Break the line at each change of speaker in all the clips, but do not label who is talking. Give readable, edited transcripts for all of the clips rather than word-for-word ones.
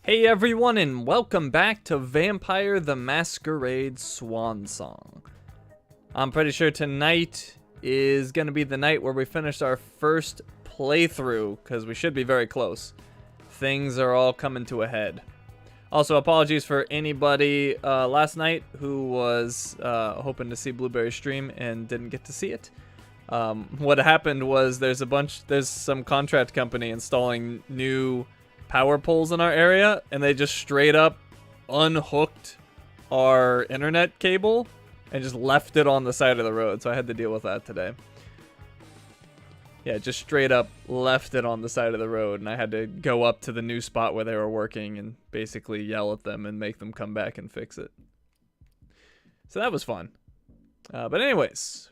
Hey everyone, and welcome back to Vampire the Masquerade Swansong. I'm pretty sure tonight is going to be the night where we finish our first playthrough, because we should be very close. Things are all coming to a head. Also, apologies for anybody last night who was hoping to see Blueberry's stream and didn't get to see it. What happened was there's some contract company installing new power poles in our area, and they just straight up unhooked our internet cable and just left it on the side of the road, so I had to deal with that today. Yeah, just straight up left it on the side of the road, and I had to go up to the new spot where they were working and basically yell at them and make them come back and fix it. So that was fun. But anyways,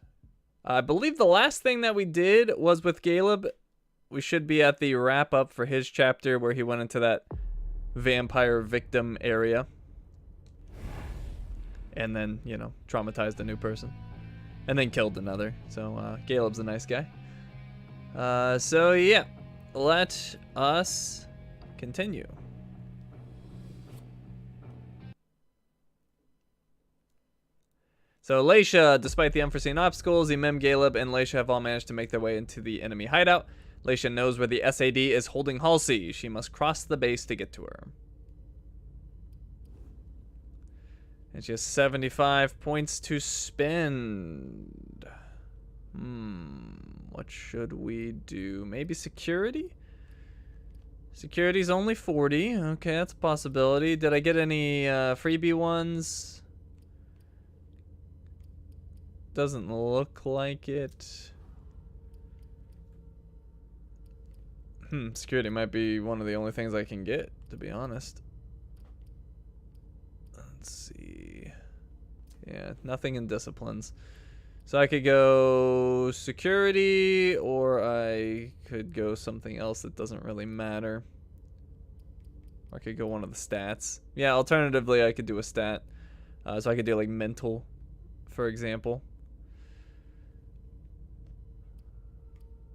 I believe the last thing that we did was with Galeb. We should be at the wrap up for his chapter where he went into that vampire victim area. And then, you know, traumatized a new person. And then killed another. So, Galeb's a nice guy. So yeah, let us continue. So Leisha, despite the unforeseen obstacles, Emem, Galeb, and Leisha have all managed to make their way into the enemy hideout. Leisha knows where the SAD is holding Halsey. She must cross the base to get to her. And she has 75 points to spend. What should we do? Maybe security? Security's only 40. Okay, that's a possibility. Did I get any freebie ones? Doesn't look like it. Security might be one of the only things I can get, to be honest. Let's see. Yeah, nothing in disciplines. So I could go security, or I could go something else that doesn't really matter. Or I could go one of the stats. Yeah, alternatively, I could do a stat. So I could do like mental, for example.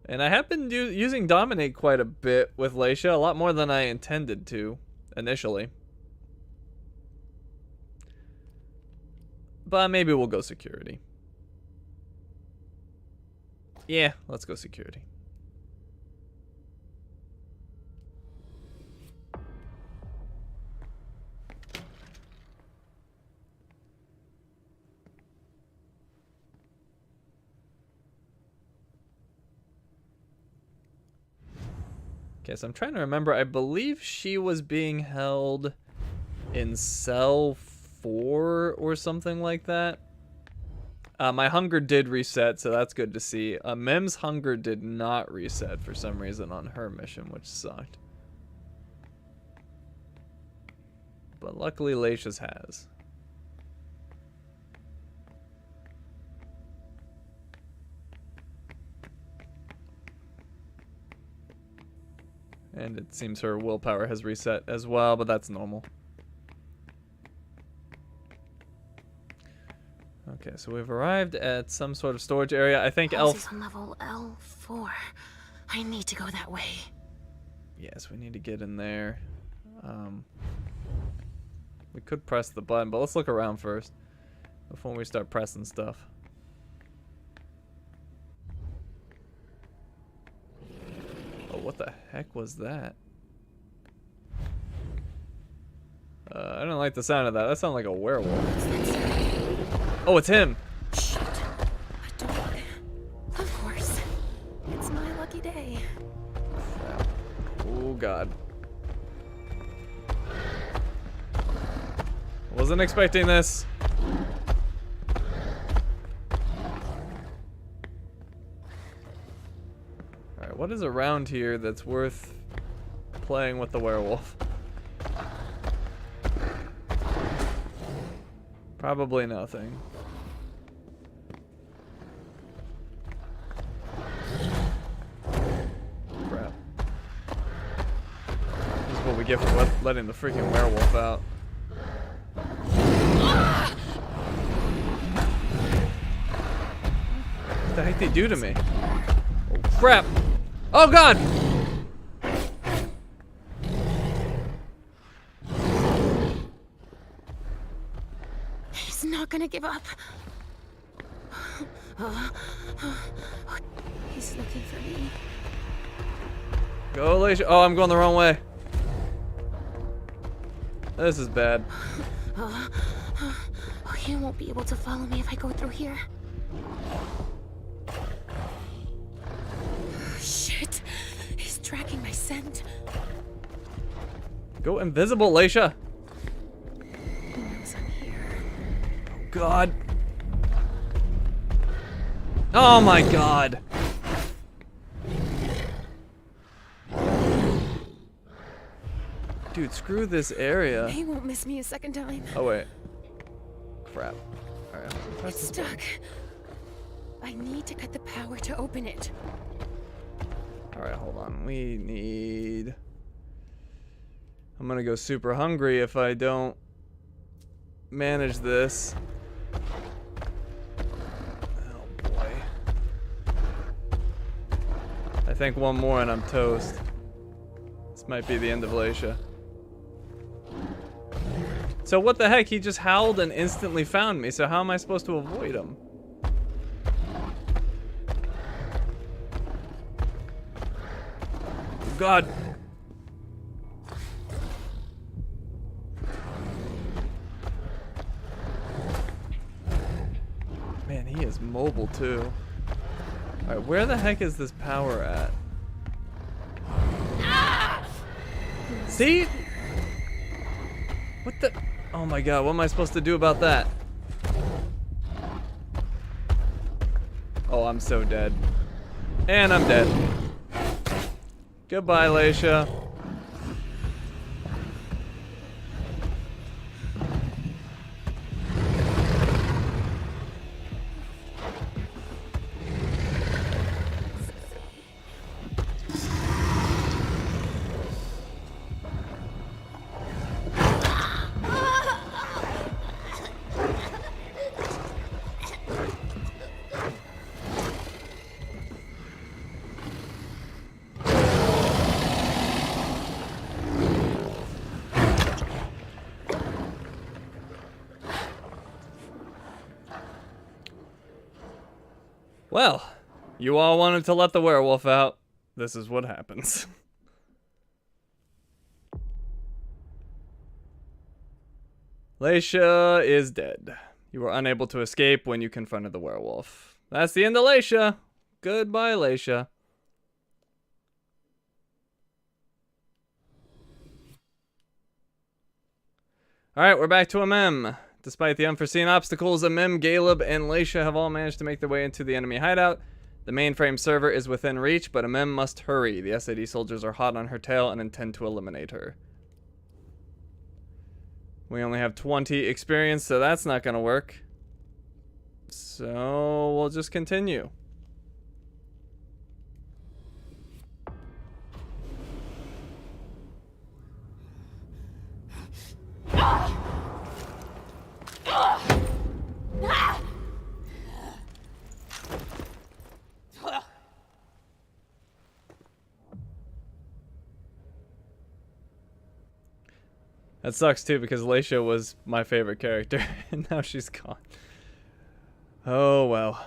And I have been using Dominate quite a bit with Leisha, a lot more than I intended to initially. But maybe we'll go security. Yeah, let's go security. Okay, so I'm trying to remember. I believe she was being held in cell 4 or something like that. My hunger did reset, so that's good to see. Mem's hunger did not reset for some reason on her mission, which sucked. But luckily, Leisha's has. And it seems her willpower has reset as well, but that's normal. Okay, so we've arrived at some sort of storage area. I think
Halsey's on level L4. I need to go that way.
Yes, we need to get in there. We could press the button, but let's look around first before we start pressing stuff. Oh, what the heck was that? I don't like the sound of that. That sounded like a werewolf. Oh, it's him!
Shit. A door. Of course. It's my lucky day.
Oh, God. Wasn't expecting this. Alright, what is around here that's worth playing with the werewolf? Probably nothing. Crap. This is what we get for letting the freaking werewolf out. What the heck did they do to me? Oh, crap! Oh, God!
gonna give up. He's looking for me.
Go, Leisha. Oh, I'm going the wrong way. This is bad.
He won't be able to follow me if I go through here. Shit. He's tracking my scent.
Go invisible, Leisha.
He knows I'm here.
Oh, God. Oh, my God. Dude, screw this area.
He won't miss me a second time.
Oh, wait. Crap. Alright.
It's stuck. I need to cut the power to open it.
Alright, hold on. We need... I'm gonna go super hungry if I don't manage this. Oh boy. I think one more and I'm toast. This might be the end of Leisha. So what the heck? He just howled and instantly found me. So how am I supposed to avoid him? God. Man, he is mobile too. Alright, where the heck is this power at? See? What the? Oh my god, what am I supposed to do about that? Oh, I'm so dead. And I'm dead. Goodbye, Leisha. Well, you all wanted to let the werewolf out. This is what happens. Leisha is dead. You were unable to escape when you confronted the werewolf. That's the end of Leisha. Goodbye, Leisha. Alright, we're back to Emem. Despite the unforeseen obstacles, Emem, Galeb, and Leisha have all managed to make their way into the enemy hideout. The mainframe server is within reach, but Emem must hurry. The SAD soldiers are hot on her tail and intend to eliminate her. We only have 20 experience, so that's not going to work. So we'll just continue. That sucks too because Leisha was my favorite character and now she's gone. Oh well.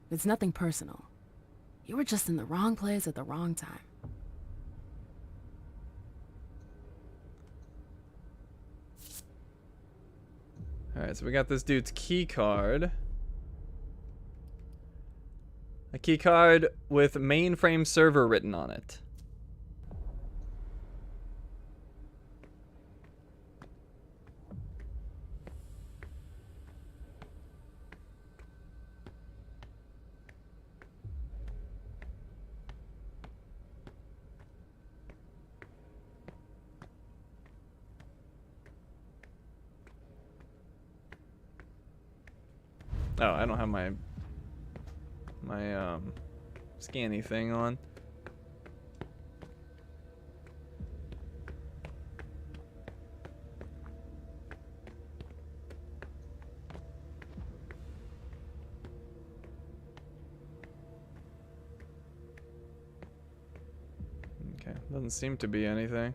It's nothing personal. You were just in the wrong place at the wrong time.
Alright, so we got this dude's key card. A key card with mainframe server written on it. Oh, I don't have my scanny thing on. Okay, doesn't seem to be anything.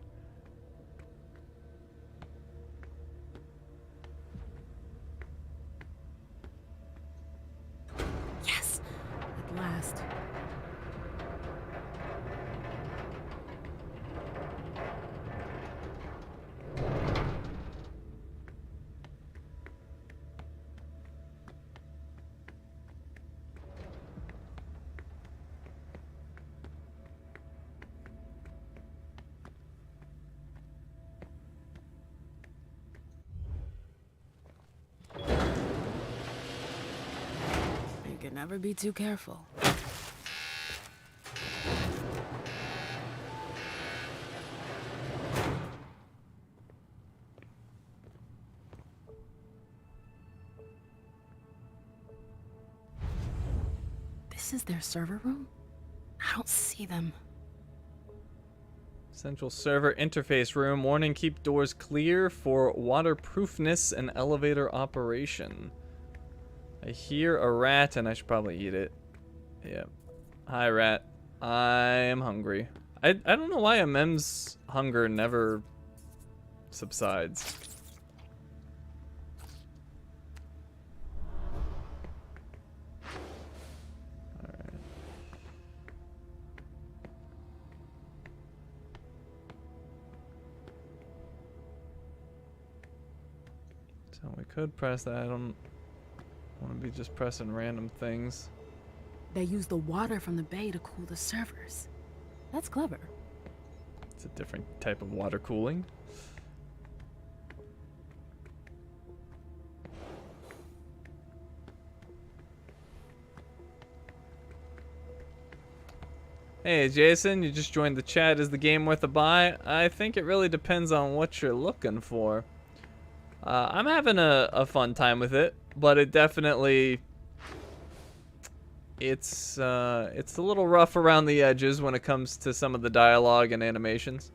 can never be too careful. This is their server room? I don't see them.
Central server interface room. Warning, keep doors clear for waterproofness and elevator operation. I hear a rat and I should probably eat it. Yep. Hi, rat. I'm hungry. I don't know why Emem's hunger never subsides. So we could press that. I don't want to be just pressing random things.
They use the water from the bay to cool the servers. That's clever.
It's a different type of water cooling. Hey Jason, you just joined the chat. Is the game worth a buy? I think it really depends on what you're looking for. I'm having a fun time with it, but it definitely it's a little rough around the edges when it comes to some of the dialogue and animations.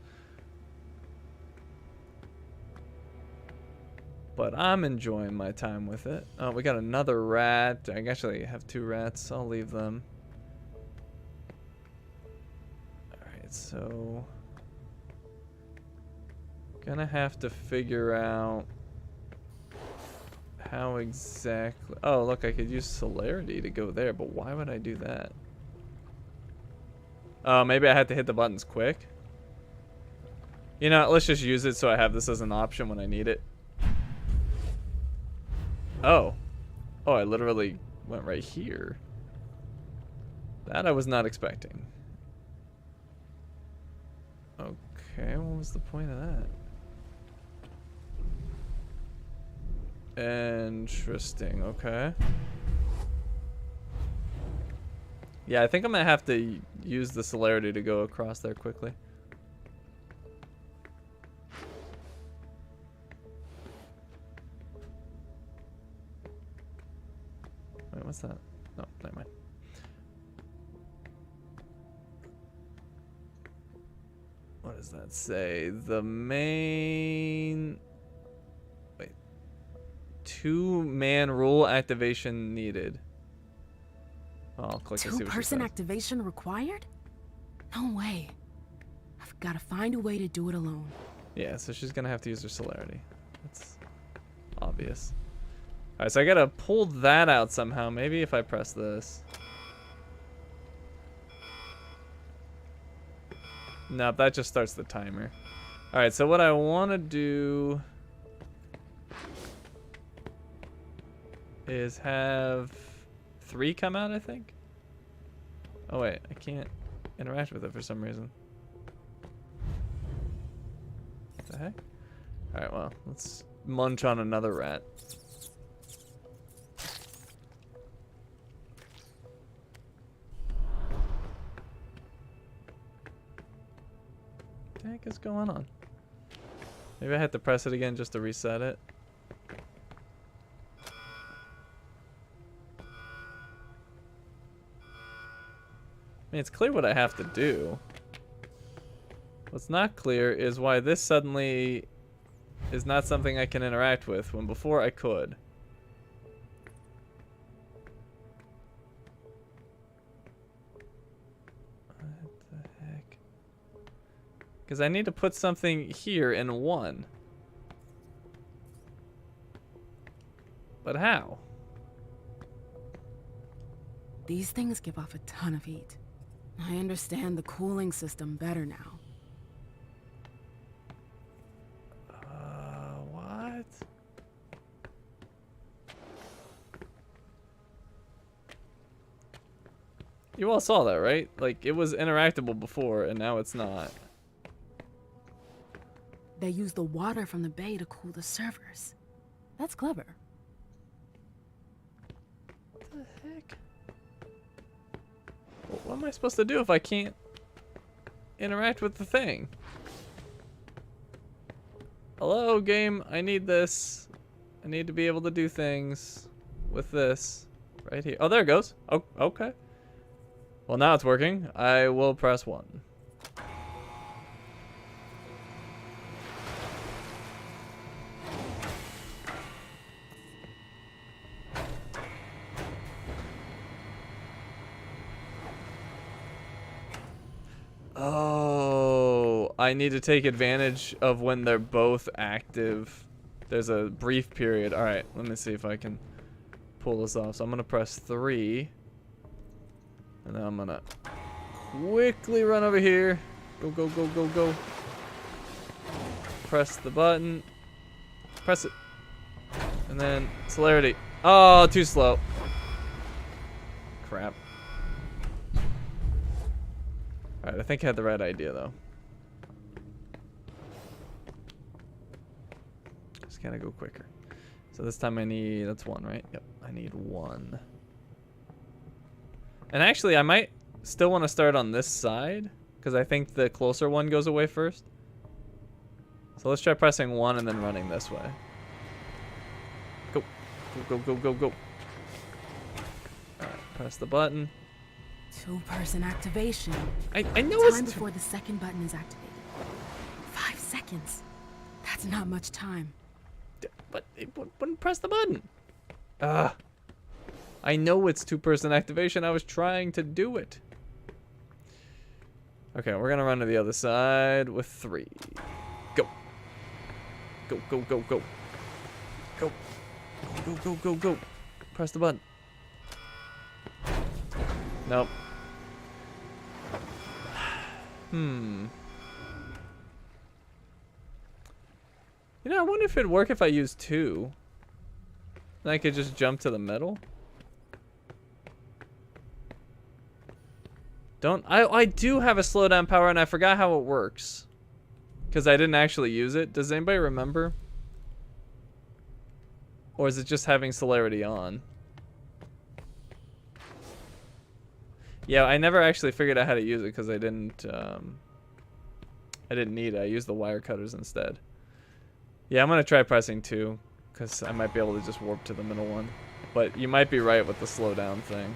But I'm enjoying my time with it. Oh, we got another rat. I actually have 2 rats. I'll leave them. Alright, so gonna have to figure out how exactly... Oh, look, I could use celerity to go there, but why would I do that? Oh, maybe I had to hit the buttons quick. You know, let's just use it so I have this as an option when I need it. Oh. Oh, I literally went right here. That I was not expecting. Okay, what was the point of that? Interesting, okay. Yeah, I think I'm gonna have to use the celerity to go across there quickly. Wait, what's that? No, never mind. What does that say? The main... 2-man rule activation needed. Oh, I'll click and see what she
Two-person
says.
activation required? No way. I've got to find a way to do it alone.
Yeah, so she's gonna have to use her celerity. That's obvious. Alright, so I gotta pull that out somehow. Maybe if I press this. Nope, that just starts the timer. Alright, so what I want to do is have 3 come out, I think. Oh wait, I can't interact with it for some reason. What the heck? Alright, well, let's munch on another rat. What the heck is going on? Maybe I had to press it again just to reset it. I mean, it's clear what I have to do. What's not clear is why this suddenly is not something I can interact with when before I could. What the heck? Because I need to put something here in 1. But how?
These things give off a ton of heat. I understand the cooling system better now.
What? You all saw that, right? Like, it was interactable before, and now it's not.
They use the water from the bay to cool the servers. That's clever.
What the heck? What am I supposed to do if I can't interact with the thing? Hello, game. I need this. I need to be able to do things with this right here. Oh, there it goes. Oh, okay. Well, now it's working. I will press 1. Oh, I need to take advantage of when they're both active. There's a brief period. All right, let me see if I can pull this off. So I'm gonna press 3, and then I'm gonna quickly run over here. Go, go, go, go, go. Press the button. Press it. And then celerity. Oh, too slow. Crap. Alright, I think I had the right idea though. Just gotta go quicker. So this time I need, that's 1, right? Yep, I need 1. And actually I might still want to start on this side, because I think the closer one goes away first. So let's try pressing 1 and then running this way. Go. Go, go, go, go, go. Alright, press the button.
2-person activation.
I know it's
time before the second button is activated. 5 seconds. That's not much time.
But it wouldn't press the button. I know it's 2-person activation. I was trying to do it. Okay, we're gonna run to the other side with 3. Go. Go, go, go, go. Go. Go, go, go, go. Press the button. Nope. You know, I wonder if it'd work if I used 2. Then I could just jump to the middle. I do have a slowdown power and I forgot how it works. Because I didn't actually use it. Does anybody remember? Or is it just having celerity on? Yeah, I never actually figured out how to use it because I didn't need it. I used the wire cutters instead. Yeah, I'm gonna try pressing 2 because I might be able to just warp to the middle one. But you might be right with the slowdown thing.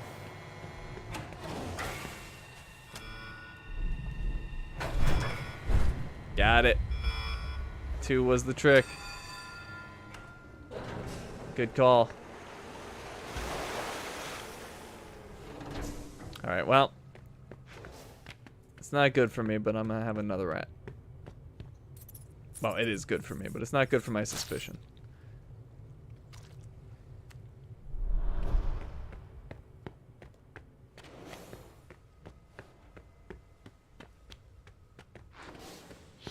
Got it. 2 was the trick. Good call. Alright, well. It's not good for me, but I'm gonna have another rat. Well, it is good for me, but it's not good for my suspicion.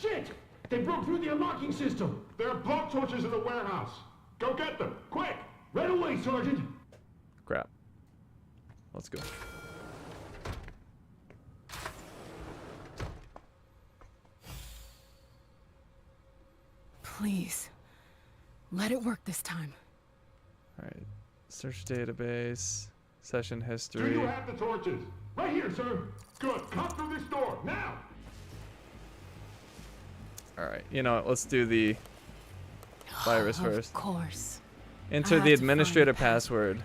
Shit! They broke through the unlocking system! There are blowtorches in the warehouse! Go get them! Quick! Right away, Sergeant!
Crap. Let's go.
Please. Let it work this time.
Alright. Search database. Session
Do
history.
you have the torches? Right here, sir! Good! Come through this door, now!
Alright, you know what? Let's do the virus first.
Of course.
Enter
have
the
to find
administrator
the
password.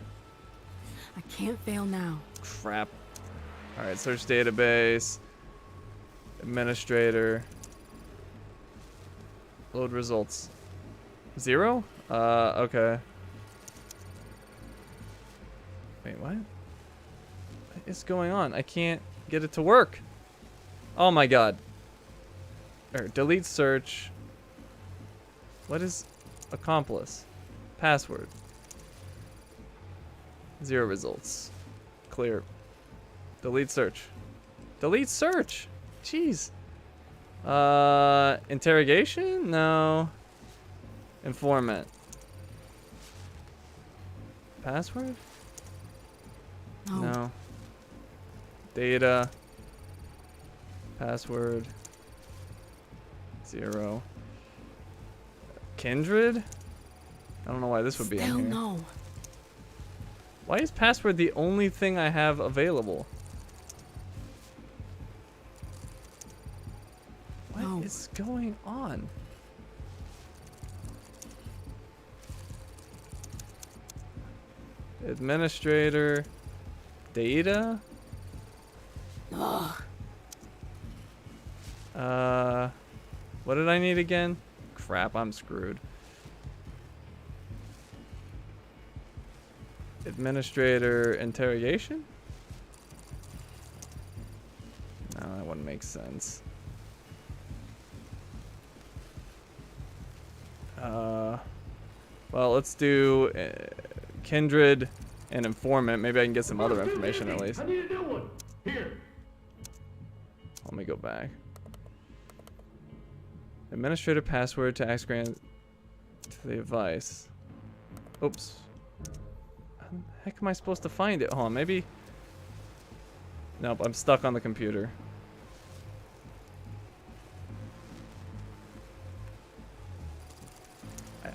I can't fail now.
Crap. Alright, search database. Administrator. Load results. 0? Okay. Wait, what? What is going on? I can't get it to work. Oh my god. Delete search. What is accomplice? Password. 0 results. Clear. Delete search. Delete search. Jeez. Interrogation? No. Informant. Password? No. Data. Password. 0. Kindred? I don't know why this would be
Still
in here.
no.
Why is password the only thing I have available? What is going on? Administrator. Data?
Ugh.
What did I need again? Crap, I'm screwed. Administrator interrogation? No, that wouldn't make sense. Well, let's do kindred and informant. Maybe I can get some other information at least.
I need a new one. Here.
Let me go back. Administrator password to access grant to the advice. Oops. How the heck am I supposed to find it? Hold on, maybe. Nope, I'm stuck on the computer.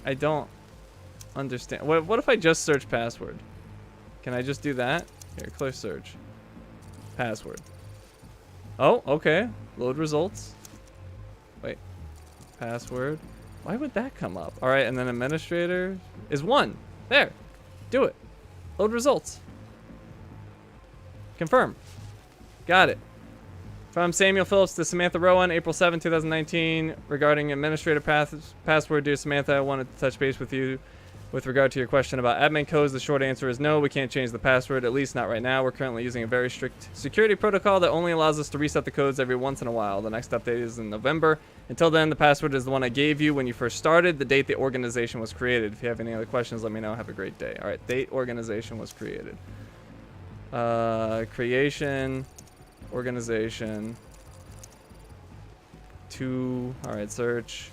I don't understand. What if I just search password? Can I just do that? Here, clear search. Password. Oh, okay. Load results. Wait. Password. Why would that come up? All right, and then administrator is 1. There. Do it. Load results. Confirm. Got it. From Samuel Phillips to Samantha Rowan, April 7, 2019, regarding administrator password. Dear Samantha, I wanted to touch base with you with regard to your question about admin codes. The short answer is no, we can't change the password, at least not right now. We're currently using a very strict security protocol that only allows us to reset the codes every once in a while. The next update is in November. Until then, the password is the one I gave you when you first started, the date the organization was created. If you have any other questions, let me know. Have a great day. All right, date organization was created. Creation, organization, 2, all right, search,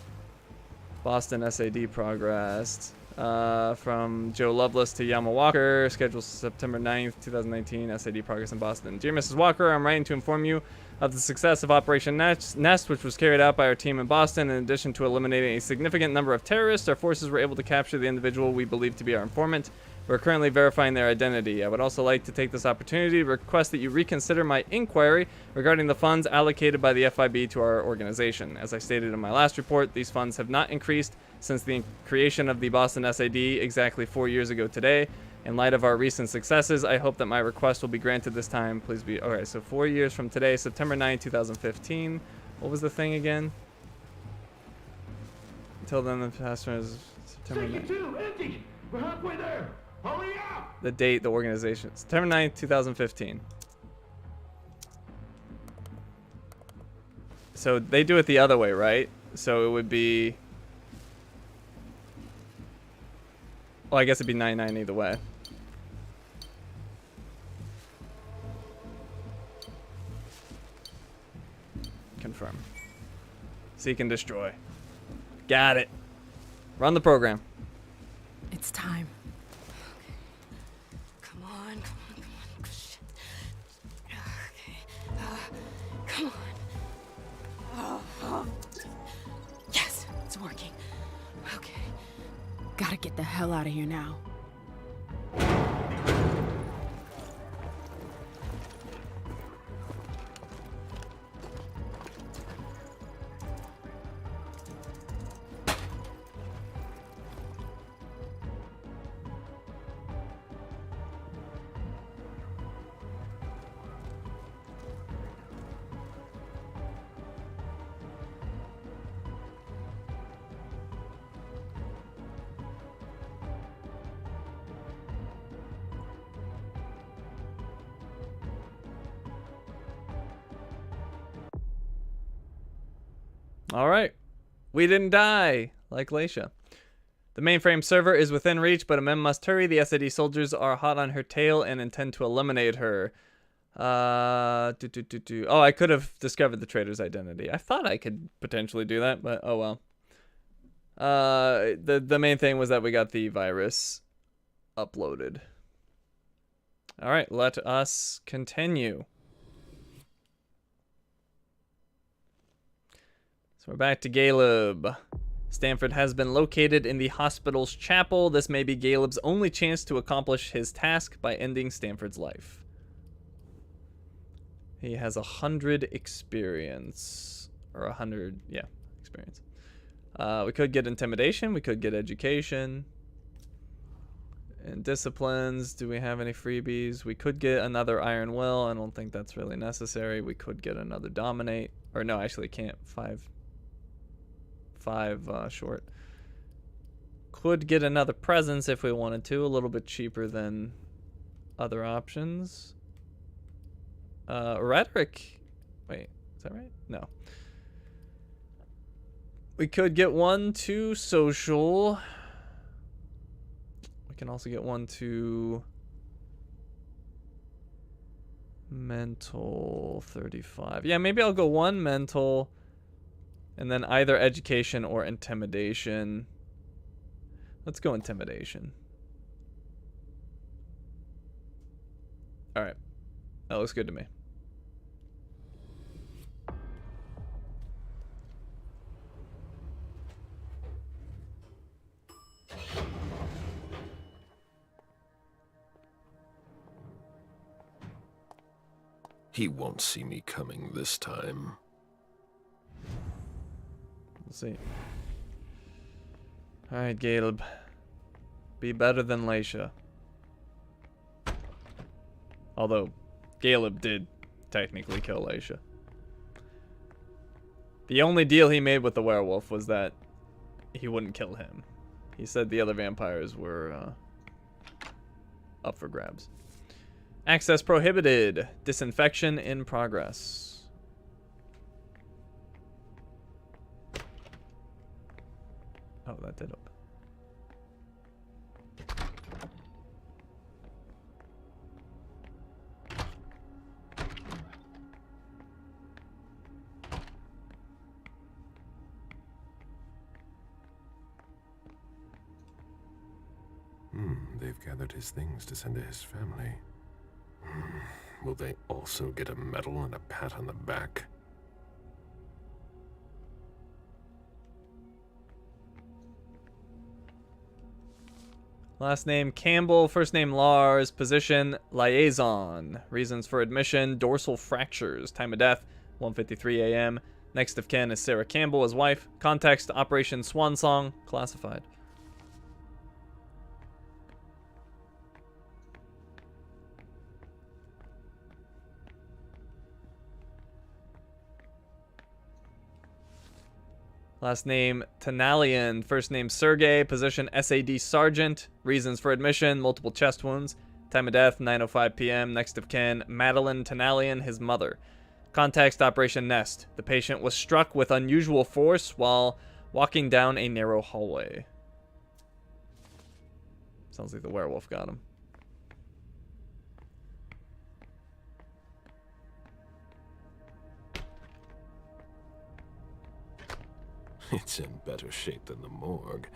Boston SAD progress, from Joe Loveless to Yama Walker, scheduled September 9th, 2019, SAD progress in Boston. Dear Mrs. Walker, I'm writing to inform you of the success of Operation Nest, which was carried out by our team in Boston. In addition to eliminating a significant number of terrorists, our forces were able to capture the individual we believe to be our informant. We're currently verifying their identity. I would also like to take this opportunity to request that you reconsider my inquiry regarding the funds allocated by the FIB to our organization. As I stated in my last report, these funds have not increased since the creation of the Boston SAD exactly 4 years ago today. In light of our recent successes, I hope that my request will be granted this time. Please be... Okay, so 4 years from today, September 9, 2015. What was the thing again? Until then, the password is September 9.
Section 2, empty. We're halfway there. Hurry up!
The date, the organization. September 9th, 2015. So they do it the other way, right? So it would be... Well, I guess it'd be 99 either way. Confirm. Seek and destroy. Got it. Run the program.
It's time.
Come on. Shit. Okay. Come on. Yes, it's working. Okay.
Gotta get the hell out of here now.
All right. We didn't die, like Leisha. The mainframe server is within reach, but Emem must hurry. The SAD soldiers are hot on her tail and intend to eliminate her. Oh, I could have discovered the traitor's identity. I thought I could potentially do that, but oh well. The main thing was that we got the virus uploaded. All right, let us continue. So we're back to Galeb. Stanford has been located in the hospital's chapel. This may be Galeb's only chance to accomplish his task by ending Stanford's life. He has 100 experience. or 100, yeah, experience. We could get intimidation. We could get education. And disciplines. Do we have any freebies? We could get another Iron Will. I don't think that's really necessary. We could get another dominate. Or no, actually can't. Five short. Could get another presence if we wanted to. A little bit cheaper than other options. Rhetoric. Wait, is that right? No. We could get 1 to social. We can also get 1 to mental 35. Yeah, maybe I'll go 1 mental and then either education or intimidation. Let's go intimidation. All right. That looks good to me.
He won't see me coming this time.
We'll see. Alright, Galeb. Be better than Leisha. Although, Galeb did technically kill Leisha. The only deal he made with the werewolf was that he wouldn't kill him. He said the other vampires were up for grabs. Access prohibited. Disinfection in progress. Oh, that did open.
They've gathered his things to send to his family. Will they also get a medal and a pat on the back?
Last name Campbell, first name Lars, position liaison. Reasons for admission, dorsal fractures. Time of death, 1:53 a.m. Next of kin is Sarah Campbell, his wife. Context, Operation Swansong, classified. Last name Tanalian, first name Sergey, position SAD Sergeant, reasons for admission, multiple chest wounds, time of death 9:05 p.m. Next of kin Madeline Tanalian, his mother. Context, Operation Nest. The patient was struck with unusual force while walking down a narrow hallway. Sounds like the werewolf got him.
It's in better shape than the morgue.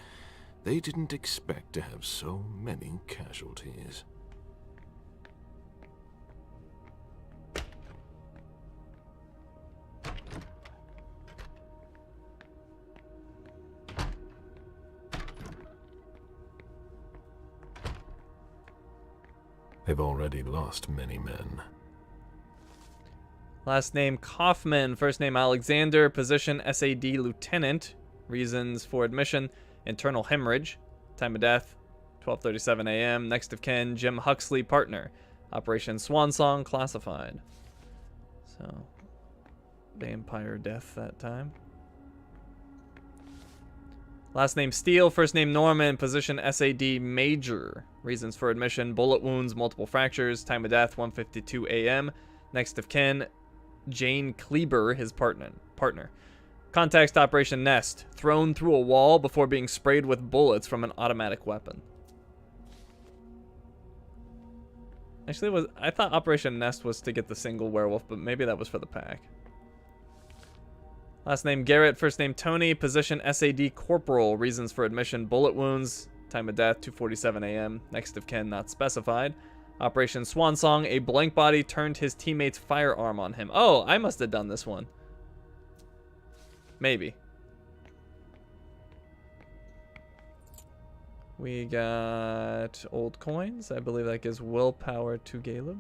They didn't expect to have so many casualties. They've already lost many men.
Last name Kaufman, first name Alexander, position SAD Lieutenant, reasons for admission, internal hemorrhage, time of death 12:37 a.m. Next of kin Jim Huxley, partner, Operation Swansong, classified. So, vampire death that time. Last name Steele, first name Norman, position SAD Major, reasons for admission, bullet wounds, multiple fractures, time of death 1:52 a.m. Next of kin Jane Kleber, his partner. Context, Operation Nest. Thrown through a wall before being sprayed with bullets from an automatic weapon. Actually, I thought Operation Nest was to get the single werewolf, but maybe that was for the pack. Last name Garrett, first name Tony, position SAD Corporal, reasons for admission, bullet wounds, time of death 2:47 a.m. Next of kin not specified. Operation Swansong, a blank body turned his teammate's firearm on him. Oh, I must have done this one. Maybe. We got old coins. I believe that gives willpower to Galeb.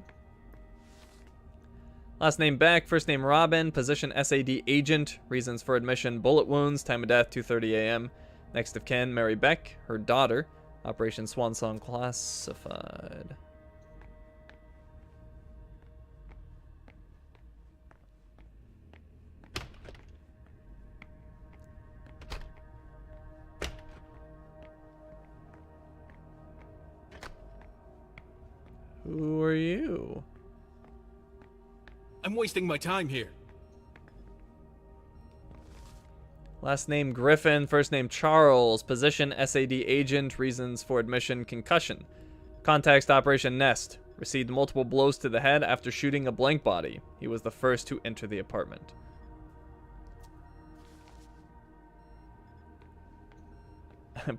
Last name Beck, first name Robin, position SAD agent, reasons for admission bullet wounds, time of death 2:30 a.m. Next of kin Mary Beck, her daughter, Operation Swansong classified. Who are you?
I'm wasting my time here.
Last name Griffin, first name Charles, position SAD agent, reasons for admission concussion. Context Operation Nest, received multiple blows to the head after shooting a blank body. He was the first to enter the apartment.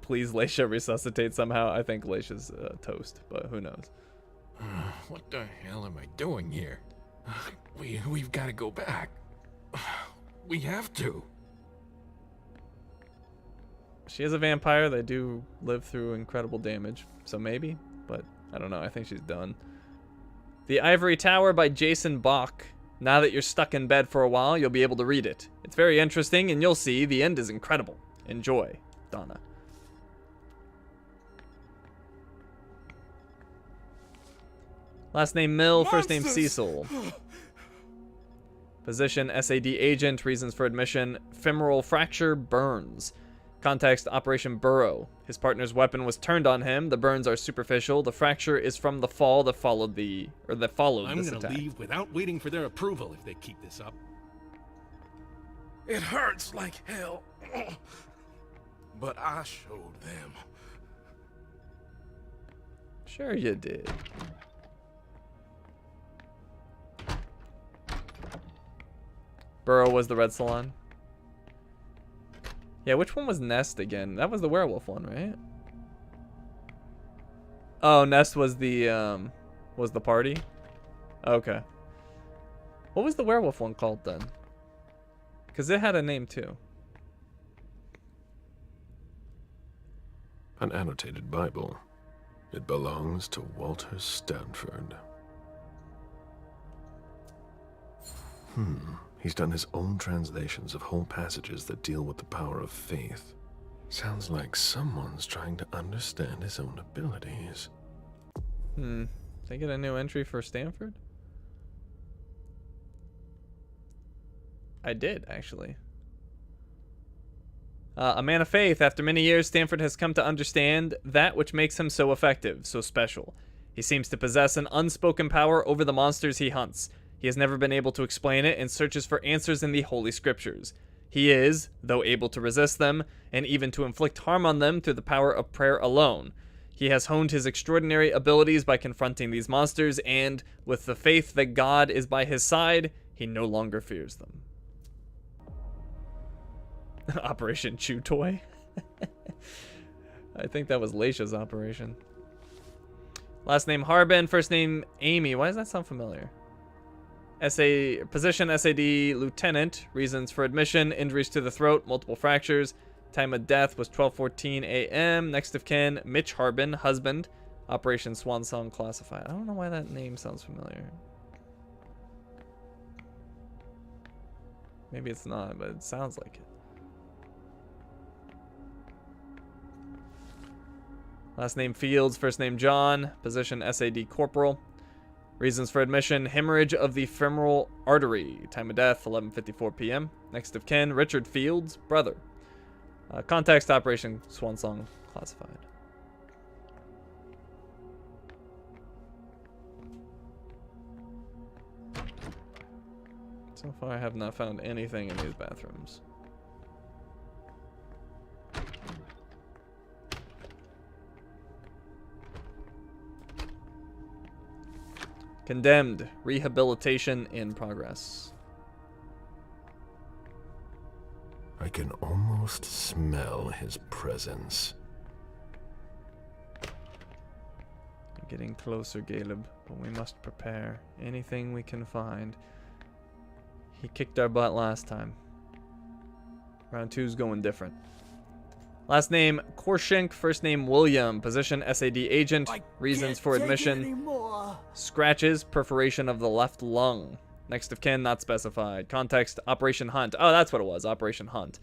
Please Leisha resuscitate somehow. I think Leisha's toast, but who knows.
What the hell am I doing here? We've got to go back. We have to.
She is a vampire. They do live through incredible damage, so maybe, but I don't know. I think she's done. The Ivory Tower by Jason Bach. Now that you're stuck in bed for a while, you'll be able to read it. It's very interesting, and you'll see the end is incredible. Enjoy, Donna. Last name Mill, first name Cecil. Position SAD agent, reasons for admission, femoral fracture, burns. Context Operation Burrow. His partner's weapon was turned on him. The burns are superficial. The fracture is from the fall that followed this attack.
I'm gonna leave without waiting for their approval if they keep this up. It hurts like hell. But I showed them.
Sure you did. Burrow was the red salon. Yeah, which one was Nest again? That was the werewolf one, right? Oh, Nest was the party? Okay. What was the werewolf one called then? Because it had a name too.
An annotated Bible. It belongs to Walter Stanford. He's done his own translations of whole passages that deal with the power of faith. Sounds like someone's trying to understand his own abilities.
They get a new entry for Stanford? I did, actually. A man of faith. After many years, Stanford has come to understand that which makes him so effective, so special. He seems to possess an unspoken power over the monsters he hunts. He has never been able to explain it and searches for answers in the Holy Scriptures. He is, though able to resist them, and even to inflict harm on them through the power of prayer alone. He has honed his extraordinary abilities by confronting these monsters, and, with the faith that God is by his side, he no longer fears them. Operation Chew Toy? I think that was Leisha's operation. Last name Harbin, first name Amy. Why does that sound familiar? Position SAD Lieutenant, reasons for admission, injuries to the throat, multiple fractures. Time of death was 12:14 a.m. Next of kin, Mitch Harbin, husband. Operation Swansong classified. I don't know why that name sounds familiar. Maybe it's not, but it sounds like it. Last name Fields, first name John. Position SAD Corporal. Reasons for admission, hemorrhage of the femoral artery. Time of death, 11:54 p.m. Next of kin, Richard Fields, brother. Context Operation Swansong classified. So far I have not found anything in these bathrooms. Condemned. Rehabilitation in progress.
I can almost smell his presence.
Getting closer, Galeb, but we must prepare. Anything we can find. He kicked our butt last time. Round 2's going different. Last name Korshink, first name William. Position SAD agent. Reasons for admission. Scratches, perforation of the left lung. Next of kin not specified. Context, Operation Hunt. Oh, that's what it was, Operation Hunt.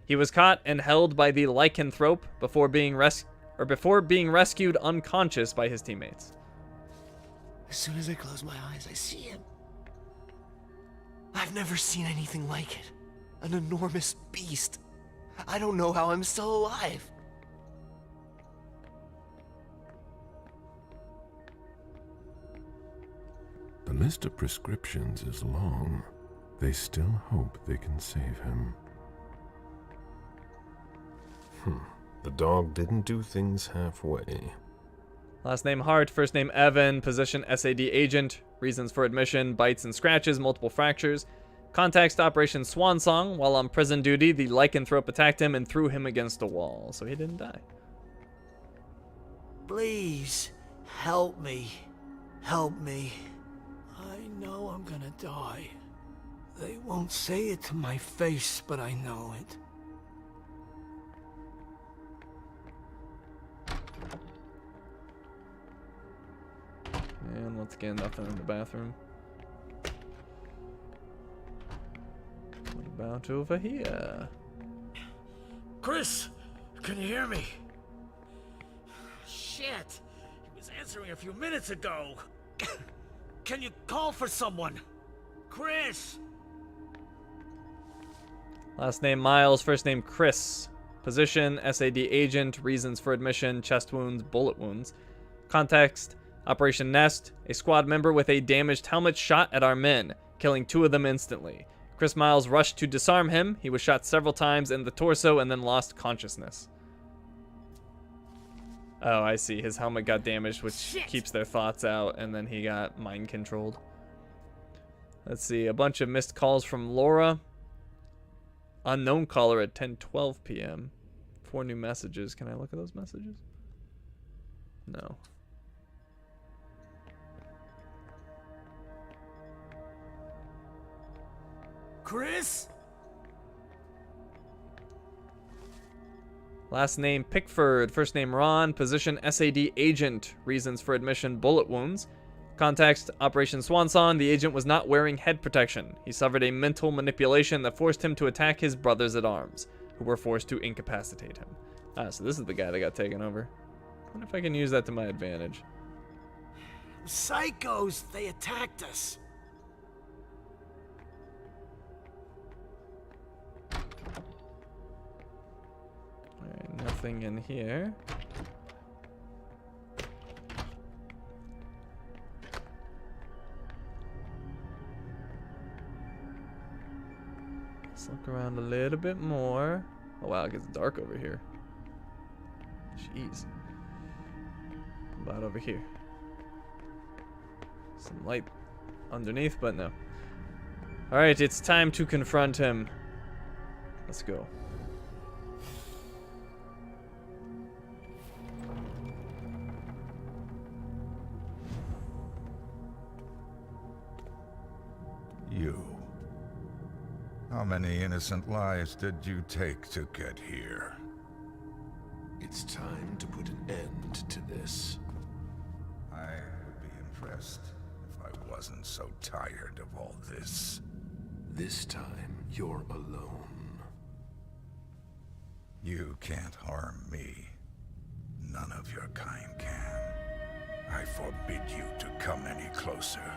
He was caught and held by the lycanthrope before being rescued unconscious by his teammates.
As soon as I close my eyes, I see him. I've never seen anything like it. An enormous beast. I don't know how I'm still alive.
The list of prescriptions is long. They still hope they can save him. The dog didn't do things halfway.
Last name Hart, first name Evan, position SAD agent, reasons for admission, bites and scratches, multiple fractures. Context, Operation Swansong. While on prison duty, the lycanthrope attacked him and threw him against a wall, so he didn't die.
Please, help me. Help me. I know I'm gonna die. They won't say it to my face, but I know it.
And once again, nothing in the bathroom. What about over here?
Chris, can you hear me? Shit! He was answering a few minutes ago. Can you call for someone? Chris!
Last name Miles, first name Chris. Position, SAD agent, reasons for admission, chest wounds, bullet wounds. Context, Operation Nest. A squad member with a damaged helmet shot at our men, killing 2 of them instantly. Chris Miles rushed to disarm him. He was shot several times in the torso and then lost consciousness. Oh, I see. His helmet got damaged, which keeps their thoughts out, and then he got mind controlled. Let's see. A bunch of missed calls from Laura. Unknown caller at 10:12 p.m. 4 new messages. Can I look at those messages? No.
Chris?
Last name Pickford, first name Ron, position SAD agent, reasons for admission, bullet wounds. Context, Operation Swansong. The agent was not wearing head protection. He suffered a mental manipulation that forced him to attack his brothers at arms, who were forced to incapacitate him. Ah, so this is the guy that got taken over. I wonder if I can use that to my advantage.
Psychos, they attacked us.
Alright, nothing in here. Let's look around a little bit more. Oh wow, it gets dark over here. Jeez. How about over here? Some light underneath, but no. Alright, it's time to confront him. Let's go.
You. How many innocent lives did you take to get here?
It's time to put an end to this.
I would be impressed if I wasn't so tired of all this.
This time, you're alone.
You can't harm me. None of your kind can. I forbid you to come any closer.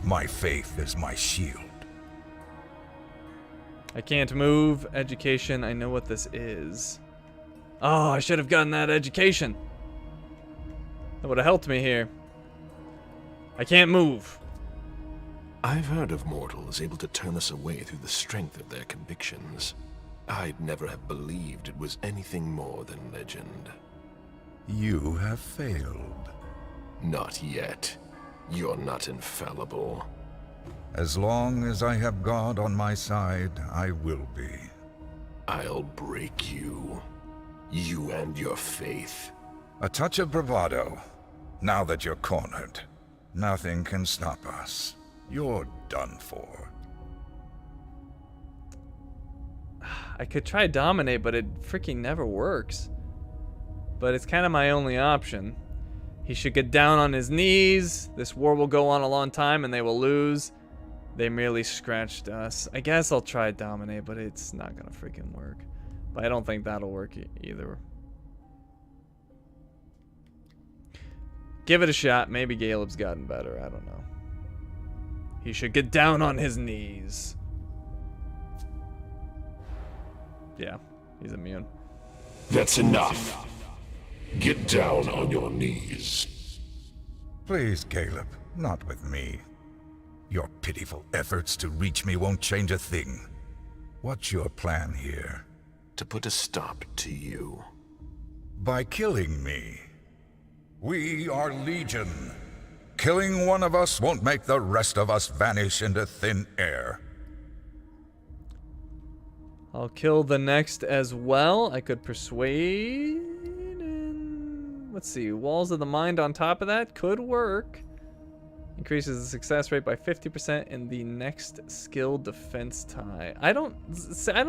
My faith is my shield.
I can't move. Education. I know what this is. Oh, I should have gotten that education. That would have helped me here. I can't move.
I've heard of mortals able to turn us away through the strength of their convictions. I'd never have believed it was anything more than legend.
You have failed.
Not yet. You're not infallible.
As long as I have God on my side, I will be.
I'll break you. You and your faith.
A touch of bravado. Now that you're cornered, nothing can stop us. You're done for.
I could try dominate, but it freaking never works. But it's kind of my only option. He should get down on his knees. This war will go on a long time and they will lose. They merely scratched us. I guess I'll try dominate, but it's not gonna freaking work. But I don't think that'll work either. Give it a shot. Maybe Galeb's gotten better. I don't know. He should get down on his knees. Yeah, he's immune.
That's enough. Get down on your knees.
Please, Galeb, not with me. Your pitiful efforts to reach me won't change a thing. What's your plan here?
To put a stop to you.
By killing me. We are Legion. Killing one of us won't make the rest of us vanish into thin air.
I'll kill the next as well. I could persuade. Let's see. Walls of the Mind on top of that could work. Increases the success rate by 50% in the next skill defense tie. I don't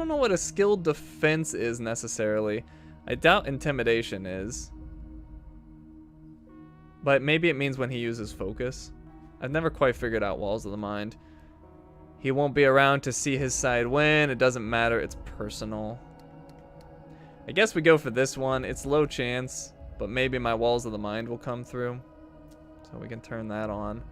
know what a skill defense is necessarily. I doubt intimidation is. But maybe it means when he uses focus. I've never quite figured out Walls of the Mind. He won't be around to see his side win. It doesn't matter. It's personal. I guess we go for this one. It's low chance, but maybe my Walls of the Mind will come through. So we can turn that on.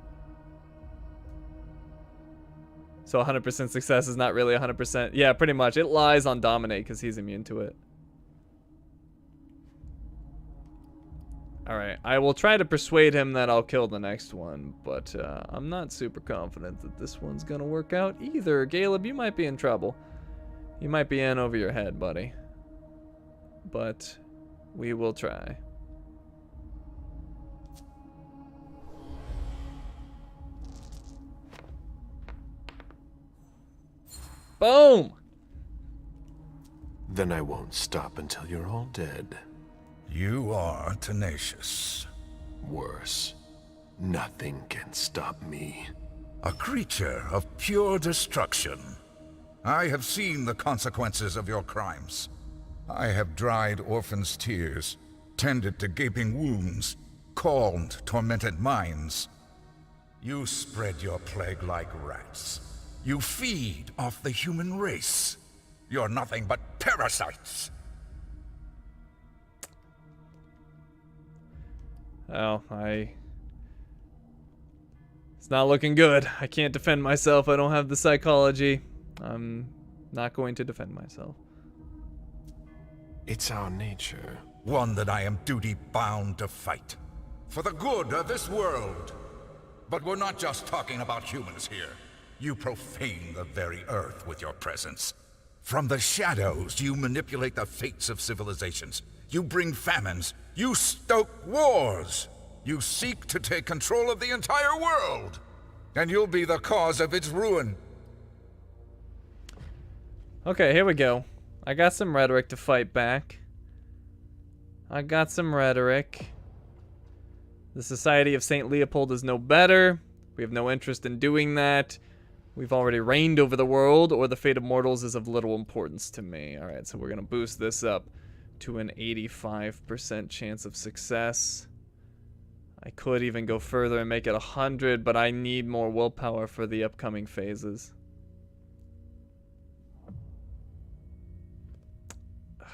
So 100% success is not really 100%. Yeah, pretty much. It lies on Dominate because he's immune to it. Alright, I will try to persuade him that I'll kill the next one, but I'm not super confident that this one's gonna work out either. Galeb, you might be in trouble. You might be in over your head, buddy. But we will try. Boom!
Then I won't stop until you're all dead.
You are tenacious.
Worse, nothing can stop me.
A creature of pure destruction. I have seen the consequences of your crimes. I have dried orphans' tears, tended to gaping wounds, calmed tormented minds. You spread your plague like rats. You feed off the human race. You're nothing but parasites.
Oh, it's not looking good. I can't defend myself. I don't have the psychology. I'm not going to defend myself.
It's our nature.
One that I am duty-bound to fight. For the good of this world. But we're not just talking about humans here. You profane the very earth with your presence. From the shadows, you manipulate the fates of civilizations. You bring famines. You stoke wars. You seek to take control of the entire world. And you'll be the cause of its ruin.
Okay, here we go. I got some rhetoric to fight back. I got some rhetoric. The Society of St. Leopold is no better. We have no interest in doing that. We've already reigned over the world, or the fate of mortals is of little importance to me. Alright, so we're going to boost this up to an 85% chance of success. I could even go further and make it 100, but I need more willpower for the upcoming phases.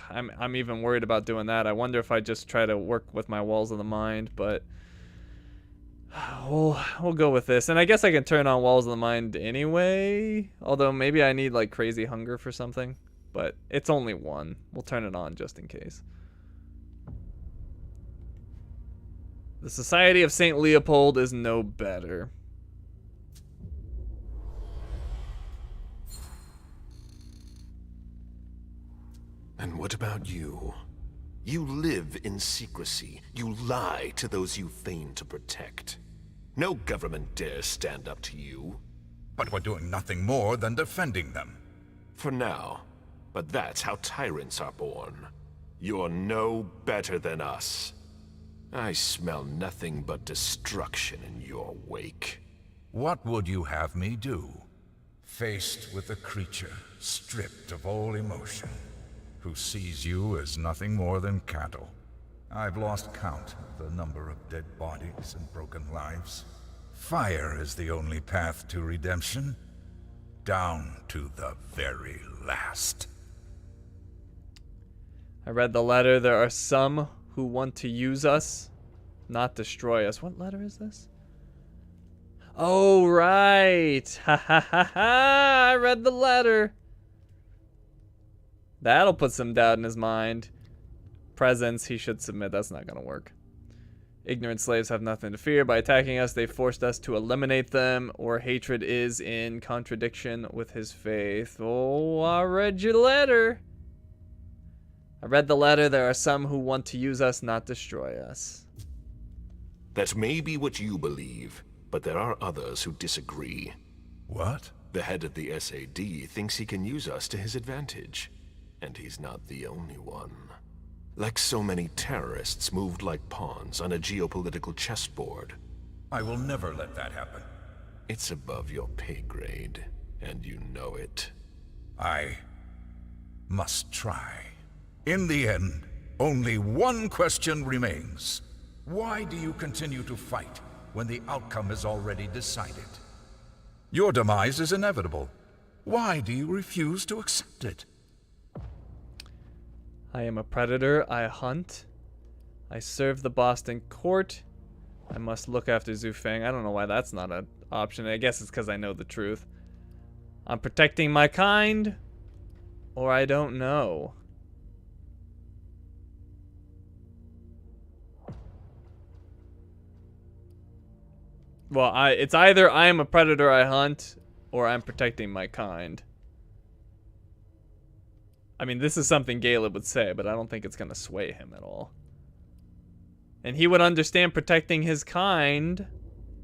I'm even worried about doing that. I wonder if I just try to work with my Walls of the Mind, but we'll go with this. And I guess I can turn on Walls of the Mind anyway, although maybe I need like crazy hunger for something. But it's only one. We'll turn it on just in case. The Society of St. Leopold is no better.
And what about you? You live in secrecy. You lie to those you feign to protect. No government dares stand up to you.
But we're doing nothing more than defending them.
For now. But that's how tyrants are born. You're no better than us. I smell nothing but destruction in your wake.
What would you have me do? Faced with a creature stripped of all emotion, who sees you as nothing more than cattle. I've lost count of the number of dead bodies and broken lives. Fire is the only path to redemption. Down to the very last.
I read the letter. There are some who want to use us, not destroy us. What letter is this? Oh, right. Ha ha ha ha. I read the letter. That'll put some doubt in his mind. Presence, he should submit. That's not going to work. Ignorant slaves have nothing to fear. By attacking us, they forced us to eliminate them, or hatred is in contradiction with his faith. Oh, I read your letter. I read the letter. There are some who want to use us, not destroy us.
That may be what you believe, but there are others who disagree.
What?
The head of the SAD thinks he can use us to his advantage. And he's not the only one. Like so many terrorists moved like pawns on a geopolitical chessboard.
I will never let that happen.
It's above your pay grade, and you know it.
I must try. In the end, only one question remains. Why do you continue to fight when the outcome is already decided? Your demise is inevitable. Why do you refuse to accept it?
I am a predator. I hunt. I serve the Boston court. I must look after Zufeng. I don't know why that's not an option. I guess it's because I know the truth. I'm protecting my kind, or I don't know. Well, it's either I am a predator, I hunt, or I'm protecting my kind. I mean, this is something Galeb would say, but I don't think it's going to sway him at all. And he would understand protecting his kind.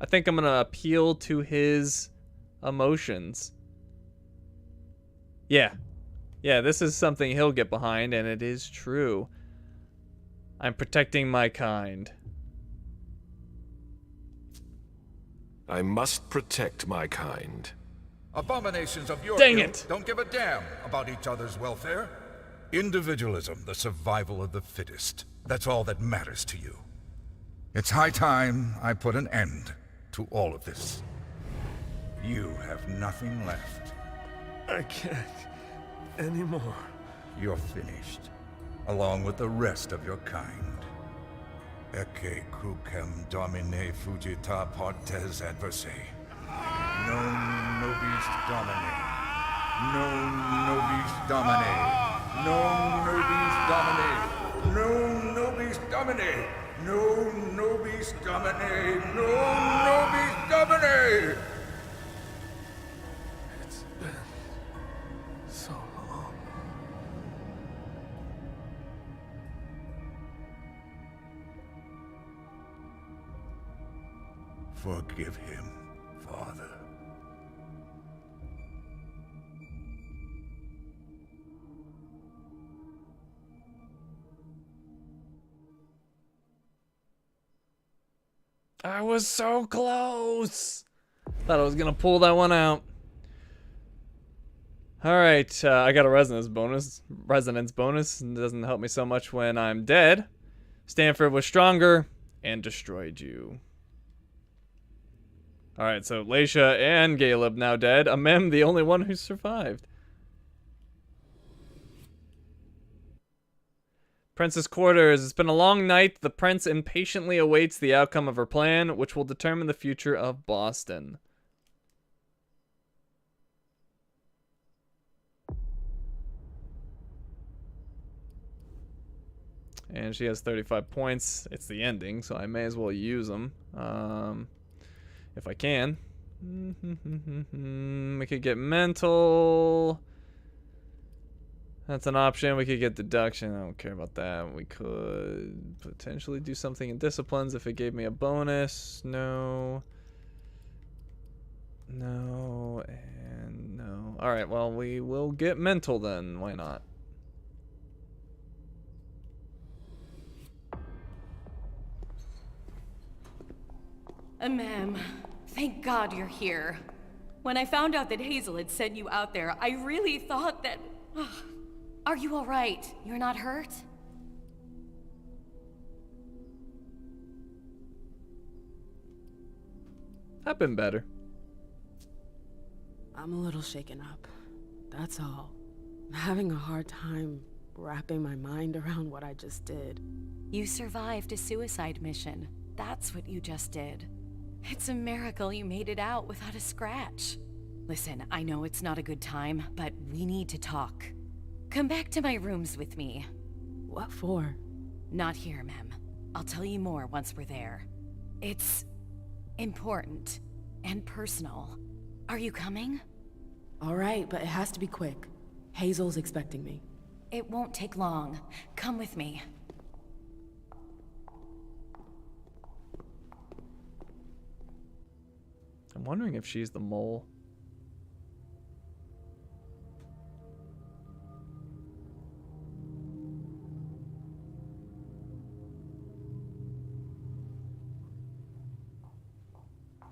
I think I'm going to appeal to his emotions. Yeah. Yeah, this is something he'll get behind, and it is true. I'm protecting my kind.
I must protect my kind.
Abominations of your
Dang
ilk
it.
don't give a damn about each other's welfare. Individualism, the survival of the fittest. That's all that matters to you. It's high time I put an end to all of this. You have nothing left.
I can't anymore.
You're finished, along with the rest of your kind. Ecce crucem domine fugita partes adversae. Non nobis domine. Non nobis domine. Non nobis domine. Non nobis domine. Non nobis domine. Non nobis domine.
It's been so long.
Forgive him, Father.
I was so close. Thought I was gonna pull that one out. All right, I got a resonance bonus. It doesn't help me so much when I'm dead. Stanford was stronger and destroyed you. All right, so Leisha and Galeb now dead. Emem, the only one who survived. Prince's quarters. It's been a long night. The prince impatiently awaits the outcome of her plan, which will determine the future of Boston. And she has 35 points. It's the ending, so I may as well use them. If I can. We could get mental. That's an option. We could get deduction. I don't care about that. We could potentially do something in disciplines if it gave me a bonus. No. No. And no. Alright, well, we will get mental then. Why not?
Emem, thank God you're here. When I found out that Hazel had sent you out there, I really thought that... Are you all right? You're not hurt?
I've been better.
I'm a little shaken up. That's all. I'm having a hard time wrapping my mind around what I just did.
You survived a suicide mission. That's what you just did. It's a miracle you made it out without a scratch. Listen, I know it's not a good time, but we need to talk. Come back to my rooms with me.
What for?
Not here, Mem. I'll tell you more once we're there. It's important and personal. Are you coming?
All right, but it has to be quick. Hazel's expecting me.
It won't take long. Come with me.
I'm wondering if she's the mole.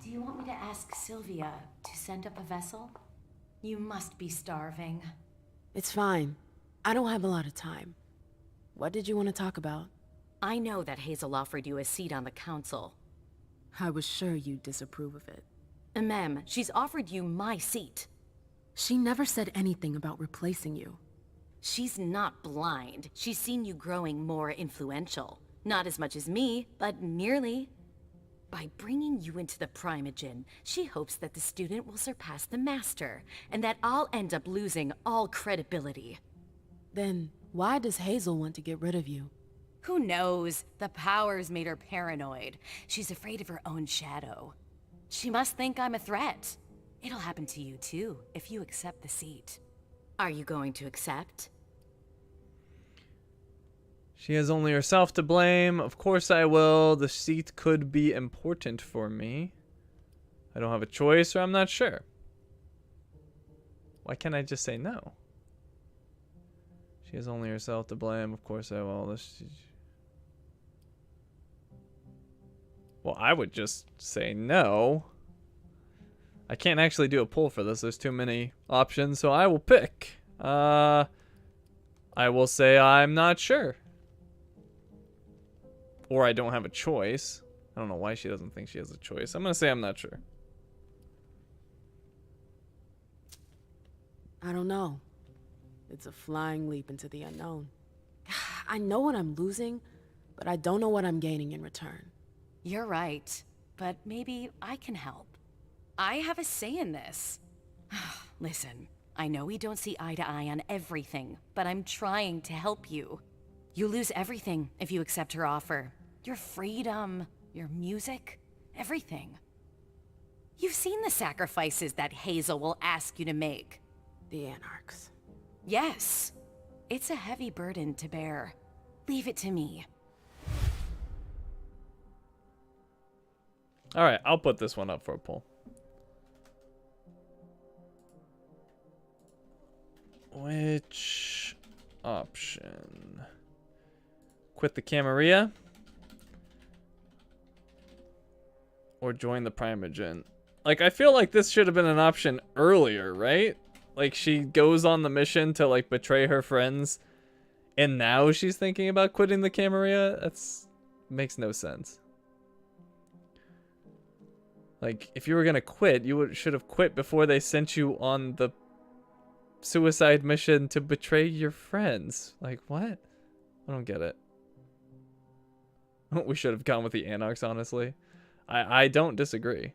Do you want me to ask Sylvia to send up a vessel? You must be starving.
It's fine. I don't have a lot of time. What did you want to talk about?
I know that Hazel offered you a seat on the council.
I was sure you'd disapprove of it.
Emem, she's offered you my seat.
She never said anything about replacing you.
She's not blind. She's seen you growing more influential. Not as much as me, but nearly. By bringing you into the Primogen, she hopes that the student will surpass the master, and that I'll end up losing all credibility.
Then, why does Hazel want to get rid of you?
Who knows? The powers made her paranoid. She's afraid of her own shadow. She must think I'm a threat. It'll happen to you too, if you accept the seat. Are you going to accept?
She has only herself to blame. Of course I will. The seat could be important for me. I don't have a choice, or I'm not sure. Why can't I just say no? She has only herself to blame. Of course I will. Well, I would just say no. I can't actually do a poll for this. There's too many options, so I will pick. I will say I'm not sure. Or I don't have a choice. I don't know why she doesn't think she has a choice. I'm going to say I'm not sure.
I don't know. It's a flying leap into the unknown. I know what I'm losing, but I don't know what I'm gaining in return.
You're right, but maybe I can help. I have a say in this. Listen, I know we don't see eye to eye on everything, but I'm trying to help you. You lose everything if you accept her offer. Your freedom, your music, everything. You've seen the sacrifices that Hazel will ask you to make.
The Anarchs.
Yes. It's a heavy burden to bear. Leave it to me.
Alright, I'll put this one up for a poll. Which option? Quit the Camarilla? Or join the Primogen? Like, I feel like this should have been an option earlier, right? Like, she goes on the mission to, like, betray her friends, and now she's thinking about quitting the Camarilla? That's... makes no sense. Like, if you were gonna quit, you should have quit before they sent you on the suicide mission to betray your friends. Like, what? I don't get it. We should have gone with the Anarchs, honestly. I don't disagree.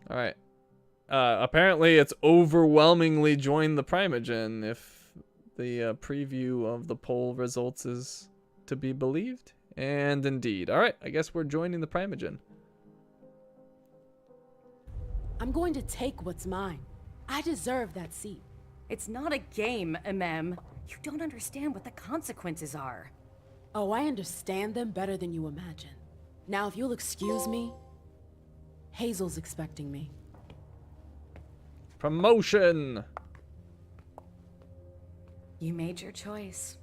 Alright. Apparently it's overwhelmingly join the Primogen if the preview of the poll results is to be believed. And indeed. Alright, I guess we're joining the Primogen.
I'm going to take what's mine. I deserve that seat.
It's not a game, Emem. You don't understand what the consequences are.
Oh, I understand them better than you imagine. Now, if you'll excuse me, Hazel's expecting me.
Promotion!
You made your choice.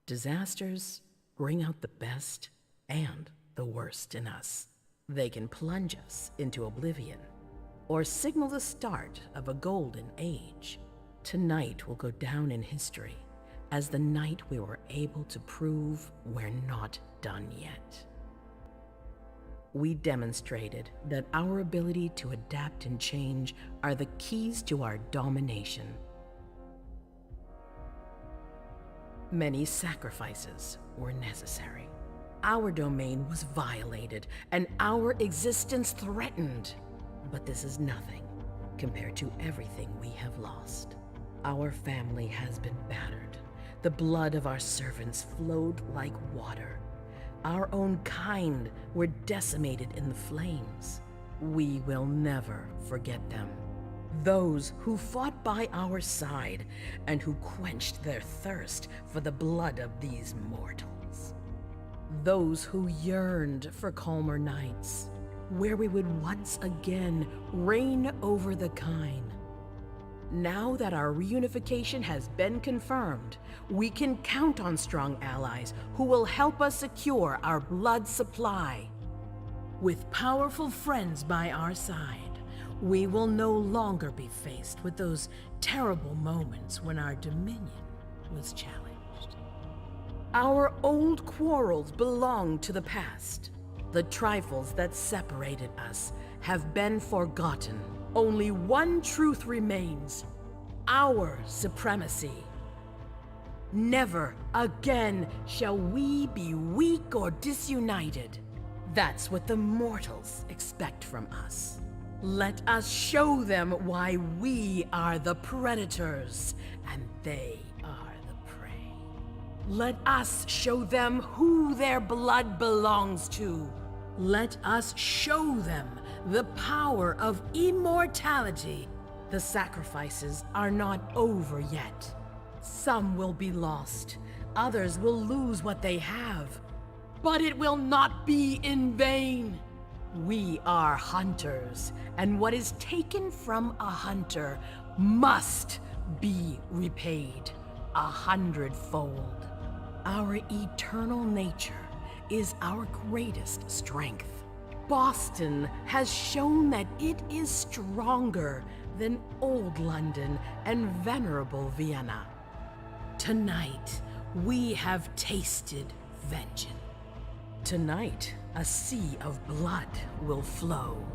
Disasters bring out the best and the worst in us. They can plunge us into oblivion or signal the start of a golden age. Tonight will go down in history as the night we were able to prove we're not done yet. We demonstrated that our ability to adapt and change are the keys to our domination. Many sacrifices were necessary. Our domain was violated and our existence threatened. But this is nothing compared to everything we have lost. Our family has been battered. The blood of our servants flowed like water. Our own kind were decimated in the flames. We will never forget them. Those who fought by our side and who quenched their thirst for the blood of these mortals. Those who yearned for calmer nights, where we would once again reign over the kind. Now that our reunification has been confirmed, we can count on strong allies who will help us secure our blood supply. With powerful friends by our side, we will no longer be faced with those terrible moments when our dominion was challenged. Our old quarrels belong to the past. The trifles that separated us have been forgotten. Only one truth remains: our supremacy. Never again shall we be weak or disunited. That's what the mortals expect from us. Let us show them why we are the predators and they are the prey. Let us show them who their blood belongs to. Let us show them the power of immortality. The sacrifices are not over yet. Some will be lost. Others will lose what they have. But it will not be in vain. We are hunters, and what is taken from a hunter must be repaid 100-fold. Our eternal nature is our greatest strength. Boston has shown that it is stronger than old London and venerable Vienna. Tonight, we have tasted vengeance. Tonight, a sea of blood will flow.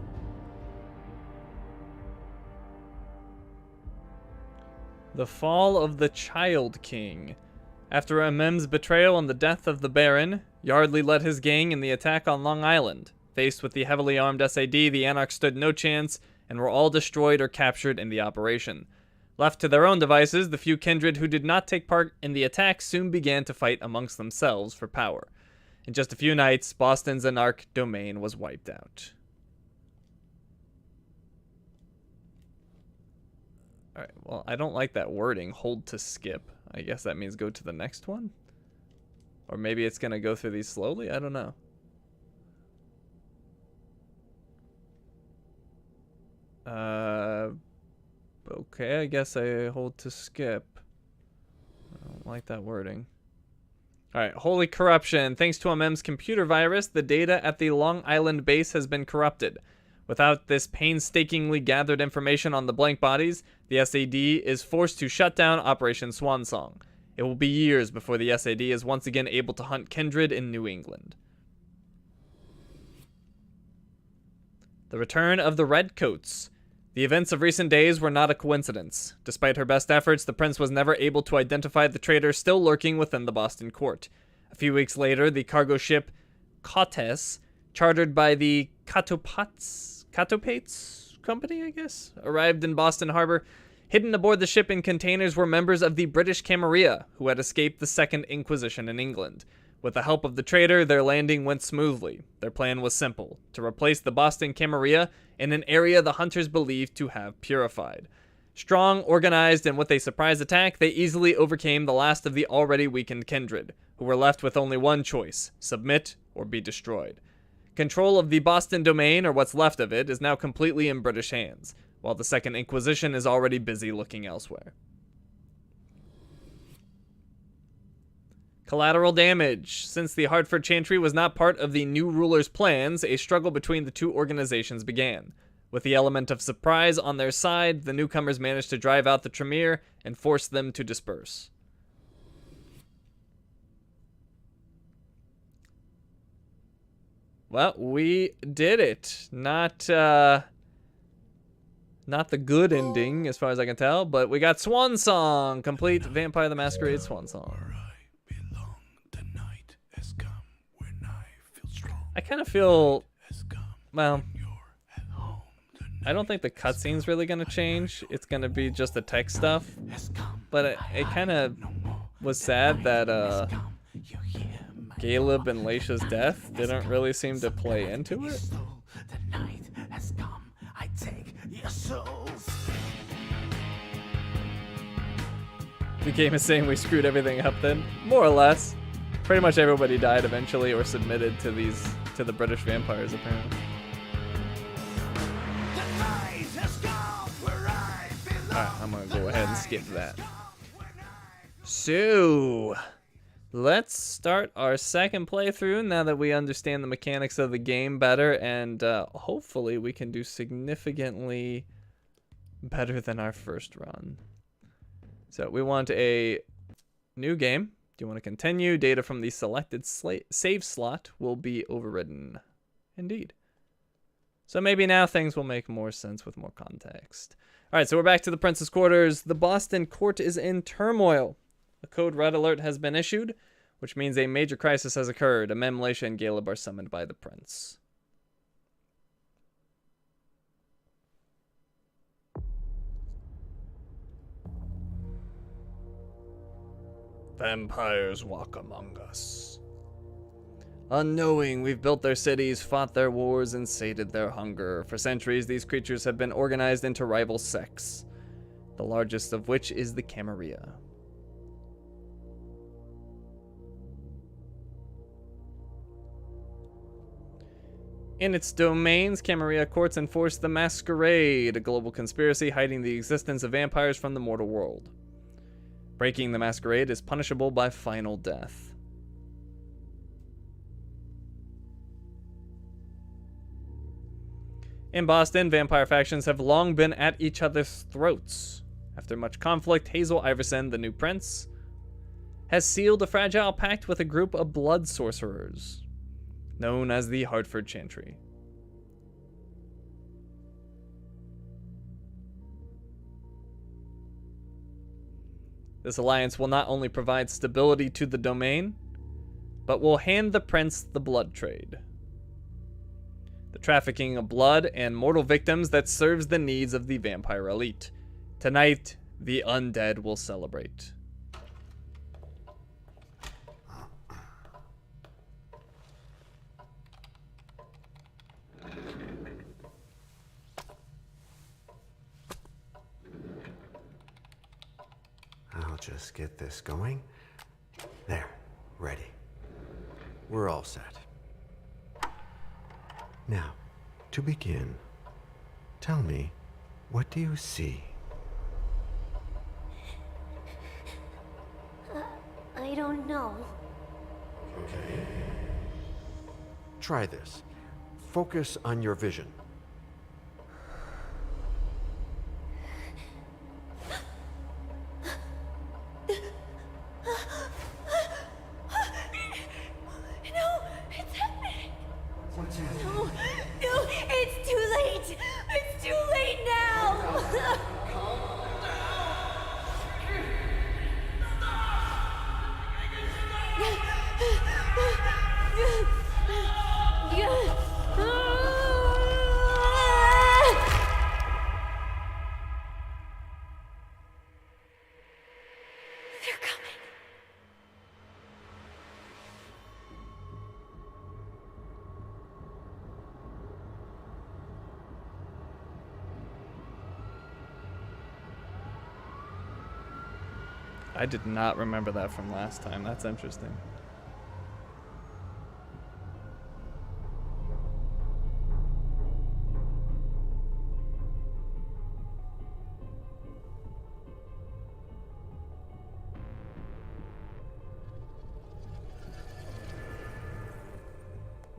The fall of the Child King. After Emem's betrayal and the death of the Baron, Yardley led his gang in the attack on Long Island. Faced with the heavily armed SAD, the Anarchs stood no chance and were all destroyed or captured in the operation. Left to their own devices, the few kindred who did not take part in the attack soon began to fight amongst themselves for power. In just a few nights, Boston's Anarch domain was wiped out. Alright, well, I don't like that wording, hold to skip. I guess that means go to the next one? Or maybe it's going to go through these slowly? I don't know. Okay, I guess I hold to skip. I don't like that wording. Alright, holy corruption. Thanks to Emem's computer virus, the data at the Long Island base has been corrupted. Without this painstakingly gathered information on the blank bodies, the SAD is forced to shut down Operation Swansong. It will be years before the SAD is once again able to hunt kindred in New England. The return of the Redcoats. The events of recent days were not a coincidence. Despite her best efforts, the prince was never able to identify the traitor still lurking within the Boston court. A few weeks later, the cargo ship Cottes, chartered by the Catopates Company, I guess, arrived in Boston Harbor. Hidden aboard the ship in containers were members of the British Camarilla, who had escaped the Second Inquisition in England. With the help of the traitor, their landing went smoothly. Their plan was simple: to replace the Boston Camarilla in an area the hunters believed to have purified. Strong, organized, and with a surprise attack, they easily overcame the last of the already weakened kindred, who were left with only one choice: submit or be destroyed. Control of the Boston domain, or what's left of it, is now completely in British hands, while the Second Inquisition is already busy looking elsewhere. Collateral damage. Since the Hartford Chantry was not part of the new ruler's plans, a struggle between the two organizations began. With the element of surprise on their side, the newcomers managed to drive out the Tremere and force them to disperse. Well, we did it. Not the good ending, as far as I can tell, but we got Swansong, complete Vampire the Masquerade Swansong. I kind of feel, well, I don't think the cutscene's really going to change. It's going to be just the text stuff, but it kind of was sad that Galeb and Leisha's death didn't really seem to play into it. The game is saying we screwed everything up then, more or less. Pretty much everybody died eventually or submitted to the British vampires apparently. Alright, I'm gonna go ahead and skip that. So, let's start our second playthrough now that we understand the mechanics of the game better, and hopefully we can do significantly better than our first run. So we want a new game. Do you want to continue? Data from the selected save slot will be overridden. Indeed. So maybe now things will make more sense with more context. All right, so we're back to the Prince's quarters. The Boston court is in turmoil. A code red alert has been issued, which means a major crisis has occurred. Emem, Leisha, and Galeb are summoned by the Prince. Vampires walk among us. Unknowing, we've built their cities, fought their wars, and sated their hunger. For centuries, these creatures have been organized into rival sects, the largest of which is the Camarilla. In its domains, Camarilla courts enforce the Masquerade, a global conspiracy hiding the existence of vampires from the mortal world. Breaking the Masquerade is punishable by final death. In Boston, vampire factions have long been at each other's throats. After much conflict, Hazel Iverson, the new prince, has sealed a fragile pact with a group of blood sorcerers, known as the Hartford Chantry. This alliance will not only provide stability to the domain, but will hand the prince the blood trade. The trafficking of blood and mortal victims that serves the needs of the vampire elite. Tonight, the undead will celebrate.
I'll just get this going. There, ready. We're all set. Now, to begin, tell me, what do you see?
I don't know.
Okay. Try this. Focus on your vision.
I did not remember that from last time. That's interesting.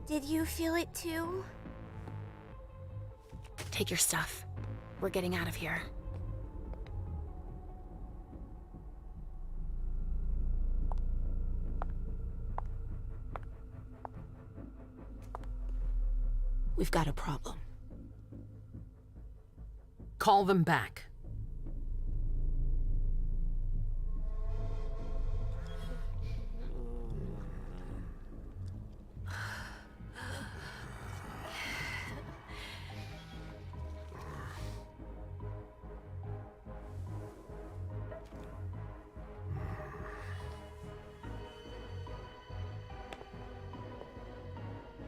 Did you feel it too?
Take your stuff. We're getting out of here. We've got a problem.
Call them back.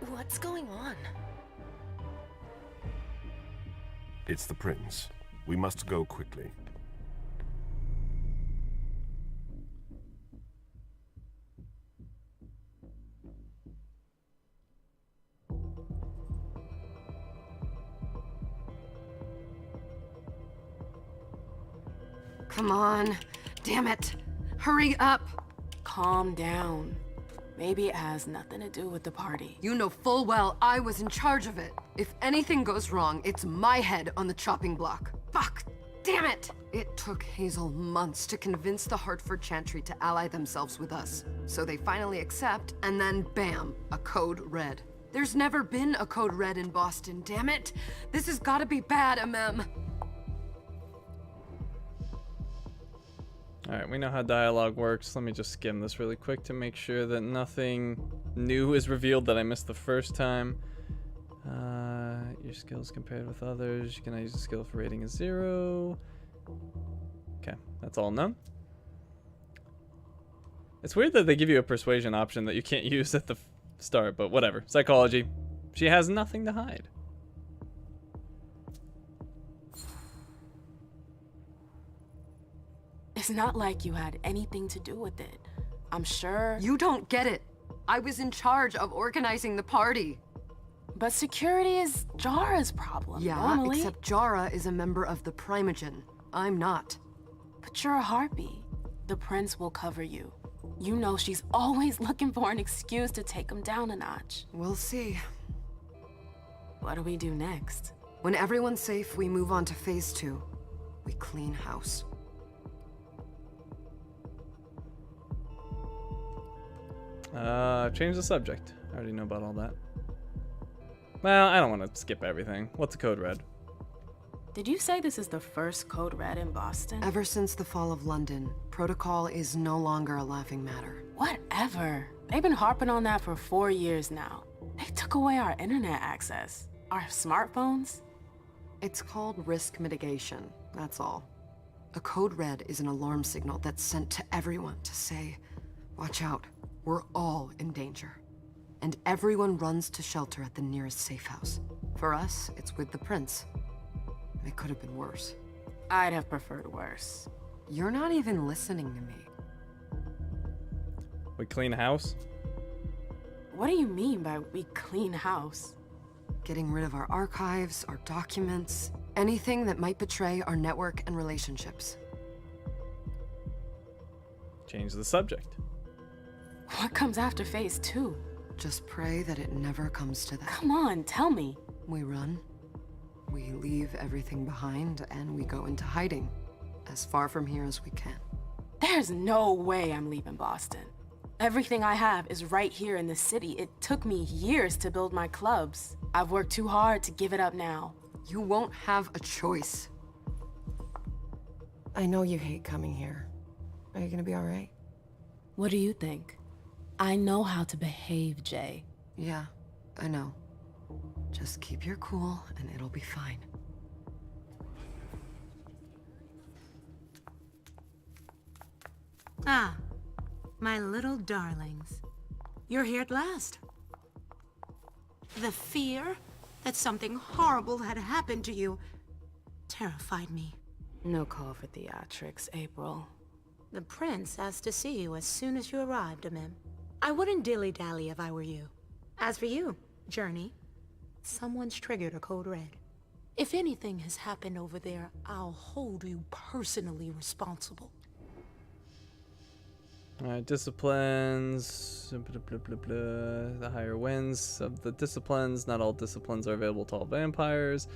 What's going on?
It's the prince. We must go quickly.
Come on. Damn it. Hurry up. Calm down. Maybe it has nothing to do with the party.
You know full well I was in charge of it. If anything goes wrong, it's my head on the chopping block. Fuck! Damn it! It took Hazel months to convince the Hartford Chantry to ally themselves with us. So they finally accept, and then bam, a code red. There's never been a code red in Boston, damn it! This has gotta be bad, Emem.
Alright, we know how dialogue works. Let me just skim this really quick to make sure that nothing new is revealed that I missed the first time. Your skills compared with others. You can use a skill for rating is 0. Okay, that's all known. It's weird that they give you a persuasion option that you can't use at the start, but whatever. Psychology. She has nothing to hide.
It's not like you had anything to do with it. I'm sure...
You don't get it. I was in charge of organizing the party.
But security is Jara's problem, normally.
Except Jara is a member of the Primogen. I'm not.
But you're a harpy. The prince will cover you. You know she's always looking for an excuse to take him down a notch.
We'll see.
What do we do next?
When everyone's safe, we move on to phase 2. We clean house.
Change the subject. I already know about all that. Well, I don't want to skip everything. What's a code red?
Did you say this is the first code red in Boston?
Ever since the fall of London, protocol is no longer a laughing matter.
Whatever. They've been harping on that for 4 years now. They took away our internet access. Our smartphones.
It's called risk mitigation, that's all. A code red is an alarm signal that's sent to everyone to say, watch out, we're all in danger. And everyone runs to shelter at the nearest safe house. For us, it's with the prince. It could have been worse.
I'd have preferred worse.
You're not even listening to me.
We clean house?
What do you mean by we clean house?
Getting rid of our archives, our documents, anything that might betray our network and relationships.
Change the subject.
What comes after phase 2?
Just pray that it never comes to that.
Come on, tell me.
We run. We leave everything behind and we go into hiding. As far from here as we can.
There's no way I'm leaving Boston. Everything I have is right here in the city. It took me years to build my clubs. I've worked too hard to give it up now.
You won't have a choice. I know you hate coming here. Are you gonna be alright?
What do you think? I know how to behave, Jay.
Yeah, I know. Just keep your cool and it'll be fine.
Ah, my little darlings. You're here at last. The fear that something horrible had happened to you terrified me.
No call for theatrics, April.
The prince asked to see you as soon as you arrived, Emem. I wouldn't dilly-dally if I were you. As for you, Journey, someone's triggered a code red. If anything has happened over there, I'll hold you personally responsible.
Alright, disciplines. Blah, blah, blah, blah. The higher wins of the disciplines. Not all disciplines are available to all vampires.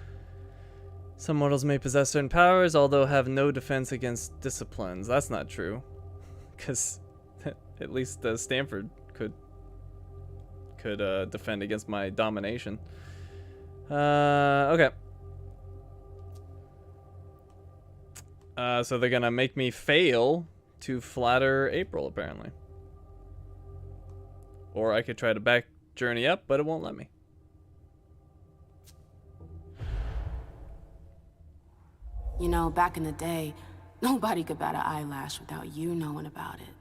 Some mortals may possess certain powers, although have no defense against disciplines. That's not true. Because at least Stanford could defend against my domination. Okay. So they're gonna make me fail to flatter April, apparently. Or I could try to back journey up, but it won't let me.
You know, back in the day, nobody could bat an eyelash without you knowing about it.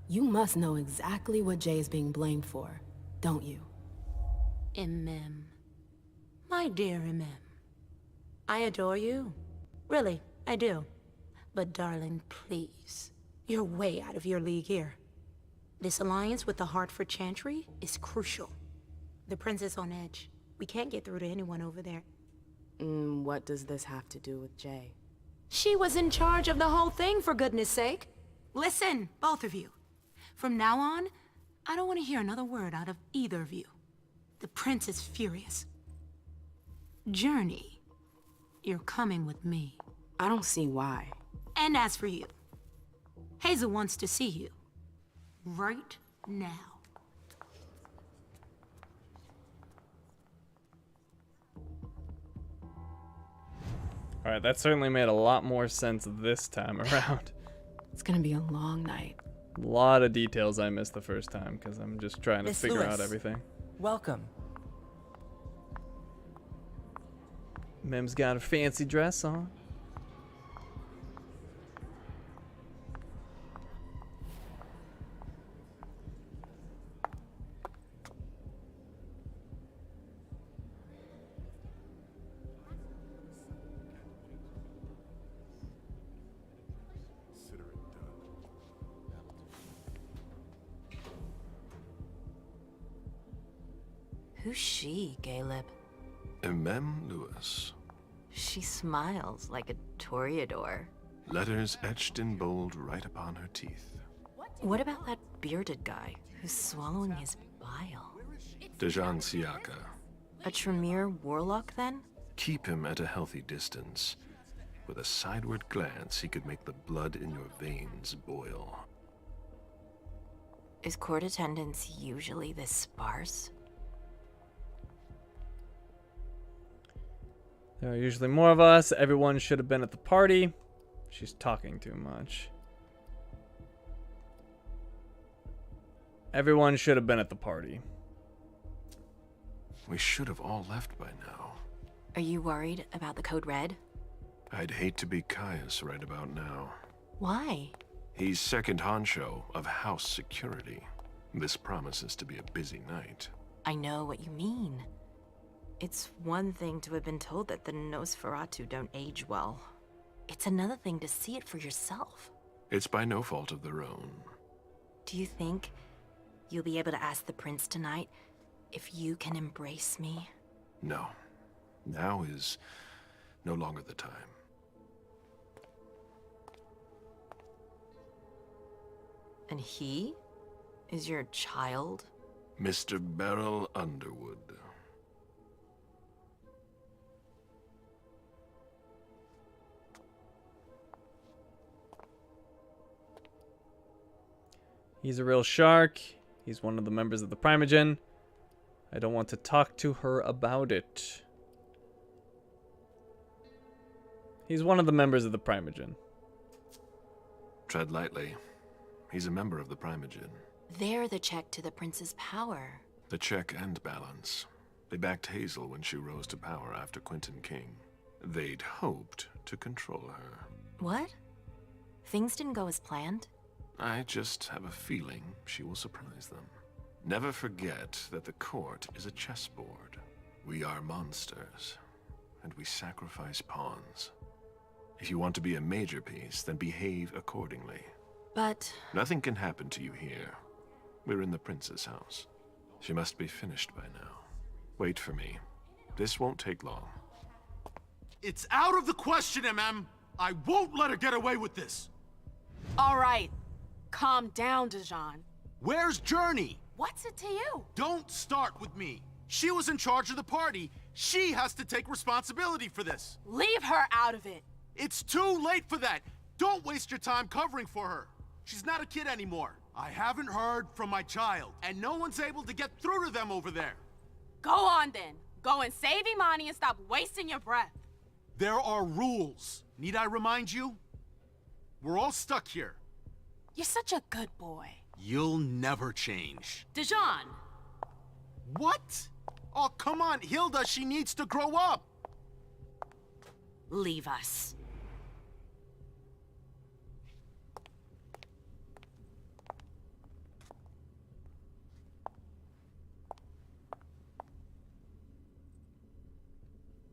You must know exactly what Jay is being blamed for, don't you?
Emem. My dear Emem. I adore you. Really, I do. But darling, please. You're way out of your league here. This alliance with the Hartford Chantry is crucial. The prince is on edge. We can't get through to anyone over there.
What does this have to do with Jay?
She was in charge of the whole thing, for goodness sake. Listen, both of you. From now on, I don't want to hear another word out of either of you. The prince is furious. Journey, you're coming with me.
I don't see why.
And as for you, Hazel wants to see you. Right now.
Alright, that certainly made a lot more sense this time around.
It's gonna be a long night.
A lot of details I missed the first time because I'm just trying to figure out everything.
Welcome.
Mem's got a fancy dress on.
Who's she, Galeb?
Emem Lewis.
She smiles like a toreador.
Letters etched in bold right upon her teeth.
What about that bearded guy who's swallowing his bile?
Dejan Siaka.
A Tremere warlock, then?
Keep him at a healthy distance. With a sideward glance, he could make the blood in your veins boil.
Is court attendance usually this sparse?
There are usually more of us. Everyone should have been at the party. She's talking too much. Everyone should have been at the party.
We should have all left by now.
Are you worried about the Code Red?
I'd hate to be Caius right about now.
Why?
He's second honcho of house security. This promises to be a busy night.
I know what you mean. It's one thing to have been told that the Nosferatu don't age well. It's another thing to see it for yourself.
It's by no fault of their own.
Do you think you'll be able to ask the prince tonight if you can embrace me?
No. Now is no longer the time.
And he is your child?
Mr. Beryl Underwood.
He's a real shark. He's one of the members of the Primogen. I don't want to talk to her about it. He's one of the members of the Primogen.
Tread lightly. He's a member of the Primogen.
They're the check to the prince's power.
The check and balance. They backed Hazel when she rose to power after Quentin King. They'd hoped to control her.
What? Things didn't go as planned?
I just have a feeling she will surprise them. Never forget that the court is a chessboard. We are monsters, and we sacrifice pawns. If you want to be a major piece, then behave accordingly.
But...
Nothing can happen to you here. We're in the prince's house. She must be finished by now. Wait for me. This won't take long.
It's out of the question, Emem. I won't let her get away with this.
All right. Calm down, Dijon.
Where's Journey?
What's it to you?
Don't start with me. She was in charge of the party. She has to take responsibility for this.
Leave her out of it.
It's too late for that. Don't waste your time covering for her. She's not a kid anymore. I haven't heard from my child, and no one's able to get through to them over there.
Go on then. Go and save Imani and stop wasting your breath.
There are rules. Need I remind you? We're all stuck here.
You're such a good boy.
You'll never change.
Dijon!
What? Oh, come on, Hilda, she needs to grow up.
Leave us.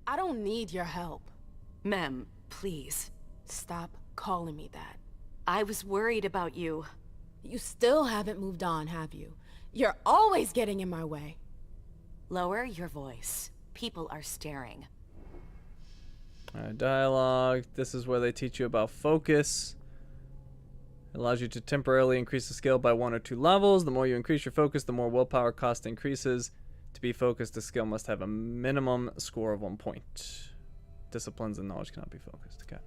I don't need your help.
Mem, please.
Stop calling me that.
I was worried about you.
You still haven't moved on, have you? You're always getting in my way.
Lower your voice. People are staring.
Alright, dialogue. This is where they teach you about focus. It allows you to temporarily increase the skill by 1 or 2 levels. The more you increase your focus, the more willpower cost increases. To be focused, the skill must have a minimum score of 1 point. Disciplines and knowledge cannot be focused. Okay.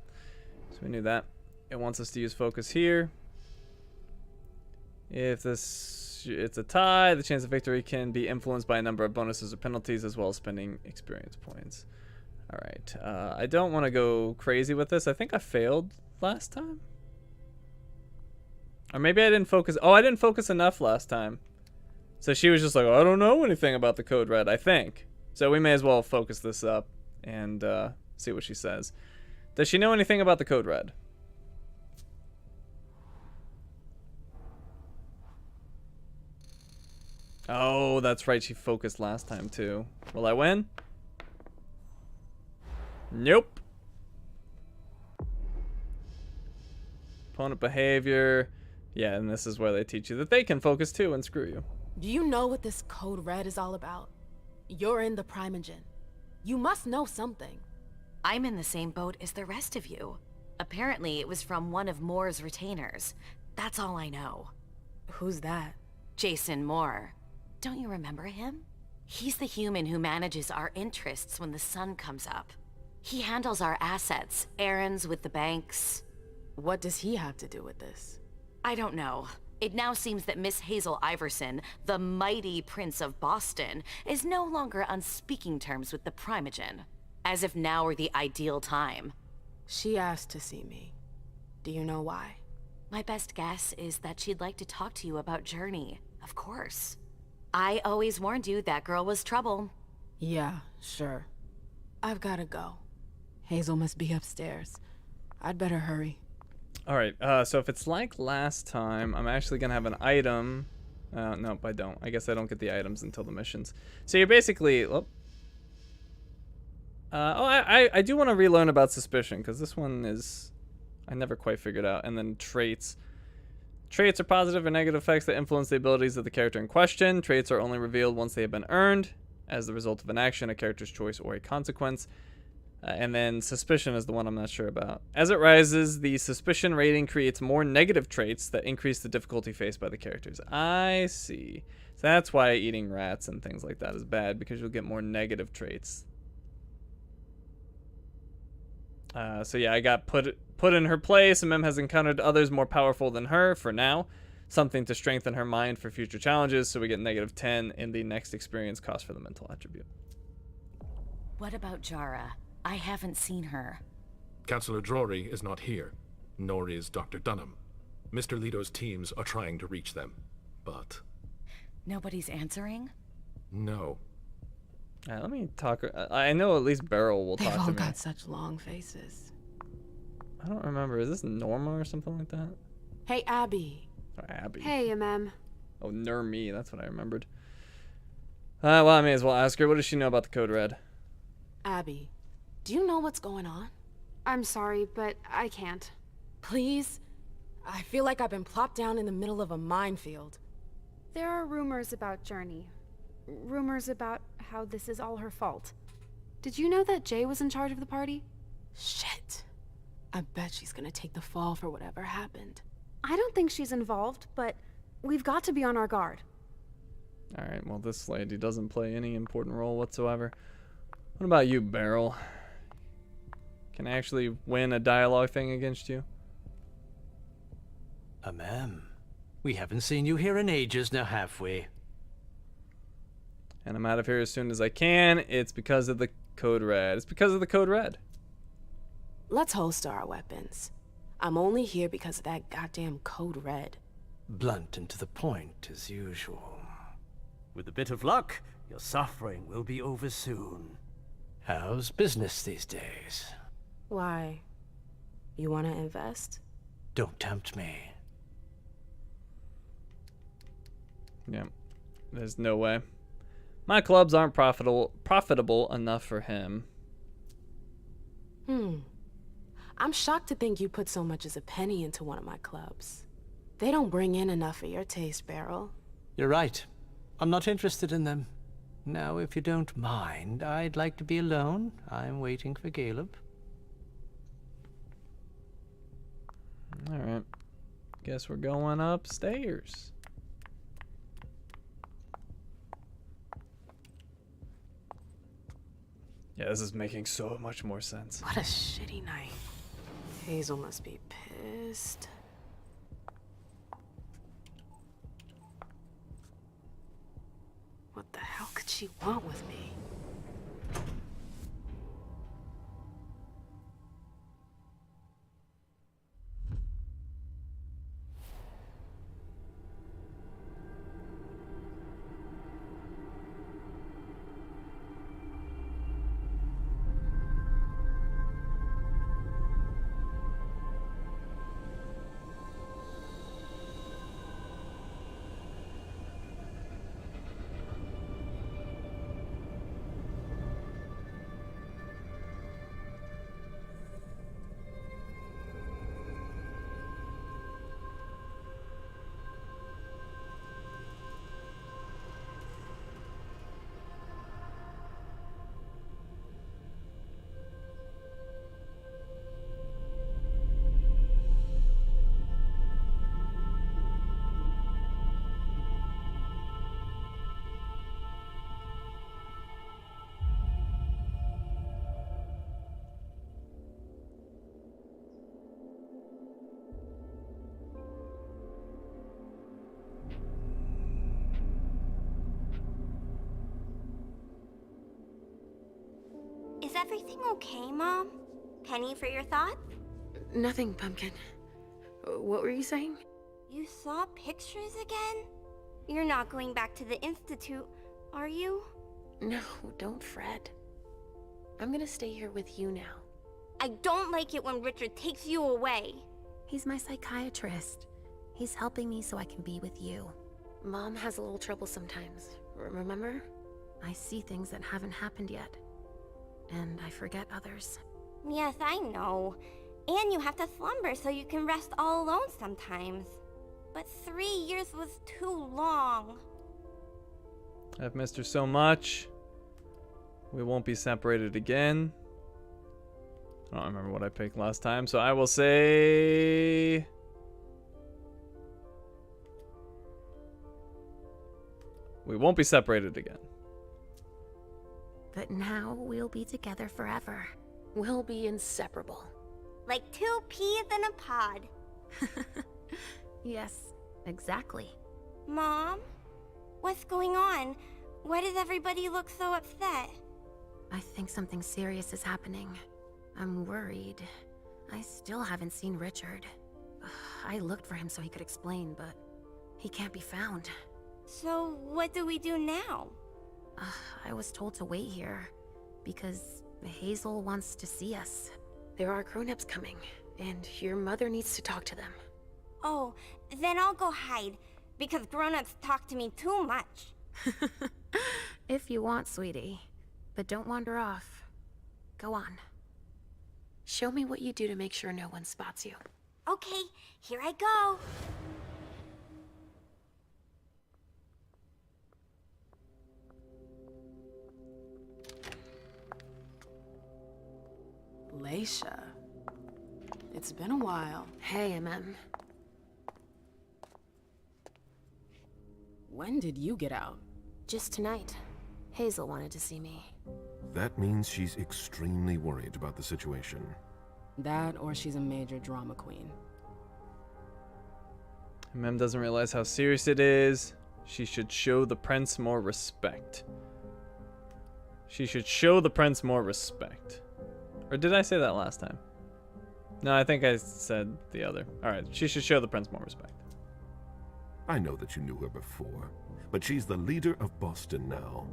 So we knew that. It wants us to use focus here. If it's a tie, the chance of victory can be influenced by a number of bonuses or penalties, as well as spending experience points. Alright. I don't want to go crazy with this. I think I failed last time. Or maybe I didn't focus. Oh, I didn't focus enough last time. So she was just like, oh, I don't know anything about the code red, I think. So we may as well focus this up and see what she says. Does she know anything about the code red? Oh, that's right. She focused last time, too. Will I win? Nope. Opponent behavior. Yeah, and this is where they teach you that they can focus, too, and screw you.
Do you know what this code red is all about? You're in the Primogen. You must know something.
I'm in the same boat as the rest of you. Apparently, it was from one of Moore's retainers. That's all I know.
Who's that?
Jason Moore. Don't you remember him? He's the human who manages our interests when the sun comes up. He handles our assets, errands with the banks.
What does he have to do with this?
I don't know. It now seems that Miss Hazel Iverson, the mighty Prince of Boston, is no longer on speaking terms with the Primogen. As if now were the ideal time.
She asked to see me. Do you know why?
My best guess is that she'd like to talk to you about Journey, of course. I always warned you that girl was trouble.
Yeah, sure. I've gotta go. Hazel must be upstairs. I'd better hurry.
Alright, so if it's like last time, I'm actually going to have an item. Nope, I don't. I guess I don't get the items until the missions. So you're basically... I do want to relearn about suspicion, because this one is... I never quite figured out. And then traits. Traits are positive or negative effects that influence the abilities of the character in question. Traits are only revealed once they have been earned, as the result of an action, a character's choice, or a consequence. And then suspicion is the one I'm not sure about. As it rises, the suspicion rating creates more negative traits that increase the difficulty faced by the characters. I see. So that's why eating rats and things like that is bad, because you'll get more negative traits. So yeah, I got put in her place. Emem has encountered others more powerful than her for now. Something to strengthen her mind for future challenges, so we get -10 in the next experience cost for the mental attribute.
What about Jara? I haven't seen her.
Councillor Drury is not here, nor is Dr. Dunham. Mr. Leto's teams are trying to reach them, but...
Nobody's answering?
No.
Let me talk. I know at least Beryl will talk to me.
They've all got such long faces.
I don't remember. Is this Norma or something like that?
Hey, Abby.
Oh, Abby.
Hey, Emem.
Oh, Nermi. That's what I remembered. Well, I may as well ask her. What does she know about the code red?
Abby, do you know what's going on?
I'm sorry, but I can't.
Please? I feel like I've been plopped down in the middle of a minefield.
There are rumors about Journey. Rumors about how this is all her fault. Did you know that Jay was in charge of the party?
Shit. I bet she's gonna take the fall for whatever happened.
I don't think she's involved, but we've got to be on our guard.
Alright, well, this lady doesn't play any important role whatsoever. What about you, Beryl? Can I actually win a dialogue thing against you?
Emem, we haven't seen you here in ages now, have we?
And I'm out of here as soon as I can. It's because of the code red. It's because of the code red.
Let's holster our weapons. I'm only here because of that goddamn code red.
Blunt and to the point, as usual. With a bit of luck, your suffering will be over soon. How's business these days?
Why? You want to invest?
Don't tempt me.
Yeah, there's no way. My clubs aren't profitable enough for him.
I'm shocked to think you put so much as a penny into one of my clubs. They don't bring in enough for your taste, Beryl.
You're right. I'm not interested in them. Now, if you don't mind, I'd like to be alone. I'm waiting for Galeb.
Alright. Guess we're going upstairs. Yeah, this is making so much more sense.
What a shitty night. Hazel must be pissed. What the hell could she want with me?
Is everything okay, Mom? Penny for your thoughts?
Nothing, Pumpkin. What were you saying?
You saw pictures again? You're not going back to the Institute, are you?
No, don't fret. I'm gonna stay here with you now.
I don't like it when Richard takes you away.
He's my psychiatrist. He's helping me so I can be with you.
Mom has a little trouble sometimes, remember?
I see things that haven't happened yet. And I forget others.
Yes, I know. And you have to slumber so you can rest all alone sometimes. But 3 years was too long.
I've missed her so much. We won't be separated again. I don't remember what I picked last time, so I will say... we won't be separated again.
But now we'll be together forever.
We'll be inseparable.
Like 2 peas in a pod.
Yes, exactly.
Mom? What's going on? Why does everybody look so upset?
I think something serious is happening. I'm worried. I still haven't seen Richard. I looked for him so he could explain, but he can't be found.
So what do we do now?
I was told to wait here because Hazel wants to see us.
There are grown-ups coming, and your mother needs to talk to them.
Oh, then I'll go hide, because grown-ups talk to me too much.
If you want, sweetie. But don't wander off. Go on.
Show me what you do to make sure no one spots you.
Okay, here I go.
Leisha. It's been a while.
Hey, Emem.
When did you get out?
Just tonight. Hazel wanted to see me.
That means she's extremely worried about the situation.
That, or she's a major drama queen.
Emem doesn't realize how serious it is. She should show the prince more respect. She should show the prince more respect. Or did I say that last time? No, I think I said the other. Alright, she should show the prince more respect.
I know that you knew her before, but she's the leader of Boston now.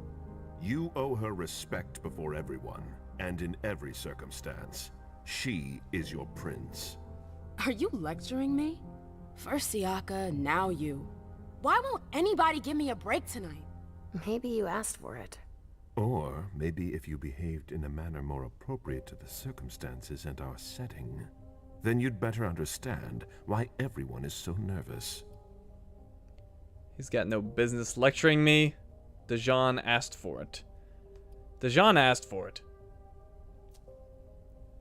You owe her respect before everyone, and in every circumstance. She is your prince.
Are you lecturing me? First Siaka, now you. Why won't anybody give me a break tonight?
Maybe you asked for it.
Or maybe if you behaved in a manner more appropriate to the circumstances and our setting, then you'd better understand why everyone is so nervous.
He's got no business lecturing me. Dejan asked for it. Dejan asked for it.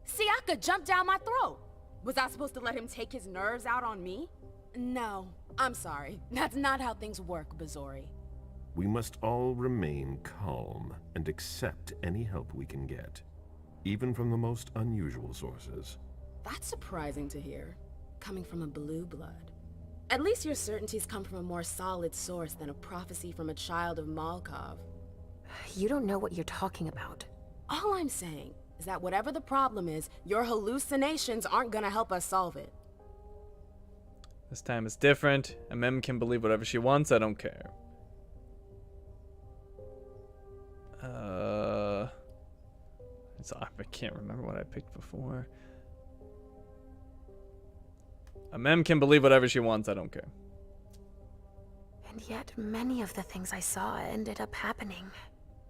Siaka jumped down my throat. Was I supposed to let him take his nerves out on me? No, I'm sorry. That's not how things work, Bazori.
We must all remain calm and accept any help we can get, even from the most unusual sources.
That's surprising to hear, coming from a blue blood. At least your certainties come from a more solid source than a prophecy from a child of Malkov.
You don't know what you're talking about.
All I'm saying is that whatever the problem is, your hallucinations aren't gonna help us solve it.
This time it's different. Emem can believe whatever she wants. I don't care. I can't remember what I picked before. Emem can believe whatever she wants. I don't care.
And yet, many of the things I saw ended up happening.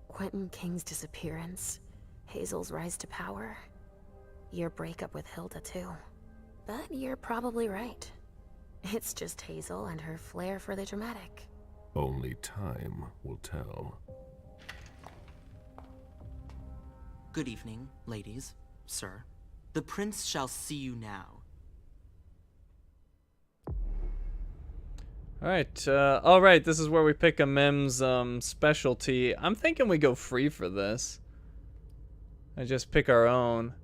Quentin King's disappearance, Hazel's rise to power, your breakup with Hilda too. But you're probably right. It's just Hazel and her flair for the dramatic.
Only time will tell.
Good evening, ladies, sir. The prince shall see you now.
Alright, this is where we pick Emem's specialty. I'm thinking we go free for this. I just pick our own.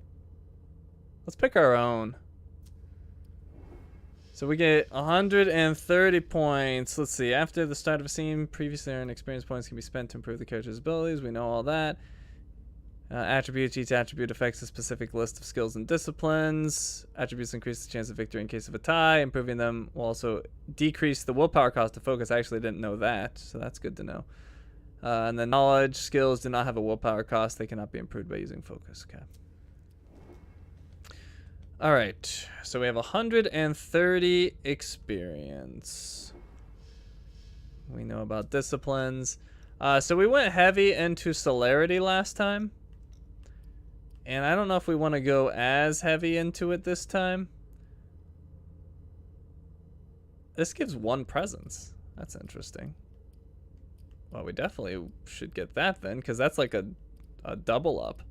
Let's pick our own. So we get 130 points. Let's see. After the start of a scene, previously earned experience points can be spent to improve the character's abilities. We know all that. Attributes. Each attribute affects a specific list of skills and disciplines. Attributes increase the chance of victory in case of a tie. Improving them will also decrease the willpower cost to focus. I actually didn't know that, so that's good to know. And then knowledge skills do not have a willpower cost. They cannot be improved by using focus. Okay. Alright, so we have 130 experience. We know about disciplines. So we went heavy into celerity last time. And I don't know if we want to go as heavy into it this time. This gives 1 presence. That's interesting. Well, we definitely should get that then, because that's like a double up.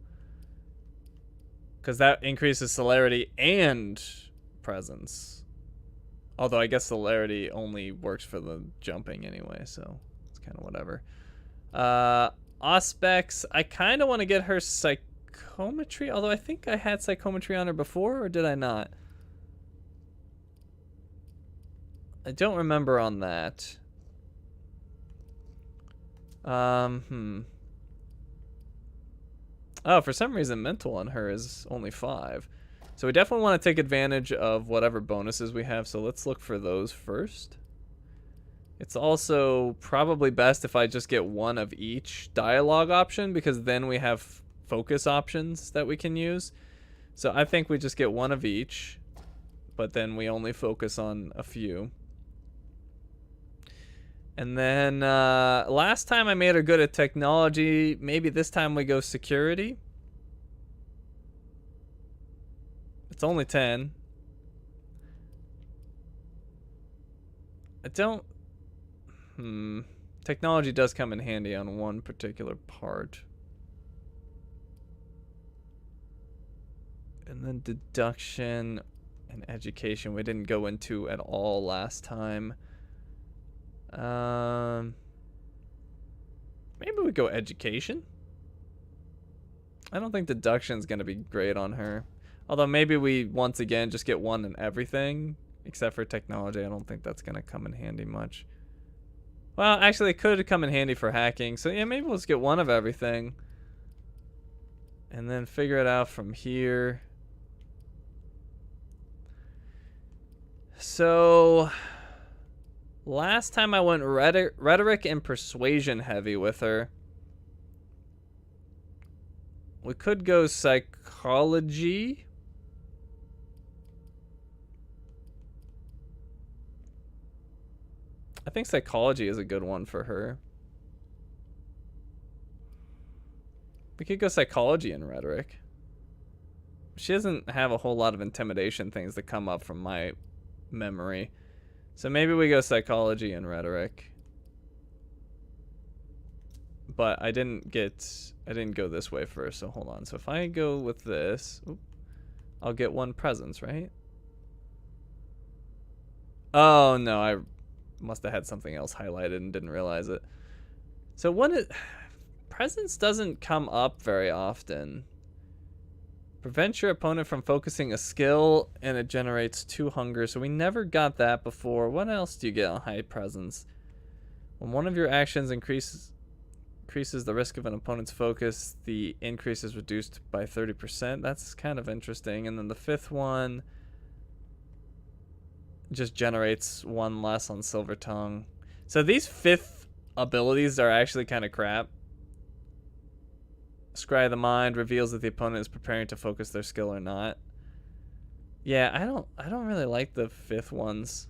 Because that increases celerity and presence. Although I guess celerity only works for the jumping anyway, so it's kind of whatever. Auspex, I kind of want to get her psychometry, although I think I had psychometry on her before, or did I not? I don't remember on that. Oh, for some reason mental on her is only 5. So we definitely want to take advantage of whatever bonuses we have, so let's look for those first. It's also probably best if I just get 1 of each dialogue option, because then we have focus options that we can use. So I think we just get 1 of each, but then we only focus on a few. And then last time I made her good at technology. Maybe this time we go security. It's only 10. I don't... Technology does come in handy on one particular part. And then deduction and education we didn't go into at all last time. Maybe we go education. I don't think deduction's gonna be great on her. Although maybe we once again just get one in everything except for technology. I don't think that's gonna come in handy much. Well, actually, it could come in handy for hacking. So yeah, maybe let's get one of everything. And then figure it out from here. So, last time I went rhetoric and persuasion heavy with her. We could go psychology. I think psychology is a good one for her. We could go psychology and rhetoric. She doesn't have a whole lot of intimidation things that come up from my memory. So maybe we go psychology and rhetoric. But I didn't go this way first, so hold on. So if I go with this, I'll get one presence, right? Oh no, I must have had something else highlighted and didn't realize it. So when it presence doesn't come up very often. Prevents your opponent from focusing a skill and it generates 2 hunger. So we never got that before. What else do you get on high presence? When one of your actions increases the risk of an opponent's focus, the increase is reduced by 30%. That's kind of interesting. And then the 5th one just generates 1 less on Silver Tongue. So these 5th abilities are actually kind of crap. Scry the mind reveals that the opponent is preparing to focus their skill or not. Yeah, I don't really like the 5th ones.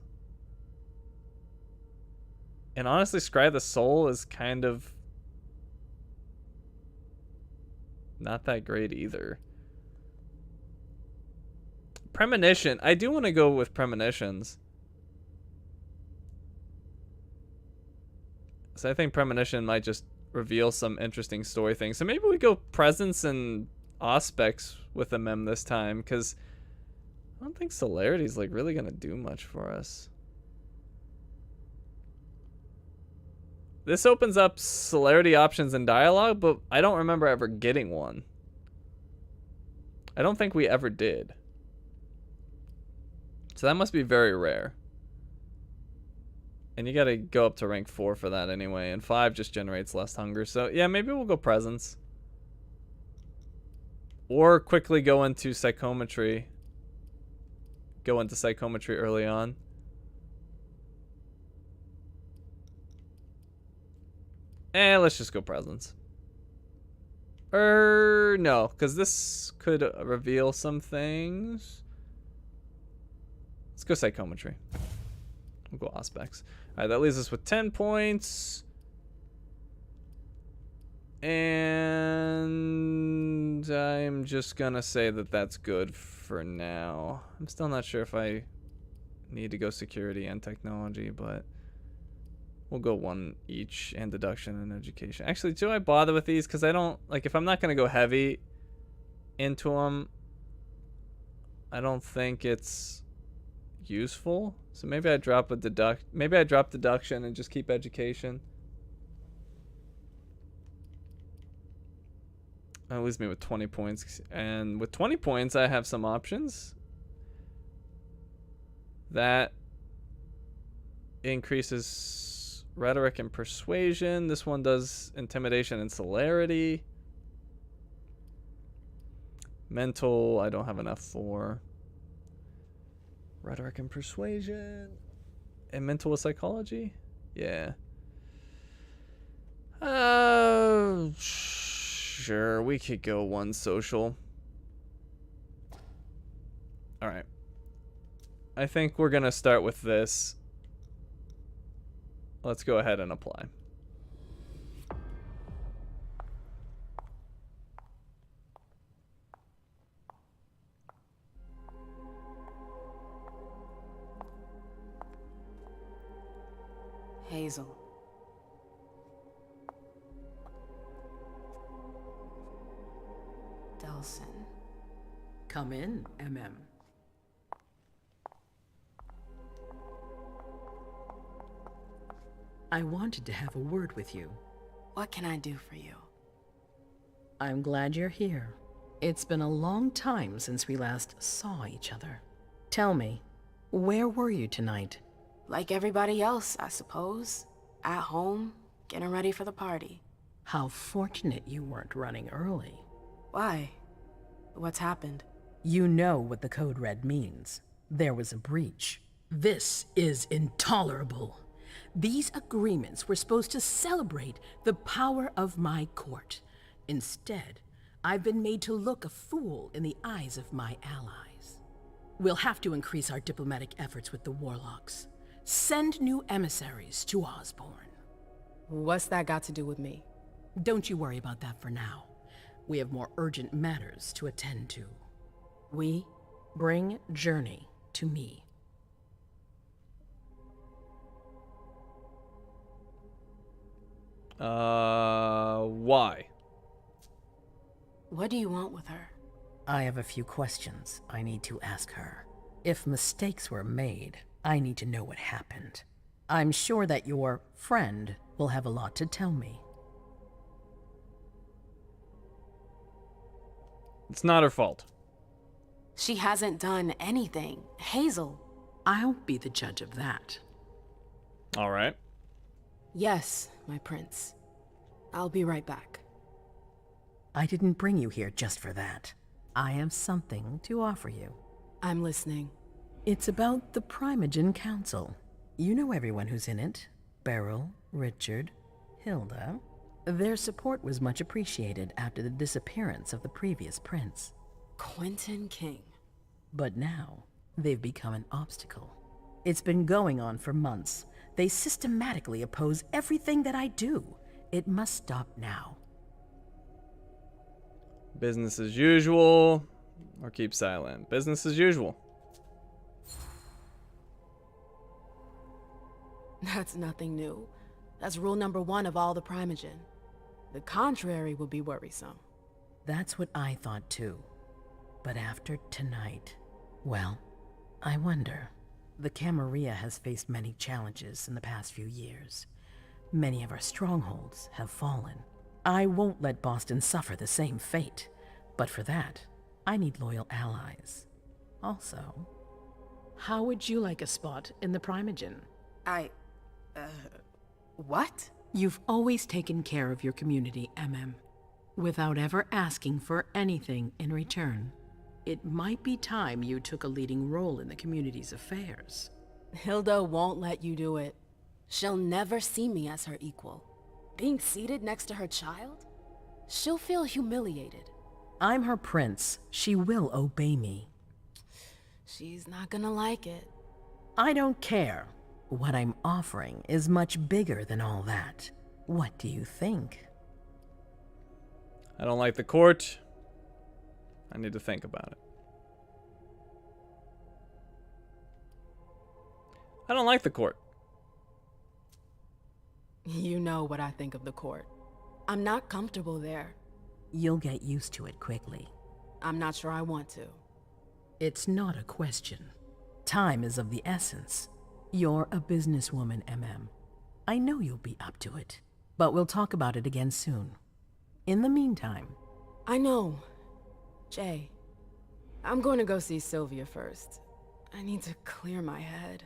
And honestly, Scry the Soul is kind of not that great either. Premonition. I do want to go with premonitions. So I think premonition might just reveal some interesting story things. So maybe we go presence and aspects with Emem this time, because I don't think celerity is like really gonna do much for us. This opens up celerity options in dialogue, but I don't remember ever getting one. I don't think we ever did. So that must be very rare. And you gotta go up to rank 4 for that anyway. And 5 just generates less hunger. So yeah, maybe we'll go presence. Or quickly go into psychometry. Go into psychometry early on. Let's just go presence. No, because this could reveal some things. Let's go psychometry. We'll go aspects. Alright, that leaves us with 10 points. And I'm just gonna say that that's good for now. I'm still not sure if I need to go security and technology, but we'll go 1 each, and deduction and education. Actually, do I bother with these? Because I don't, like, if I'm not gonna go heavy into them, I don't think it's useful. So maybe I drop a drop deduction and just keep education. That leaves me with 20 points. And with 20 points, I have some options. That increases rhetoric and persuasion. This one does intimidation and celerity. Mental, I don't have enough for. Rhetoric and persuasion. And mental with psychology? Yeah. Sure, we could go 1 social. Alright. I think we're gonna start with this. Let's go ahead and apply.
Hazel. Delson.
Come in, Emem. I wanted to have a word with you.
What can I do for you?
I'm glad you're here. It's been a long time since we last saw each other. Tell me, where were you tonight?
Like everybody else, I suppose. At home, getting ready for the party.
How fortunate you weren't running early.
Why? What's happened?
You know what the Code Red means. There was a breach. This is intolerable. These agreements were supposed to celebrate the power of my court. Instead, I've been made to look a fool in the eyes of my allies. We'll have to increase our diplomatic efforts with the warlocks. Send new emissaries to Osborne.
What's that got to do with me?
Don't you worry about that for now. We have more urgent matters to attend to. We bring Journey to me.
Why?
What do you want with her?
I have a few questions I need to ask her. If mistakes were made, I need to know what happened. I'm sure that your friend will have a lot to tell me.
It's not her fault.
She hasn't done anything. Hazel.
I'll be the judge of that.
All right.
Yes, my prince. I'll be right back.
I didn't bring you here just for that. I have something to offer you.
I'm listening.
It's about the Primogen Council. You know everyone who's in it. Beryl, Richard, Hilda. Their support was much appreciated after the disappearance of the previous prince.
Quentin King.
But now, they've become an obstacle. It's been going on for months. They systematically oppose everything that I do. It must stop now.
Business as usual, or keep silent. Business as usual.
That's nothing new. That's rule number 1 of all the Primogen. The contrary would be worrisome.
That's what I thought too. But after tonight, well, I wonder. The Camarilla has faced many challenges in the past few years. Many of our strongholds have fallen. I won't let Boston suffer the same fate. But for that, I need loyal allies. Also, how would you like a spot in the Primogen?
What?
You've always taken care of your community, Emem, without ever asking for anything in return. It might be time you took a leading role in the community's affairs.
Hilda won't let you do it. She'll never see me as her equal. Being seated next to her child? She'll feel humiliated.
I'm her prince. She will obey me.
She's not gonna like it.
I don't care. What I'm offering is much bigger than all that. What do you think?
I don't like the court. I need to think about it. I don't like the court.
You know what I think of the court. I'm not comfortable there.
You'll get used to it quickly.
I'm not sure I want to.
It's not a question. Time is of the essence. You're a businesswoman, Emem. I know you'll be up to it. But we'll talk about it again soon. In the meantime...
I know. Jay, I'm going to go see Sylvia first. I need to clear my head.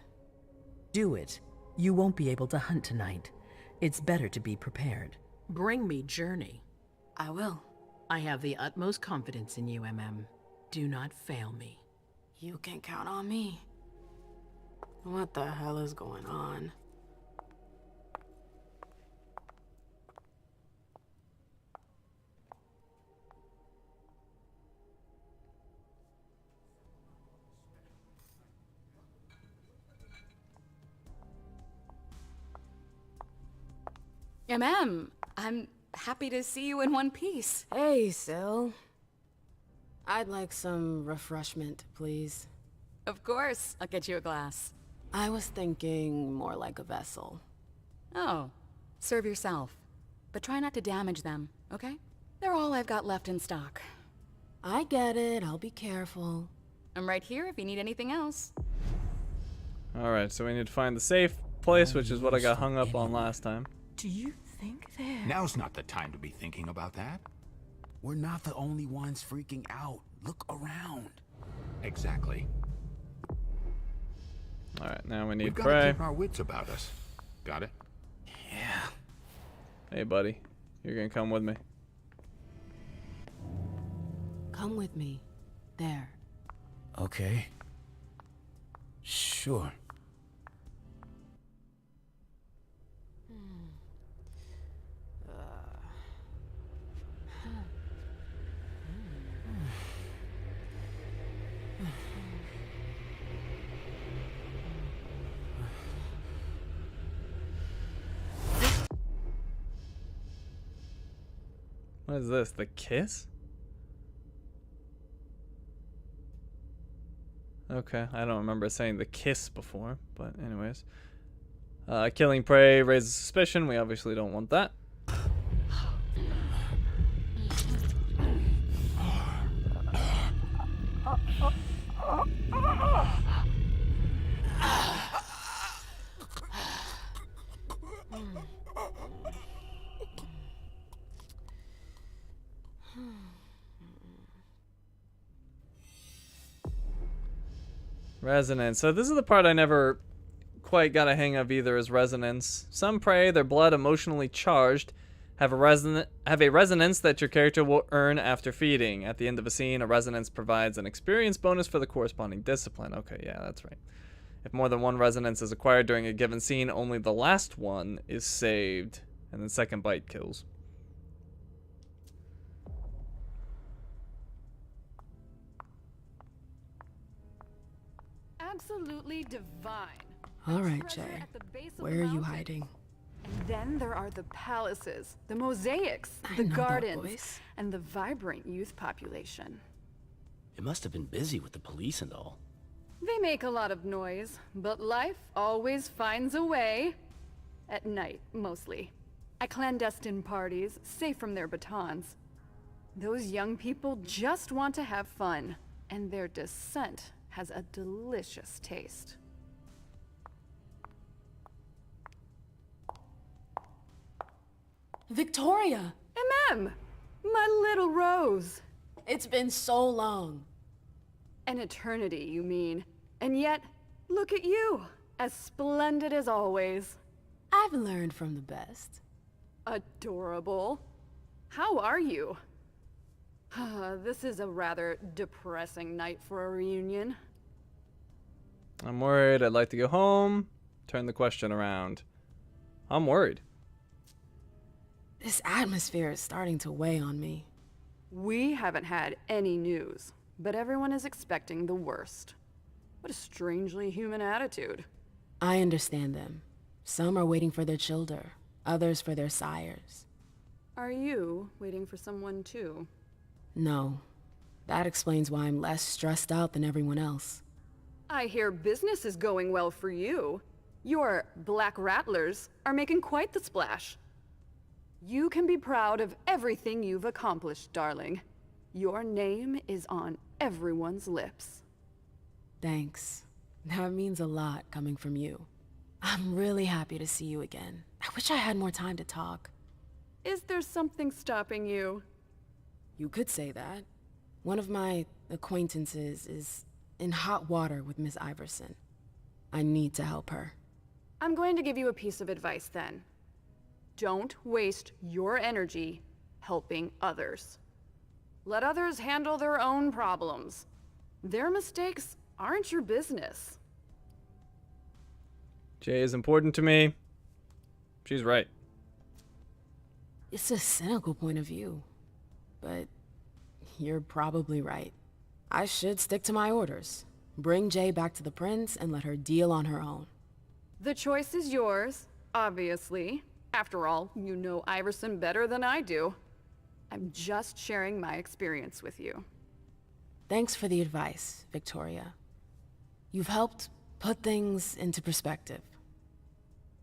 Do it. You won't be able to hunt tonight. It's better to be prepared. Bring me Journey.
I will.
I have the utmost confidence in you, Emem. Do not fail me.
You can count on me. What the hell is going on?
Emem, I'm happy to see you in one piece.
Hey, Syl. I'd like some refreshment, please.
Of course, I'll get you a glass.
I was thinking more like a vessel.
Oh, serve yourself. But try not to damage them, okay? They're all I've got left in stock.
I get it, I'll be careful.
I'm right here if you need anything else.
Alright, so we need to find the safe place, which is what I got hung up on last time.
Do you think that...
Now's not the time to be thinking about that. We're not the only ones freaking out. Look around. Exactly.
Alright, now we need
We've
prey.
gotta keep our wits about us. Got it?
Yeah.
Hey, buddy. You're gonna come with me.
Come with me. There.
Okay. Sure.
What is this? The kiss? Okay, I don't remember saying the kiss before, but anyways. Killing prey raises suspicion. We obviously don't want that. Resonance. So this is the part I never quite got a hang of either, is resonance. Some prey, their blood emotionally charged, have a resonance that your character will earn after feeding. At the end of a scene, a resonance provides an experience bonus for the corresponding discipline. Okay, yeah, that's right. If more than one resonance is acquired during a given scene, only the last one is saved, and the second bite kills.
Absolutely divine.
All right, Jay. Where are you hiding?
And then there are the palaces, the mosaics,
I
the
know that
gardens,
voice.
and the vibrant youth population.
It must have been busy with the police and all.
They make a lot of noise, but life always finds a way. At night, mostly. At clandestine parties, safe from their batons. Those young people just want to have fun, and their descent has a delicious taste.
Victoria!
Emem! My little rose!
It's been so long.
An eternity, you mean. And yet, look at you, as splendid as always.
I've learned from the best.
Adorable. How are you? This is a rather depressing night for a reunion.
I'm worried. I'd like to go home. Turn the question around. I'm worried.
This atmosphere is starting to weigh on me.
We haven't had any news, but everyone is expecting the worst. What a strangely human attitude.
I understand them. Some are waiting for their children, others for their sires.
Are you waiting for someone too?
No. That explains why I'm less stressed out than everyone else.
I hear business is going well for you. Your Black Rattlers are making quite the splash. You can be proud of everything you've accomplished, darling. Your name is on everyone's lips.
Thanks. That means a lot coming from you. I'm really happy to see you again. I wish I had more time to talk.
Is there something stopping you?
You could say that. One of my acquaintances is in hot water with Miss Iverson. I need to help her.
I'm going to give you a piece of advice then. Don't waste your energy helping others. Let others handle their own problems. Their mistakes aren't your business.
Jay is important to me. She's right.
It's a cynical point of view, but you're probably right. I should stick to my orders. Bring Jay back to the prince and let her deal on her own.
The choice is yours, obviously. After all, you know Iverson better than I do. I'm just sharing my experience with you.
Thanks for the advice, Victoria. You've helped put things into perspective.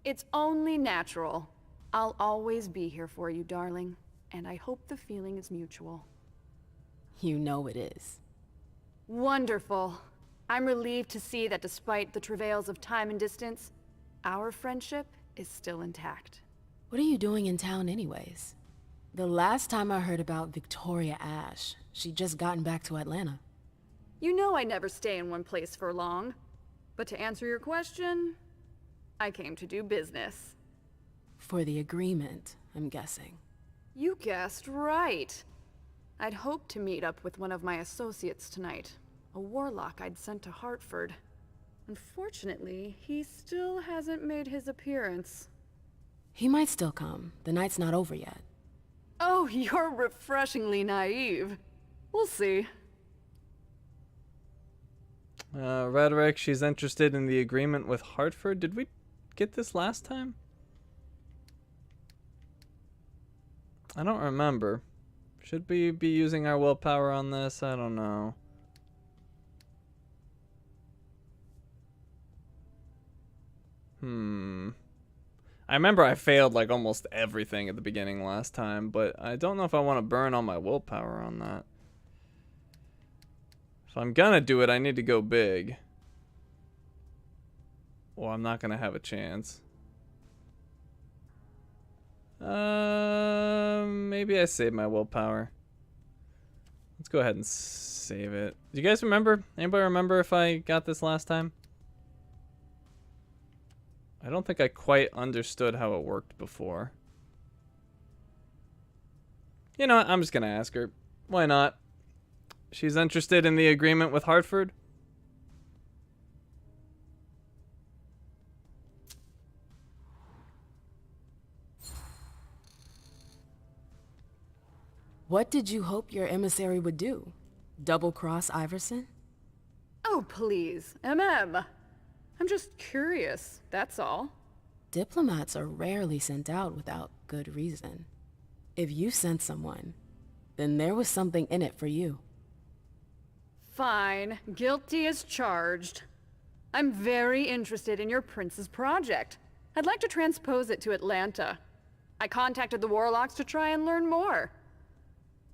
It's only natural. I'll always be here for you, darling, and I hope the feeling is mutual.
You know it is.
Wonderful. I'm relieved to see that despite the travails of time and distance, our friendship is still intact.
What are you doing in town anyways? The last time I heard about Victoria Ash, she'd just gotten back to Atlanta.
You know I never stay in one place for long. But to answer your question, I came to do business.
For the agreement, I'm guessing.
You guessed right. I'd hoped to meet up with one of my associates tonight, a warlock I'd sent to Hartford. Unfortunately, he still hasn't made his appearance.
He might still come. The night's not over yet.
Oh, you're refreshingly naive. We'll see.
Rhetoric, she's interested in the agreement with Hartford. Did we get this last time? I don't remember. Should we be using our willpower on this? I don't know. I remember I failed like almost everything at the beginning last time, but I don't know if I want to burn all my willpower on that. If I'm gonna do it, I need to go big. Or I'm not gonna have a chance. Maybe I save my willpower. Let's go ahead and save it. Do you guys remember? Anybody remember if I got this last time? I don't think I quite understood how it worked before. You know what? I'm just gonna ask her. Why not? She's interested in the agreement with Hartford?
What did you hope your emissary would do? Double-cross Iverson?
Oh, please, Emem. I'm just curious, that's all.
Diplomats are rarely sent out without good reason. If you sent someone, then there was something in it for you.
Fine, guilty as charged. I'm very interested in your prince's project. I'd like to transpose it to Atlanta. I contacted the warlocks to try and learn more.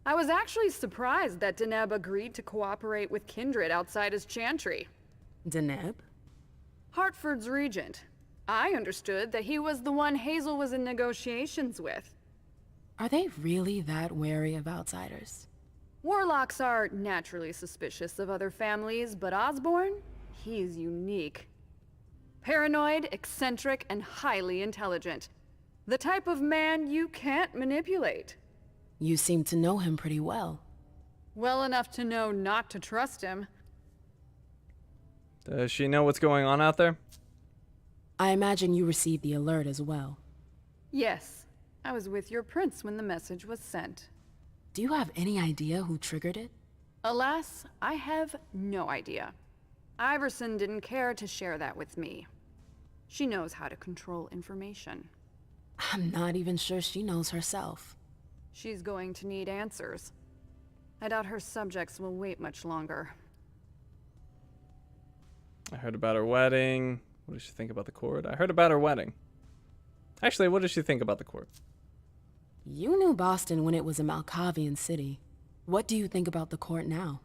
I was actually surprised that Deneb agreed to cooperate with Kindred outside his chantry.
Deneb?
Hartford's regent. I understood that he was the one Hazel was in negotiations with.
Are they really that wary of outsiders?
Warlocks are naturally suspicious of other families, but Osborne? He's unique. Paranoid, eccentric, and highly intelligent. The type of man you can't manipulate.
You seem to know him pretty well.
Well enough to know not to trust him.
Does she know what's going on out there?
I imagine you received the alert as well.
Yes, I was with your prince when the message was sent.
Do you have any idea who triggered it?
Alas, I have no idea. Iverson didn't care to share that with me. She knows how to control information.
I'm not even sure she knows herself.
She's going to need answers. I doubt her subjects will wait much longer.
I heard about her wedding. What does she think about the court? I heard about her wedding. Actually, what does she think about the court?
You knew Boston when it was a Malkavian city. What do you think about the court now?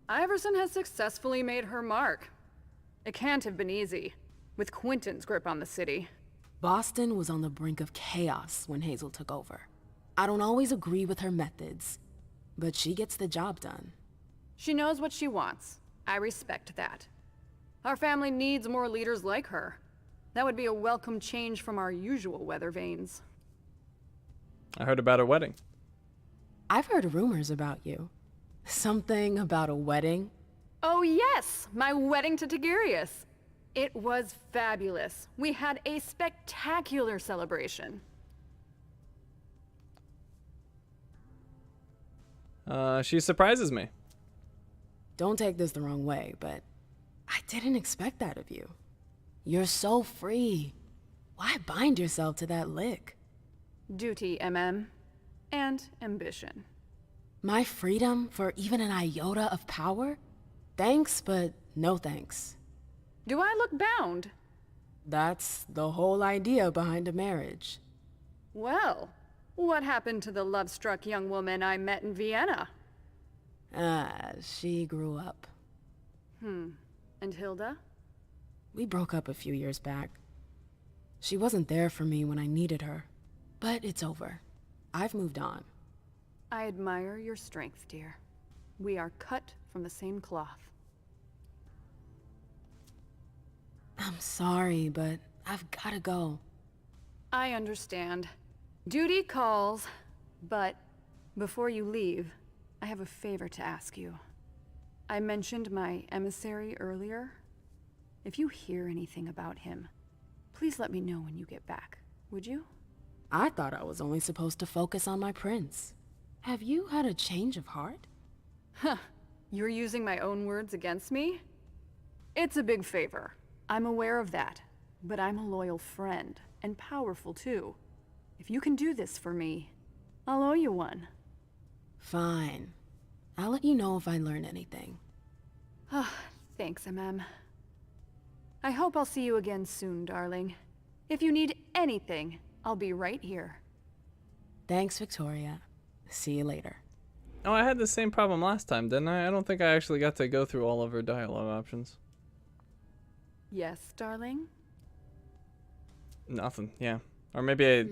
Iverson has successfully made her mark. It can't have been easy, with Quentin's grip on the city.
Boston was on the brink of chaos when Hazel took over. I don't always agree with her methods, but she gets the job done.
She knows what she wants. I respect that. Our family needs more leaders like her. That would be a welcome change from our usual weather vanes.
I heard about her wedding.
I've heard rumors about you. Something about a wedding?
Oh yes, my wedding to Tigurius. It was fabulous. We had a spectacular celebration.
She surprises me.
Don't take this the wrong way, but I didn't expect that of you. You're so free. Why bind yourself to that lick?
Duty, Emem. And ambition.
My freedom for even an iota of power? Thanks, but no thanks.
Do I look bound?
That's the whole idea behind a marriage.
Well, what happened to the love-struck young woman I met in Vienna?
She grew up.
And Hilda?
We broke up a few years back. She wasn't there for me when I needed her. But it's over. I've moved on.
I admire your strength, dear. We are cut from the same cloth.
I'm sorry, but I've gotta go.
I understand. Duty calls, but before you leave, I have a favor to ask you. I mentioned my emissary earlier. If you hear anything about him, please let me know when you get back, would you?
I thought I was only supposed to focus on my prince. Have you had a change of heart?
Huh. You're using my own words against me? It's a big favor. I'm aware of that. But I'm a loyal friend, and powerful too. If you can do this for me, I'll owe you one.
Fine. I'll let you know if I learn anything.
Thanks, Emem. I hope I'll see you again soon, darling. If you need anything, I'll be right here.
Thanks, Victoria. See you later.
Oh, I had the same problem last time, didn't I? I don't think I actually got to go through all of her dialogue options.
Yes, darling?
Nothing, yeah. Or maybe I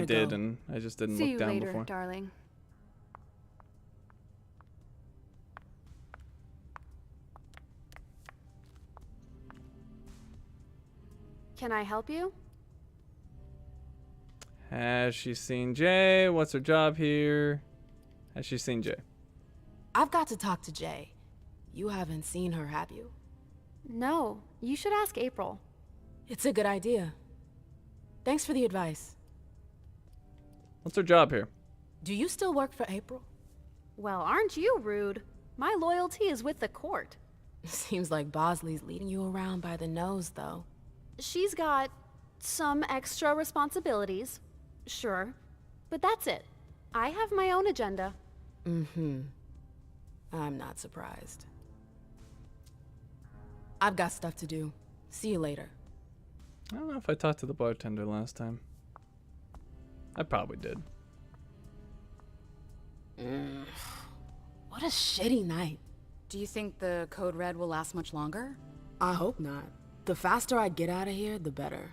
did,
go.
and I just didn't
See
look down
you later,
before.
darling.
Can I help you?
Has she seen Jay? What's her job here? Has she seen Jay?
I've got to talk to Jay. You haven't seen her, have you?
No, you should ask April.
It's a good idea. Thanks for the advice.
What's her job here?
Do you still work for April?
Well, aren't you rude? My loyalty is with the court.
Seems like Bosley's leading you around by the nose, though.
She's got some extra responsibilities, sure, but that's it. I have my own agenda.
Mm-hmm. I'm not surprised. I've got stuff to do. See you later.
I don't know if I talked to the bartender last time. I probably did.
What a shitty night.
Do you think the Code Red will last much longer?
I hope not. The faster I get out of here, the better.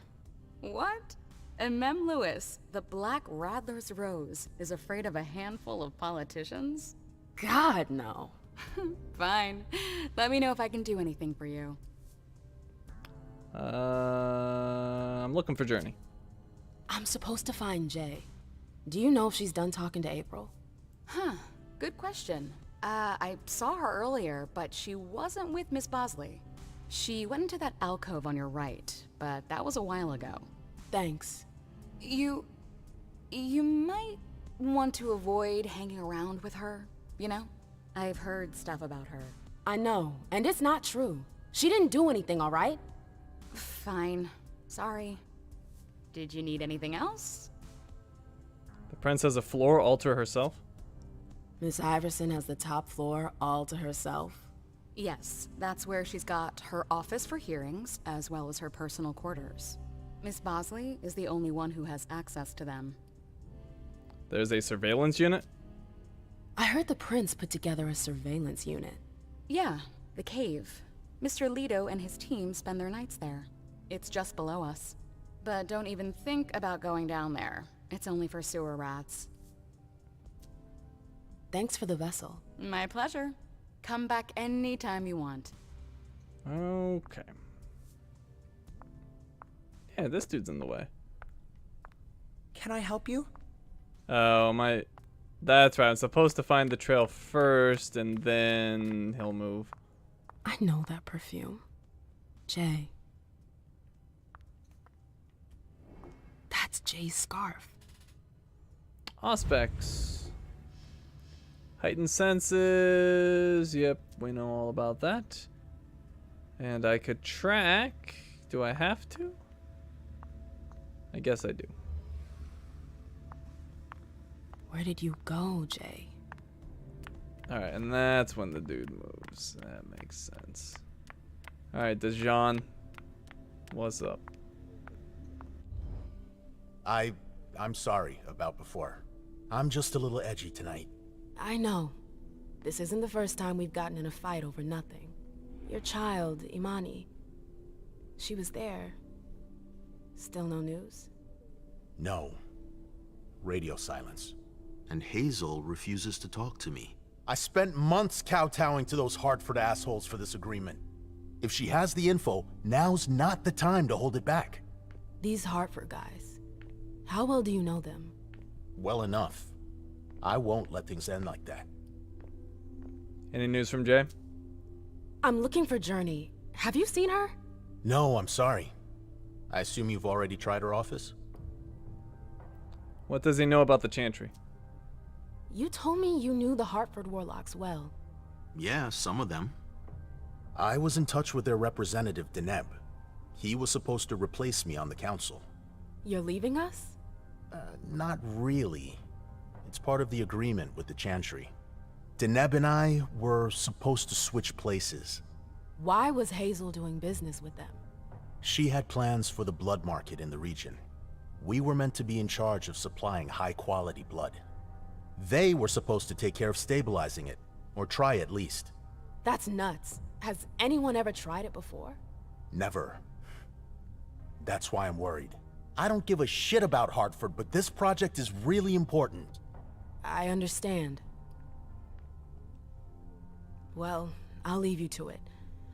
What? Emem Lewis, the Black Rattler's Rose, is afraid of a handful of politicians?
God, no.
Fine. Let me know if I can do anything for you.
I'm looking for Journey.
I'm supposed to find Jay. Do you know if she's done talking to April?
Huh. Good question. I saw her earlier, but she wasn't with Miss Bosley. She went into that alcove on your right, but that was a while ago.
Thanks.
You might want to avoid hanging around with her, you know? I've heard stuff about her.
I know, and it's not true. She didn't do anything, all right?
Fine. Sorry. Did you need anything else?
The prince has a floor all to herself?
Miss Iverson has the top floor all to herself.
Yes, that's where she's got her office for hearings, as well as her personal quarters. Miss Bosley is the only one who has access to them.
There's a surveillance unit?
I heard the prince put together a surveillance unit.
Yeah, the cave. Mr. Leto and his team spend their nights there. It's just below us. But don't even think about going down there. It's only for sewer rats.
Thanks for the vessel.
My pleasure. Come back anytime you want.
Okay. Yeah, this dude's in the way.
Can I help you?
Oh, that's right. I'm supposed to find the trail first, and then he'll move.
I know that perfume. Jay. That's Jay's scarf.
Auspex. Heightened senses. Yep, we know all about that. And I could track. Do I have to? I guess I do.
Where did you go, Jay?
Alright, and that's when the dude moves. That makes sense. Alright, Dejan. What's up?
I'm sorry about before. I'm just a little edgy tonight.
I know. This isn't the first time we've gotten in a fight over nothing. Your child, Imani. She was there. Still no news?
No. Radio silence.
And Hazel refuses to talk to me.
I spent months kowtowing to those Hartford assholes for this agreement. If she has the info, now's not the time to hold it back.
These Hartford guys, how well do you know them?
Well enough. I won't let things end like that.
Any news from Jay?
I'm looking for Journey. Have you seen her?
No, I'm sorry. I assume you've already tried her office?
What does he know about the Chantry?
You told me you knew the Hartford Warlocks well.
Yeah, some of them.
I was in touch with their representative, Deneb. He was supposed to replace me on the council.
You're leaving us?
Not really. It's part of the agreement with the Chantry. Deneb and I were supposed to switch places.
Why was Hazel doing business with them?
She had plans for the blood market in the region. We were meant to be in charge of supplying high-quality blood. They were supposed to take care of stabilizing it, or try at least.
That's nuts. Has anyone ever tried it before?
Never. That's why I'm worried. I don't give a shit about Hartford, but this project is really important.
I understand. Well, I'll leave you to it.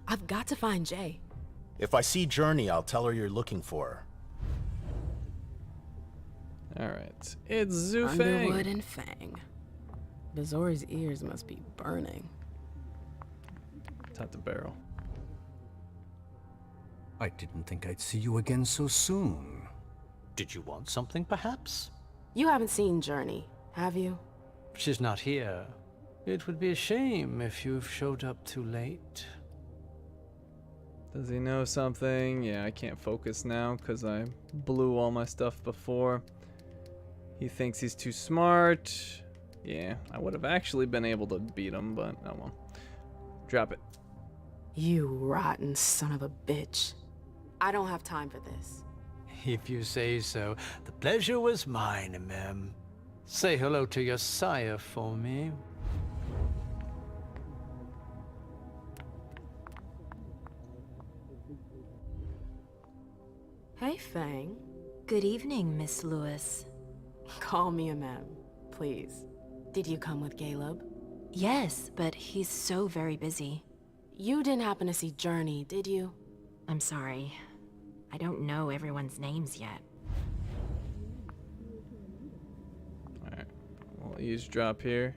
I've got to find Jay.
If I see Journey, I'll tell her you're looking for her.
Alright, it's Zhu
Underwood
Fang.
and Fang. Bazori's ears must be burning.
Top the barrel.
I didn't think I'd see you again so soon. Did you want something, perhaps?
You haven't seen Journey, have you?
She's not here. It would be a shame if you've showed up too late.
Does he know something? Yeah, I can't focus now because I blew all my stuff before. He thinks he's too smart. Yeah, I would have actually been able to beat him, but oh well. Drop it.
You rotten son of a bitch. I don't have time for this.
If you say so. The pleasure was mine, Emem. Say hello to your sire for me.
Hey, Fang.
Good evening, Miss Lewis.
Call me Emem, please. Did you come with Galeb?
Yes, but he's so very busy.
You didn't happen to see Journey, did you?
I'm sorry. I don't know everyone's names yet.
Alright, we'll eavesdrop here.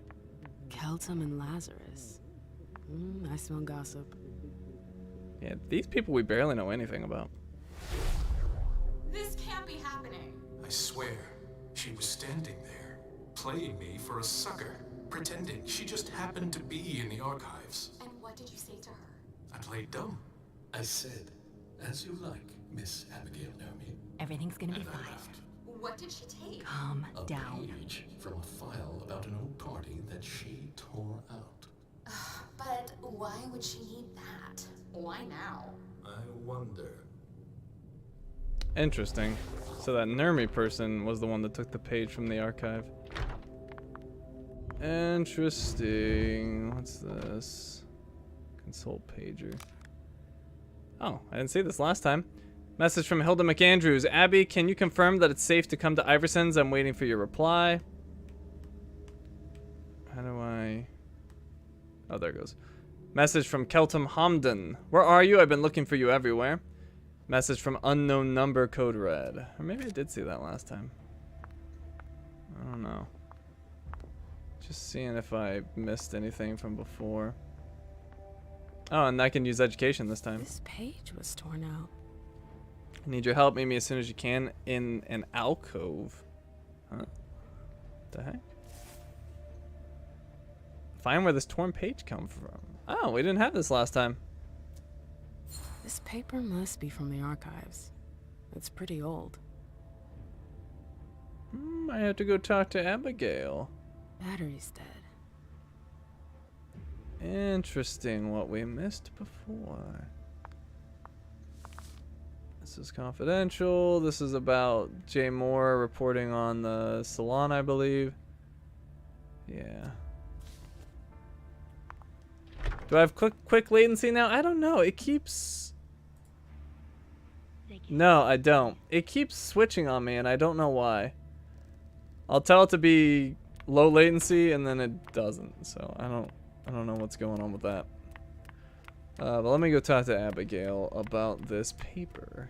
Keltum and Lazarus. I smell gossip.
Yeah, these people we barely know anything about.
This can't be happening.
I swear, she was standing there, playing me for a sucker, pretending she just happened to be in the archives.
And what did you say to her?
I played dumb. I said, as you like, Miss Abigail Naomi.
Everything's gonna be
And I
fine.
left.
What did she take?
Calm
A
down.
page from a file about an old party that she tore out.
But why would she need that? Why now?
I wonder.
Interesting. So that Nermi person was the one that took the page from the archive. Interesting. What's this? Consult pager. Oh, I didn't see this last time. Message from Hilda McAndrews. Abby, can you confirm that it's safe to come to Iverson's? I'm waiting for your reply. How do I... Oh, there it goes. Message from Keltum Hamden. Where are you? I've been looking for you everywhere. Message from unknown number, code red. Or maybe I did see that last time. I don't know. Just seeing if I missed anything from before. Oh, and I can use education this time.
This page was torn out.
I need your help. Meet me as soon as you can in an alcove. Huh? The heck? Find where this torn page come from. Oh, we didn't have this last time.
This paper must be from the archives. It's pretty old.
I have to go talk to Abigail.
Battery's dead.
Interesting what we missed before. This is confidential. This is about Jay Moore reporting on the salon, I believe. Yeah. Do I have quick latency now? I don't know. It keeps... No, I don't. It keeps switching on me, and I don't know why. I'll tell it to be low latency, and then it doesn't. So I don't know what's going on with that. But let me go talk to Abigail about this paper.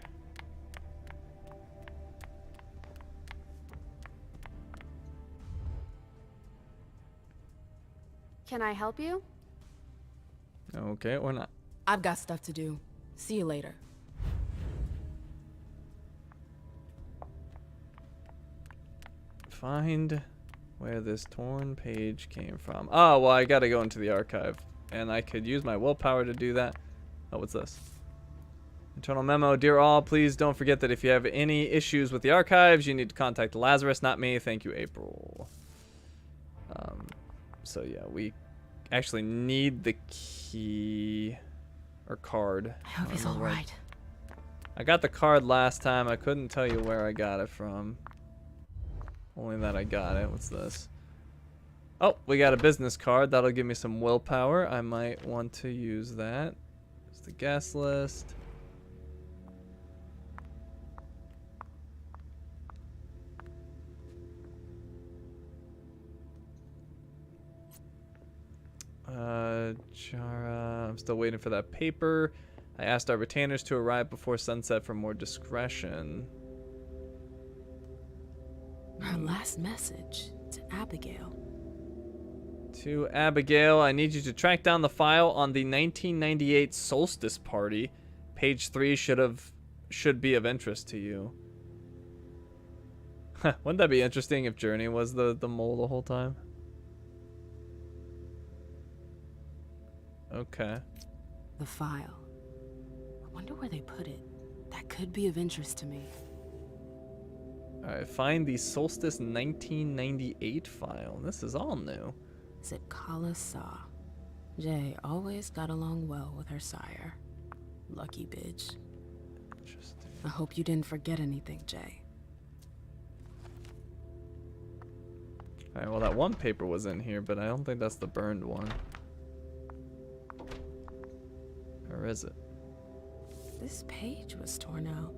Can I help you?
Okay, or not.
I've got stuff to do. See you later.
Find where this torn page came from. Oh, well, I gotta go into the archive. And I could use my willpower to do that. Oh, what's this? Internal memo. Dear all, please don't forget that if you have any issues with the archives, you need to contact Lazarus, not me. Thank you, April. So yeah, we actually need the key or card.
I hope he's all right.
I got the card last time. I couldn't tell you where I got it from. Only that I got it. What's this? Oh, we got a business card. That'll give me some willpower. I might want to use that. It's the guest list. Chara. I'm still waiting for that paper. I asked our retainers to arrive before sunset for more discretion.
Her last message to Abigail.
To Abigail, I need you to track down the file on the 1998 solstice party. Page 3 should be of interest to you. Wouldn't that be interesting if Journey was the mole the whole time? Okay.
The file. I wonder where they put it. That could be of interest to me.
Alright, find the solstice 1998 file. This is all new.
Is it Kala Sa? Jay always got along well with her sire. Lucky bitch.
Interesting.
I hope you didn't forget anything, Jay.
Alright, well that one paper was in here, but I don't think that's the burned one. Or is it?
This page was torn out.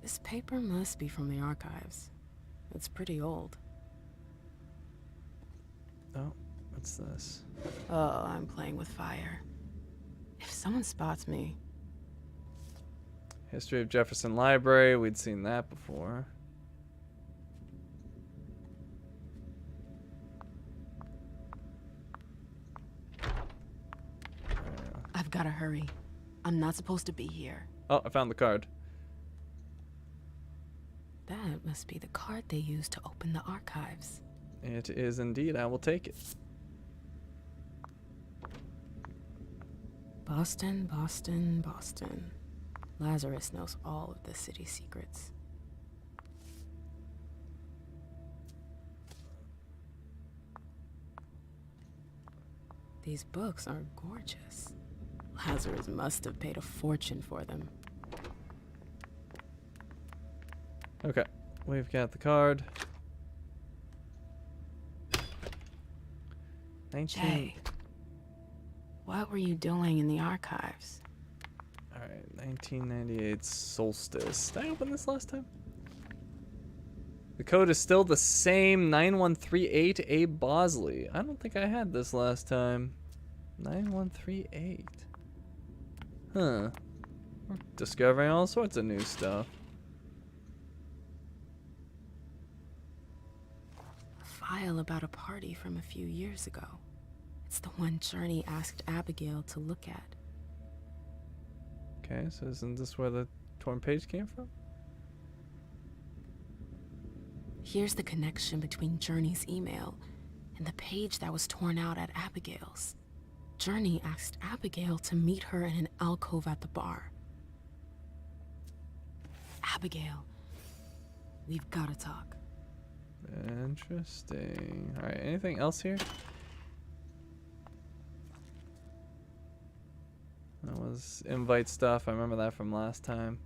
This paper must be from the archives. It's pretty old.
Oh, what's this?
Oh, I'm playing with fire. If someone spots me...
History of Jefferson Library. We'd seen that before.
I've gotta hurry. I'm not supposed to be here.
Oh, I found the card.
That must be the card they used to open the archives.
It is indeed. I will take it.
Boston, Boston, Boston. Lazarus knows all of the city's secrets. These books are gorgeous. Lazarus must have paid a fortune for them.
Okay, we've got the card.
Jay, what were you doing in the archives?
Alright, 1998 solstice. Did I open this last time? The code is still the same, 9138A Bosley. I don't think I had this last time. 9138. Huh. We're discovering all sorts of new stuff.
A file about a party from a few years ago. It's the one Journey asked Abigail to look at.
Okay, so isn't this where the torn page came from?
Here's the connection between Journey's email and the page that was torn out at Abigail's. Journey asked Abigail to meet her in an alcove at the bar. Abigail, we've got to talk.
Interesting. Alright, anything else here? That was invite stuff. I remember that from last time.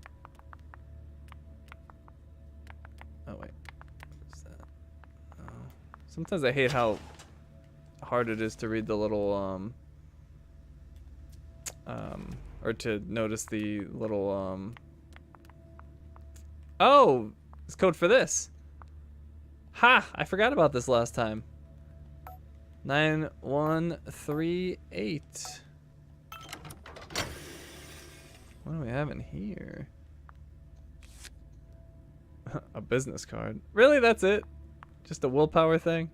Oh, wait. What's that? Oh. Sometimes I hate how hard it is to read the little or to notice the little, oh, it's code for this. Ha! I forgot about this last time. 9138. What do we have in here? A business card. Really? That's it? Just a willpower thing?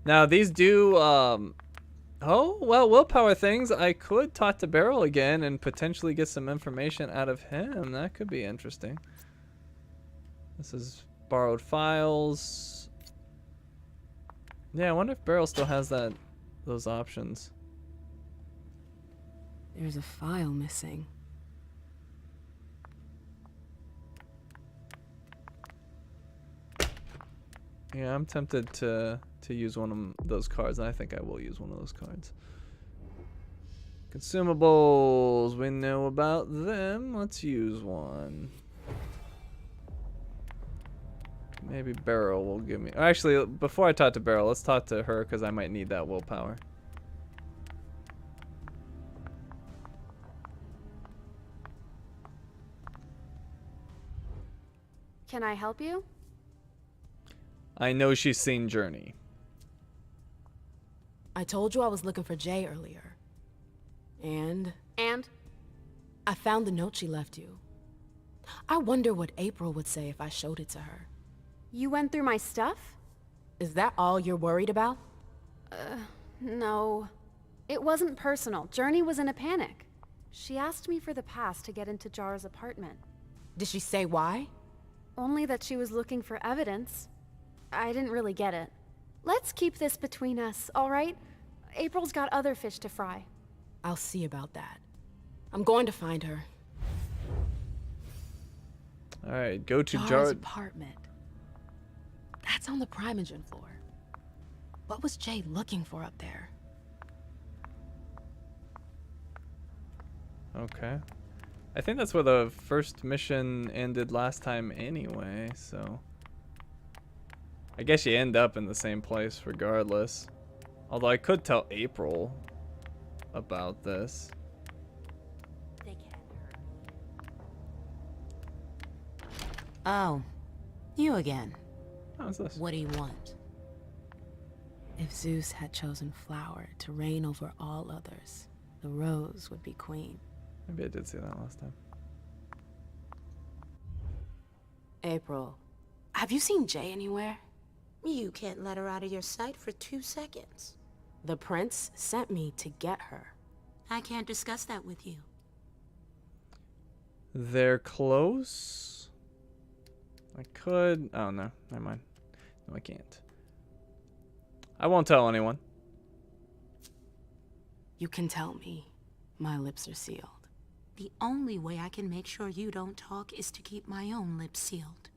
Now, these do, oh, well, willpower things. I could talk to Beryl again and potentially get some information out of him. That could be interesting. This is borrowed files. Yeah, I wonder if Beryl still has those options.
There's a file missing.
Yeah, I'm tempted to use one of those cards, and I think I will use one of those cards. Consumables, we know about them. Let's use one. Maybe Beryl will give me... Actually, before I talk to Beryl, let's talk to her, because I might need that willpower.
Can I help you?
I know she's seen Journey.
I told you I was looking for Jay earlier. And?
And?
I found the note she left you. I wonder what April would say if I showed it to her.
You went through my stuff?
Is that all you're worried about?
No. It wasn't personal. Journey was in a panic. She asked me for the pass to get into Jar's apartment.
Did she say why?
Only that she was looking for evidence. I didn't really get it. Let's keep this between us, all right? April's got other fish to fry.
I'll see about that. I'm going to find her.
All right, go to
Jar's apartment. That's on the Primogen floor. What was Jay looking for up there?
Okay. I think that's where the first mission ended last time anyway, so... I guess you end up in the same place regardless. Although I could tell April about this.
They can't hurt me. Oh, you again.
How's this?
What do you want?
If Zeus had chosen Flower to reign over all others, the rose would be queen.
Maybe I did see that last time.
April, have you seen Jay anywhere?
You can't let her out of your sight for 2 seconds.
The prince sent me to get her.
I can't discuss that with you.
They're close? I could... Oh, no. Never mind. No, I can't. I won't tell anyone.
You can tell me. My lips are sealed.
The only way I can make sure you don't talk is to keep my own lips sealed.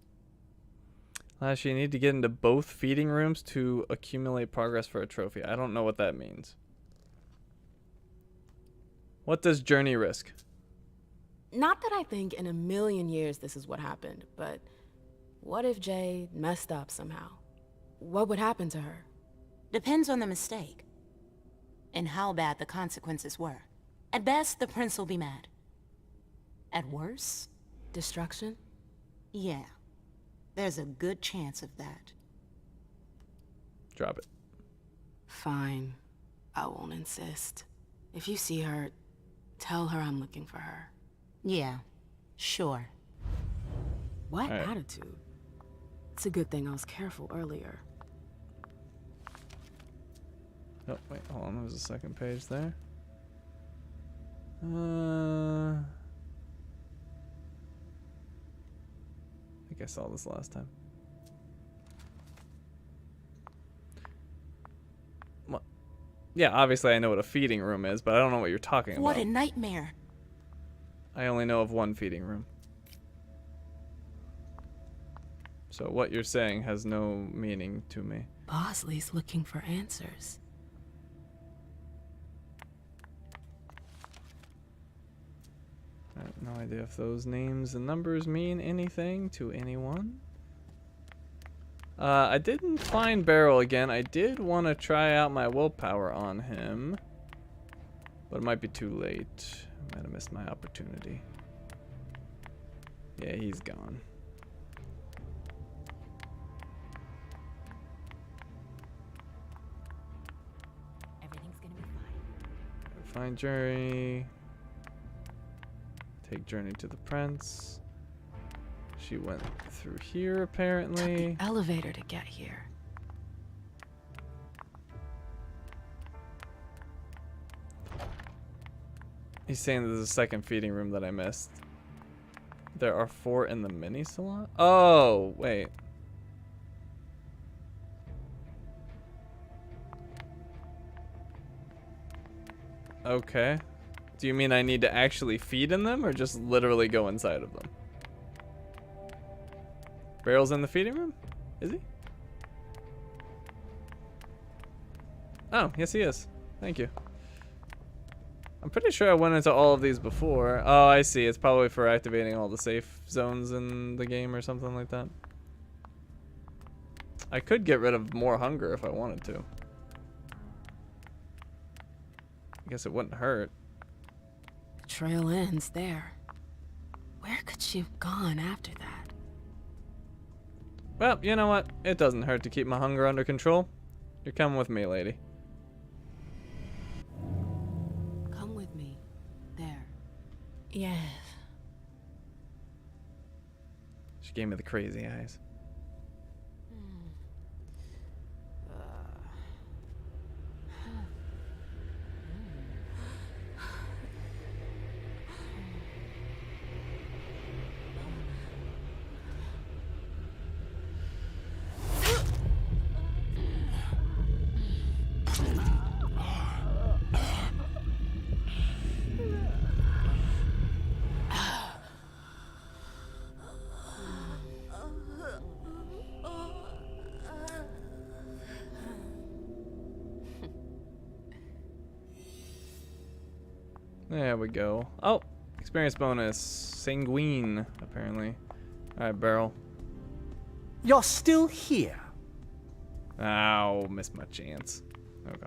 Actually, you need to get into both feeding rooms to accumulate progress for a trophy. I don't know what that means. What does Journey risk?
Not that I think in a million years this is what happened, but what if Jay messed up somehow? What would happen to her?
Depends on the mistake. And how bad the consequences were. At best, the prince will be mad. At worst,
destruction?
Yeah. There's a good chance of that.
Drop it.
Fine. I won't insist. If you see her, tell her I'm looking for her.
Yeah, sure.
What attitude? It's a good thing I was careful earlier.
Oh, wait, hold on. There was a second page there. I think I saw this last time. What? Yeah, obviously I know what a feeding room is, but I don't know what you're talking about.
What a nightmare.
I only know of one feeding room. So what you're saying has no meaning to me.
Bosley's looking for answers.
I have no idea if those names and numbers mean anything to anyone. I didn't find Beryl again. I did want to try out my willpower on him, but it might be too late. I might have missed my opportunity. Yeah, he's gone.
Everything's gonna be fine.
Find Journey. Take Journey to the Prince. She went through here apparently.
Took the elevator to get here.
He's saying there's a second feeding room that I missed. There are 4 in the mini salon? Oh, wait. Okay. Do you mean I need to actually feed in them or just literally go inside of them? Barrel's in the feeding room? Is he? Oh, yes he is. Thank you. I'm pretty sure I went into all of these before. Oh, I see. It's probably for activating all the safe zones in the game or something like that. I could get rid of more hunger if I wanted to. I guess it wouldn't hurt.
The trail ends there. Where could she have gone after that?
Well, you know what? It doesn't hurt to keep my hunger under control. You're coming with me, lady.
Come with me. There.
Yes.
She gave me the crazy eyes. There we go. Oh, experience bonus. Sanguine, apparently. Alright, Barrel.
You're still here.
Ow, missed my chance. Okay.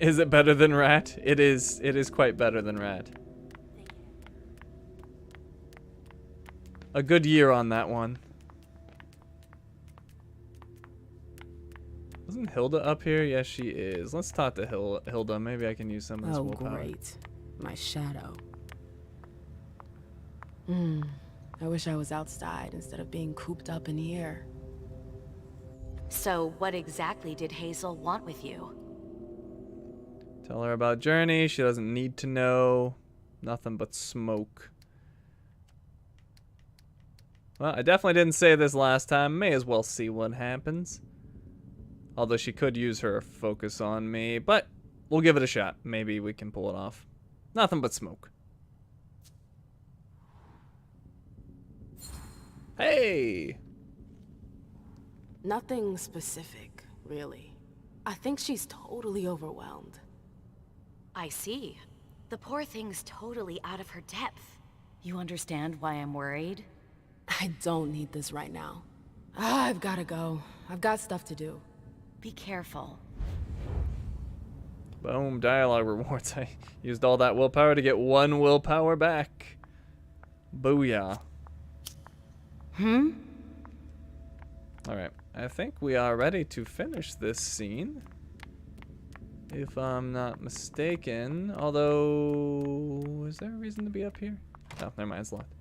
Is it better than Rat? It is quite better than Rat. A good year on that one. Isn't Hilda up here? Yes, she is. Let's talk to Hilda. Maybe I can use some of this willpower.
Great. My shadow. I wish I was outside instead of being cooped up in here.
So, what exactly did Hazel want with you?
Tell her about Journey. She doesn't need to know. Nothing but smoke. Well, I definitely didn't say this last time. May as well see what happens. Although she could use her focus on me, but we'll give it a shot. Maybe we can pull it off. Nothing but smoke. Hey!
Nothing specific, really. I think she's totally overwhelmed.
I see. The poor thing's totally out of her depth. You understand why I'm worried?
I don't need this right now. I've gotta go. I've got stuff to do.
Be careful.
Boom, dialogue rewards. I used all that willpower to get 1 willpower back. Booyah. Alright, I think we are ready to finish this scene. If I'm not mistaken. Although, is there a reason to be up here? Oh, never mind, it's locked.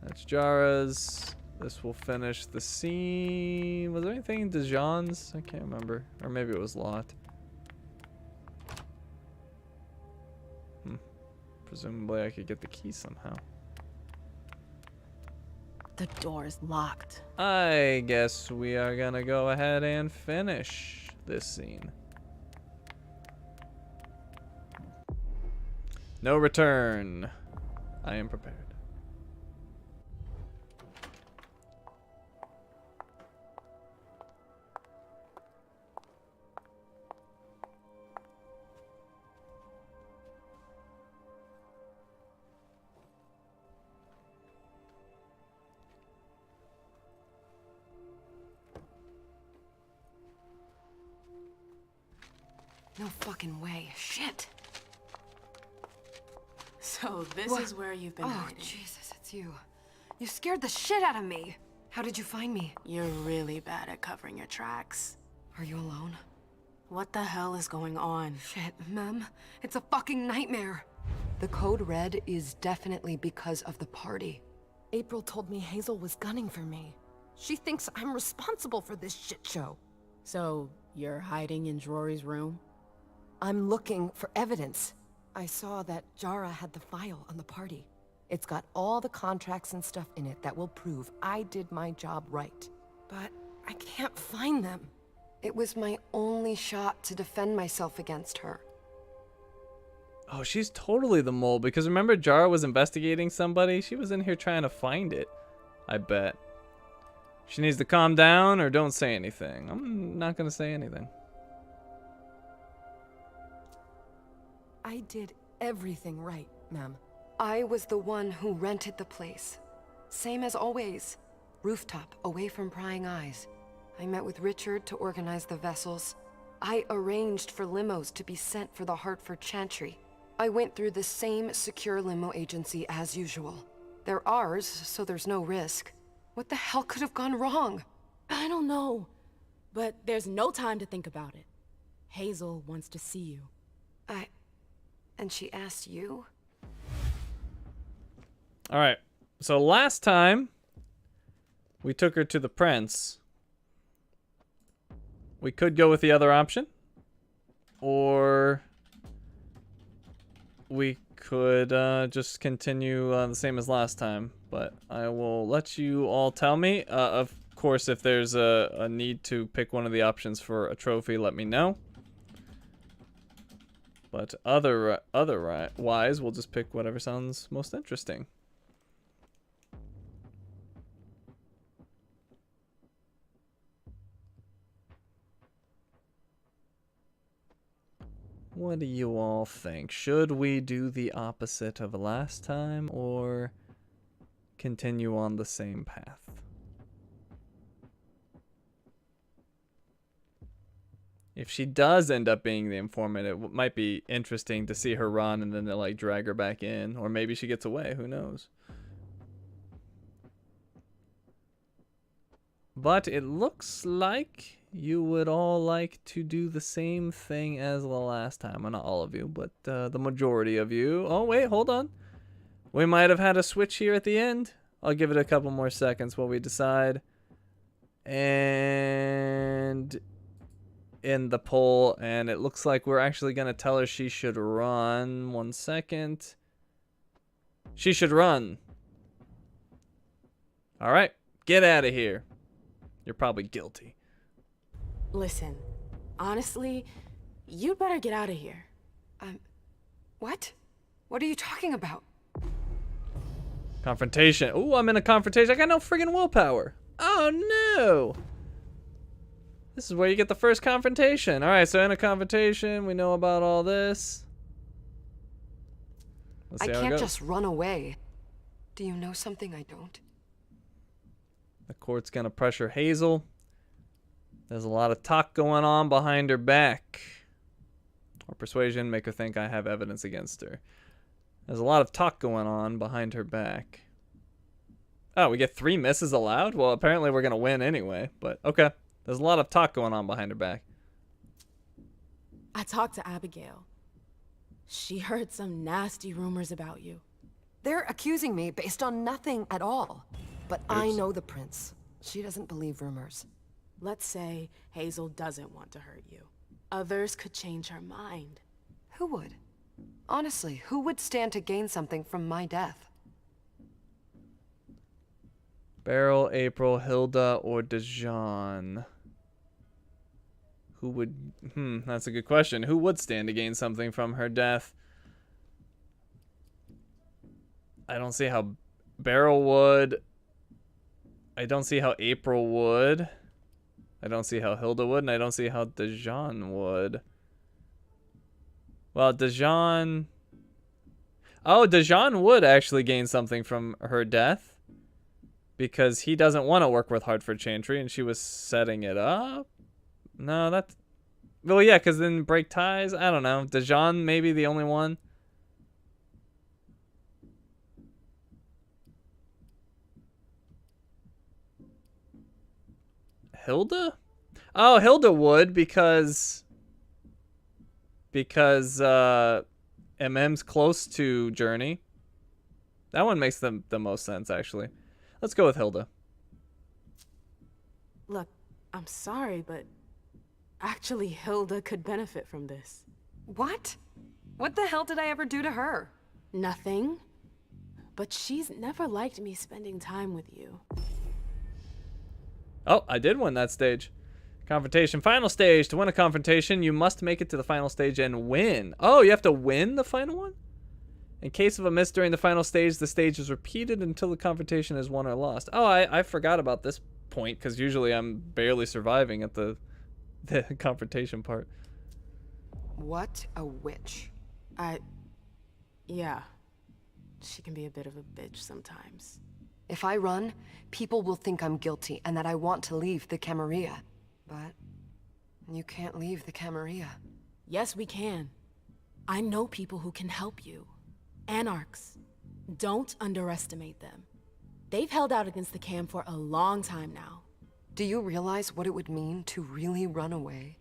That's Jara's. This will finish the scene. Was there anything in Dijon's? I can't remember. Or maybe it was Lot. Presumably I could get the key somehow.
The door's locked.
I guess we are gonna go ahead and finish this scene. No return. I am prepared.
No fucking way. Shit. So this
What?
is where you've been
Oh,
hiding.
Jesus, it's you. You scared the shit out of me. How did you find me?
You're really bad at covering your tracks.
Are you alone?
What the hell is going on?
Shit, Mem. It's a fucking nightmare. The code red is definitely because of the party. April told me Hazel was gunning for me. She thinks I'm responsible for this shit show.
So, you're hiding in Drury's room?
I'm looking for evidence. I saw that Jara had the file on the party. It's got all the contracts and stuff in it that will prove I did my job right. But I can't find them. It was my only shot to defend myself against her.
Oh, she's totally the mole, because remember Jara was investigating somebody? She was in here trying to find it, I bet. She needs to calm down or don't say anything. I'm not going to say anything.
I did everything right, ma'am. I was the one who rented the place. Same as always. Rooftop, away from prying eyes. I met with Richard to organize the vessels. I arranged for limos to be sent for the Hartford Chantry. I went through the same secure limo agency as usual. They're ours, so there's no risk. What the hell could have gone wrong?
I don't know. But there's no time to think about it. Hazel wants to see you.
And she asked you?
Alright, so last time we took her to the prince. We could go with the other option. Or we could just continue the same as last time. But I will let you all tell me. Of course, if there's a need to pick one of the options for a trophy, let me know. But otherwise, we'll just pick whatever sounds most interesting. What do you all think? Should we do the opposite of last time or continue on the same path? If she does end up being the informant, it might be interesting to see her run and then they like drag her back in, or maybe she gets away, who knows. But it looks like you would all like to do the same thing as the last time. Well, not all of you, but the majority of you. Oh, wait, hold on. We might have had a switch here at the end. I'll give it a couple more seconds while we decide. And in the poll, and it looks like we're actually going to tell her she should run. 1 second. She should run. All right, get out of here. You're probably guilty.
Listen, honestly, you'd better get out of here.
What? What are you talking about?
Confrontation. Ooh, I'm in a confrontation. I got no friggin' willpower. Oh, no. This is where you get the first confrontation. All right, so in a confrontation, we know about all this. Let's see
I
how it
can't
goes.
just run away. Do you know something I don't?
The court's gonna pressure Hazel. There's a lot of talk going on behind her back. Or persuasion, make her think I have evidence against her. There's a lot of talk going on behind her back. Oh, we get 3 misses allowed? Well, apparently we're gonna win anyway, but okay. There's a lot of talk going on behind her back.
I talked to Abigail. She heard some nasty rumors about you.
They're accusing me based on nothing at all. But I know the prince. She doesn't believe rumors.
Let's say Hazel doesn't want to hurt you. Others could change her mind.
Who would? Honestly, who would stand to gain something from my death?
Beryl, April, Hilda, or Dijon? Who would... that's a good question. Who would stand to gain something from her death? I don't see how Beryl would. I don't see how April would. I don't see how Hilda would, and I don't see how Dijon would. Well, Dijon... Oh, Dijon would actually gain something from her death. Because he doesn't want to work with Hartford Chantry, and she was setting it up. No, Well, yeah, because then break ties. I don't know. Dijon maybe the only one. Hilda? Oh, Hilda would because Emem's close to Journey. That one makes the most sense, actually. Let's go with Hilda.
Look, I'm sorry, but actually Hilda could benefit from this.
What? What the hell did I ever do to her?
Nothing. But she's never liked me spending time with you.
Oh, I did win that stage. Confrontation. Final stage. To win a confrontation, you must make it to the final stage and win. Oh, you have to win the final one? In case of a miss during the final stage, the stage is repeated until the confrontation is won or lost. Oh, I forgot about this point, because usually I'm barely surviving at the confrontation part.
What a witch.
Yeah. She can be a bit of a bitch sometimes.
If I run, people will think I'm guilty and that I want to leave the Camarilla. But you can't leave the Camarilla.
Yes, we can. I know people who can help you. Anarchs. Don't underestimate them. They've held out against the Cam for a long time now.
Do you realize what it would mean to really run away?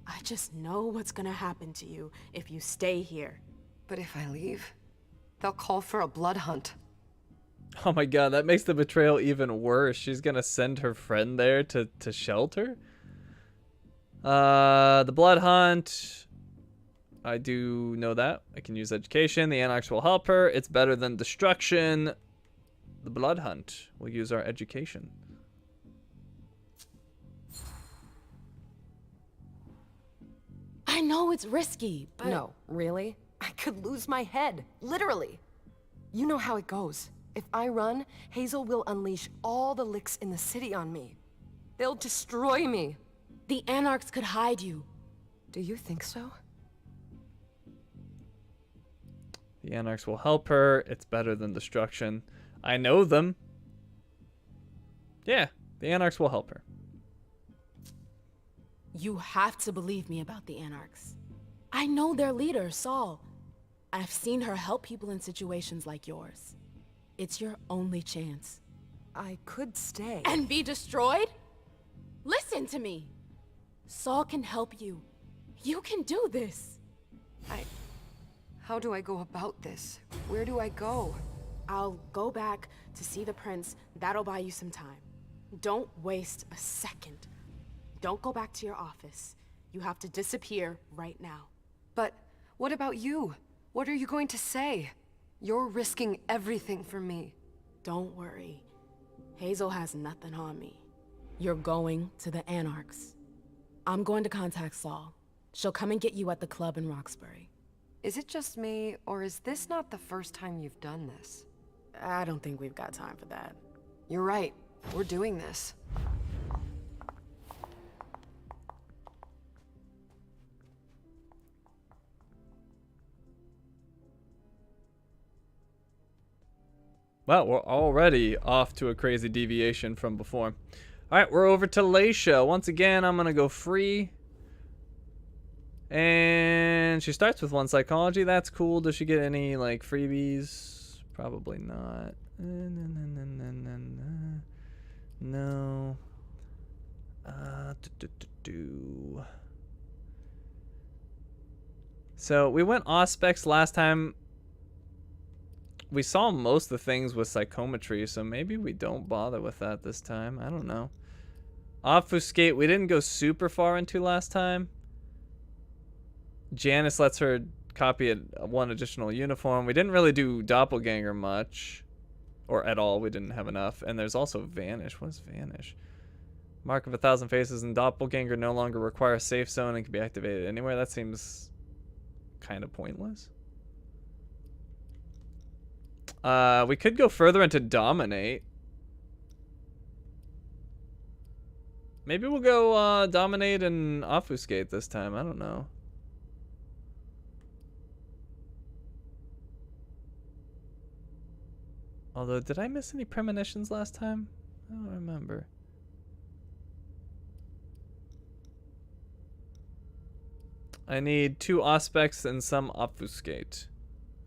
I just know what's gonna happen to you if you stay here.
But if I leave, they'll call for a blood hunt.
Oh my god, that makes the betrayal even worse. She's gonna send her friend there to shelter? The blood hunt. I do know that. I can use education. The anarchs will help her. It's better than destruction. The blood hunt. We'll use our education.
I know it's risky, but...
No, really? I could lose my head. Literally. You know how it goes. If I run, Hazel will unleash all the licks in the city on me. They'll destroy me.
The Anarchs could hide you.
Do you think so?
The Anarchs will help her. It's better than destruction. I know them. Yeah, the Anarchs will help her.
You have to believe me about the Anarchs. I know their leader, Saul. I've seen her help people in situations like yours. It's your only chance.
I could stay.
And be destroyed? Listen to me. Saul can help you. You can do this.
How do I go about this? Where do I go?
I'll go back to see the prince. That'll buy you some time. Don't waste a second. Don't go back to your office. You have to disappear right now.
But what about you? What are you going to say? You're risking everything for me.
Don't worry. Hazel has nothing on me. You're going to the Anarchs. I'm going to contact Saul. She'll come and get you at the club in Roxbury.
Is it just me, or is this not the first time you've done this?
I don't think we've got time for that.
You're right. We're doing this.
Well, we're already off to a crazy deviation from before. Alright, we're over to Leisha. Once again, I'm going to go free. And she starts with 1 psychology. That's cool. Does she get any, like, freebies? Probably not. No. So, we went Auspex last time. We saw most of the things with psychometry, so maybe we don't bother with that this time. I don't know. Obfuscate, we didn't go super far into last time. Janice lets her copy one additional uniform. We didn't really do Doppelganger much. Or at all. We didn't have enough. And there's also Vanish. What is Vanish? Mark of 1,000 Faces and Doppelganger no longer require a safe zone and can be activated anywhere. That seems kind of pointless. We could go further into Dominate. Maybe we'll go Dominate and Obfuscate this time. I don't know. Although, did I miss any premonitions last time? I don't remember. I need 2 aspects and some obfuscate.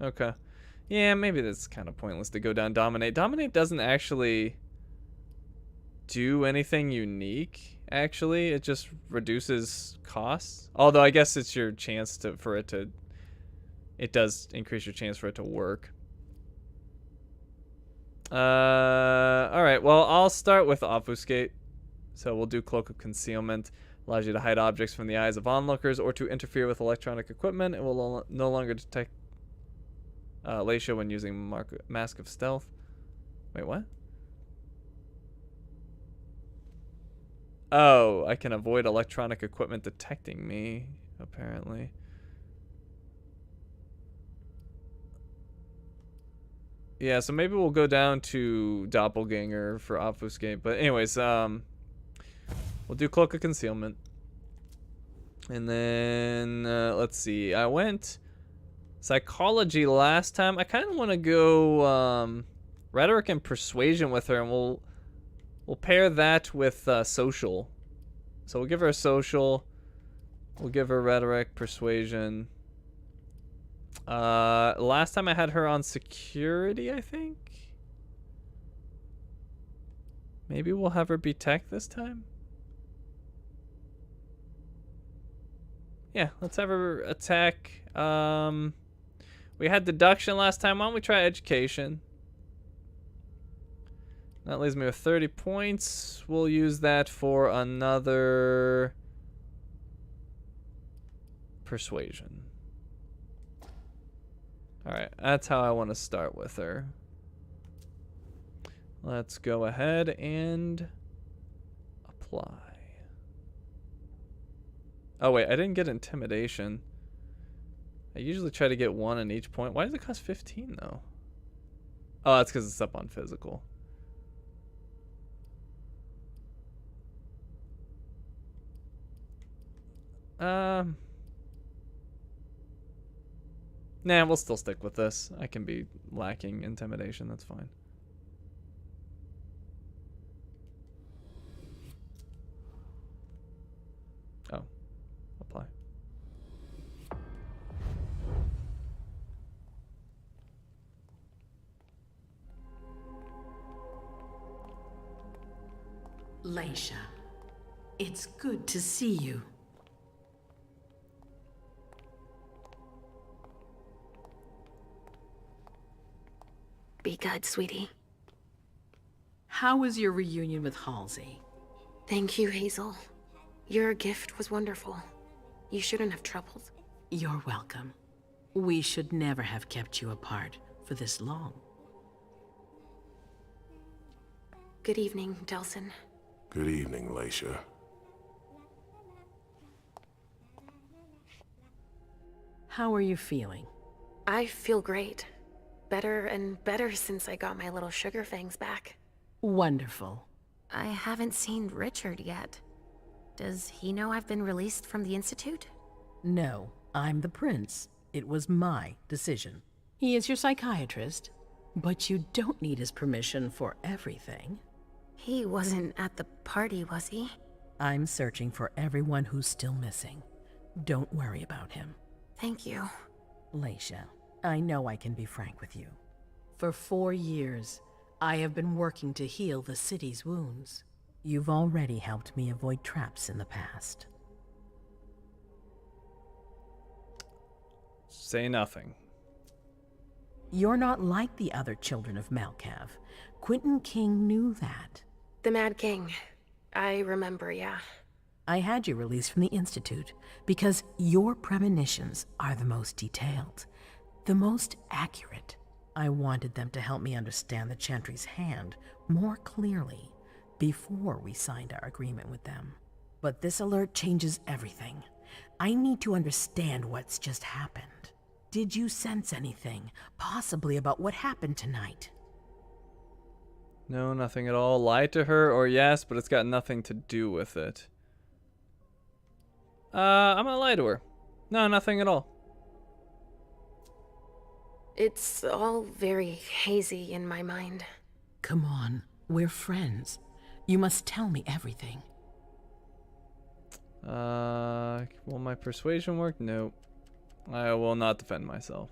Okay. Yeah, maybe that's kind of pointless to go down dominate. Dominate doesn't actually do anything unique, actually. It just reduces costs. Although I guess it's your chance for it to... It does increase your chance for it to work. Alright, well, I'll start with obfuscate. So we'll do Cloak of Concealment. Allows you to hide objects from the eyes of onlookers or to interfere with electronic equipment. It will no longer detect Leisha when using Mask of Stealth. Wait, what? Oh, I can avoid electronic equipment detecting me, apparently. Yeah, so maybe we'll go down to Doppelganger for obfuscate. But anyways, we'll do Cloak of Concealment. And then, let's see. I went Psychology last time. I kind of want to go Rhetoric and Persuasion with her. And we'll pair that with Social. So we'll give her a Social. We'll give her Rhetoric, Persuasion. Last time I had her on Security, I think. Maybe we'll have her be Tech this time. Yeah, let's have her attack. We had Deduction last time. Why don't we try Education? That leaves me with 30 points. We'll use that for another Persuasion. Alright, that's how I want to start with her. Let's go ahead and apply. Oh wait, I didn't get Intimidation. I usually try to get 1 in each point. Why does it cost 15 though? Oh, that's because it's up on Physical. Nah, we'll still stick with this. I can be lacking Intimidation, that's fine. Oh, apply.
Leisha, it's good to see you.
Be good, sweetie.
How was your reunion with Halsey?
Thank you, Hazel. Your gift was wonderful. You shouldn't have troubled.
You're welcome. We should never have kept you apart for this long.
Good evening, Delsin.
Good evening, Leisha.
How are you feeling?
I feel great. Better and better since I got my little sugar fangs back.
Wonderful.
I haven't seen Richard yet. Does he know I've been released from the Institute?
No, I'm the prince. It was my decision. He is your psychiatrist, but you don't need his permission for everything.
He wasn't at the party, was he?
I'm searching for everyone who's still missing. Don't worry about him.
Thank you.
Leisha, I know I can be frank with you. For 4 years, I have been working to heal the city's wounds. You've already helped me avoid traps in the past.
Say nothing.
You're not like the other children of Malkav. Quentin King knew that.
The Mad King. I remember, yeah.
I had you released from the Institute because your premonitions are the most detailed, the most accurate. I wanted them to help me understand the Chantry's hand more clearly before we signed our agreement with them. But this alert changes everything. I need to understand what's just happened. Did you sense anything, possibly about what happened tonight?
No, nothing at all. Lied to her, or yes, but it's got nothing to do with it. I'm gonna lie to her. No, nothing at all.
It's all very hazy in my mind.
Come on, we're friends. You must tell me everything.
Will my persuasion work? Nope. I will not defend myself.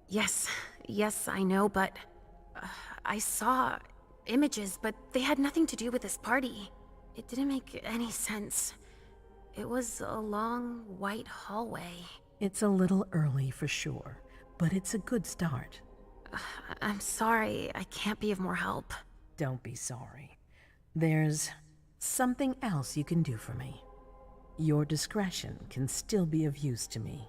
Yes, I know, but I saw images, but they had nothing to do with this party. It didn't make any sense. It was a long, white hallway.
It's a little early for sure, but it's a good start.
I'm sorry, I can't be of more help.
Don't be sorry. There's something else you can do for me. Your discretion can still be of use to me.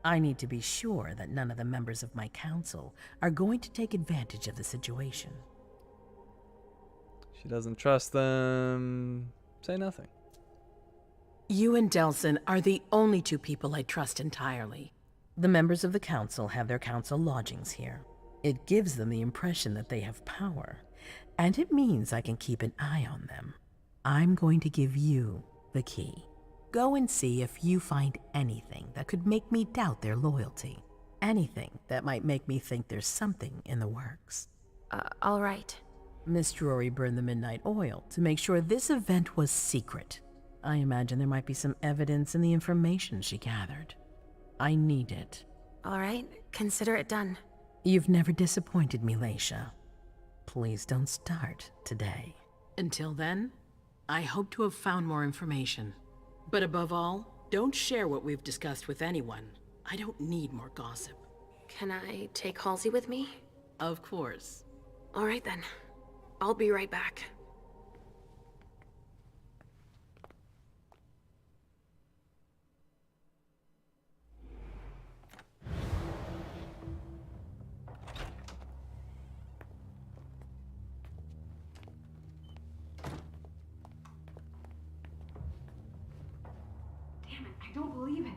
I need to be sure that none of the members of my council are going to take advantage of the situation.
She doesn't trust them. Say nothing.
You and Delson are the only two people I trust entirely. The members of the council have their council lodgings here. It gives them the impression that they have power, and it means I can keep an eye on them. I'm going to give you the key. Go and see if you find anything that could make me doubt their loyalty. Anything that might make me think there's something in the works.
All right.
Miss Drury burned the midnight oil to make sure this event was secret. I imagine there might be some evidence in the information she gathered. I need it.
All right, consider it done.
You've never disappointed me, Leisha. Please don't start today. Until then, I hope to have found more information. But above all, don't share what we've discussed with anyone. I don't need more gossip.
Can I take Halsey with me?
Of course.
All right then. I'll be right back.
Damn it, I don't believe it.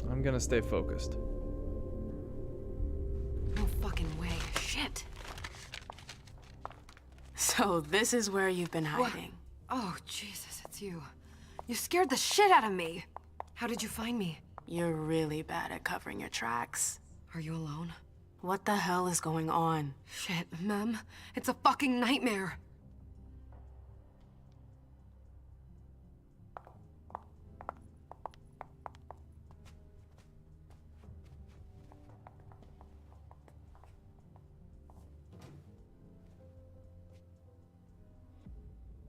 I'm gonna stay focused.
No fucking way. Shit.
So this is where you've been hiding.
Oh, Jesus, it's you. You scared the shit out of me. How did you find me?
You're really bad at covering your tracks.
Are you alone?
What the hell is going on?
Shit, Mem. It's a fucking nightmare.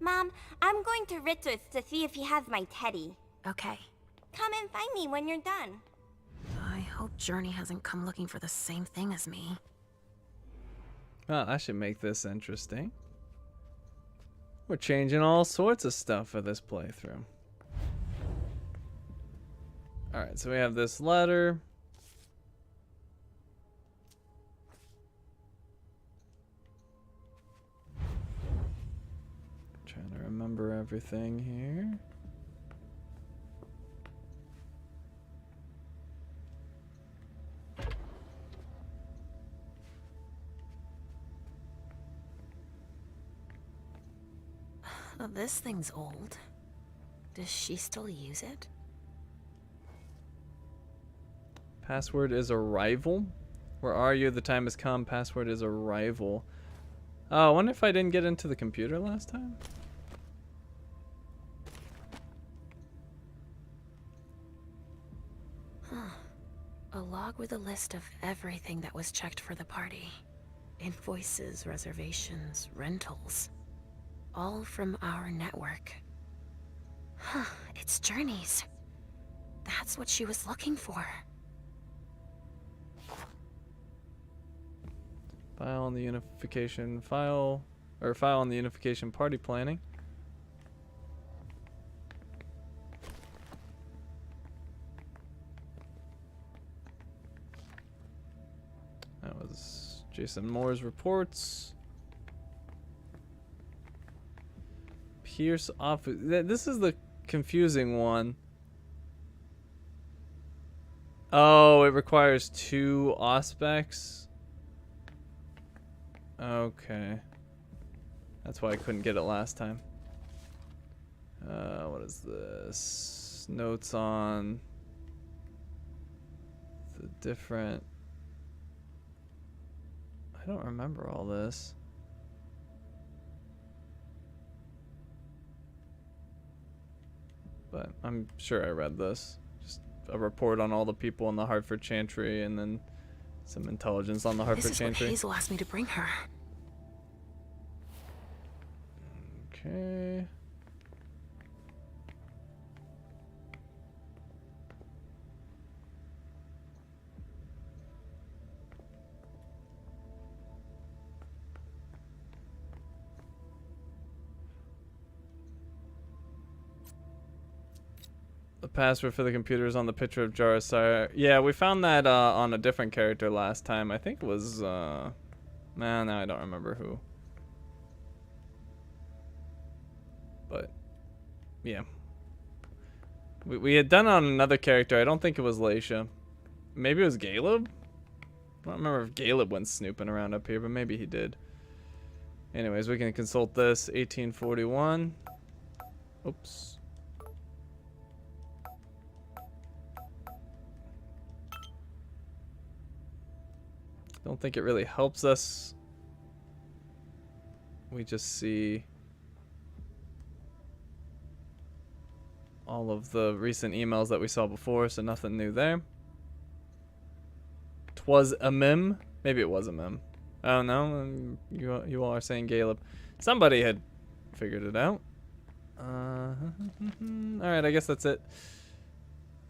Mom, I'm going to Ritz's to see if he has my teddy.
Okay.
Come and find me when you're done.
I hope Journey hasn't come looking for the same thing as me.
Well, I should make this interesting. We're changing all sorts of stuff for this playthrough. Alright, so we have this letter. Trying to remember everything here.
This thing's old. Does she still use it?
Password is arrival. Where are you? The time has come. Password is arrival. Oh, I wonder if I didn't get into the computer last time.
Huh. A log with a list of everything that was checked for the party. Invoices, reservations, rentals. All from our network. Huh, it's Journey's. That's what she was looking for.
File on the unification file. or file on the unification party planning. That was Jason Moore's reports. Pierce office. This is the confusing one. Oh, it requires 2 auspex. Okay. That's why I couldn't get it last time. What is this? Notes on the different... I don't remember all this. But I'm sure I read this. Just a report on all the people in the Hartford Chantry, and then some intelligence on the Hartford Chantry.
This is what Hazel asked me to bring her.
Okay. The password for the computer is on the picture of Jarosire. Yeah, we found that on a different character last time. I think it was man, now I don't remember who. But yeah. We had done it on another character. I don't think it was Leisha. Maybe it was Galeb? I don't remember if Galeb went snooping around up here, but maybe he did. Anyways, we can consult this. 1841. Oops. Don't think it really helps us. We just see all of the recent emails that we saw before, so nothing new there. 'Twas Emem. Maybe it was Emem. Oh no, you all are saying Galeb. Somebody had figured it out. Alright, I guess that's it.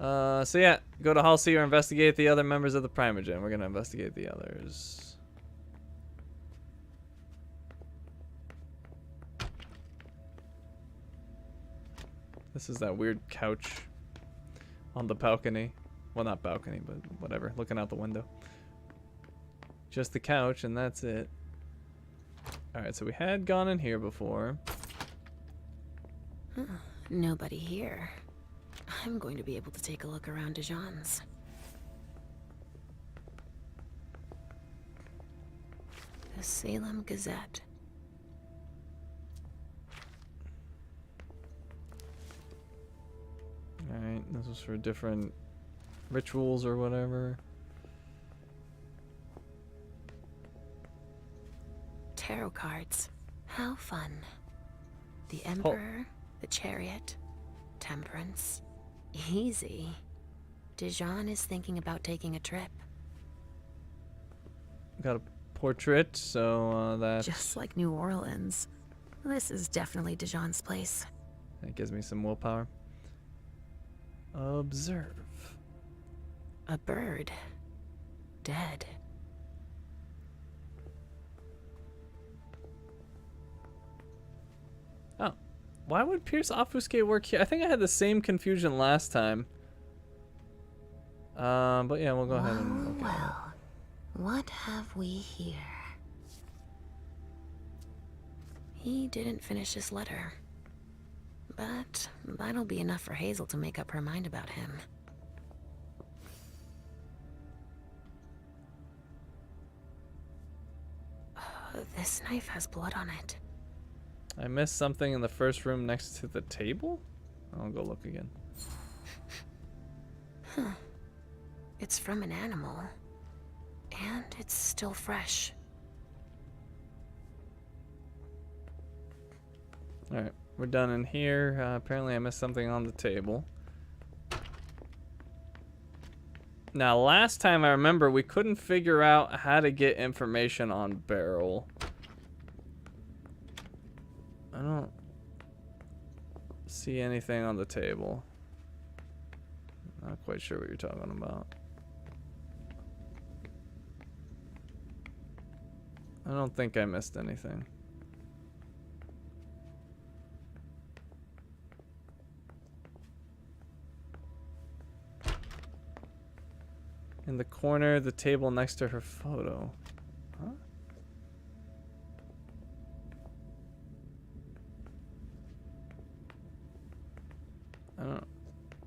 So yeah, go to Halsey or investigate the other members of the Primogen. We're gonna investigate the others. This is that weird couch on the balcony. Well, not balcony, but whatever. Looking out the window. Just the couch, and that's it. Alright, so we had gone in here before.
Huh, nobody here. I'm going to be able to take a look around Dijon's. The Salem Gazette.
Alright, this was for different rituals or whatever.
Tarot cards. How fun. The Emperor, the Chariot, Temperance. Easy. Dijon is thinking about taking a trip.
Got a portrait, so that's...
Just like New Orleans. This is definitely Dijon's place.
That gives me some willpower. Observe.
A bird. Dead.
Oh. Why would Pierce Obfuscate work here? I think I had the same confusion last time. But yeah, we'll go ahead and look at it.
What have we here? He didn't finish his letter. But that'll be enough for Hazel to make up her mind about him. This knife has blood on it.
I missed something in the first room next to the table? I'll go look again.
Huh. It's from an animal. And it's still fresh.
Alright, we're done in here. Apparently I missed something on the table. Now, last time I remember we couldn't figure out how to get information on Beryl. I don't see anything on the table. Not quite sure what you're talking about. I don't think I missed anything. In the corner, the table next to her photo. Huh?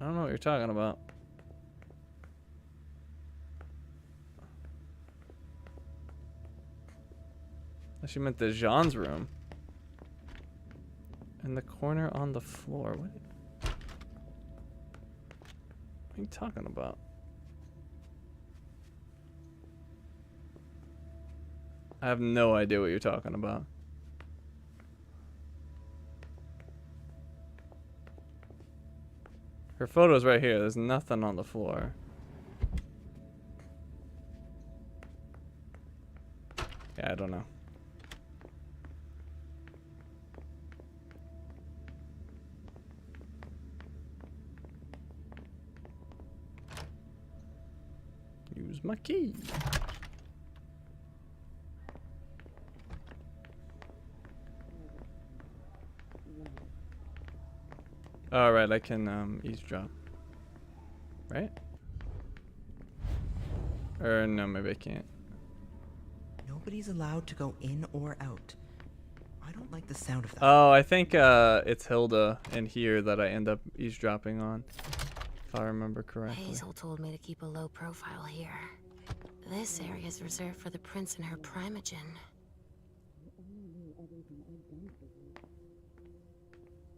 I don't know what you're talking about. She meant the Jean's room. In the corner on the floor. What are you talking about? I have no idea what you're talking about. Her photo's right here. There's nothing on the floor. Yeah, I don't know. Use my key. All right, I can eavesdrop. Right? Or no, maybe I can't.
Nobody's allowed to go in or out. I don't like the sound of that.
Oh, I think it's Hilda in here that I end up eavesdropping on, if I remember correctly.
Hazel told me to keep a low profile here. This area is reserved for the prince and her primogen.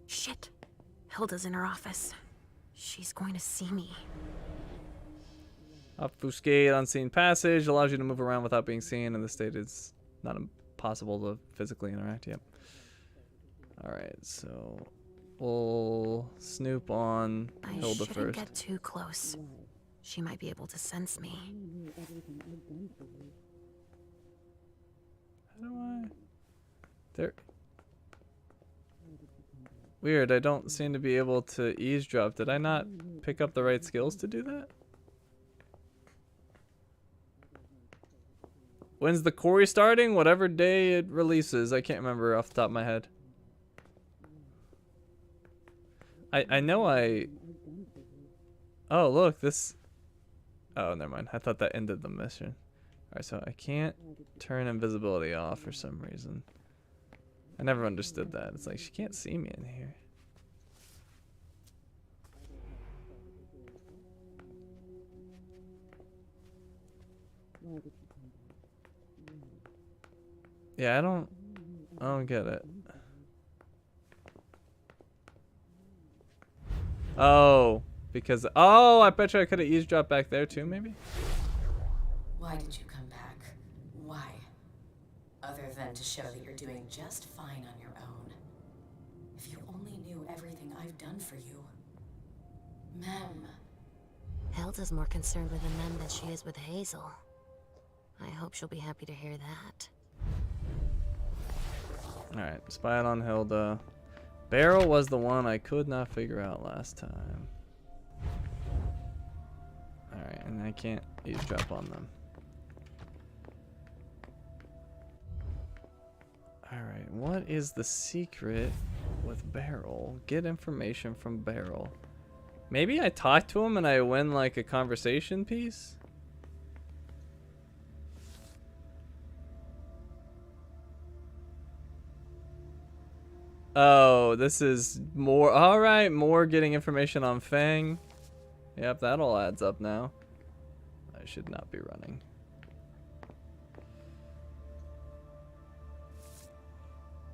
Shit. Hilda's in her office. She's going to see me.
Obfuscate unseen passage allows you to move around without being seen. In this state, it's not impossible to physically interact. Yep. All right, so we'll snoop on Hilda
shouldn't
first.
get too close. She might be able to sense me.
How do I? There. Weird, I don't seem to be able to eavesdrop. Did I not pick up the right skills to do that? When's the quarry starting? Whatever day it releases. I can't remember off the top of my head. I know I... Oh, look, this... Oh, never mind. I thought that ended the mission. Alright, so I can't turn invisibility off for some reason. I never understood that. It's like, she can't see me in here. Yeah, I don't get it. Oh, because, oh, I bet you I could have eavesdropped back there too, maybe?
Why did you come back? Why? Other than to show that you're doing just fine on your own. If you only knew everything I've done for you. Mem.
Hilda's more concerned with Emem than she is with Hazel. I hope she'll be happy to hear that.
Alright, spy on Hilda. Beryl was the one I could not figure out last time. Alright, and I can't eavesdrop on them. Alright, what is the secret with Beryl? Get information from Beryl. Maybe I talk to him and I win like a conversation piece? Oh, this is more. Alright, more getting information on Fang. Yep, that all adds up now. I should not be running.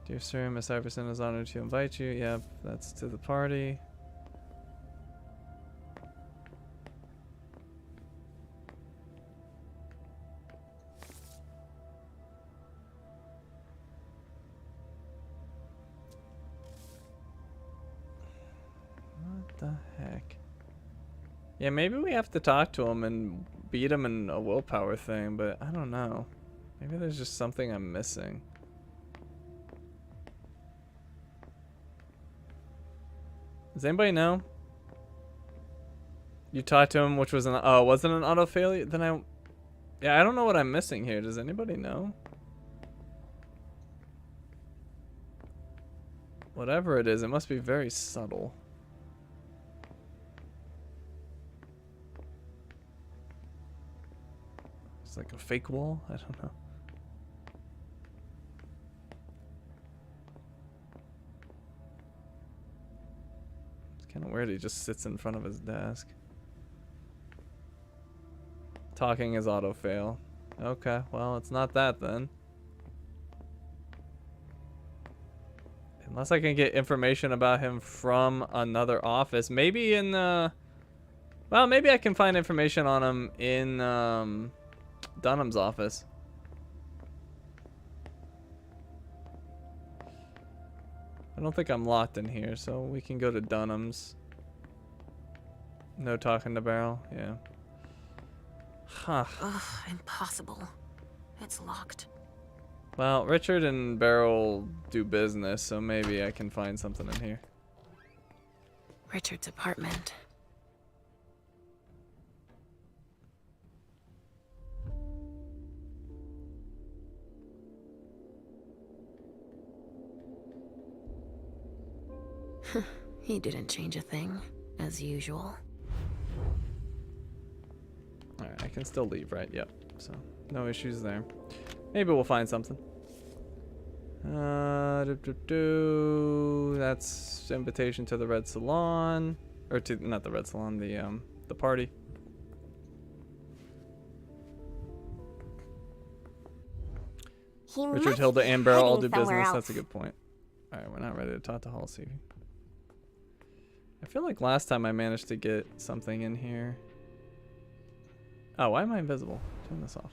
Dear sir, Miss Iverson is honored to invite you. Yep, that's to the party. What the heck? Yeah, maybe we have to talk to him and beat him in a willpower thing, but I don't know. Maybe there's just something I'm missing. Does anybody know? You talked to him, which was an wasn't an auto failure? Then yeah, I don't know what I'm missing here. Does anybody know? Whatever it is, it must be very subtle. It's like a fake wall? I don't know. It's kind of weird. He just sits in front of his desk. Talking is auto fail. Okay, well, it's not that then. Unless I can get information about him from another office. Maybe in well, maybe I can find information on him in Dunham's office. I don't think I'm locked in here, so we can go to Dunham's. No talking to Beryl, yeah. Huh.
Ugh, impossible. It's locked.
Well, Richard and Beryl do business, so maybe I can find something in here.
Richard's apartment. He didn't change a thing, as usual.
Alright, I can still leave, right? Yep. So, no issues there. Maybe we'll find something. That's invitation to the Red Salon. Or to, not the Red Salon, the party. Richard, Hilda, and Beryl all do business. That's a good point. Alright, we're not ready to talk to Halsey. I feel like last time I managed to get something in here. Oh, why am I invisible? Turn this off.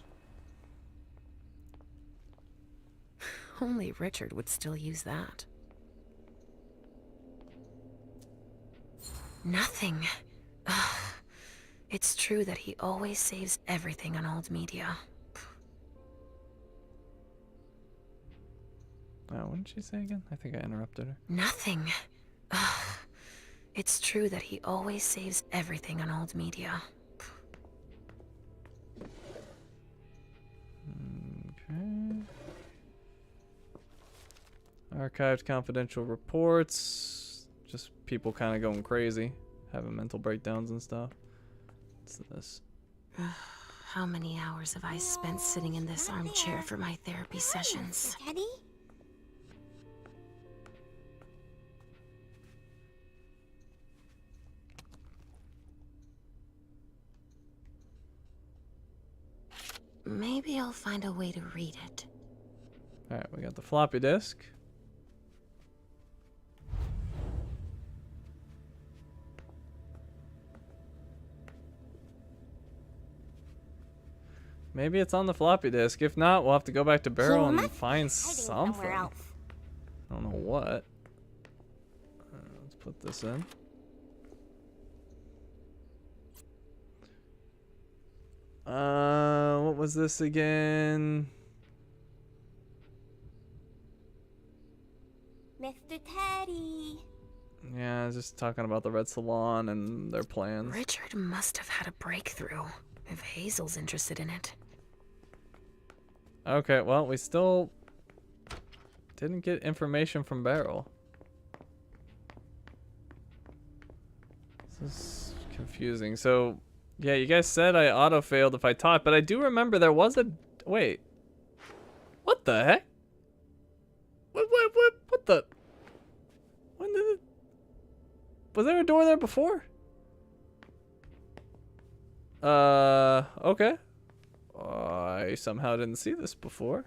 Only Richard would still use that. Nothing. Ugh. It's true that he always saves everything on old media.
Oh, what did she say again? I think I interrupted her.
Nothing. Ugh. It's true that he always saves everything on old media.
Okay. Archived confidential reports. Just people kind of going crazy, having mental breakdowns and stuff. What's this?
How many hours have I spent sitting in this armchair for my therapy sessions?
Teddy?
Maybe I'll find a way to read it.
Alright, we got the floppy disk. Maybe it's on the floppy disk. If not, we'll have to go back to Beryl and find something. I don't know what. Let's put this in. What was this again?
Mr. Teddy.
Yeah, just talking about the Red Salon and their plans.
Richard must have had a breakthrough, if Hazel's interested in it.
Okay, well, we still didn't get information from Beryl. This is confusing. So, yeah, you guys said I auto-failed if I talked, but I do remember there was a... Wait. What the heck? What the... When did it... Was there a door there before? Okay. I somehow didn't see this before.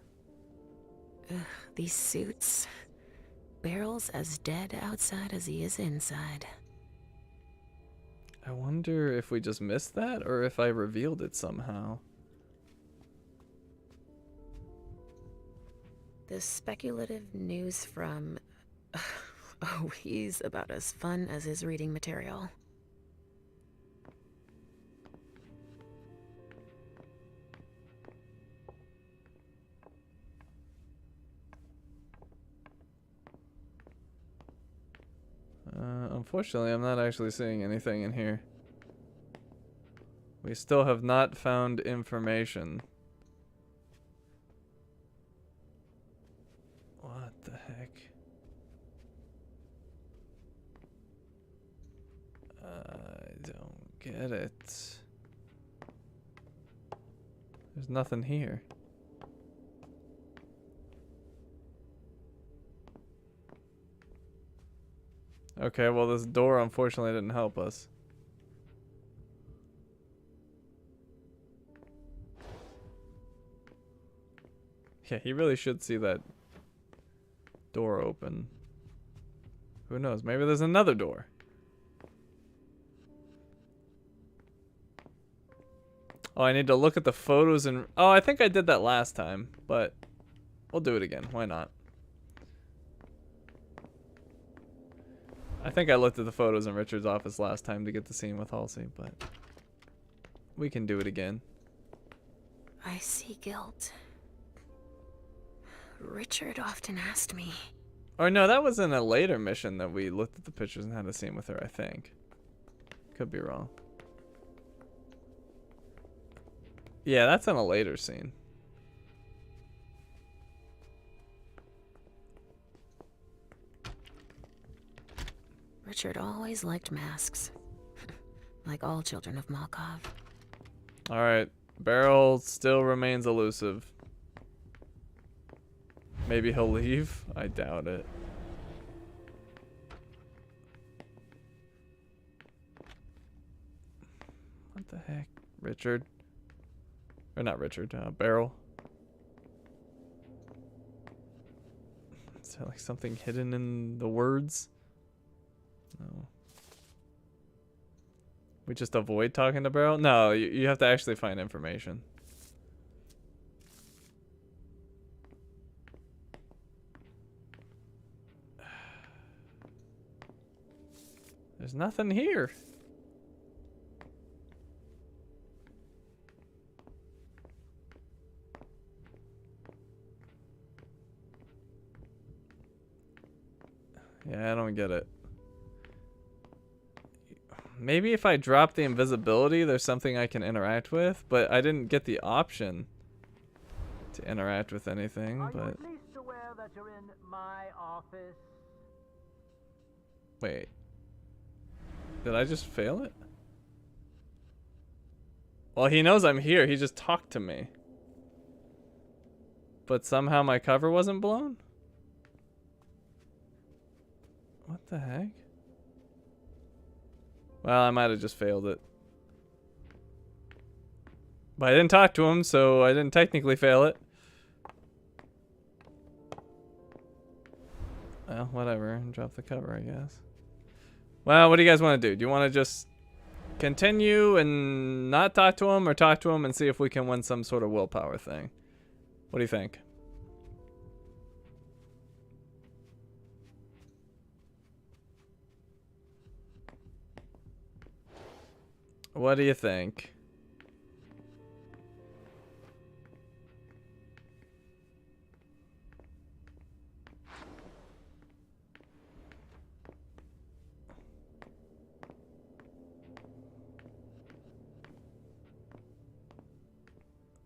Ugh, these suits. Beryl's as dead outside as he is inside.
I wonder if we just missed that or if I revealed it somehow.
The speculative news from... Oh, he's about as fun as his reading material.
Unfortunately, I'm not actually seeing anything in here. We still have not found information. What the heck? I don't get it. There's nothing here. Okay, well this door unfortunately didn't help us. Yeah, he really should see that door open. Who knows? Maybe there's another door. Oh, I need to look at the photos and... Oh, I think I did that last time, but we'll do it again. Why not? I think I looked at the photos in Richard's office last time to get the scene with Halsey, but we can do it again.
I see guilt. Richard often asked me.
Or no, that was in a later mission that we looked at the pictures and had a scene with her, I think. Could be wrong. Yeah, that's in a later scene.
Richard always liked masks. Like all children of Malkov.
Alright, Beryl still remains elusive. Maybe he'll leave? I doubt it. What the heck? Richard? Or not Richard, Beryl. Is there like something hidden in the words? No. We just avoid talking to Beryl? No, you have to actually find information. There's nothing here. Yeah, I don't get it. Maybe if I drop the invisibility, there's something I can interact with, but I didn't get the option to interact with anything, but...
Are you at least aware that you're in my office?
Wait. Did I just fail it? Well, he knows I'm here. He just talked to me. But somehow my cover wasn't blown? What the heck? Well, I might have just failed it. But I didn't talk to him, so I didn't technically fail it. Well, whatever. Drop the cover, I guess. Well, what do you guys want to do? Do you want to just continue and not talk to him, or talk to him and see if we can win some sort of willpower thing? What do you think? What do you think?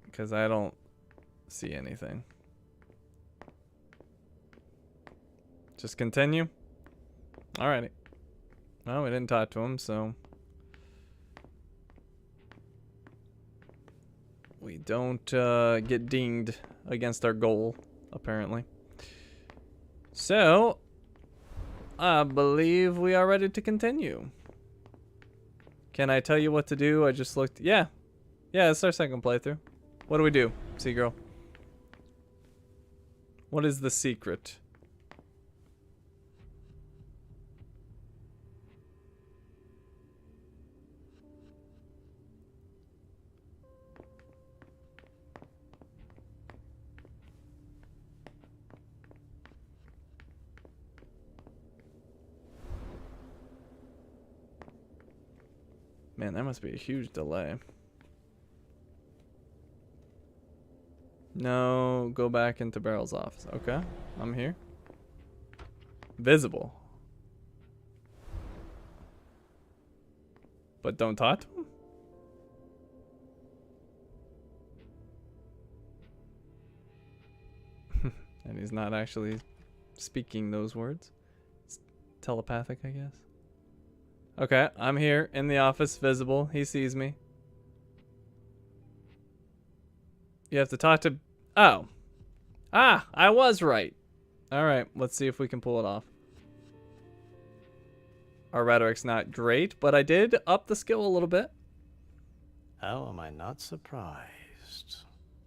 Because I don't see anything. Just continue? Alrighty. Well, we didn't talk to him, so... we don't get dinged against our goal, apparently. So, I believe we are ready to continue. Can I tell you what to do? I just looked... Yeah. Yeah, it's our second playthrough. What do we do, Seagirl? What is the secret? Man, that must be a huge delay. No, go back into Beryl's office. Okay, I'm here. Visible. But don't talk to him? And he's not actually speaking those words. It's telepathic, I guess. Okay, I'm here in the office, visible. He sees me. You have to talk to... Oh. Ah, I was right. All right, let's see if we can pull it off. Our rhetoric's not great, but I did up the skill a little bit.
How am I not surprised?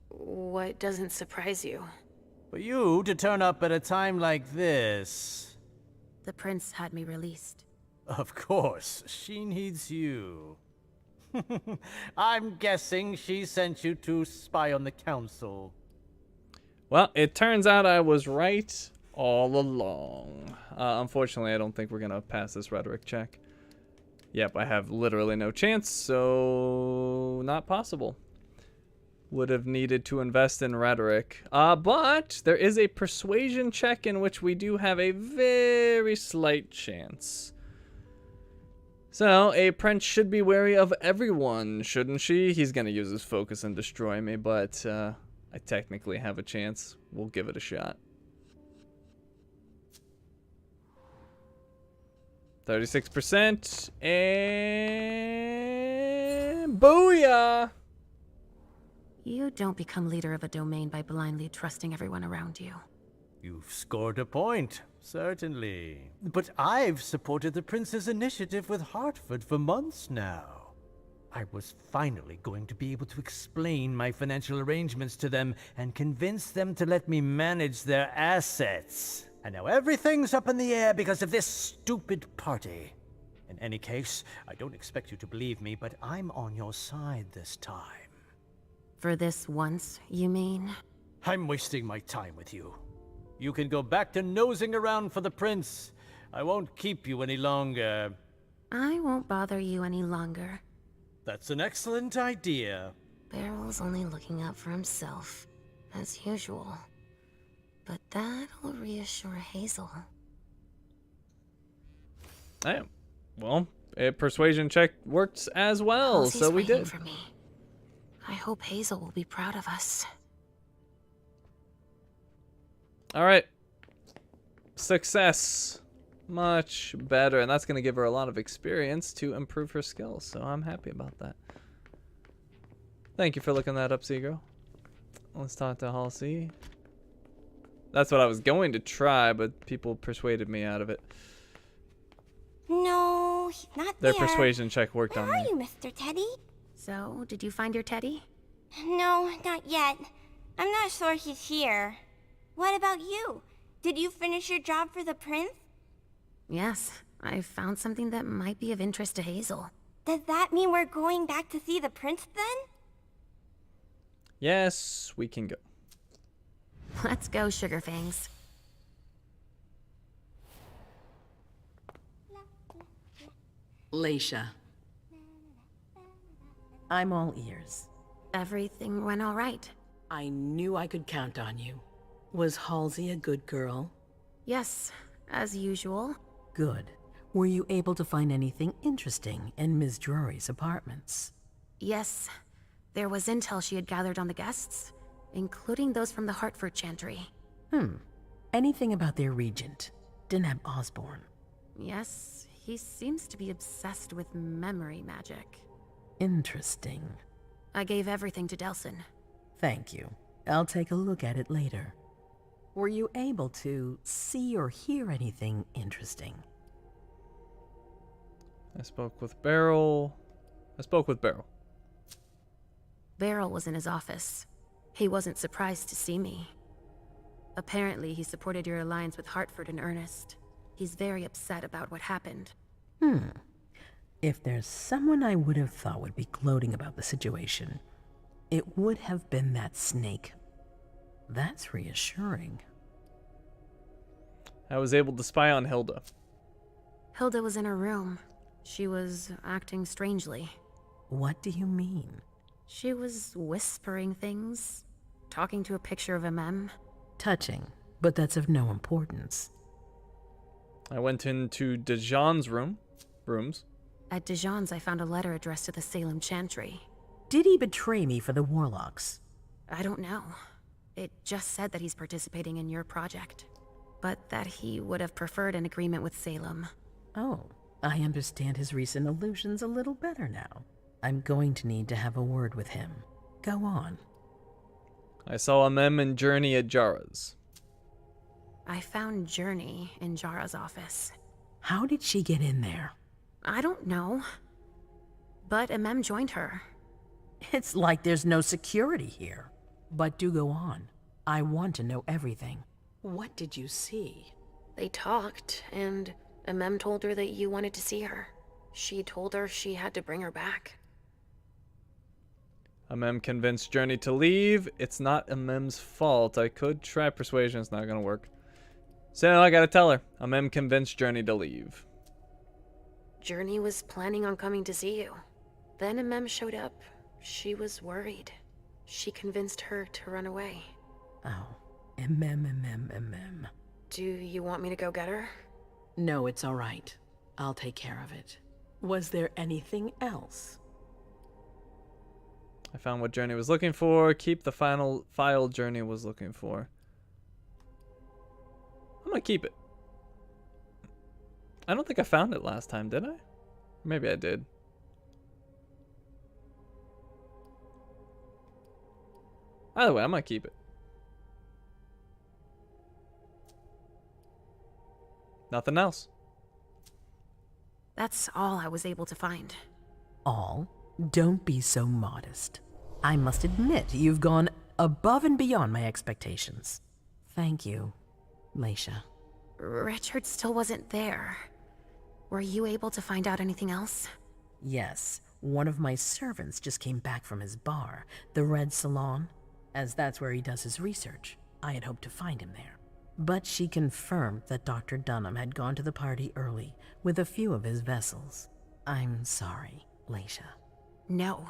What doesn't surprise you?
For you to turn up at a time like this.
The prince had me released.
Of course, she needs you. I'm guessing she sent you to spy on the council.
Well, it turns out I was right all along. Unfortunately, I don't think we're going to pass this rhetoric check. Yep, I have literally no chance, so not possible. Would have needed to invest in rhetoric. But there is a persuasion check in which we do have a very slight chance. So, a prince should be wary of everyone, shouldn't she? He's going to use his focus and destroy me, but I technically have a chance. We'll give it a shot. 36%, and booyah!
You don't become leader of a domain by blindly trusting everyone around you.
You've scored a point, certainly. But I've supported the prince's initiative with Hartford for months now. I was finally going to be able to explain my financial arrangements to them and convince them to let me manage their assets. And now everything's up in the air because of this stupid party. In any case, I don't expect you to believe me, but I'm on your side this time.
For this once, you mean?
I'm wasting my time with you. You can go back to nosing around for the prince. I won't keep you any longer.
I won't bother you any longer.
That's an excellent idea.
Barrel's only looking out for himself, as usual. But that'll reassure Hazel.
Hey, well, a persuasion check works as well,
Halsey's
so we
waiting
did.
For me. I hope Hazel will be proud of us.
All right. Success. Much better. And that's going to give her a lot of experience to improve her skills. So I'm happy about that. Thank you for looking that up, Seagirl. Let's talk to Halsey. That's what I was going to try, but people persuaded me out of it.
No, he's not
Their
there.
persuasion check worked on
Where are
me.
you, Mr. Teddy?
So, did you find your teddy?
No, not yet. I'm not sure he's here. What about you? Did you finish your job for the prince?
Yes, I found something that might be of interest to Hazel.
Does that mean we're going back to see the prince then?
Yes, we can go.
Let's go, Sugarfangs.
Leisha. I'm all ears.
Everything went all right.
I knew I could count on you. Was Halsey a good girl?
Yes, as usual.
Good. Were you able to find anything interesting in Ms. Drury's apartments?
Yes, there was intel she had gathered on the guests, including those from the Hartford Chantry.
Anything about their regent, Deneb Osborne?
Yes, he seems to be obsessed with memory magic.
Interesting.
I gave everything to Delsin.
Thank you. I'll take a look at it later. Were you able to see or hear anything interesting?
I spoke with Beryl.
Beryl was in his office. He wasn't surprised to see me. Apparently, he supported your alliance with Hartford in earnest. He's very upset about what happened.
If there's someone I would have thought would be gloating about the situation, it would have been that snake. That's reassuring.
I was able to spy on Hilda.
Hilda was in her room. She was acting strangely.
What do you mean?
She was whispering things, talking to a picture of Emem.
Touching, but that's of no importance.
I went into Dijon's rooms.
At Dijon's, I found a letter addressed to the Salem Chantry.
Did he betray me for the Warlocks?
I don't know. It just said that he's participating in your project, but that he would have preferred an agreement with Salem.
Oh, I understand his recent allusions a little better now. I'm going to need to have a word with him. Go on.
I saw Emem and Journey at Jara's.
I found Journey in Jara's office.
How did she get in there?
I don't know. But Emem joined her.
It's like there's no security here. But do go on. I want to know everything. What did you see?
They talked, and Emem told her that you wanted to see her. She told her she had to bring her back.
Emem convinced Journey to leave. It's not Emem's fault. I could try persuasion. It's not gonna work. So I gotta tell her. Emem convinced Journey to leave.
Journey was planning on coming to see you. Then Emem showed up. She was worried. She convinced her to run away.
Oh, Emem.
Do you want me to go get her?
No, it's all right. I'll take care of it. Was there anything else?
I found what Journey was looking for. Keep the final file Journey was looking for. I'm gonna keep it. I don't think I found it last time, did I? Maybe I did. Either way, I'm gonna keep it. Nothing else.
That's all I was able to find.
All? Don't be so modest. I must admit, you've gone above and beyond my expectations. Thank you, Leisha.
Richard still wasn't there. Were you able to find out anything else?
Yes, one of my servants just came back from his bar, the Red Salon, as that's where he does his research. I had hoped to find him there. But she confirmed that Dr. Dunham had gone to the party early with a few of his vessels. I'm sorry, Leisha.
No.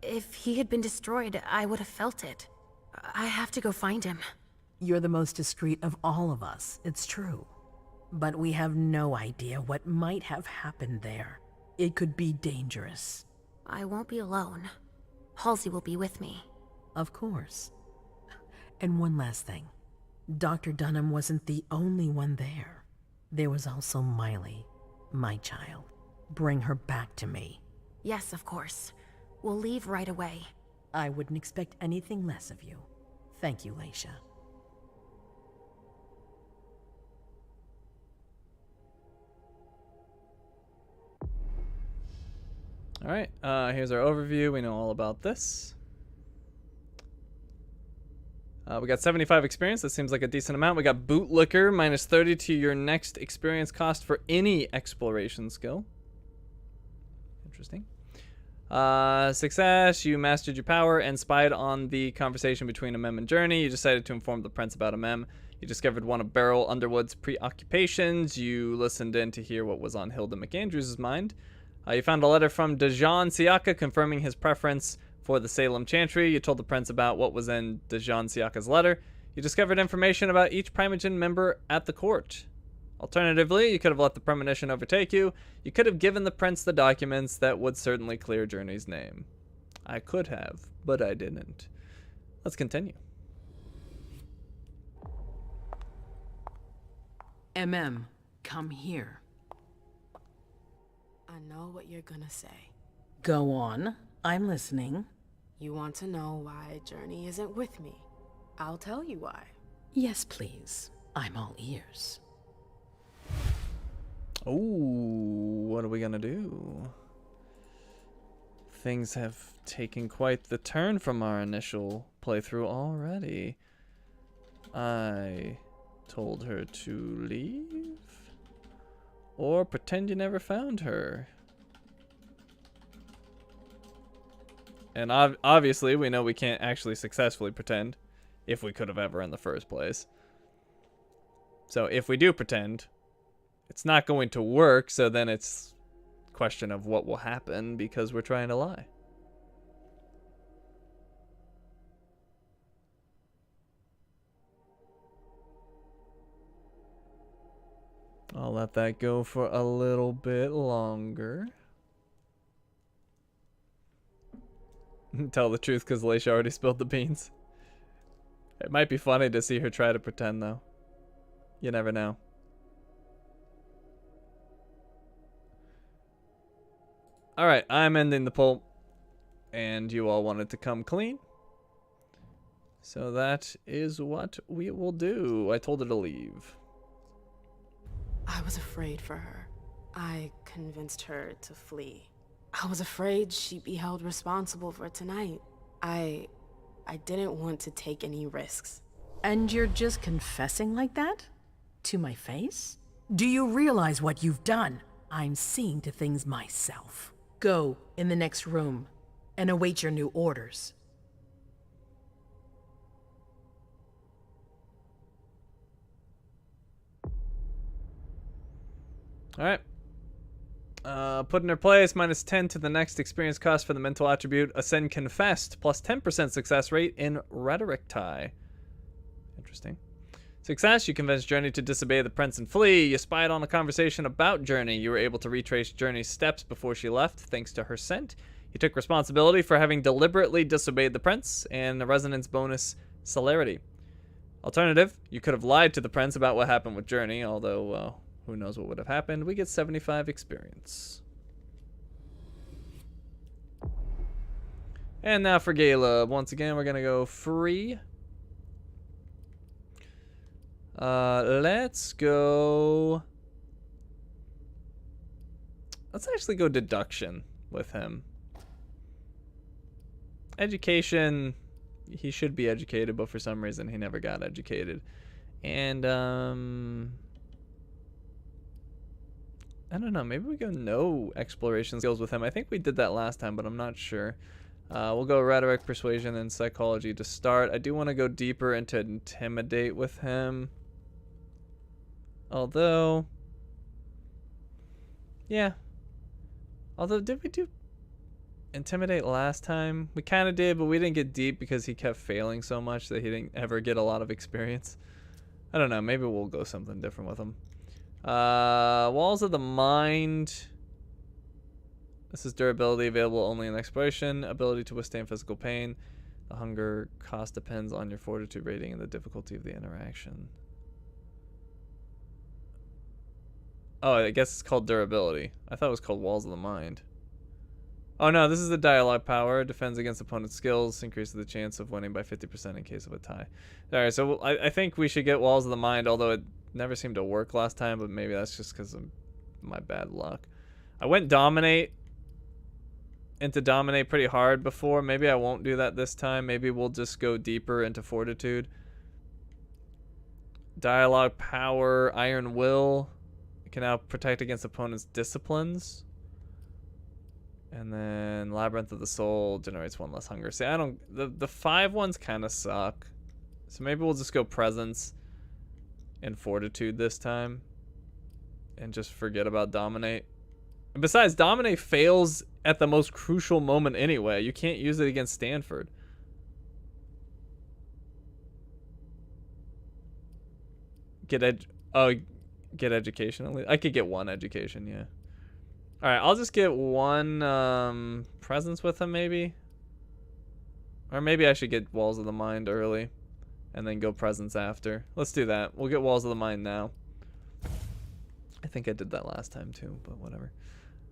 If he had been destroyed, I would have felt it. I have to go find him.
You're the most discreet of all of us, it's true. But we have no idea what might have happened there. It could be dangerous.
I won't be alone. Halsey will be with me.
Of course. And one last thing. Dr. Dunham wasn't the only one there. There was also Miley, my child. Bring her back to me.
Yes, of course. We'll leave right away.
I wouldn't expect anything less of you. Thank you, Leisha.
Alright, here's our overview. We know all about this. We got 75 experience. That seems like a decent amount. We got bootlicker, minus 30 to your next experience cost for any exploration skill. Interesting. Success, you mastered your power and spied on the conversation between Emem and Journey. You decided to inform the prince about Emem. You discovered one of Beryl Underwood's preoccupations. You listened in to hear what was on Hilda McAndrews' mind. You found a letter from Dejan Siaka confirming his preference for the Salem Chantry. You told the prince about what was in Dejan Siaka's letter. You discovered information about each Primogen member at the court. Alternatively, you could have let the premonition overtake you. You could have given the prince the documents that would certainly clear Journey's name. I could have, but I didn't. Let's continue.
Emem, come here.
I know what you're gonna say.
Go on. I'm listening.
You want to know why Journey isn't with me. I'll tell you why.
Yes, please. I'm all ears.
Oh, what are we gonna do? Things have taken quite the turn from our initial playthrough already. I told her to leave? Or pretend you never found her? And obviously, we know we can't actually successfully pretend, if we could have ever in the first place. So if we do pretend, it's not going to work, so then it's a question of what will happen because we're trying to lie. I'll let that go for a little bit longer. Tell the truth because Leisha already spilled the beans. It might be funny to see her try to pretend, though. You never know. Alright, I'm ending the poll. And you all wanted to come clean. So that is what we will do. I told her to leave.
I was afraid for her. I convinced her to flee. I was afraid she'd be held responsible for tonight. I didn't want to take any risks.
And you're just confessing like that? To my face? Do you realize what you've done? I'm seeing to things myself. Go in the next room and await your new orders.
Alright. Put in her place, -10 to the next experience cost for the mental attribute. Ascend confessed, plus 10% success rate in rhetoric tie. Interesting. Success, you convinced Journey to disobey the prince and flee. You spied on a conversation about Journey. You were able to retrace Journey's steps before she left, thanks to her scent. You took responsibility for having deliberately disobeyed the prince, and the resonance bonus celerity. Alternative, you could have lied to the prince about what happened with Journey, although, who knows what would have happened. We get 75 experience. And now for Galeb. Once again, we're going to go free. Let's go... Let's actually go deduction with him. Education, he should be educated, but for some reason he never got educated. And, I don't know, maybe we go no exploration skills with him. I think we did that last time, but I'm not sure. We'll go rhetoric, persuasion, and psychology to start. I do want to go deeper into intimidate with him. Although, yeah. Although, did we do intimidate last time? We kind of did, but we didn't get deep because he kept failing so much that he didn't ever get a lot of experience. I don't know. Maybe we'll go something different with him. Walls of the Mind. This is durability, available only in exploration. Ability to withstand physical pain. The hunger cost depends on your fortitude rating and the difficulty of the interaction. Oh, I guess it's called durability. I thought it was called Walls of the Mind. Oh no, this is the dialogue power. Defends against opponent's skills. Increases the chance of winning by 50% in case of a tie. Alright, so I think we should get Walls of the Mind, although it never seemed to work last time, but maybe that's just because of my bad luck. I went Dominate into Dominate pretty hard before. Maybe I won't do that this time. Maybe we'll just go deeper into Fortitude. Dialogue power, Iron Will. You can now protect against opponent's disciplines. And then Labyrinth of the Soul generates one less hunger. See, I don't... The 5 ones kind of suck. So maybe we'll just go Presence and Fortitude this time. And just forget about Dominate. And besides, Dominate fails at the most crucial moment anyway. You can't use it against Stanford. Get education at least. I could get 1 education, yeah. Alright, I'll just get 1 presence with him, maybe. Or maybe I should get Walls of the Mind early. And then go presence after. Let's do that. We'll get Walls of the Mind now. I think I did that last time too, but whatever.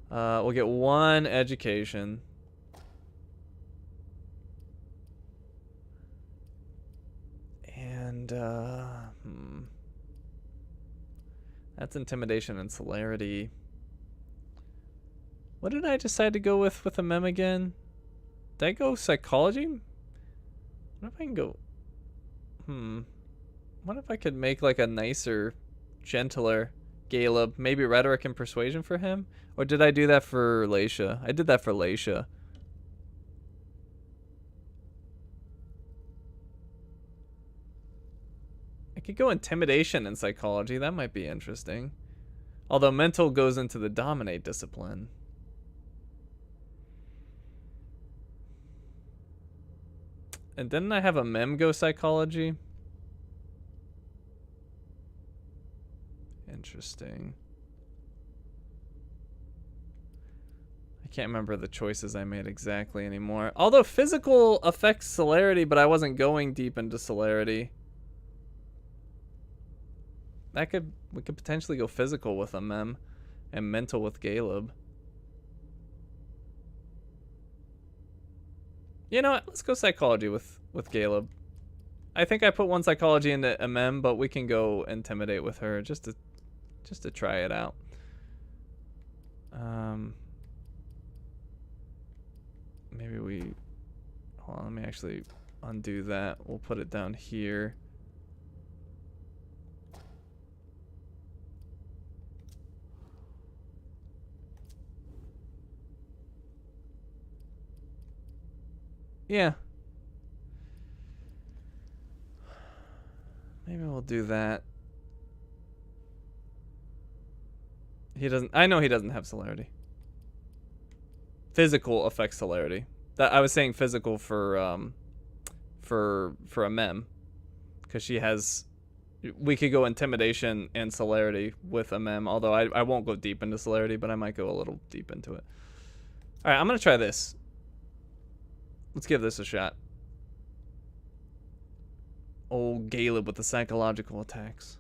We'll get 1 education. And, that's intimidation and celerity. What did I decide to go with Emem again? Did I go psychology? What if I can go... What if I could make like a nicer, gentler Galeb? Maybe rhetoric and persuasion for him? Or did I do that for Leisha? I did that for Leisha. I could go intimidation and psychology. That might be interesting. Although mental goes into the dominate discipline. And didn't I have Emem go psychology? Interesting. I can't remember the choices I made exactly anymore. Although physical affects celerity, but I wasn't going deep into celerity. We could potentially go physical with Emem and mental with Galeb. You know what? Let's go psychology with Galeb. I think I put one psychology into Emem, but we can go intimidate with her just to try it out. Maybe we, hold on, let me actually undo that. We'll put it down here. Yeah. Maybe we'll do that. He doesn't, I know he doesn't have celerity. Physical affects celerity. That I was saying physical for a mem, because she has. We could go intimidation and celerity with a mem, although I won't go deep into celerity, but I might go a little deep into it. All right, I'm gonna try this. Let's give this a shot. Old Galeb with the psychological attacks.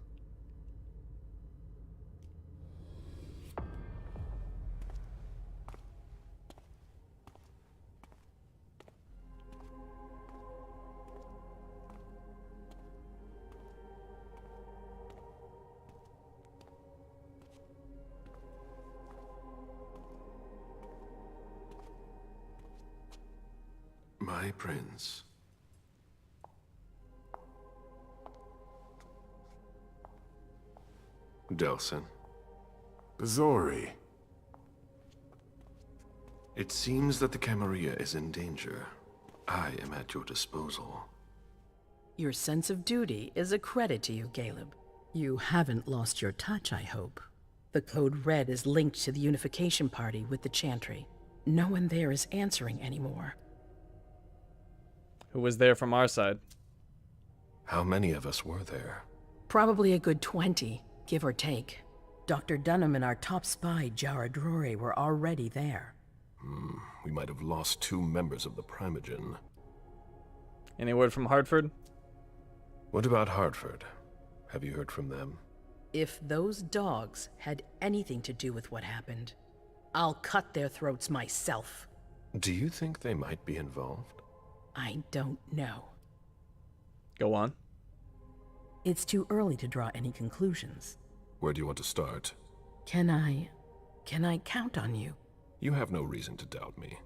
My prince. Delson.
Bazori.
It seems that the Camarilla is in danger. I am at your disposal.
Your sense of duty is a credit to you, Galeb. You haven't lost your touch, I hope. The Code Red is linked to the Unification Party with the Chantry. No one there is answering anymore.
Who was there from our side?
How many of us were there?
Probably a good 20, give or take. Dr. Dunham and our top spy, Jara Drury, were already there.
We might have lost 2 members of the Primogen.
Any word from Hartford?
What about Hartford? Have you heard from them?
If those dogs had anything to do with what happened, I'll cut their throats myself.
Do you think they might be involved?
I don't know.
Go on.
It's too early to draw any conclusions.
Where do you want to start?
Can I count on you?
You have no reason to doubt me.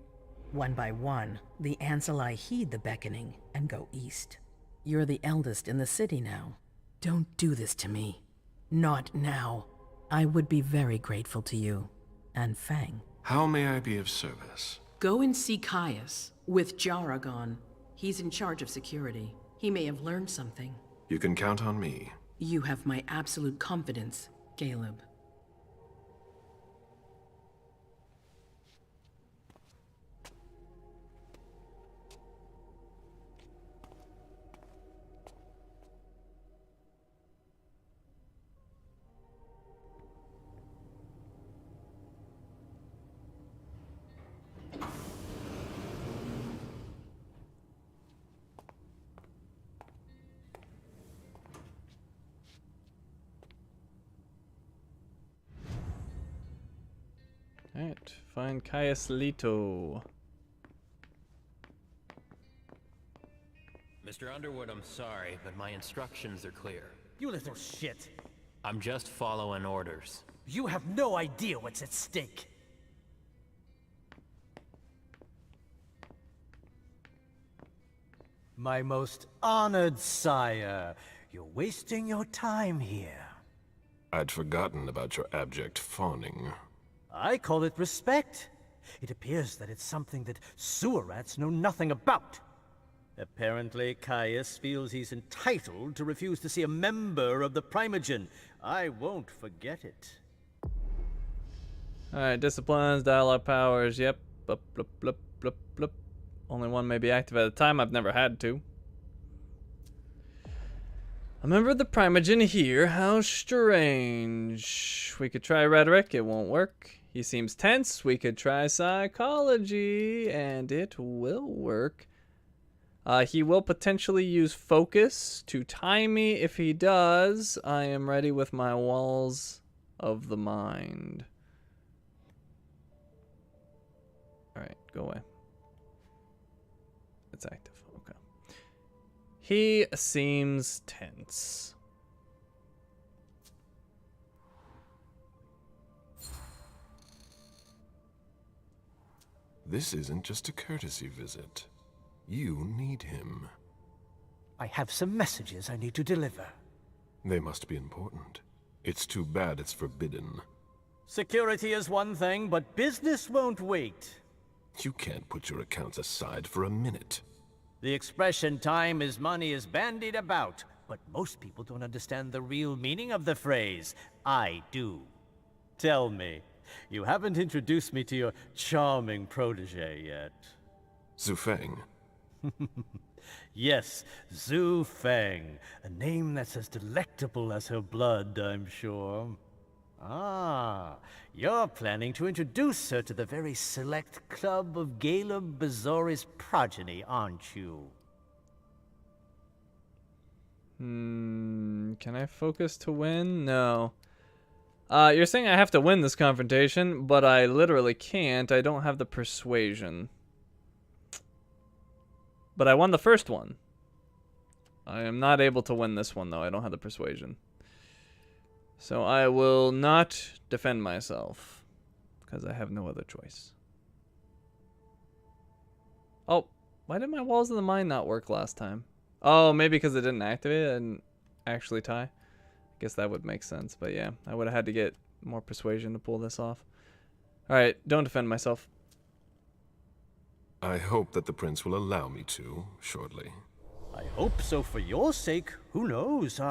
One by one, the Ancili heed the beckoning and go east. You're the eldest in the city now. Don't do this to me. Not now. I would be very grateful to you. And Fang.
How may I be of service?
Go and see Caius, with Jara gone. He's in charge of security. He may have learned something.
You can count on me.
You have my absolute confidence, Galeb.
Alright, find Caius Leto.
Mr. Underwood, I'm sorry, but my instructions are clear.
You little shit.
I'm just following orders.
You have no idea what's at stake. My most honored sire, you're wasting your time here.
I'd forgotten about your abject fawning.
I call it respect. It appears that it's something that sewer rats know nothing about. Apparently, Caius feels he's entitled to refuse to see a member of the Primogen. I won't forget it.
Alright, disciplines, dialogue powers, yep. Blup, blup, blup, blup, blup. Only one may be active at a time, I've never had to. A member of the Primogen here, how strange. We could try rhetoric, it won't work. He seems tense, we could try psychology, and it will work. He will potentially use focus to tie me. If he does, I am ready with my walls of the mind. Alright, go away. It's active, okay. He seems tense.
This isn't just a courtesy visit. You need him.
I have some messages I need to deliver.
They must be important. It's too bad it's forbidden.
Security is one thing, but business won't wait.
You can't put your accounts aside for a minute.
The expression time is money is bandied about, but most people don't understand the real meaning of the phrase. I do. Tell me, you haven't introduced me to your charming protege yet.
Zhu Feng.
Yes, Zhu Feng. A name that's as delectable as her blood, I'm sure. Ah, you're planning to introduce her to the very select club of Galeb Bazori's progeny, aren't you?
Can I focus to win? No. You're saying I have to win this confrontation, but I literally can't. I don't have the persuasion. But I won the first one. I am not able to win this one, though. I don't have the persuasion. So I will not defend myself, because I have no other choice. Oh, why did my walls of the mind not work last time? Oh, maybe because it didn't activate it and actually tie. I guess that would make sense, but yeah, I would have had to get more persuasion to pull this off. Alright, don't defend myself.
I hope that the prince will allow me to, shortly.
I hope so for your sake. Who knows?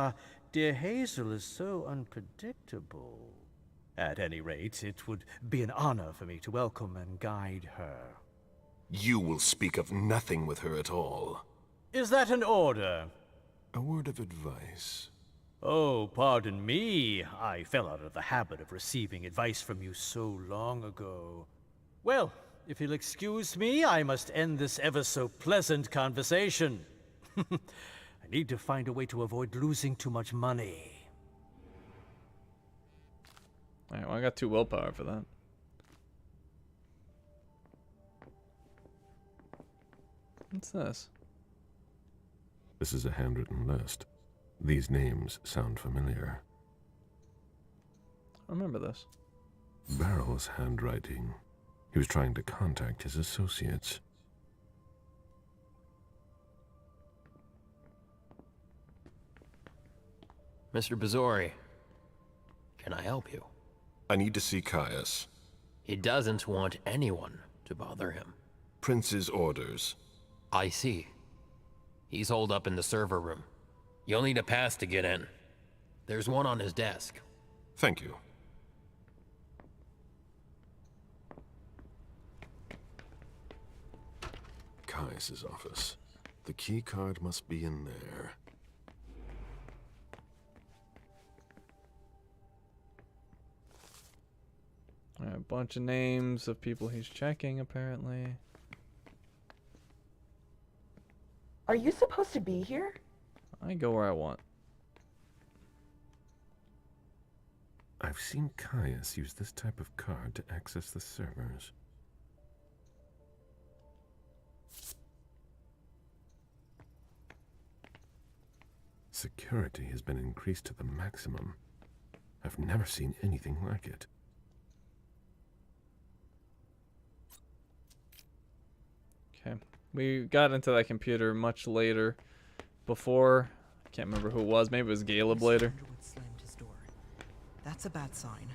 Dear Hazel is so unpredictable. At any rate, it would be an honor for me to welcome and guide her.
You will speak of nothing with her at all.
Is that an order?
A word of advice.
Oh, pardon me. I fell out of the habit of receiving advice from you so long ago. Well, if you'll excuse me, I must end this ever so pleasant conversation. I need to find a way to avoid losing too much money.
Alright, well, I got 2 willpower for that. What's this?
This is a handwritten list. These names sound familiar.
I remember this.
Barrel's handwriting. He was trying to contact his associates.
Mr. Bazori, can I help you?
I need to see Caius.
He doesn't want anyone to bother him.
Prince's orders.
I see. He's holed up in the server room. You'll need a pass to get in. There's one on his desk.
Thank you. Caius's office. The key card must be in there.
Alright, a bunch of names of people he's checking, apparently.
Are you supposed to be here?
I go where I want.
I've seen Caius use this type of card to access the servers. Security has been increased to the maximum. I've never seen anything like it.
Okay. We got into that computer much later. Before, I can't remember who it was. Maybe it was Galeb later.
Slammed his door. That's a bad sign.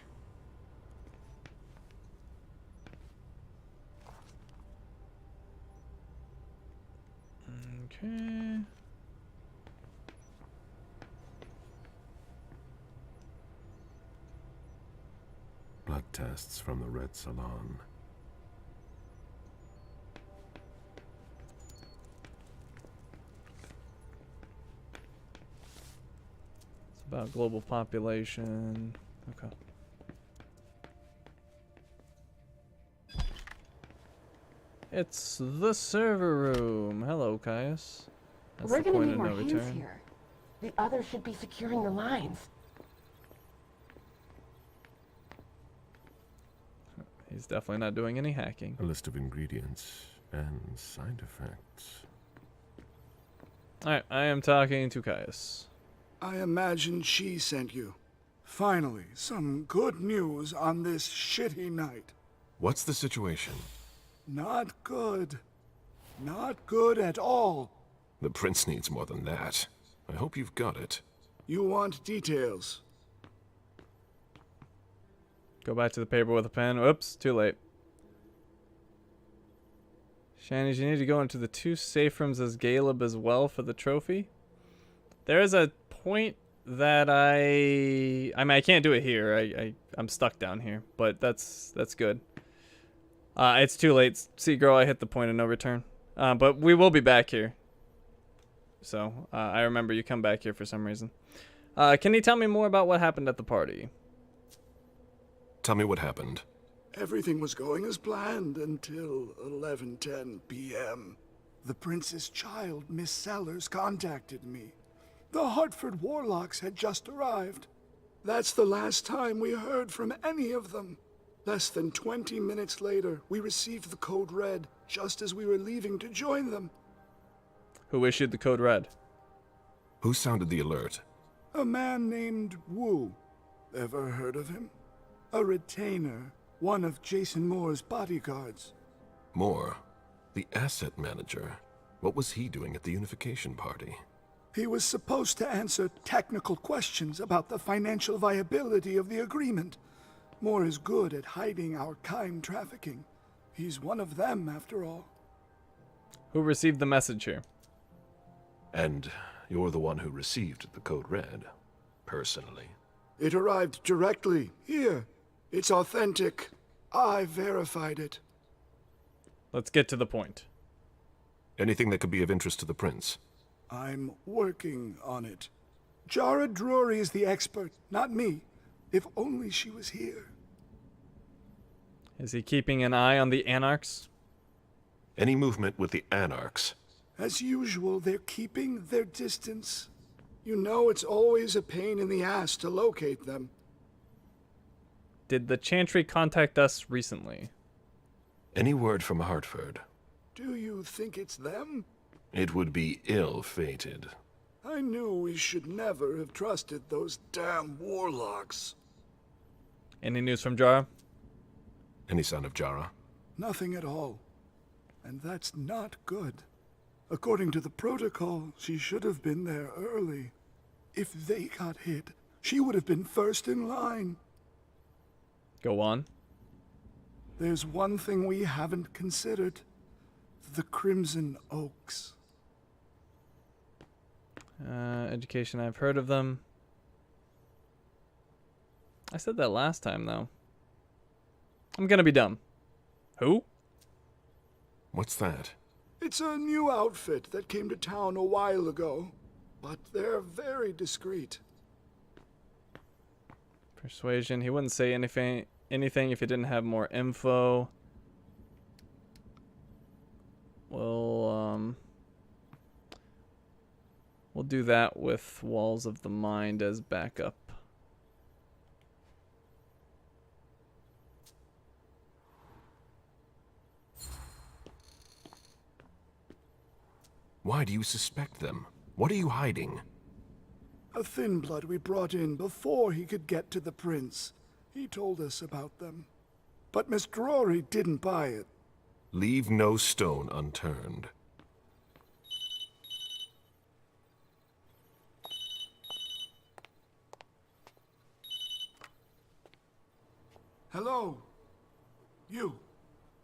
Okay.
Blood tests from the Red Salon.
It's about global population. Okay. It's the server room. Hello, Caius. That's
We're
the
gonna
point
need
of
more
no
hands
return.
here. The others should be securing the lines.
He's definitely not doing any hacking.
A list of ingredients and side effects.
Alright, I am talking to Caius.
I imagine she sent you. Finally, some good news on this shitty night.
What's the situation?
Not good. Not good at all.
The prince needs more than that. I hope you've got it.
You want details?
Go back to the paper with a pen. Oops, too late. Shanies, you need to go into the 2 safe rooms as Galeb as well for the trophy. There is a point that I mean, I can't do it here. I'm stuck down here, but that's good. It's too late. See, girl, I hit the point of no return. But we will be back here. So, I remember you come back here for some reason. Can you tell me more about what happened at the party?
Tell me what happened.
Everything was going as planned until 11:10 p.m. The prince's child, Miss Sellers, contacted me. The Hartford Warlocks had just arrived. That's the last time we heard from any of them. Less than 20 minutes later, we received the code red, just as we were leaving to join them.
Who issued the code red?
Who sounded the alert?
A man named Wu. Ever heard of him? A retainer, one of Jason Moore's bodyguards.
Moore? The asset manager? What was he doing at the unification party?
He was supposed to answer technical questions about the financial viability of the agreement. Moore is good at hiding our kind trafficking. He's one of them, after all.
Who received the message here?
And you're the one who received the code red, personally.
It arrived directly, here. It's authentic. I verified it.
Let's get to the point.
Anything that could be of interest to the prince?
I'm working on it. Jara Drury is the expert, not me. If only she was here.
Is he keeping an eye on the Anarchs?
Any movement with the Anarchs?
As usual, they're keeping their distance. You know it's always a pain in the ass to locate them.
Did the Chantry contact us recently?
Any word from Hartford?
Do you think it's them?
It would be ill-fated.
I knew we should never have trusted those damn warlocks.
Any news from Jara?
Any sign of Jara?
Nothing at all. And that's not good. According to the protocol, she should have been there early. If they got hit, she would have been first in line.
Go on.
There's one thing we haven't considered. The Crimson Oaks.
Education, I've heard of them. I said that last time, though. I'm gonna be dumb. Who?
What's that?
It's a new outfit that came to town a while ago, but they're very discreet.
Persuasion. He wouldn't say anything if he didn't have more info. We'll do that with Walls of the Mind as backup.
Why do you suspect them? What are you hiding?
A thin blood we brought in before he could get to the prince. He told us about them. But Miss Drury didn't buy it.
Leave no stone unturned.
Hello? You.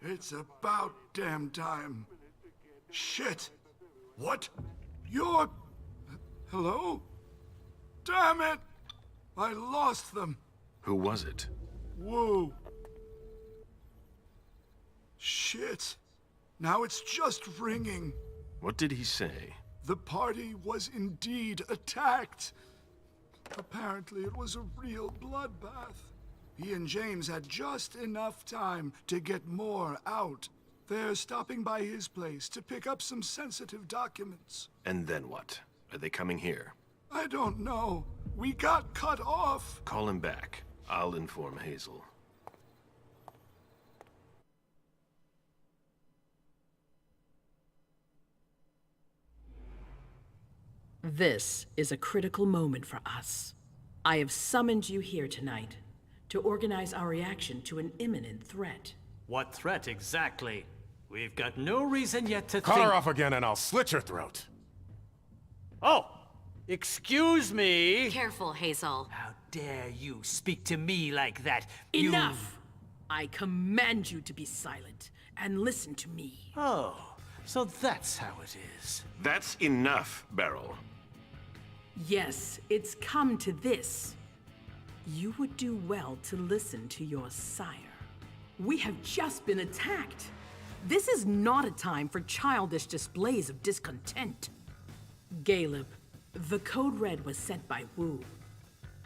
It's about damn time. Shit. What? You're... Hello? Damn it! I lost them.
Who was it?
Whoa. Shit. Now it's just ringing.
What did he say?
The party was indeed attacked. Apparently it was a real bloodbath. He and James had just enough time to get more out. They're stopping by his place to pick up some sensitive documents.
And then what? Are they coming here?
I don't know. We got cut off.
Call him back. I'll inform Hazel.
This is a critical moment for us. I have summoned you here tonight to organize our reaction to an imminent threat.
What threat exactly? We've got no reason yet to
Cut
think...
her off again and I'll slit your throat.
Oh! Excuse me!
Careful, Hazel.
How dare you speak to me like that?
Enough! I command you to be silent and listen to me.
Oh, so that's how it is.
That's enough, Beryl.
Yes, it's come to this. You would do well to listen to your sire. We have just been attacked. This is not a time for childish displays of discontent. Galeb, the code red was sent by Wu.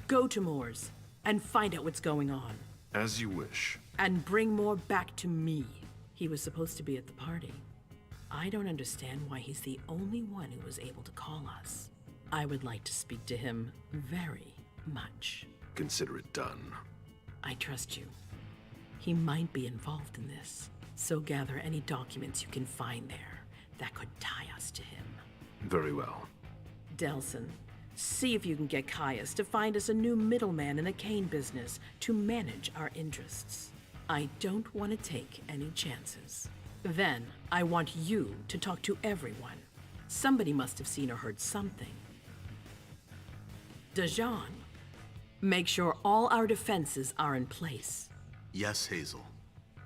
Go to Moore's and find out what's going on.
As you wish.
And bring Moore back to me. He was supposed to be at the party. I don't understand why he's the only one who was able to call us. I would like to speak to him very much.
Consider it done.
I trust you. He might be involved in this, so gather any documents you can find there that could tie us to him.
Very well.
Delson, see if you can get Caius to find us a new middleman in the cane business to manage our interests. I don't want to take any chances. Then, I want you to talk to everyone. Somebody must have seen or heard something. Dajan, make sure all our defenses are in place.
Yes, Hazel.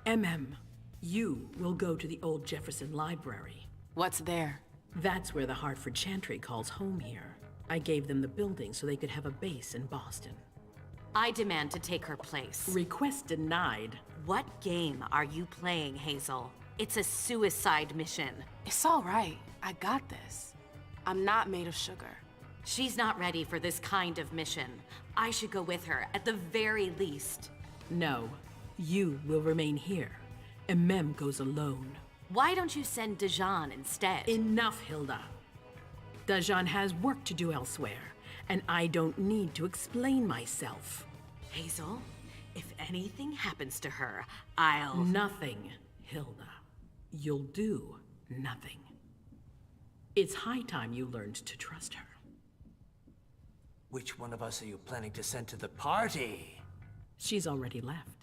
Emem, you will go to the old Jefferson Library.
What's there?
That's where the Hartford Chantry calls home here. I gave them the building so they could have a base in Boston.
I demand to take her place.
Request denied.
What game are you playing, Hazel? It's a suicide mission.
It's all right. I got this. I'm not made of sugar.
She's not ready for this kind of mission. I should go with her, at the very least.
No, you will remain here. Emem goes alone.
Why don't you send Dajan instead?
Enough, Hilda. Dajan has work to do elsewhere, and I don't need to explain myself.
Hazel, if anything happens to her, I'll...
Nothing, Hilda. You'll do nothing. It's high time you learned to trust her.
Which one of us are you planning to send to the party?
She's already left.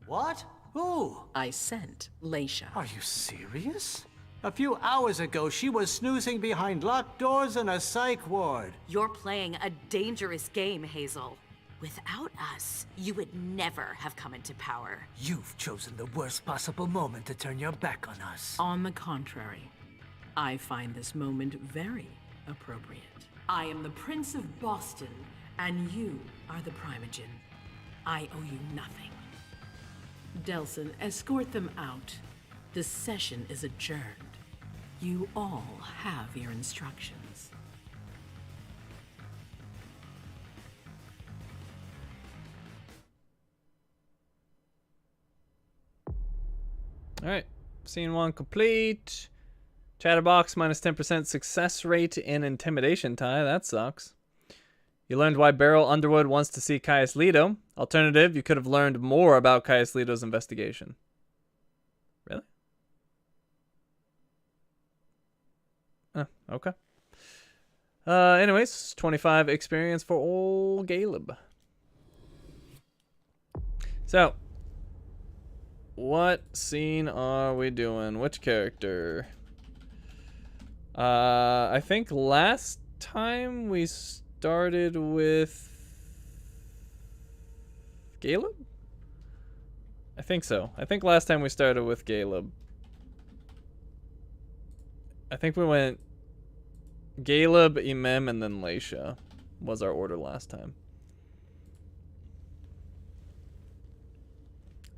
What? Who?
I sent Leisha.
Are you serious? A few hours ago, she was snoozing behind locked doors in a psych ward.
You're playing a dangerous game, Hazel. Without us, you would never have come into power.
You've chosen the worst possible moment to turn your back on us.
On the contrary, I find this moment very appropriate. I am the Prince of Boston, and you are the Primogen. I owe you nothing. Delson, escort them out. The session is adjourned. You all have your instructions.
Alright, scene 1 complete. Chatterbox minus 10% success rate in intimidation tie. That sucks. You learned why Beryl Underwood wants to see Caius Leto. Alternative, you could have learned more about Caius Leto's investigation. Really? Okay. Anyways, 25 experience for old Galeb. So, what scene are we doing? Which character? I think last time we started with Galeb? I think so. I think last time we started with Galeb. I think we went Galeb, Emem, and then Leisha was our order last time.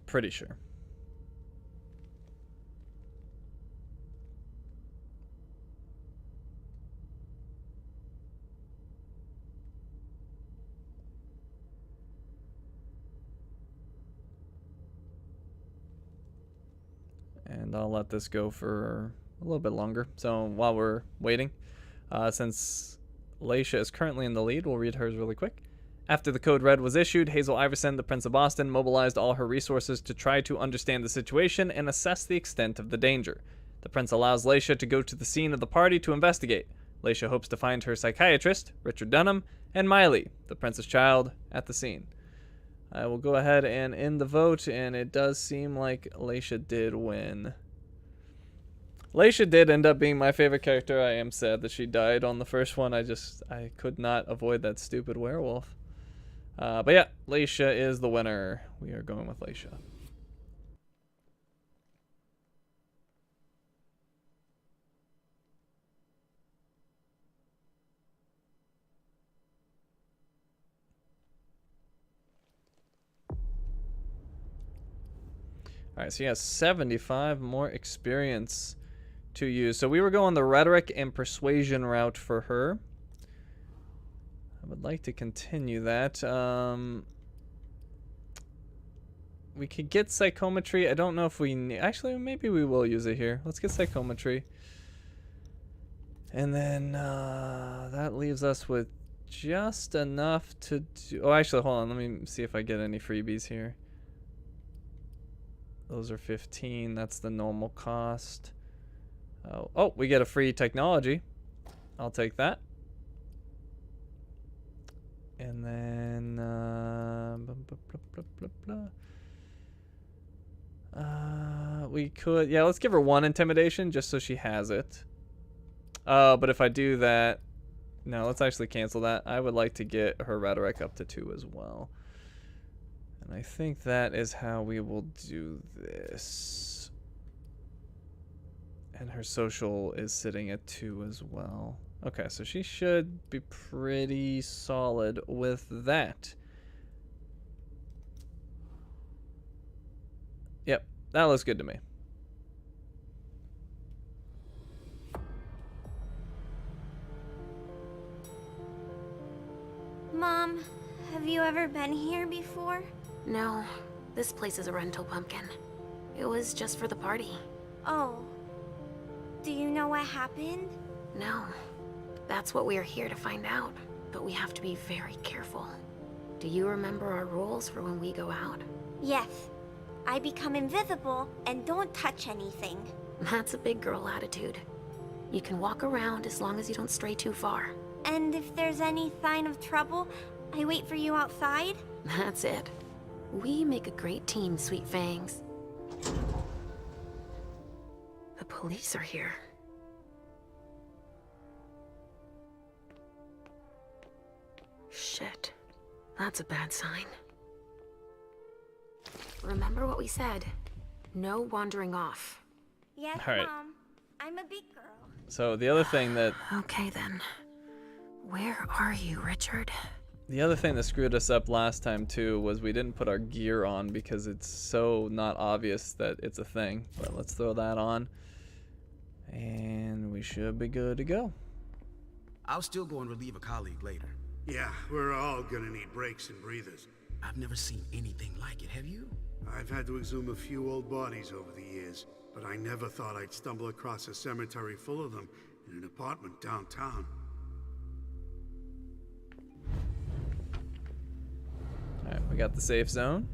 Pretty sure. And I'll let this go for a little bit longer. So while we're waiting, since Leisha is currently in the lead, we'll read hers really quick. After the code red was issued, Hazel Iverson, the Prince of Boston, mobilized all her resources to try to understand the situation and assess the extent of the danger. The Prince allows Leisha to go to the scene of the party to investigate. Leisha hopes to find her psychiatrist, Richard Dunham, and Miley, the Prince's child, at the scene. I will go ahead and end the vote, and it does seem like Leisha did win. Leisha did end up being my favorite character. I am sad that she died on the first one. I could not avoid that stupid werewolf. But yeah, Leisha is the winner. We are going with Leisha. Alright, so he has 75 more experience to use. So we were going the rhetoric and persuasion route for her. I would like to continue that. We could get psychometry. I don't know if we need... Actually, maybe we will use it here. Let's get psychometry. And then that leaves us with just enough to do... Oh, actually, hold on. Let me see if I get any freebies here. Those are 15. That's the normal cost. Oh, we get a free technology. I'll take that. And then we could, yeah, let's give her 1 intimidation just so she has it. But if I do that, no, let's actually cancel that. I would like to get her rhetoric up to 2 as well. And I think that is how we will do this. And her social is sitting at 2 as well. Okay, so she should be pretty solid with that. Yep, that looks good to me.
Mom, have you ever been here before?
No, this place is a rental pumpkin. It was just for the party.
Oh. Do you know what happened?
No. That's what we are here to find out. But we have to be very careful. Do you remember our rules for when we go out?
Yes. I become invisible and don't touch anything.
That's a big girl attitude. You can walk around as long as you don't stray too far.
And if there's any sign of trouble, I wait for you outside?
That's it. We make a great team, Sweet Fangs. The police are here. Shit. That's a bad sign. Remember what we said. No wandering off.
Yes,
all right.
Mom. I'm a big girl.
So the other thing that...
Okay, then. Where are you, Richard?
The other thing that screwed us up last time, too, was we didn't put our gear on because it's so not obvious that it's a thing. But let's throw that on. And we should be good to go.
I'll still go and relieve a colleague later.
Yeah, we're all gonna need breaks and breathers.
I've never seen anything like it, have you?
I've had to exhume a few old bodies over the years, but I never thought I'd stumble across a cemetery full of them in an apartment downtown.
Alright, we got the safe zone.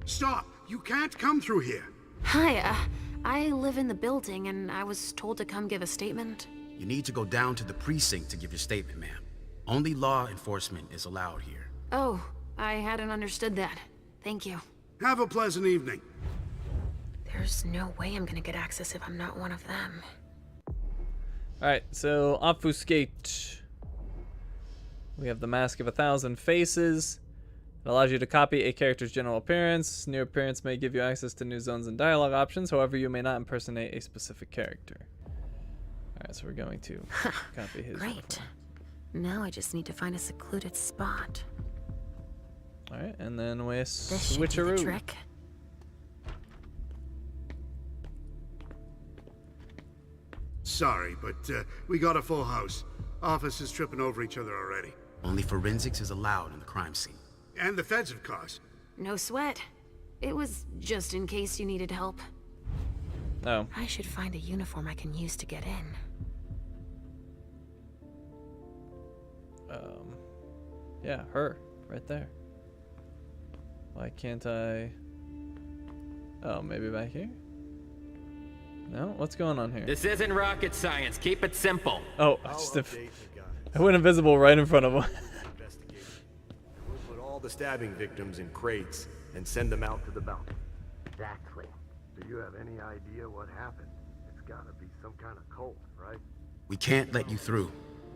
Stop! You can't come through here!
Hi, I live in the building and I was told to come give a statement.
You need to go down to the precinct to give your statement, ma'am. Only law enforcement is allowed here.
Oh, I hadn't understood that. Thank you.
Have a pleasant evening.
There's no way I'm gonna get access if I'm not one of them.
Alright, so obfuscate. We have the Mask of 1,000 Faces. It allows you to copy a character's general appearance. New appearance may give you access to new zones and dialogue options. However, you may not impersonate a specific character. Alright, so we're going to copy his.
Great. Now I just need to find a secluded spot.
Alright, and then we
This should be the
switcheroo.
trick.
Sorry, but we got a full house. Officers tripping over each other already.
Only forensics is allowed in the crime scene.
And the feds, of course.
No sweat. It was just in case you needed help.
Oh.
I should find a uniform I can use to get in.
Yeah, her. Right there. Why can't I... Oh, maybe back here? No? What's going on here?
This isn't rocket science. Keep it simple.
Oh, I went invisible right in front of him.
We'll put all the stabbing victims in crates and send them out to the balcony.
Exactly. Do you have any idea what happened? It's gotta be some kind of cult, right?
We can't let you through.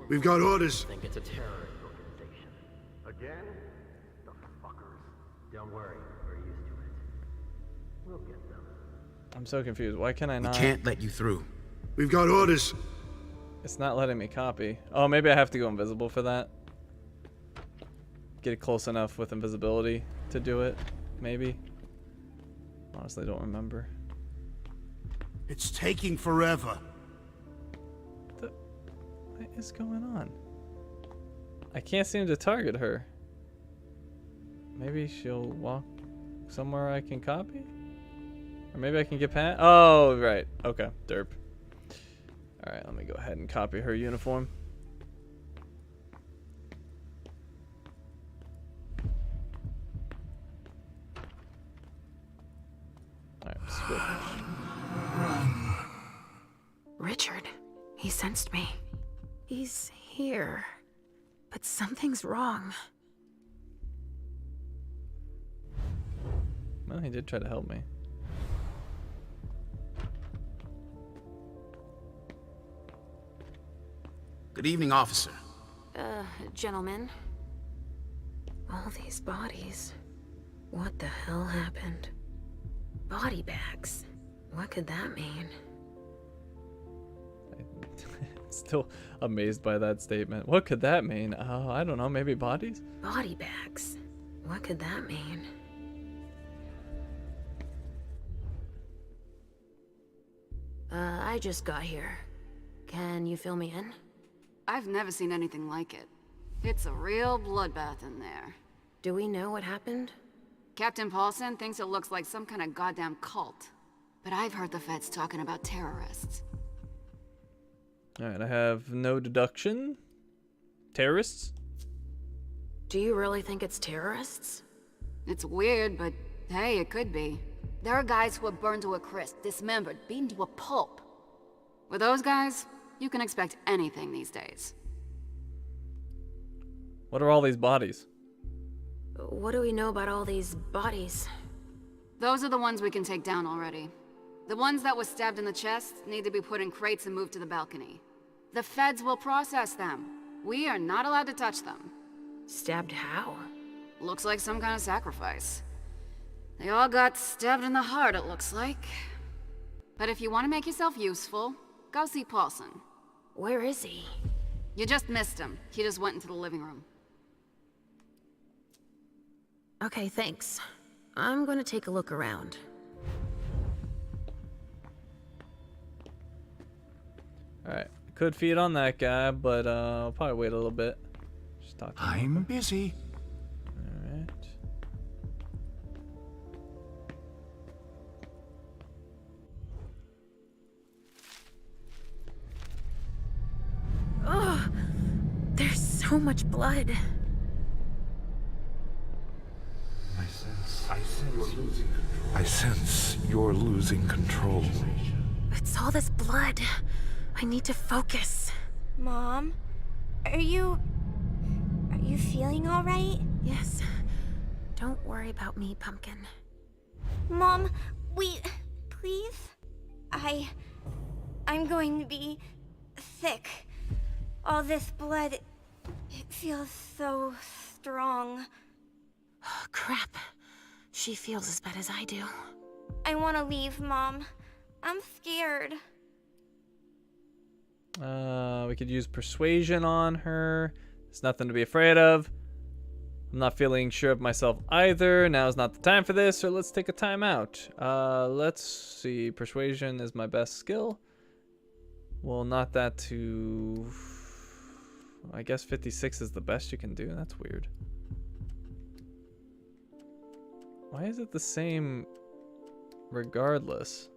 We've got orders.
I think it's a terrorist organization. Again? The fuckers. Don't worry, we're used to it. We'll get them.
I'm so confused. Why can I
We
not?
can't let you through.
We've got orders.
It's not letting me copy. Oh, maybe I have to go invisible for that. Get it close enough with invisibility to do it. Maybe. Honestly, don't remember.
It's taking forever.
What is going on? I can't seem to target her. Maybe she'll walk somewhere I can copy? Or maybe I can get past? Oh, right. Okay, derp. Alright, let me go ahead and copy her uniform. Alright, switch.
Richard, he sensed me. He's here. But something's wrong.
Well, he did try to help me.
Good evening, officer.
Gentlemen. All these bodies. What the hell happened? Body bags. What could that mean?
Still amazed by that statement. What could that mean? I don't know. Maybe bodies?
Body bags. What could that mean? I just got here. Can you fill me in?
I've never seen anything like it. It's a real bloodbath in there.
Do we know what happened?
Captain Paulson thinks it looks like some kind of goddamn cult. But I've heard the feds talking about terrorists.
Alright, I have no deduction. Terrorists?
Do you really think it's terrorists?
It's weird, but hey, it could be. There are guys who are burned to a crisp, dismembered, beaten to a pulp. With those guys, you can expect anything these days.
What are all these bodies?
What do we know about all these bodies?
Those are the ones we can take down already. The ones that were stabbed in the chest need to be put in crates and moved to the balcony. The feds will process them. We are not allowed to touch them.
Stabbed how?
Looks like some kind of sacrifice. They all got stabbed in the heart, it looks like. But if you want to make yourself useful, go see Paulson.
Where is he?
You just missed him. He just went into the living room.
Okay, thanks. I'm gonna take a look around.
Alright, could feed on that guy, but I'll probably wait a little bit. Just talk to him.
I'm busy.
Alright.
Ugh! There's so much blood.
I sense you're losing control.
It's all this blood. I need to focus.
Mom? Are you feeling all right?
Yes. Don't worry about me, Pumpkin.
Mom, please? I'm going to be sick. All this blood, it feels so strong.
Crap. She feels as bad as I do.
I want to leave, Mom. I'm scared.
We could use persuasion on her. There's nothing to be afraid of. I'm not feeling sure of myself either. Now's not the time for this, so let's take a time out. Let's see. Persuasion is my best skill. Well, not that to... I guess 56 is the best you can do. That's weird. Why is it the same regardless?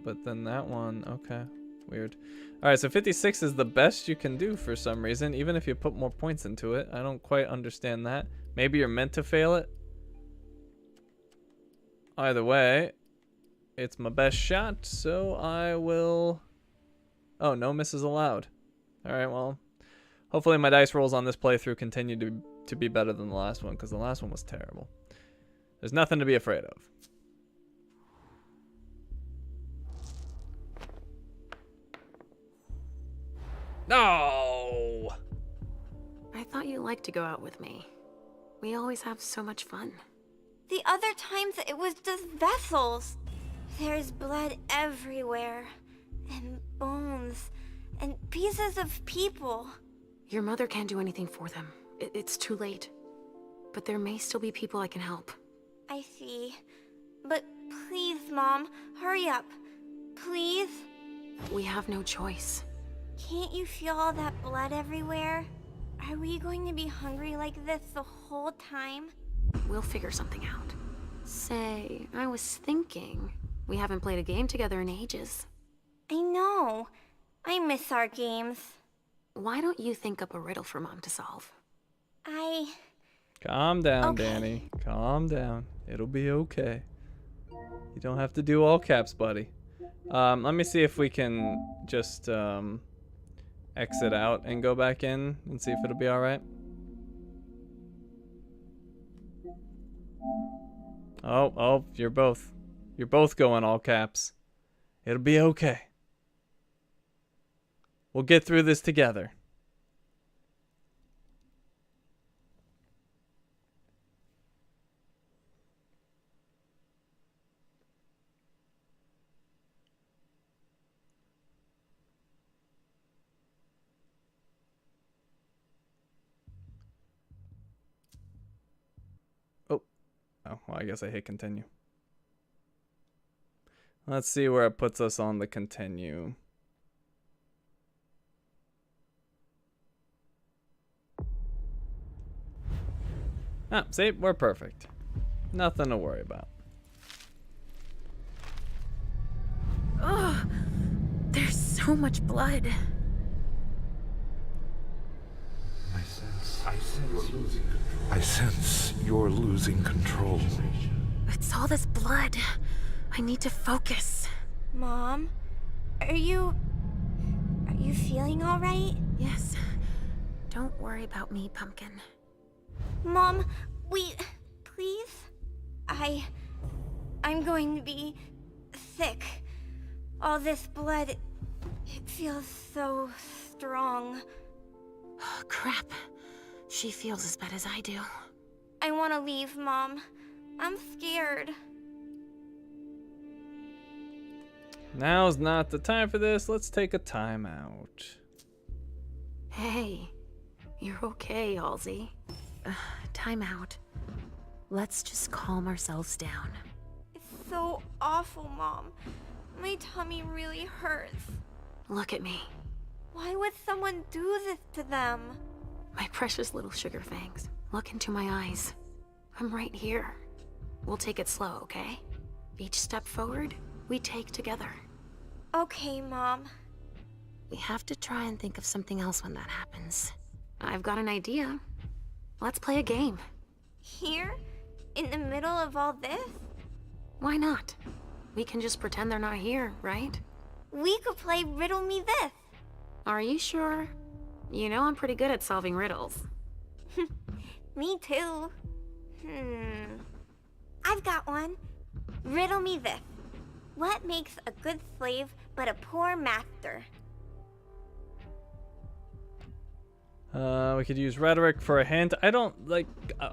But then that one, okay, weird. Alright, so 56 is the best you can do for some reason, even if you put more points into it. I don't quite understand that. Maybe you're meant to fail it. Either way, It's my best shot, so I will... Oh, no misses allowed. Alright, well, hopefully my dice rolls on this playthrough continue to be better than the last one, because the last one was terrible. There's nothing to be afraid of. No!
I thought you liked to go out with me. We always have so much fun.
The other times it was just vessels. There's blood everywhere. And bones. And pieces of people.
Your mother can't do anything for them. It's too late. But there may still be people I can help.
I see. But please, Mom, hurry up. Please?
We have no choice.
Can't you feel all that blood everywhere? Are we going to be hungry like this the whole time?
We'll figure something out. Say, I was thinking, we haven't played a game together in ages.
I know. I miss our games.
Why don't you think up a riddle for Mom to solve?
Calm down,
Okay.
Danny. Calm down. It'll be okay. You don't have to do all caps, buddy. Let me see if we can just exit out and go back in and see if it'll be alright. Oh, you're both going all caps. It'll be okay. We'll get through this together. Oh, well, I guess I hit continue. Let's see where it puts us on the continue. Ah, see, we're perfect. Nothing to worry about.
Ugh, there's so much blood.
I sense you're losing control.
It's all this blood. I need to focus.
Mom? Are you feeling all right?
Yes. Don't worry about me, Pumpkin.
Mom, please? I'm going to be sick. All this blood, it feels so strong.
Oh, crap. She feels as bad as I do.
I want to leave, Mom. I'm scared.
Now's not the time for this. Let's take a time out.
Hey, you're okay, Halsey. Time out. Let's just calm ourselves down.
It's so awful, Mom. My tummy really hurts.
Look at me.
Why would someone do this to them?
My precious little sugar fangs. Look into my eyes. I'm right here. We'll take it slow, okay? Each step forward, we take together.
Okay, Mom.
We have to try and think of something else when that happens. I've got an idea. Let's play a game.
Here? In the middle of all this?
Why not? We can just pretend they're not here, right?
We could play Riddle Me This.
Are you sure? You know I'm pretty good at solving riddles.
Me too. I've got one. Riddle me this. What makes a good slave but a poor master?
We could use rhetoric for a hint. I don't, like,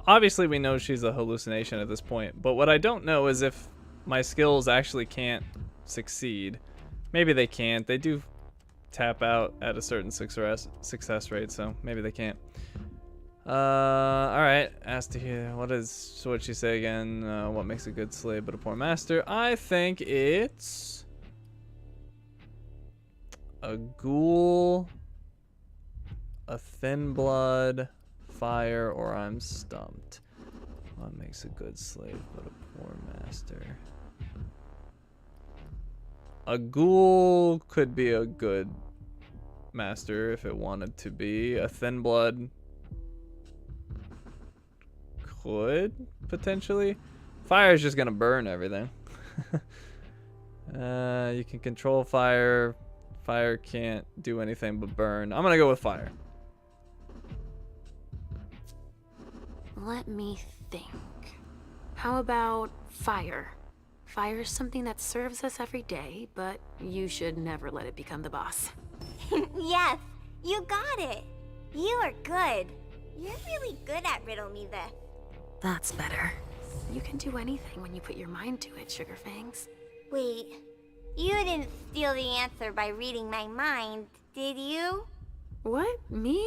obviously we know she's a hallucination at this point, but what I don't know is if my skills actually can't succeed. Maybe they can't. They do tap out at a certain success rate, so maybe they can't. Alright, asked to hear, what'd she say again? What makes a good slave but a poor master? I think it's a ghoul, a thin blood, fire, or I'm stumped. What makes a good slave but a poor master? A ghoul could be a good master if it wanted to be. A thin blood could potentially. Fire is just gonna burn everything. You can control fire. Fire can't do anything but burn. I'm gonna go with fire.
Let me think. How about fire? Fire is something that serves us every day, but you should never let it become the boss.
Yes, you got it. You are good. You're really good at riddle me this.
That's better. You can do anything when you put your mind to it, Sugarfangs.
Wait, you didn't steal the answer by reading my mind, did you?
What? Me?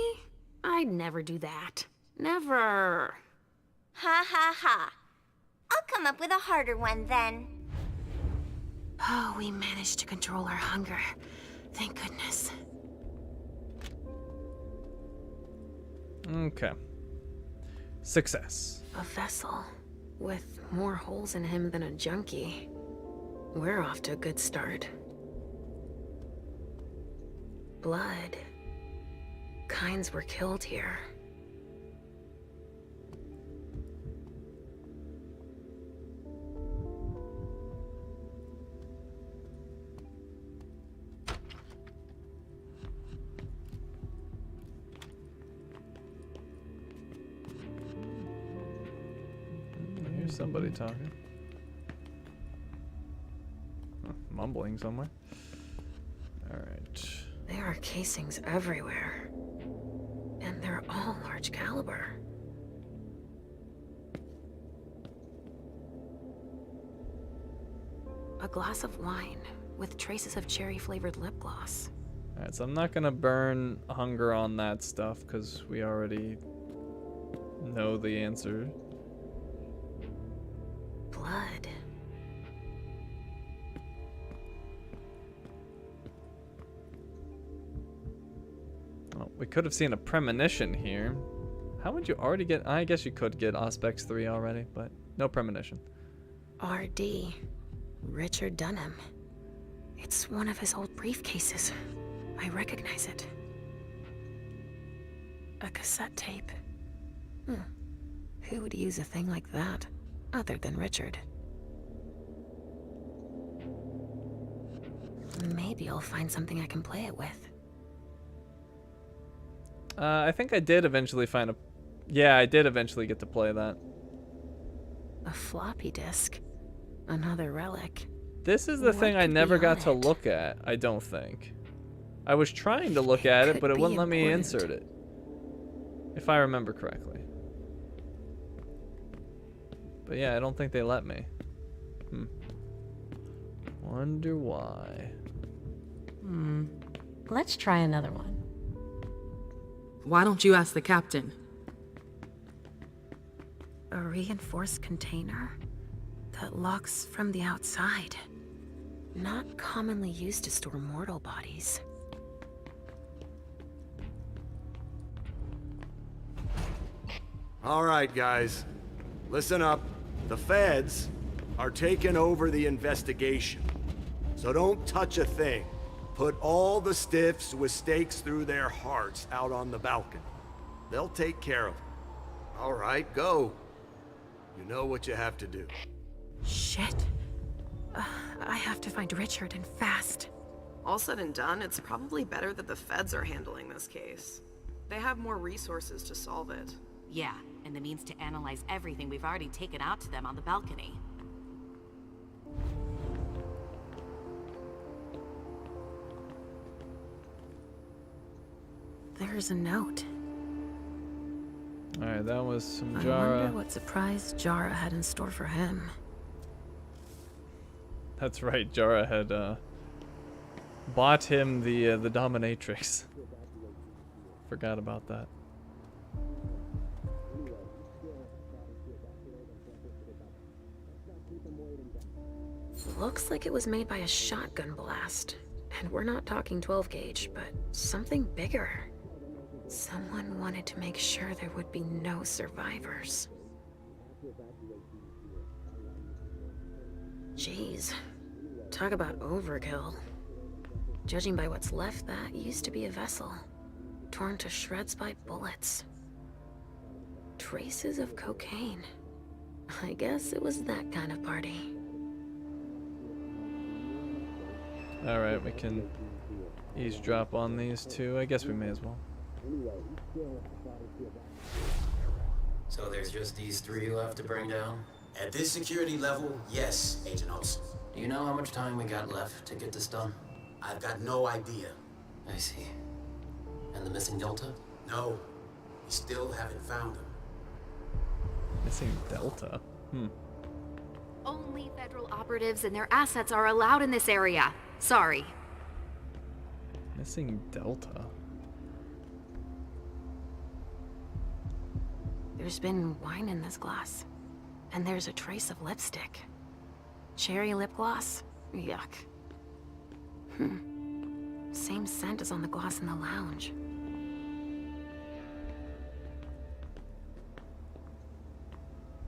I'd never do that. Never.
Ha ha ha. I'll come up with a harder one then.
Oh, we managed to control our hunger. Thank goodness.
Okay. Success.
A vessel with more holes in him than a junkie. We're off to a good start. Blood. Kinds were killed here.
Here's somebody talking. Mumbling somewhere. Alright.
There are casings everywhere. And they're all large caliber. A glass of wine with traces of cherry-flavored lip gloss.
Alright, so I'm not gonna burn hunger on that stuff because we already know the answer.
Blood.
Oh, we could have seen a premonition here. How would you already get... I guess you could get Auspex 3 already, but no premonition.
R.D. Richard Dunham. It's one of his old briefcases. I recognize it. A cassette tape. Who would use a thing like that, other than Richard? Maybe I'll find something I can play it with.
I think I did eventually find a... Yeah, I did eventually get to play that.
A floppy disk. Another relic.
This is the thing I never got to look at, I don't think. I was trying to look at it, but it wouldn't let me insert it. If I remember correctly. But yeah, I don't think they let me. Wonder why.
Let's try another one.
Why don't you ask the captain?
A reinforced container that locks from the outside. Not commonly used to store mortal bodies.
All right, guys. Listen up. The feds are taking over the investigation. So don't touch a thing. Put all the stiffs with stakes through their hearts out on the balcony. They'll take care of them. All right, go. You know what you have to do.
Shit. I have to find Richard, and fast.
All said and done, it's probably better that the feds are handling this case. They have more resources to solve it.
Yeah, and the means to analyze everything we've already taken out to them on the balcony.
There's a note.
Alright, that was some
I
Jara.
wonder what surprise Jara had in store for him.
That's right, Jara had bought him the dominatrix. Forgot about that.
Looks like it was made by a shotgun blast. And we're not talking 12 gauge, but something bigger. Someone wanted to make sure there would be no survivors. Jeez. Talk about overkill. Judging by what's left, that used to be a vessel. Torn to shreds by bullets. Traces of cocaine. I guess it was that kind of party.
Alright, we can eavesdrop on these two. I guess we may as well.
So there's just these 3 left to bring down?
At this security level, yes, Agent Olsen.
Do you know how much time we got left to get this done?
I've got no idea.
I see. And the missing Delta?
No, we still haven't found him.
Missing Delta?
Only federal operatives and their assets are allowed in this area. Sorry.
Missing Delta?
There's been wine in this glass. And there's a trace of lipstick. Cherry lip gloss? Yuck. Same scent as on the glass in the lounge.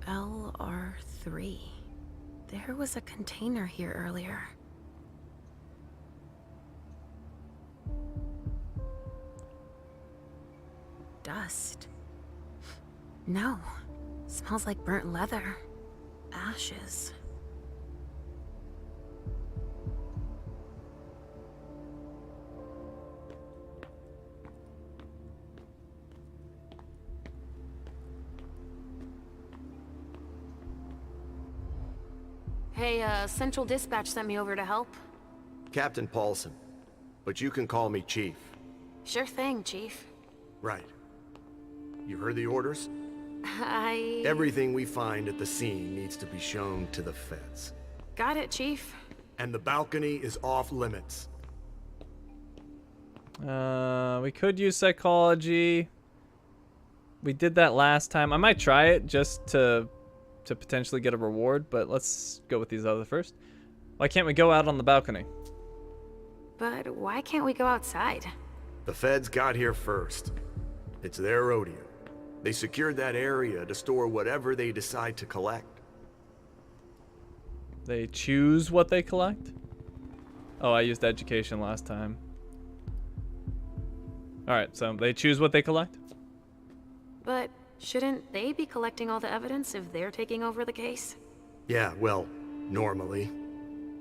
LR3. There was a container here earlier. Dust. No. Smells like burnt leather. Ashes. Hey, Central Dispatch sent me over to help.
Captain Paulson, but you can call me Chief.
Sure thing, Chief.
Right. You heard the orders?
Everything
we find at the scene needs to be shown to the feds.
Got it, Chief.
And the balcony is off limits.
We could use psychology. We did that last time. I might try it just to potentially get a reward, but let's go with these other first. Why can't we go out on the balcony?
But why can't we go outside?
The feds got here first. It's their rodeo. They secured that area to store whatever they decide to collect.
They choose what they collect? Oh, I used education last time. Alright, so they choose what they collect?
But shouldn't they be collecting all the evidence if they're taking over the case?
Yeah, well, normally.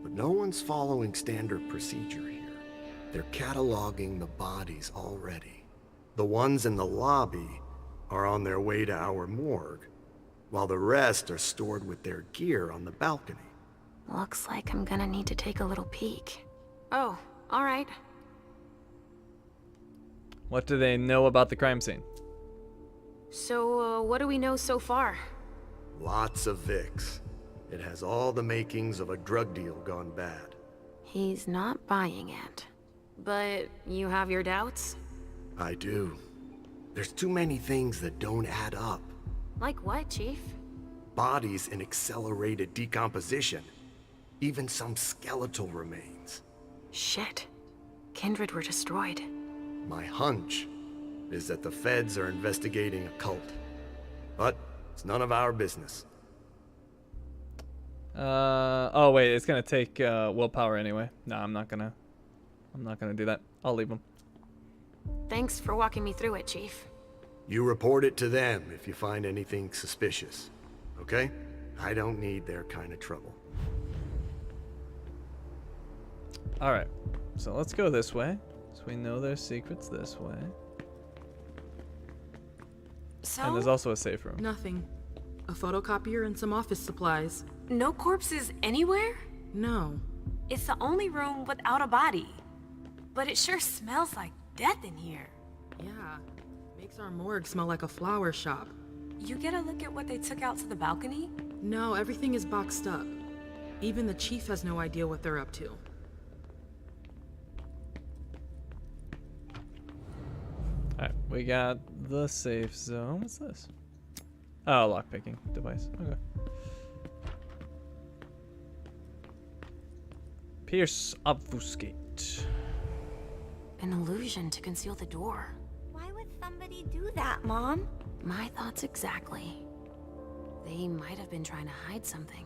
But no one's following standard procedure here. They're cataloging the bodies already. The ones in the lobby are on their way to our morgue, while the rest are stored with their gear on the balcony.
Looks like I'm gonna need to take a little peek. Oh, alright.
What do they know about the crime scene?
So, what do we know so far?
Lots of Vicks. It has all the makings of a drug deal gone bad.
He's not buying it. But you have your doubts?
I do. There's too many things that don't add up.
Like what, Chief?
Bodies in accelerated decomposition. Even some skeletal remains.
Shit. Kindred were destroyed.
My hunch is that the feds are investigating a cult. But it's none of our business.
Oh wait, it's gonna take willpower anyway. No, I'm not gonna do that. I'll leave them.
Thanks for walking me through it, Chief.
You report it to them if you find anything suspicious, okay? I don't need their kind of trouble.
Alright, so let's go this way. So we know there's secrets this way.
So?
And there's also a safe room.
Nothing. A photocopier and some office supplies.
No corpses anywhere?
No.
It's the only room without a body. But it sure smells like death in here.
Yeah. Makes our morgue smell like a flower shop.
You get a look at what they took out to the balcony?
No, everything is boxed up. Even the chief has no idea what they're up to.
Alright, we got the safe zone. What's this? Oh, lockpicking device. Okay. Pierce obfuscate.
An illusion to conceal the door.
Why would somebody do that, Mom?
My thoughts exactly. They might have been trying to hide something.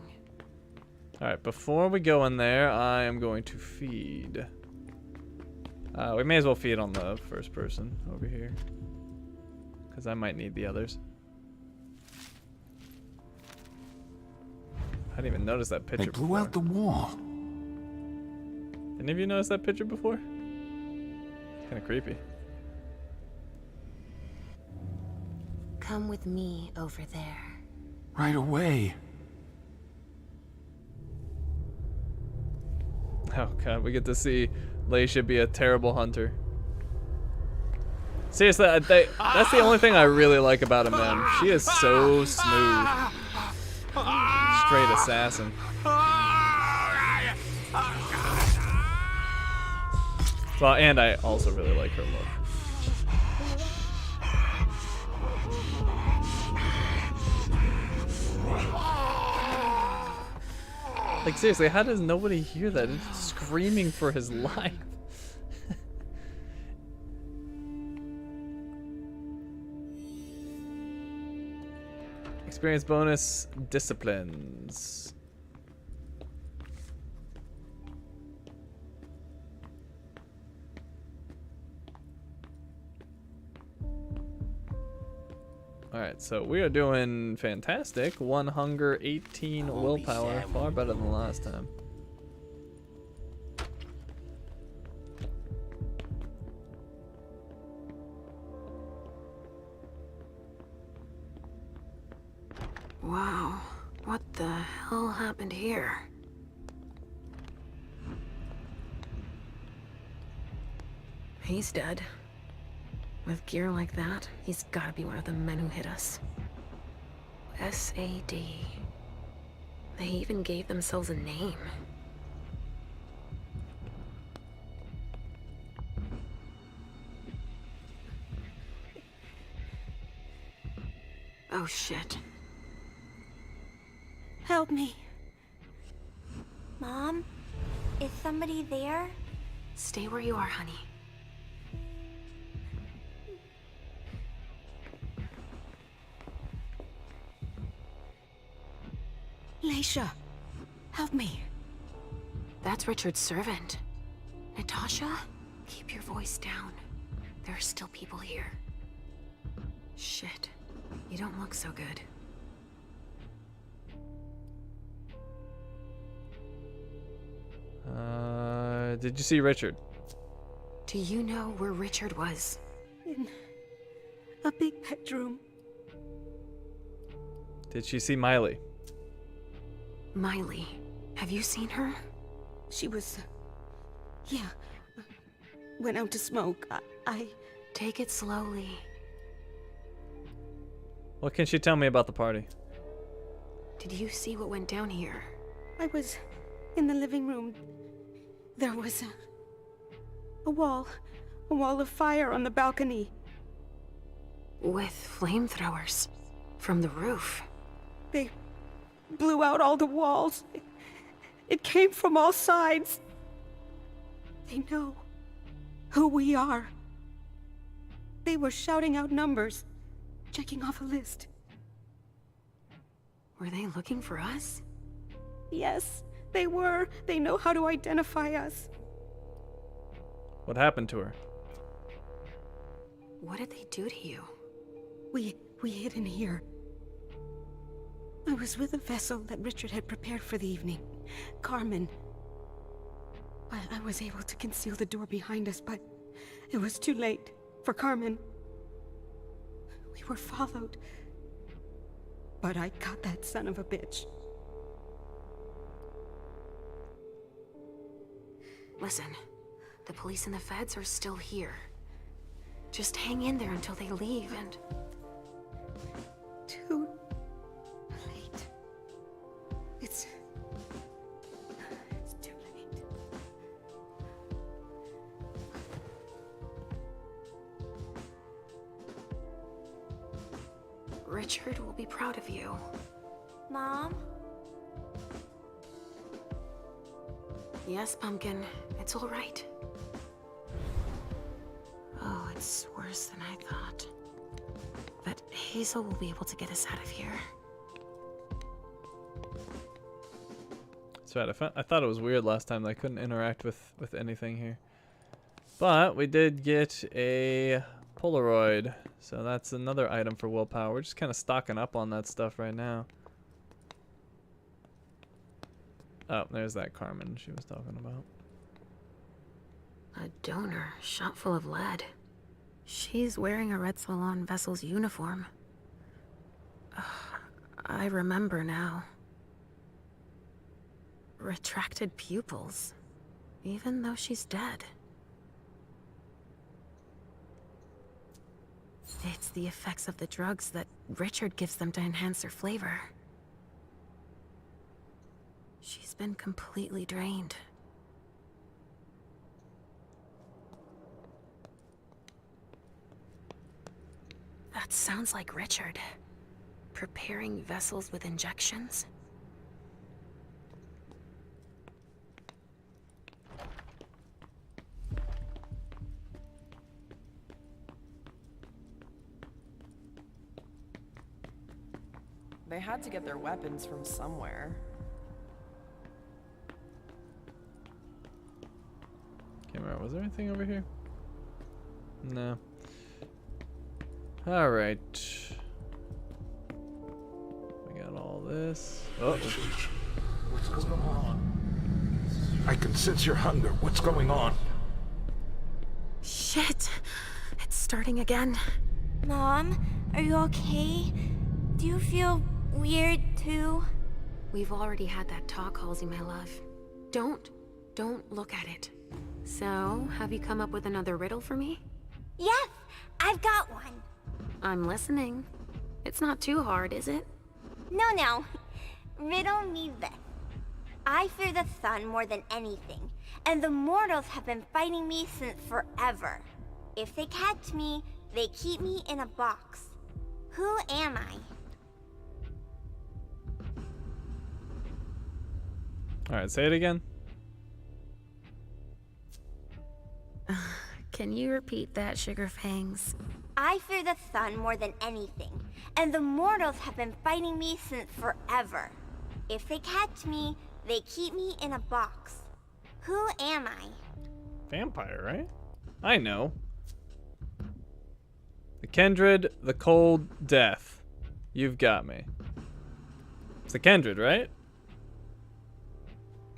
Alright, before we go in there, I am going to feed. We may as well feed on the first person over here. Because I might need the others. I didn't even notice that picture.
They blew out the wall.
Any of you noticed that picture before? Kind of creepy.
Come with me over there.
Right away.
Oh god, we get to see Leisha be a terrible hunter. Seriously, that's the only thing I really like about Emem. She is so smooth. Straight assassin. Well, and I also really like her look. Like seriously, how does nobody hear that? It's screaming for his life. Experience bonus, disciplines. Alright, so we are doing fantastic. 1 hunger, 18 willpower. Far better than last time.
Wow, what the hell happened here? He's dead. With gear like that, he's gotta be one of the men who hit us. SAD. They even gave themselves a name. Oh shit.
Help me.
Mom? Is somebody there?
Stay where you are, honey.
Leisha, help me.
That's Richard's servant. Natasha, keep your voice down. There are still people here. Shit. You don't look so good.
Did you see Richard?
Do you know where Richard was?
In a big bedroom.
Did she see Miley?
Miley. Have you seen her?
She was... yeah. Went out to smoke. I...
Take it slowly.
What can she tell me about the party?
Did you see what went down here?
I was in the living room. There was a wall of fire on the balcony.
With flamethrowers from the roof.
They blew out all the walls. It came from all sides. They know who we are. They were shouting out numbers, checking off a list.
Were they looking for us?
Yes, they were. They know how to identify us.
What happened to her?
What did they do to you?
We hid in here. I was with a vessel that Richard had prepared for the evening. Carmen. I was able to conceal the door behind us, but it was too late for Carmen. We were followed. But I got that son of a bitch.
Listen, the police and the feds are still here. Just hang in there until they leave and...
Too late. It's too late.
Richard will be proud of you.
Mom?
Yes, Pumpkin. It's all right. Oh, it's worse than I thought. But Hazel will be able to get us out of here.
That's right. I thought it was weird last time that I couldn't interact with anything here. But we did get a Polaroid. So that's another item for willpower. We're just kind of stocking up on that stuff right now. Oh, there's that Carmen she was talking about.
A donor shot full of lead. She's wearing a Red Salon vessel's uniform. I remember now. Retracted pupils, even though she's dead. It's the effects of the drugs that Richard gives them to enhance their flavor. She's been completely drained. That sounds like Richard. Preparing vessels with injections?
They had to get their weapons from somewhere.
Can't remember. Was there anything over here? No. All right. We got all this. Oh.
What's going on? I can sense your hunger. What's going on?
Shit! It's starting again.
Mom, are you okay? Do you feel weird too?
We've already had that talk, Halsey, my love. Don't look at it. So, have you come up with another riddle for me?
Yes, I've got one.
I'm listening. It's not too hard, is it?
No. Riddle me this. I fear the sun more than anything, and the mortals have been fighting me since forever. If they catch me, they keep me in a box. Who am I?
Alright, say it again.
Can you repeat that, Sugar Fangs?
I fear the sun more than anything, and the mortals have been fighting me since forever. If they catch me, they keep me in a box. Who am I?
Vampire, right? I know. The Kindred, the Cold, Death. You've got me. It's the Kindred, right?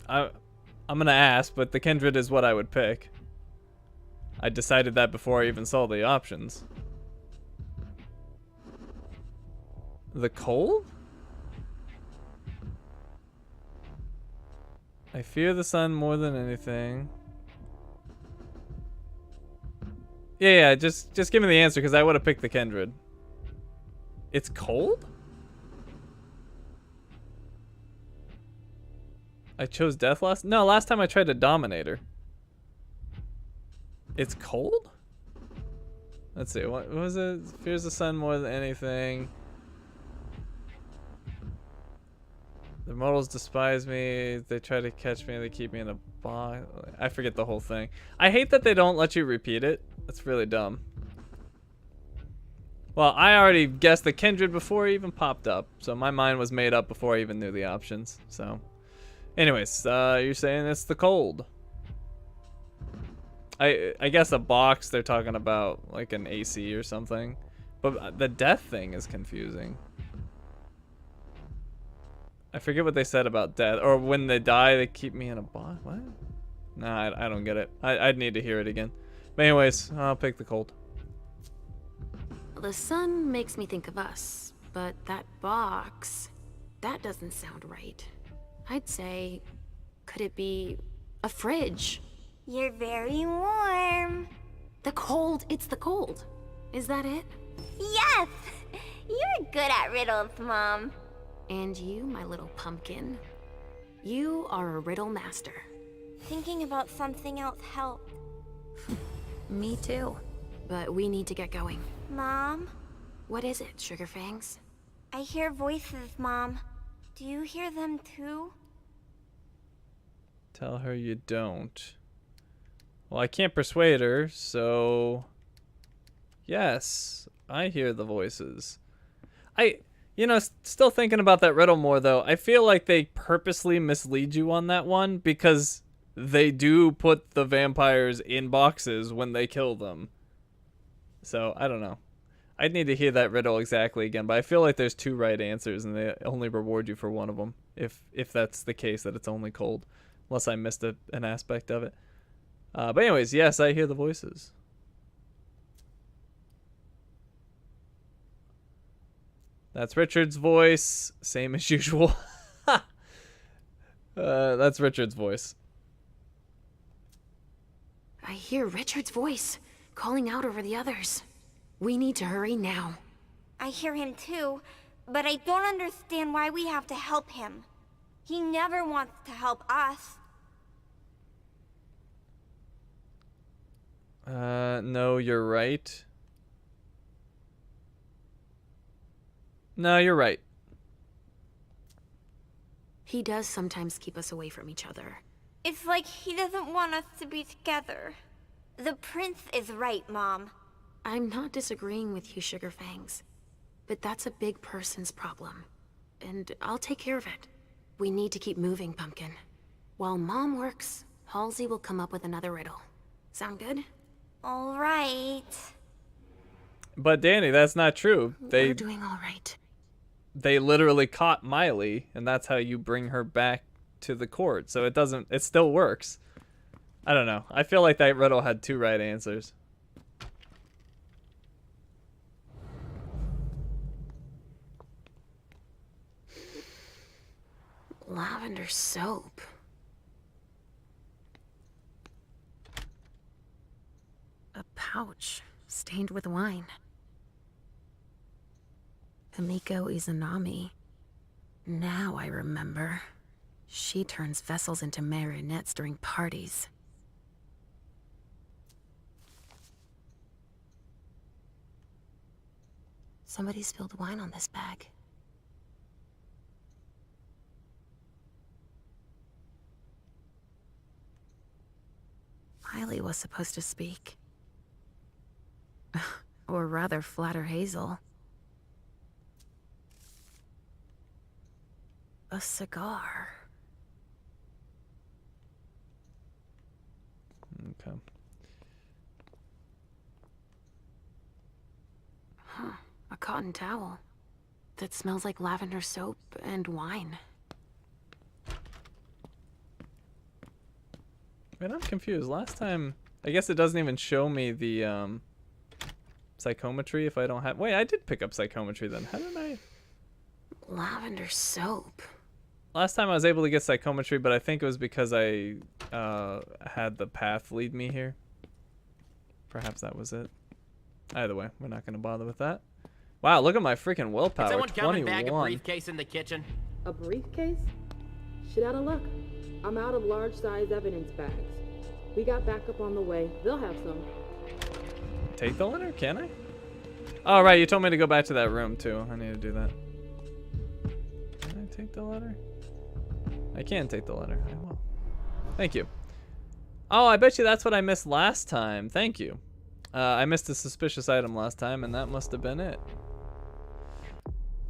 I'm gonna ask, but the Kindred is what I would pick. I decided that before I even saw the options. The Cold? I fear the sun more than anything. Yeah, just give me the answer because I would have picked the Kindred. It's cold? I chose death last? No, last time I tried a Dominator. It's cold? Let's see, what was it? Fears the sun more than anything. The mortals despise me. They try to catch me. They keep me in a box. I forget the whole thing. I hate that they don't let you repeat it. That's really dumb. Well, I already guessed the Kindred before it even popped up. So my mind was made up before I even knew the options. So, anyways, you're saying it's the cold. I guess a box, they're talking about like an AC or something. But the death thing is confusing. I forget what they said about death. Or when they die, they keep me in a box. What? Nah, I don't get it. I'd need to hear it again. But anyways, I'll pick the cold.
The sun makes me think of us, but that box, that doesn't sound right. I'd say, could it be a fridge?
You're very warm.
The cold, it's the cold. Is that it?
Yes! You're good at riddles, Mom.
And you, my little pumpkin, you are a riddle master.
Thinking about something else helped.
Me too. But we need to get going.
Mom?
What is it, Sugar Fangs?
I hear voices, Mom. Do you hear them too?
Tell her you don't. Well, I can't persuade her, so... Yes, I hear the voices. You know, still thinking about that riddle more, though. I feel like they purposely mislead you on that one because they do put the vampires in boxes when they kill them. So, I don't know. I'd need to hear that riddle exactly again, but I feel like there's two right answers and they only reward you for one of them if that's the case, that it's only cold. Unless I missed an aspect of it. But anyways, yes, I hear the voices. That's Richard's voice, same as usual. That's Richard's voice.
I hear Richard's voice, calling out over the others. We need to hurry now.
I hear him too, but I don't understand why we have to help him. He never wants to help us.
No, you're right. No, you're right.
He does sometimes keep us away from each other.
It's like he doesn't want us to be together. The prince is right, Mom.
I'm not disagreeing with you, Sugarfangs. But that's a big person's problem. And I'll take care of it. We need to keep moving, Pumpkin. While Mom works, Halsey will come up with another riddle. Sound good?
All right.
But Danny, that's not true.
We're doing all right.
They literally caught Miley, and that's how you bring her back to the court. So it still works. I don't know. I feel like that riddle had 2 right answers.
Lavender soap. A pouch stained with wine. Himiko Izanami. Now I remember. She turns vessels into marionettes during parties. Somebody spilled wine on this bag. Miley was supposed to speak. Or rather, flatter Hazel. A cigar.
Okay.
Huh. A cotton towel. That smells like lavender soap and wine.
Wait, I'm confused. Last time, I guess it doesn't even show me the psychometry if I don't have... Wait, I did pick up psychometry then. How did I...
Lavender soap.
Last time I was able to get psychometry, but I think it was because I had the path lead me here. Perhaps that was it. Either way, we're not going to bother with that. Wow, look at my freaking willpower.
Can someone come and
21.
bag a briefcase in the kitchen?
A briefcase? Shit out of luck. I'm out of large-size evidence bags. We got backup on the way. They'll have some.
Take the letter? Can I? Oh, right. You told me to go back to that room, too. I need to do that. Can I take the letter? I can take the letter. I will. Thank you. Oh, I bet you that's what I missed last time. Thank you. I missed a suspicious item last time, and that must have been it.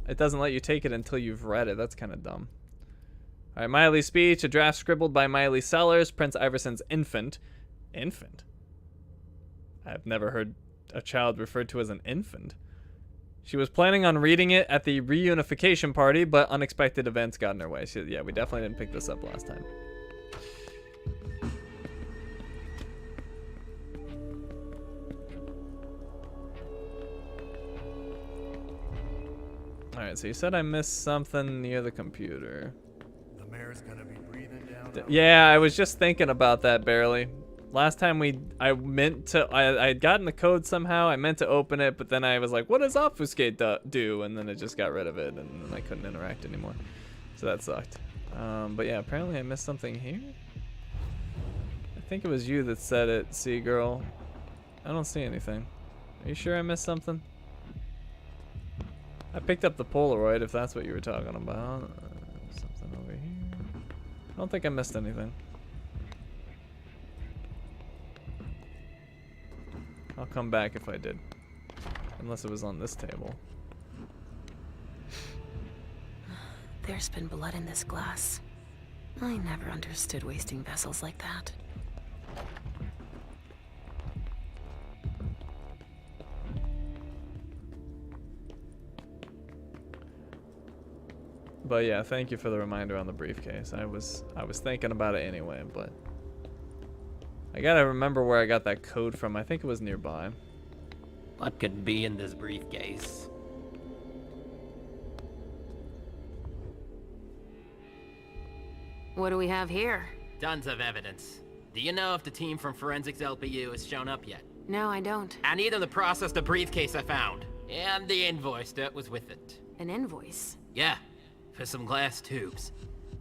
It doesn't let you take it until you've read it. That's kind of dumb. All right, Miley's speech, a draft scribbled by Miley Sellers, Prince Iverson's infant. Infant? I've never heard a child referred to as an infant. She was planning on reading it at the reunification party, but unexpected events got in her way. So, yeah, we definitely didn't pick this up last time. Alright, so you said I missed something near the computer.
The mayor's gonna be breathing down.
Yeah, I was just thinking about that barely. Last time I had gotten the code somehow. I meant to open it, but then I was like, what does obfuscate do? And then it just got rid of it, and then I couldn't interact anymore. So that sucked. But yeah, apparently I missed something here. I think it was you that said it, Sea Girl. I don't see anything. Are you sure I missed something? I picked up the Polaroid, if that's what you were talking about. Something over here. I don't think I missed anything. I'll come back if I did. Unless it was on this table.
There's been blood in this glass. I never understood wasting vessels like that.
But yeah, thank you for the reminder on the briefcase. I was thinking about it anyway, but I gotta remember where I got that code from. I think it was nearby.
What could be in this briefcase?
What do we have here?
Tons of evidence. Do you know if the team from Forensics LPU has shown up yet?
No, I don't.
I need them to process the briefcase I found. And the invoice that was with it.
An invoice?
Yeah, for some glass tubes.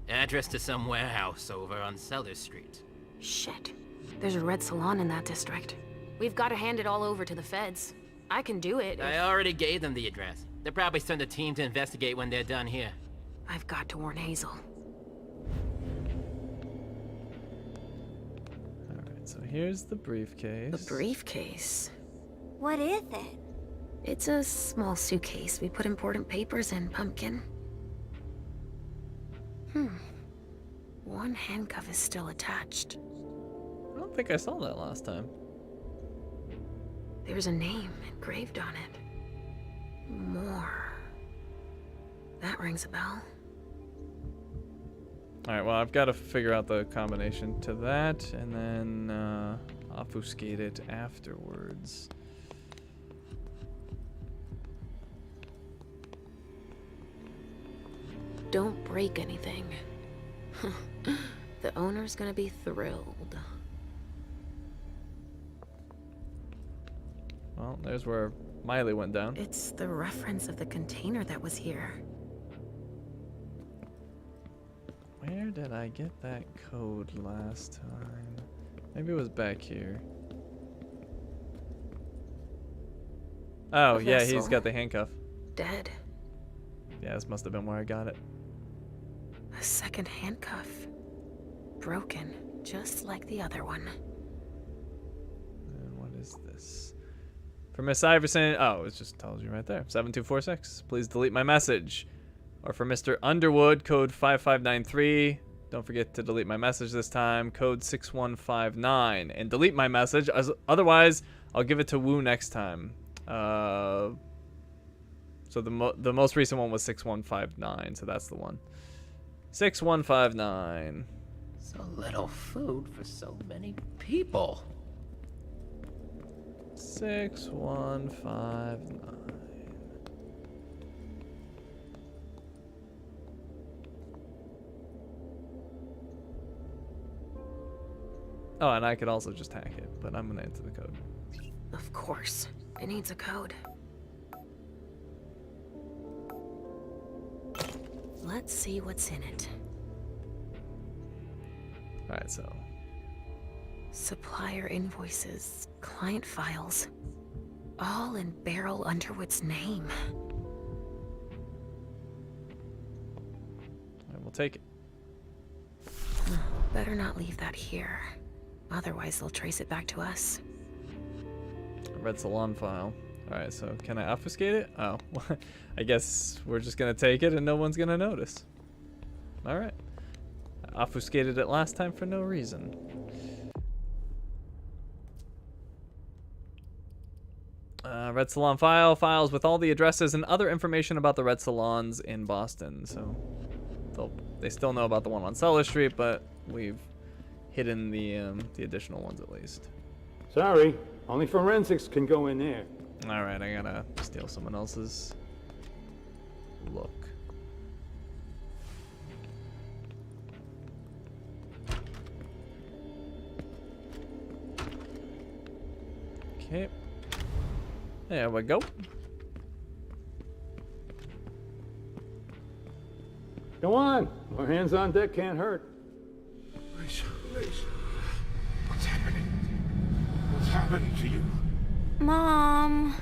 Address to some warehouse over on Sellers Street.
Shit. There's a red salon in that district. We've got to hand it all over to the feds. I can do it.
I already gave them the address. They'll probably send a team to investigate when they're done here.
I've got to warn Hazel.
Alright, so here's the briefcase.
The briefcase?
What is it?
It's a small suitcase. We put important papers in, Pumpkin. One handcuff is still attached.
I don't think I saw that last time.
There's a name engraved on it. More. That rings a bell.
Alright, well, I've got to figure out the combination to that, and then obfuscate it afterwards.
Don't break anything. The owner's gonna be thrilled.
Well, there's where Miley went down.
It's the reference of the container that was here.
Where did I get that code last time? Maybe it was back here. Oh, yeah, he's got the handcuff.
Dead.
Yeah, this must have been where I got it.
A second handcuff. Broken, just like the other one.
And what is this? For Miss Iverson, oh, it just tells you right there. 7246, please delete my message. Or for Mr. Underwood, code 5593. Don't forget to delete my message this time. Code 6159. And delete my message. Otherwise, I'll give it to Wu next time. So the most recent one was 6159. So that's the one. 6159.
So little food for so many people.
6159. Oh, and I could also just hack it, but I'm gonna enter the code.
Of course. It needs a code. Let's see what's in it.
Alright, so.
Supplier invoices, client files, all in Beryl Underwood's name.
Alright, we'll take it.
Better not leave that here. Otherwise, they'll trace it back to us.
A red salon file. Alright, so can I obfuscate it? Oh, I guess we're just gonna take it and no one's gonna notice. Alright. I obfuscated it last time for no reason. Red Salon file. Files with all the addresses and other information about the red salons in Boston. So they still know about the one on Sellers Street, but we've hidden the additional ones at least.
Sorry, only forensics can go in there.
Alright, I gotta steal someone else's look. Okay. There we go.
Go on. More hands on deck can't hurt.
Leisha, what's happening? What's happening to you?
Mom.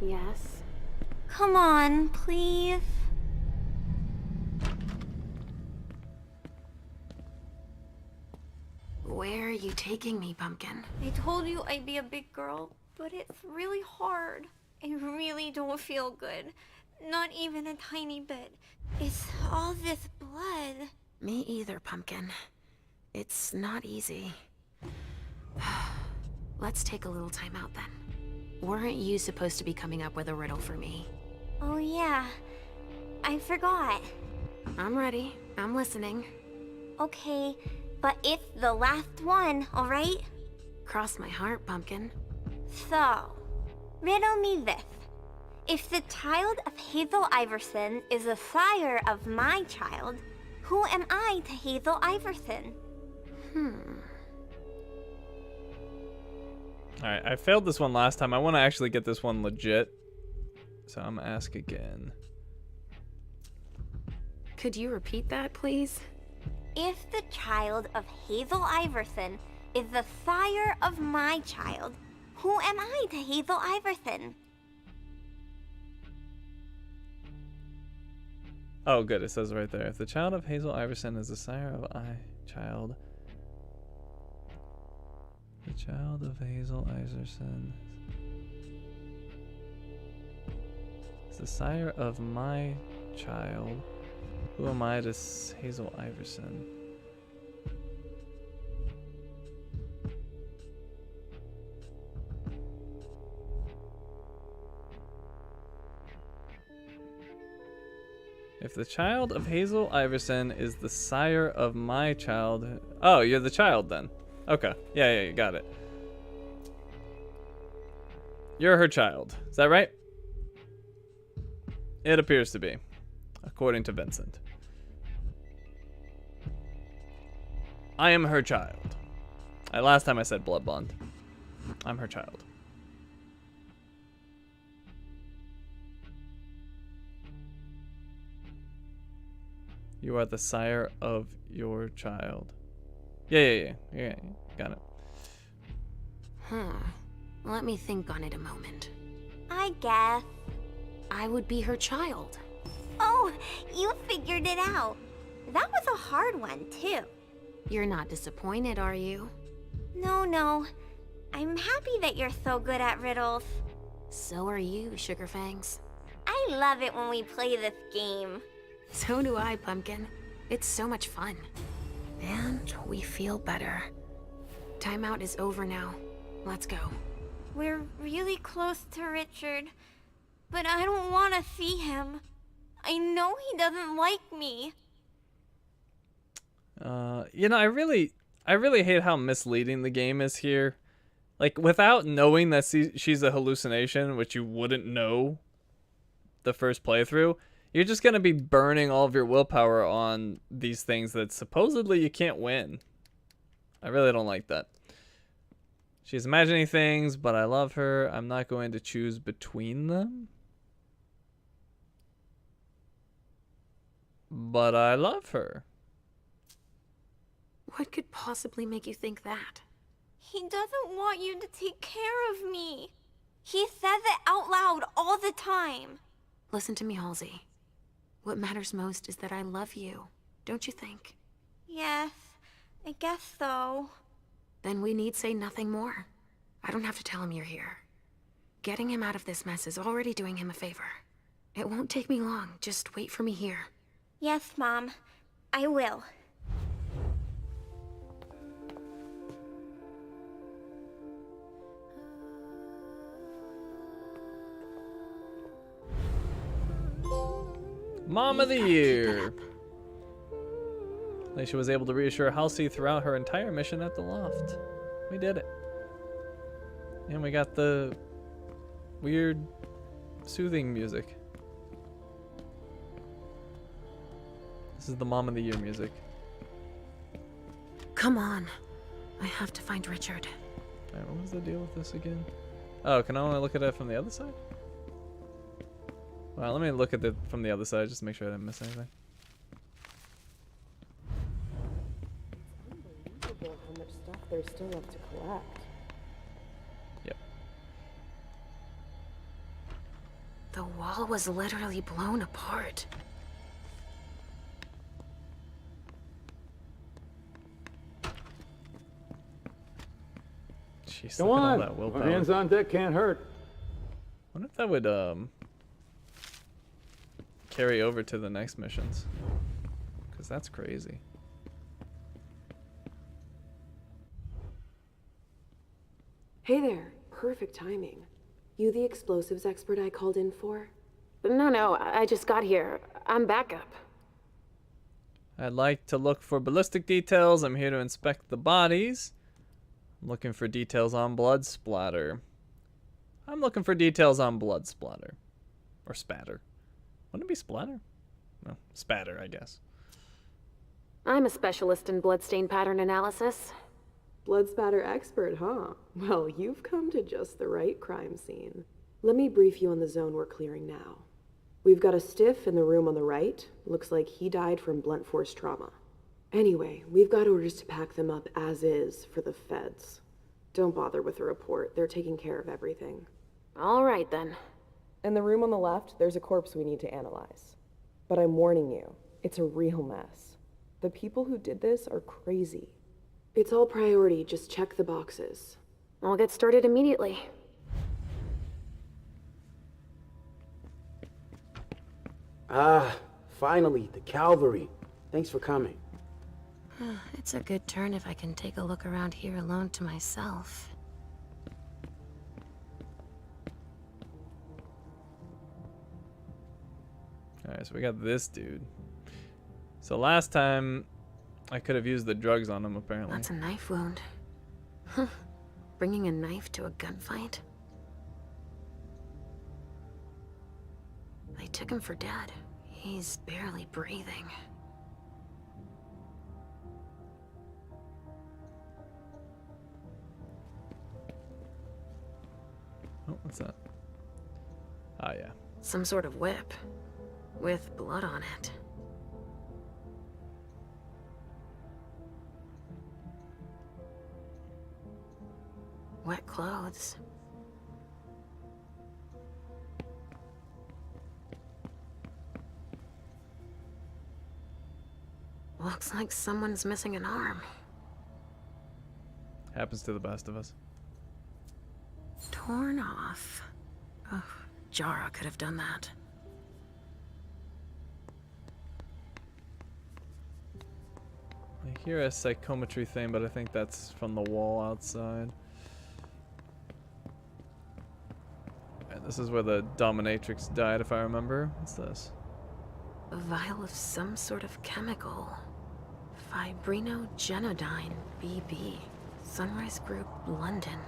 Yes?
Come on, please.
Where are you taking me, Pumpkin?
I told you I'd be a big girl, but it's really hard. I really don't feel good. Not even a tiny bit. It's all this blood.
Me either, Pumpkin. It's not easy. Let's take a little time out then. Weren't you supposed to be coming up with a riddle for me?
Oh yeah, I forgot.
I'm ready. I'm listening.
Okay, but it's the last one, alright?
Cross my heart, Pumpkin.
So, riddle me this. If the child of Hazel Iverson is the sire of my child, who am I to Hazel Iverson?
Alright, I failed this one last time. I want to actually get this one legit. So I'm gonna ask again.
Could you repeat that, please?
If the child of Hazel Iverson is the sire of my child, who am I to Hazel Iverson?
Oh, good. It says right there. If the child of Hazel Iverson is the sire of the child of Hazel Iverson is the sire of my child. Who am I to Hazel Iverson? If the child of Hazel Iverson is the sire of my child... Oh, you're the child then. Okay. Yeah, you got it. You're her child. Is that right? It appears to be, according to Vincent. I am her child. Last time I said blood bond. I'm her child. You are the sire of your child. Yeah, got it.
Let me think on it a moment.
I guess.
I would be her child.
Oh, you figured it out. That was a hard one, too.
You're not disappointed, are you?
No. I'm happy that you're so good at riddles.
So are you, Sugarfangs.
I love it when we play this game.
So do I, Pumpkin. It's so much fun. And we feel better. Timeout is over now. Let's go.
We're really close to Richard, but I don't want to see him. I know he doesn't like me.
You know, I really hate how misleading the game is here. Like, without knowing that she's a hallucination, which you wouldn't know the first playthrough, you're just going to be burning all of your willpower on these things that supposedly you can't win. I really don't like that. She's imagining things, but I love her. I'm not going to choose between them. But I love her.
What could possibly make you think that?
He doesn't want you to take care of me. He says it out loud all the time.
Listen to me, Halsey. What matters most is that I love you, don't you think?
Yes, I guess so.
Then we need say nothing more. I don't have to tell him you're here. Getting him out of this mess is already doing him a favor. It won't take me long. Just wait for me here.
Yes, Mom. I will.
Mom of the Year! Leisha was able to reassure Halsey throughout her entire mission at the loft. We did it. And we got the weird soothing music. This is the Mom of the Year music.
Come on. I have to find Richard.
Alright, what was the deal with this again? Oh, can I only look at it from the other side? Well, let me look at it from the other side just to make sure I didn't miss anything.
Unbelievable how much stuff there's still left to collect.
Yep.
The wall was literally blown apart.
Jeez,
Go
look at all
on.
that willpower.
More hands on deck can't hurt.
Wonder if that would carry over to the next missions, because that's crazy.
Hey there. Perfect timing. You the explosives expert I called in for?
No, I just got here. I'm backup.
I'd like to look for ballistic details. I'm here to inspect the bodies. Looking for details on blood splatter. I'm looking for details on blood splatter. Or spatter. Wouldn't it be splatter? No, spatter, I guess.
I'm a specialist in bloodstain pattern analysis.
Blood spatter expert, huh? Well, you've come to just the right crime scene. Let me brief you on the zone we're clearing now. We've got a stiff in the room on the right. Looks like he died from blunt force trauma. Anyway, we've got orders to pack them up as is for the feds. Don't bother with the report. They're taking care of everything.
All right, then.
In the room on the left, there's a corpse we need to analyze. But I'm warning you, it's a real mess. The people who did this are crazy. It's all priority, just check the boxes.
I'll get started immediately.
Ah, finally, the cavalry. Thanks for coming.
It's a good turn if I can take a look around here alone to myself.
Alright, so we got this dude. So last time, I could have used the drugs on him, apparently.
That's a knife wound. Huh. Bringing a knife to a gunfight? They took him for dead. He's barely breathing.
Oh, what's that? Ah, yeah.
Some sort of whip. With blood on it. Wet clothes. Looks like someone's missing an arm.
Happens to the best of us.
Torn off. Oh, Jara could have done that.
I hear a psychometry thing, but I think that's from the wall outside. And this is where the dominatrix died, if I remember. What's this?
A vial of some sort of chemical. Fibrinogenodine, BB. Sunrise Group, London.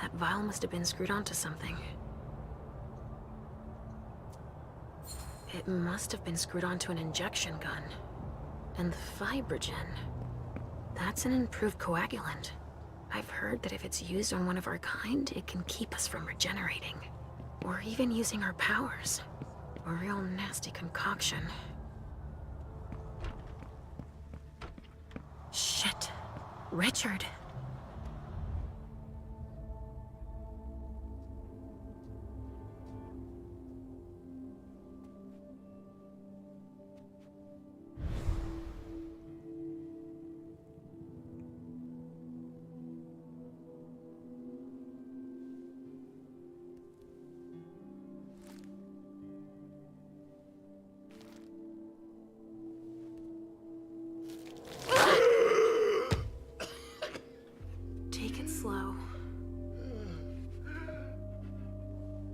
That vial must have been screwed onto something. It must have been screwed onto an injection gun. And the fibrogen. That's an improved coagulant. I've heard that if it's used on one of our kind, it can keep us from regenerating. Or even using our powers. A real nasty concoction. Shit. Richard.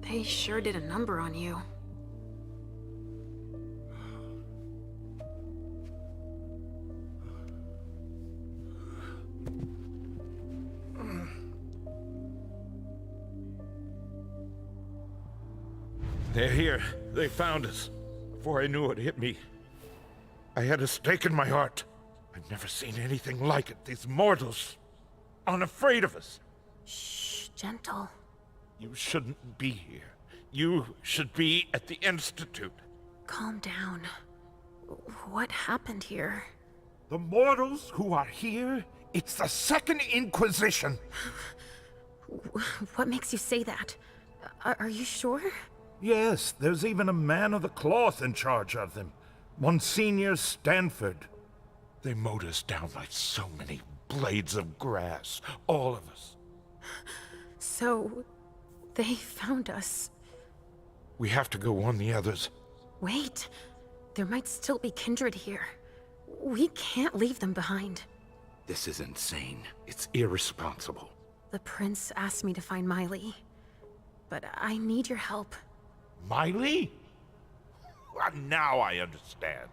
They sure did a number on you.
They're here. They found us. Before I knew it hit me, I had a stake in my heart. I've never seen anything like it. These mortals, unafraid of us.
Shh, gentle.
You shouldn't be here. You should be at the Institute.
Calm down. What happened here?
The mortals who are here, it's the Second Inquisition.
What makes you say that? Are you sure?
Yes, there's even a man of the cloth in charge of them. Monsignor Stanford. They mowed us down like so many blades of grass. All of us.
So, they found us.
We have to go warn the others.
Wait. There might still be kindred here. We can't leave them behind.
This is insane. It's irresponsible.
The prince asked me to find Miley. But I need your help.
Miley? Now I understand.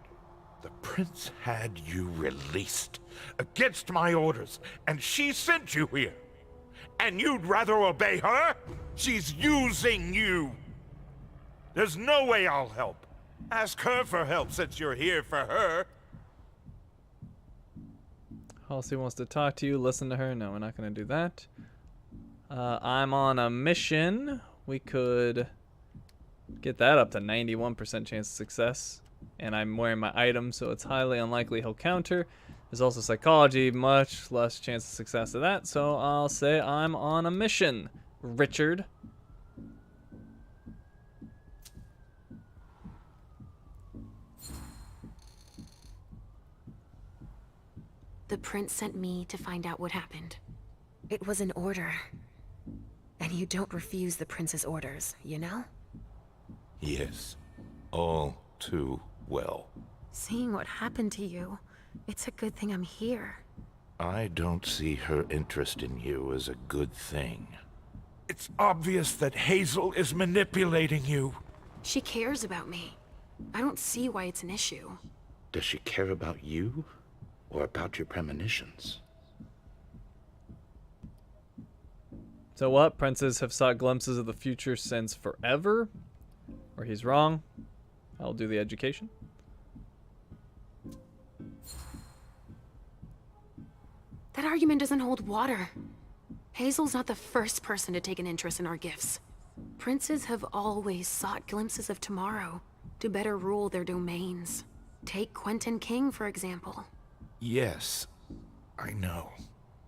The prince had you released against my orders, and she sent you here. And you'd rather obey her? She's using you. There's no way I'll help. Ask her for help since you're here for her.
Halsey wants to talk to you. Listen to her. No, we're not going to do that. I'm on a mission. We could get that up to 91% chance of success. And I'm wearing my item, so it's highly unlikely he'll counter. There's also psychology, much less chance of success of that. So I'll say I'm on a mission, Richard.
The prince sent me to find out what happened. It was an order. And you don't refuse the prince's orders, you know?
Yes, all too well.
Seeing what happened to you, it's a good thing I'm here.
I don't see her interest in you as a good thing. It's obvious that Hazel is manipulating you.
She cares about me. I don't see why it's an issue.
Does she care about you? Or about your premonitions?
So what? Princes have sought glimpses of the future since forever? Or he's wrong? I'll do the education.
That argument doesn't hold water. Hazel's not the first person to take an interest in our gifts. Princes have always sought glimpses of tomorrow to better rule their domains. Take Quentin King, for example.
Yes, I know.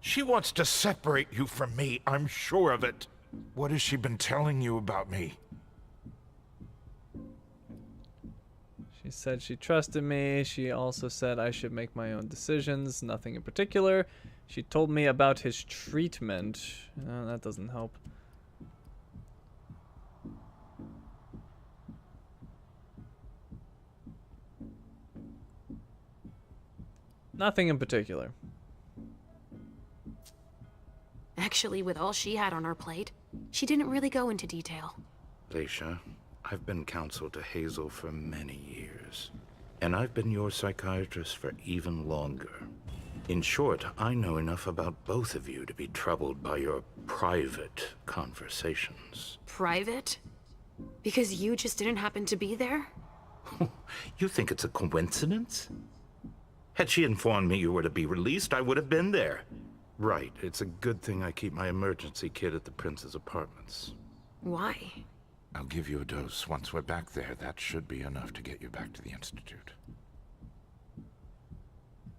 She wants to separate you from me, I'm sure of it. What has she been telling you about me?
She said she trusted me. She also said I should make my own decisions, nothing in particular. She told me about his treatment. That doesn't help. Nothing in particular.
Actually, with all she had on her plate, she didn't really go into detail.
Leisha, I've been counsel to Hazel for many years. And I've been your psychiatrist for even longer. In short, I know enough about both of you to be troubled by your private conversations.
Private? Because you just didn't happen to be there?
You think it's a coincidence? Had she informed me you were to be released, I would have been there. Right, it's a good thing I keep my emergency kit at the prince's apartments.
Why?
I'll give you a dose once we're back there. That should be enough to get you back to the Institute.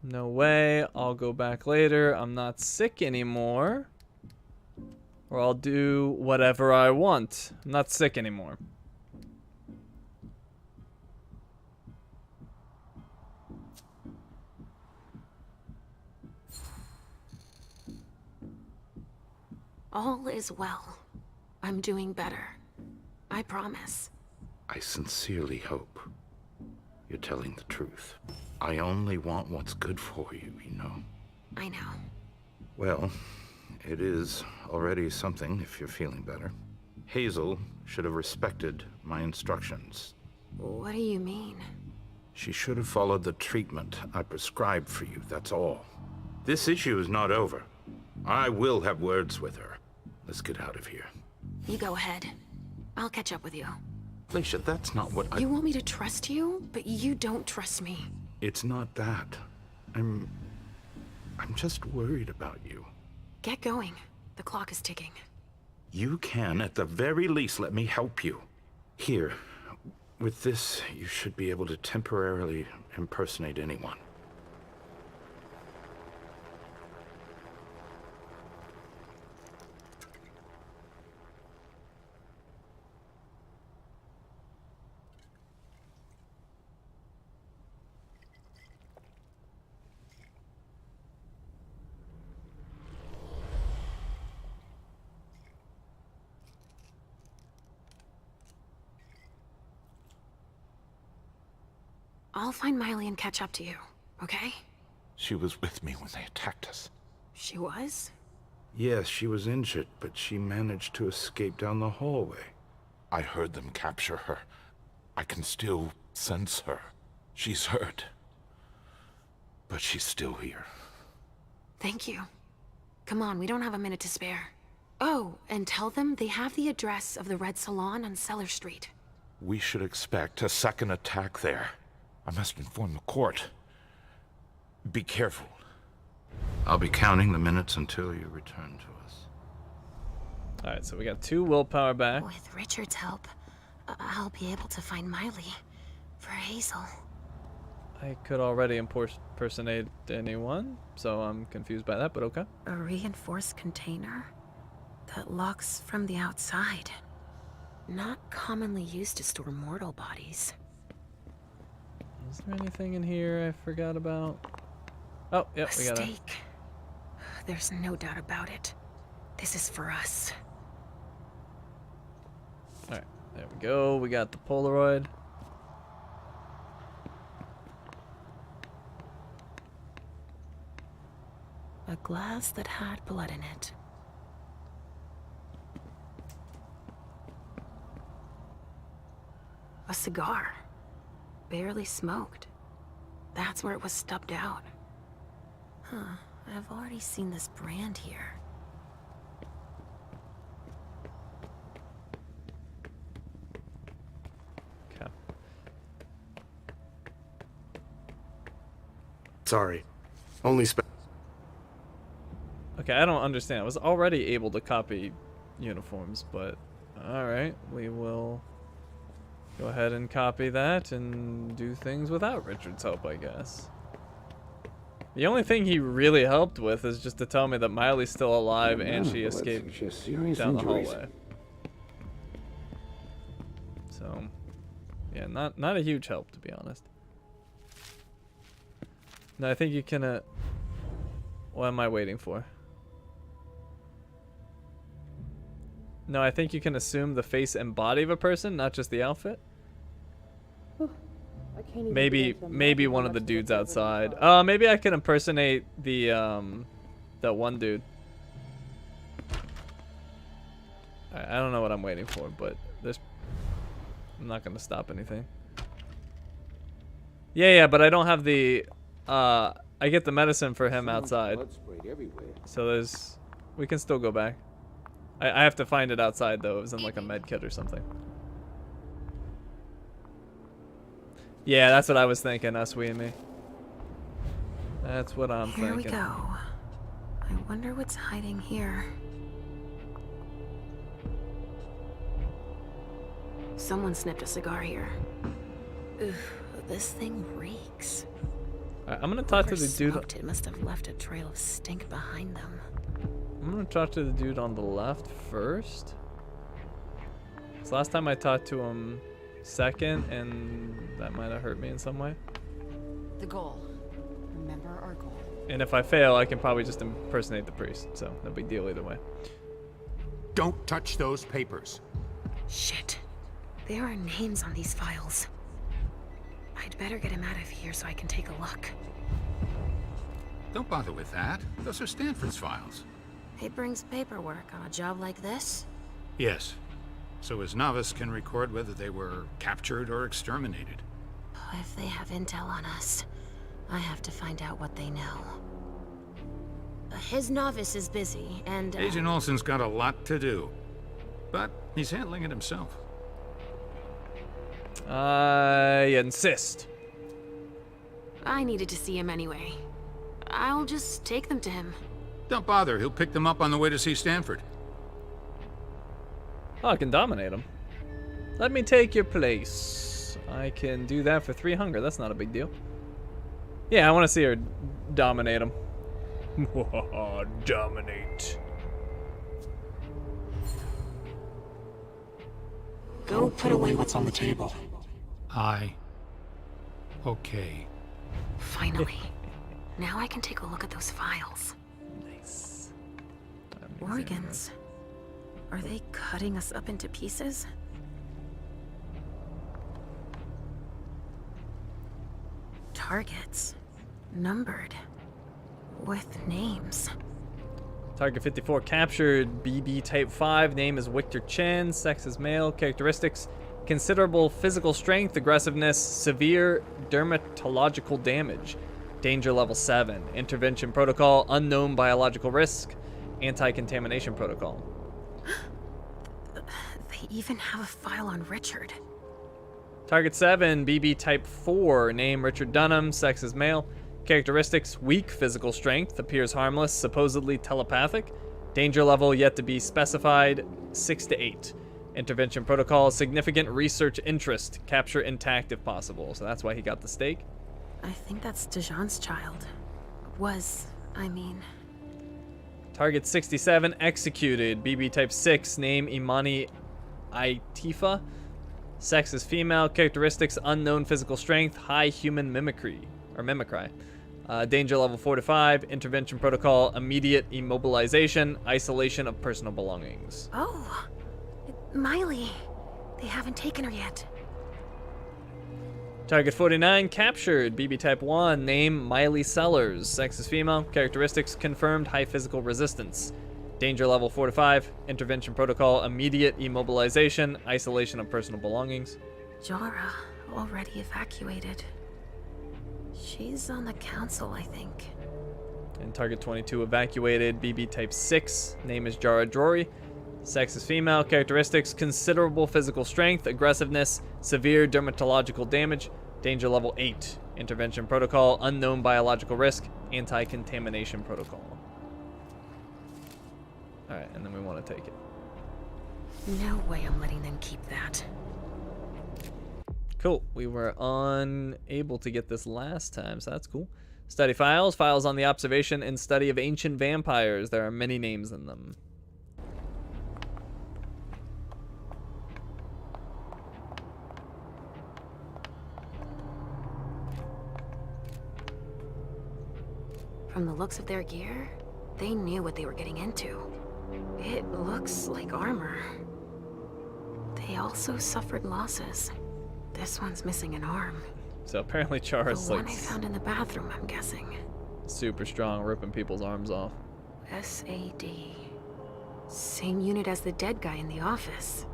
No way. I'll go back later. I'm not sick anymore. Or I'll do whatever I want. I'm not sick anymore.
All is well. I'm doing better. I promise.
I sincerely hope you're telling the truth. I only want what's good for you, you know.
I know.
Well, it is already something if you're feeling better. Hazel should have respected my instructions.
What do you mean?
She should have followed the treatment I prescribed for you, that's all. This issue is not over. I will have words with her. Let's get out of here.
You go ahead. I'll catch up with you.
Leisha, that's not what
You want me to trust you, but you don't trust me.
It's not that. I'm just worried about you.
Get going. The clock is ticking.
You can, at the very least, let me help you. Here, with this, you should be able to temporarily impersonate anyone.
I'll find Miley and catch up to you, okay?
She was with me when they attacked us.
She was?
Yes, she was injured, but she managed to escape down the hallway.
I heard them capture her. I can still sense her. She's hurt.
But she's still here.
Thank you. Come on, we don't have a minute to spare. Oh, and tell them they have the address of the Red Salon on Cellar Street.
We should expect a second attack there. I must inform the court. Be careful. I'll be counting the minutes until you return to us.
Alright, so we got 2 willpower back.
With Richard's help, I'll be able to find Miley for Hazel.
I could already impersonate anyone, so I'm confused by that, but okay.
A reinforced container that locks from the outside. Not commonly used to store mortal bodies.
Is there anything in here I forgot about? Oh, yep, we got a
stake. There's no doubt about it. This is for us.
Alright, there we go. We got the Polaroid.
A glass that had blood in it. A cigar. Barely smoked. That's where it was stubbed out. Huh. I've already seen this brand here.
Okay.
Sorry. Only
Okay, I don't understand. I was already able to copy uniforms, but alright, we will go ahead and copy that and do things without Richard's help, I guess. The only thing he really helped with is just to tell me that Miley's still alive and she escaped down the hallway. So, yeah, not a huge help, to be honest. No, I think you can, what am I waiting for? No, I think you can assume the face and body of a person, not just the outfit. Maybe one of the dudes outside. Maybe I can impersonate the that one dude. I don't know what I'm waiting for, but I'm not gonna stop anything. Yeah, but I don't have the I get the medicine for him outside. So we can still go back. I have to find it outside though. It was in like a med kit or something. Yeah, that's what I was thinking, us, we, and me. That's what I'm thinking.
Here we go. I wonder what's hiding here. Someone snipped a cigar here. Ugh, this thing reeks.
I'm gonna talk to the dude.
It must have left a trail of stink behind them.
I'm gonna talk to the dude on the left first. So last time I talked to him second, and that might have hurt me in some way.
The goal. Remember our goal.
And if I fail, I can probably just impersonate the priest. So no big deal either way.
Don't touch those papers.
Shit. There are names on these files. I'd better get him out of here so I can take a look.
Don't bother with that. Those are Stanford's files.
It brings paperwork on a job like this?
Yes. So his novice can record whether they were captured or exterminated.
If they have intel on us, I have to find out what they know. His novice is busy, and
Agent Olsen's got a lot to do. But he's handling it himself.
I insist.
I needed to see him anyway. I'll just take them to him.
Don't bother, he'll pick them up on the way to see Stanford.
Oh, I can dominate him. Let me take your place. I can do that for 3 hunger. That's not a big deal. Yeah, I want to see her dominate him. Dominate.
Go put away what's on the table.
Okay.
Finally. Now I can take a look at those files.
Nice.
Organs. Are they cutting us up into pieces? Targets. Numbered. With names.
Target 54 captured. BB type 5. Name is Victor Chen. Sex is male. Characteristics: considerable physical strength, aggressiveness, severe dermatological damage. Danger level 7. Intervention protocol, unknown biological risk, anti-contamination protocol.
They even have a file on Richard.
Target 7, BB type 4. Name Richard Dunham, sex is male. Characteristics, weak physical strength, appears harmless, supposedly telepathic. Danger level yet to be specified, 6 to 8. Intervention protocol, significant research interest, capture intact if possible. So that's why he got the stake.
I think that's Dijon's child. I mean.
Target 67, executed. BB type 6, name Imani Aitifa. Sex is female, characteristics, unknown physical strength, high human mimicry. Danger level 4 to 5, intervention protocol, immediate immobilization, isolation of personal belongings.
Oh, Miley. They haven't taken her yet.
Target 49, captured. BB type 1, name Miley Sellers. Sex is female, characteristics, confirmed high physical resistance. Danger level 4 to 5, intervention protocol, immediate immobilization, isolation of personal belongings.
Jara, already evacuated. She's on the council, I think.
And target 22 evacuated. BB type 6. Name is Jara Drory. Sex is female. Characteristics, considerable physical strength, aggressiveness, severe dermatological damage. Danger level 8. Intervention protocol, unknown biological risk, anti-contamination protocol. Alright, and then we want to take it.
No way I'm letting them keep that.
Cool. We were unable to get this last time, so that's cool. Study files. Files on the observation and study of ancient vampires. There are many names in them.
From the looks of their gear, they knew what they were getting into. It looks like armor. They also suffered losses. This one's missing an arm.
So apparently Chara's
the one
like
I found in the bathroom, I'm guessing.
Super strong, ripping people's arms off.
SAD. Same unit as the dead guy in the office.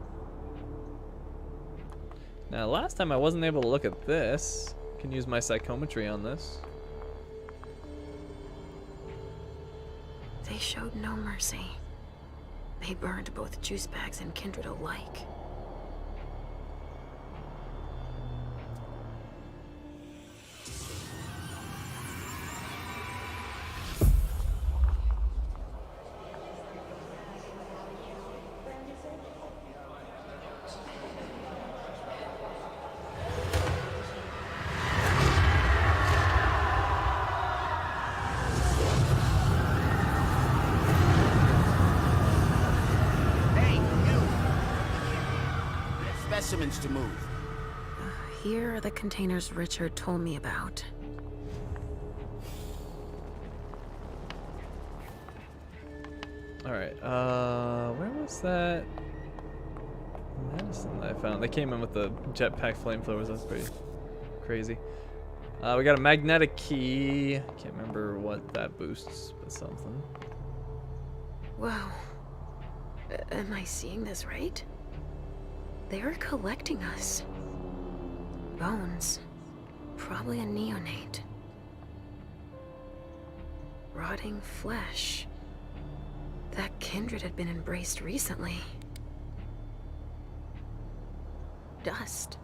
Now, last time I wasn't able to look at this. Can use my psychometry on this.
They showed no mercy. They burned both juice bags and kindred alike.
Specimens to move.
Here are the containers Richard told me about.
Alright, where was that medicine that I found? They came in with the jetpack flamethrowers, that's pretty crazy. We got a magnetic key. Can't remember what that boosts, but something.
Wow. Am I seeing this right? They're collecting us. Bones. Probably a neonate. Rotting flesh. That kindred had been embraced recently. Dust.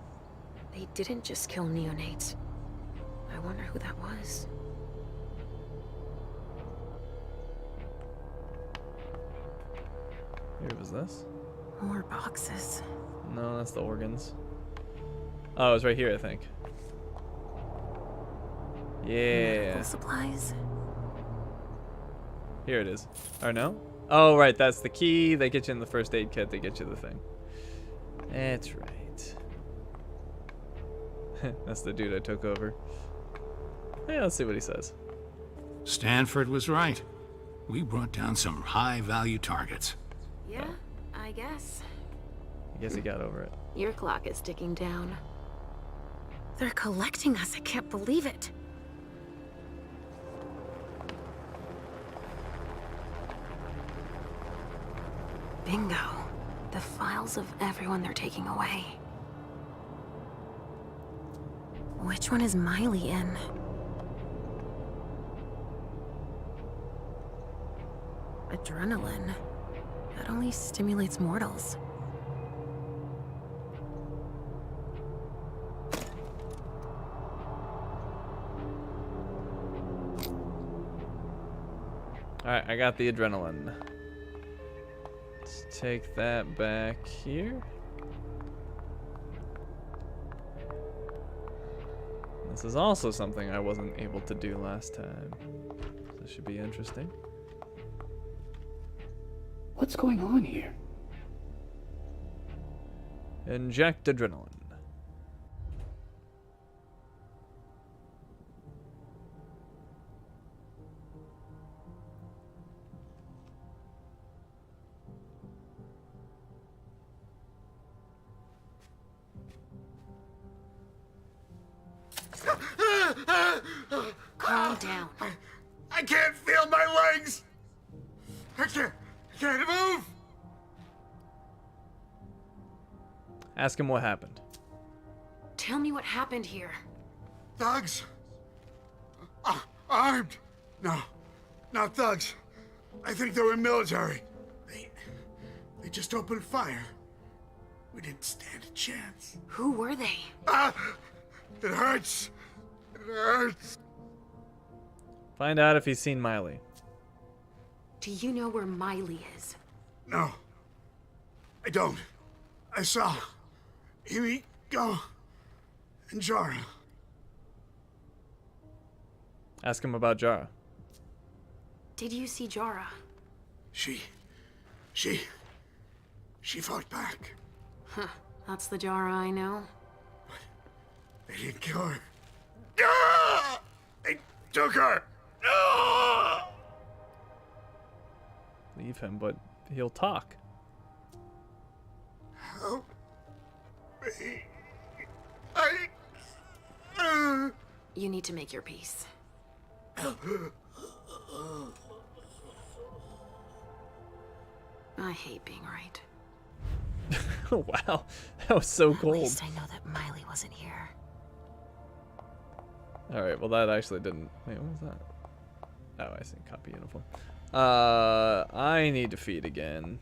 They didn't just kill neonates. I wonder who that was.
Here was this.
More boxes.
No, that's the organs. Oh, it was right here, I think. Yeah.
Medical supplies.
Here it is. Or no? Oh, right, that's the key. They get you in the first aid kit. They get you the thing. That's right. That's the dude I took over. Yeah, let's see what he says.
Stanford was right. We brought down some high-value targets.
Yeah, I guess.
I guess he got over it.
Your clock is ticking down. They're collecting us. I can't believe it. Bingo. The files of everyone they're taking away. Which one is Miley in? Adrenaline. That only stimulates mortals.
Alright, I got the adrenaline. Let's take that back here. This is also something I wasn't able to do last time. This should be interesting.
What's going on here?
Inject adrenaline.
Calm down.
I can't feel my legs! I can't move!
Ask him what happened.
Tell me what happened here.
Thugs? Armed? No, not thugs. I think they were military. They just opened fire. We didn't stand a chance.
Who were they?
It hurts. It hurts.
Find out if he's seen Miley.
Do you know where Miley is?
No, I don't. I saw Amy go and Jara.
Ask him about Jara.
Did you see Jara?
She fought back.
Huh, that's the Jara I know.
They didn't kill her. Ah! They took her. Ah!
Leave him, but he'll talk.
Help me.
You need to make your peace. I hate being right.
Wow, that was so cold.
At least I know that Miley wasn't here.
Alright, well that actually didn't... Wait, what was that? Oh, I see. Copy uniform. I need to feed again.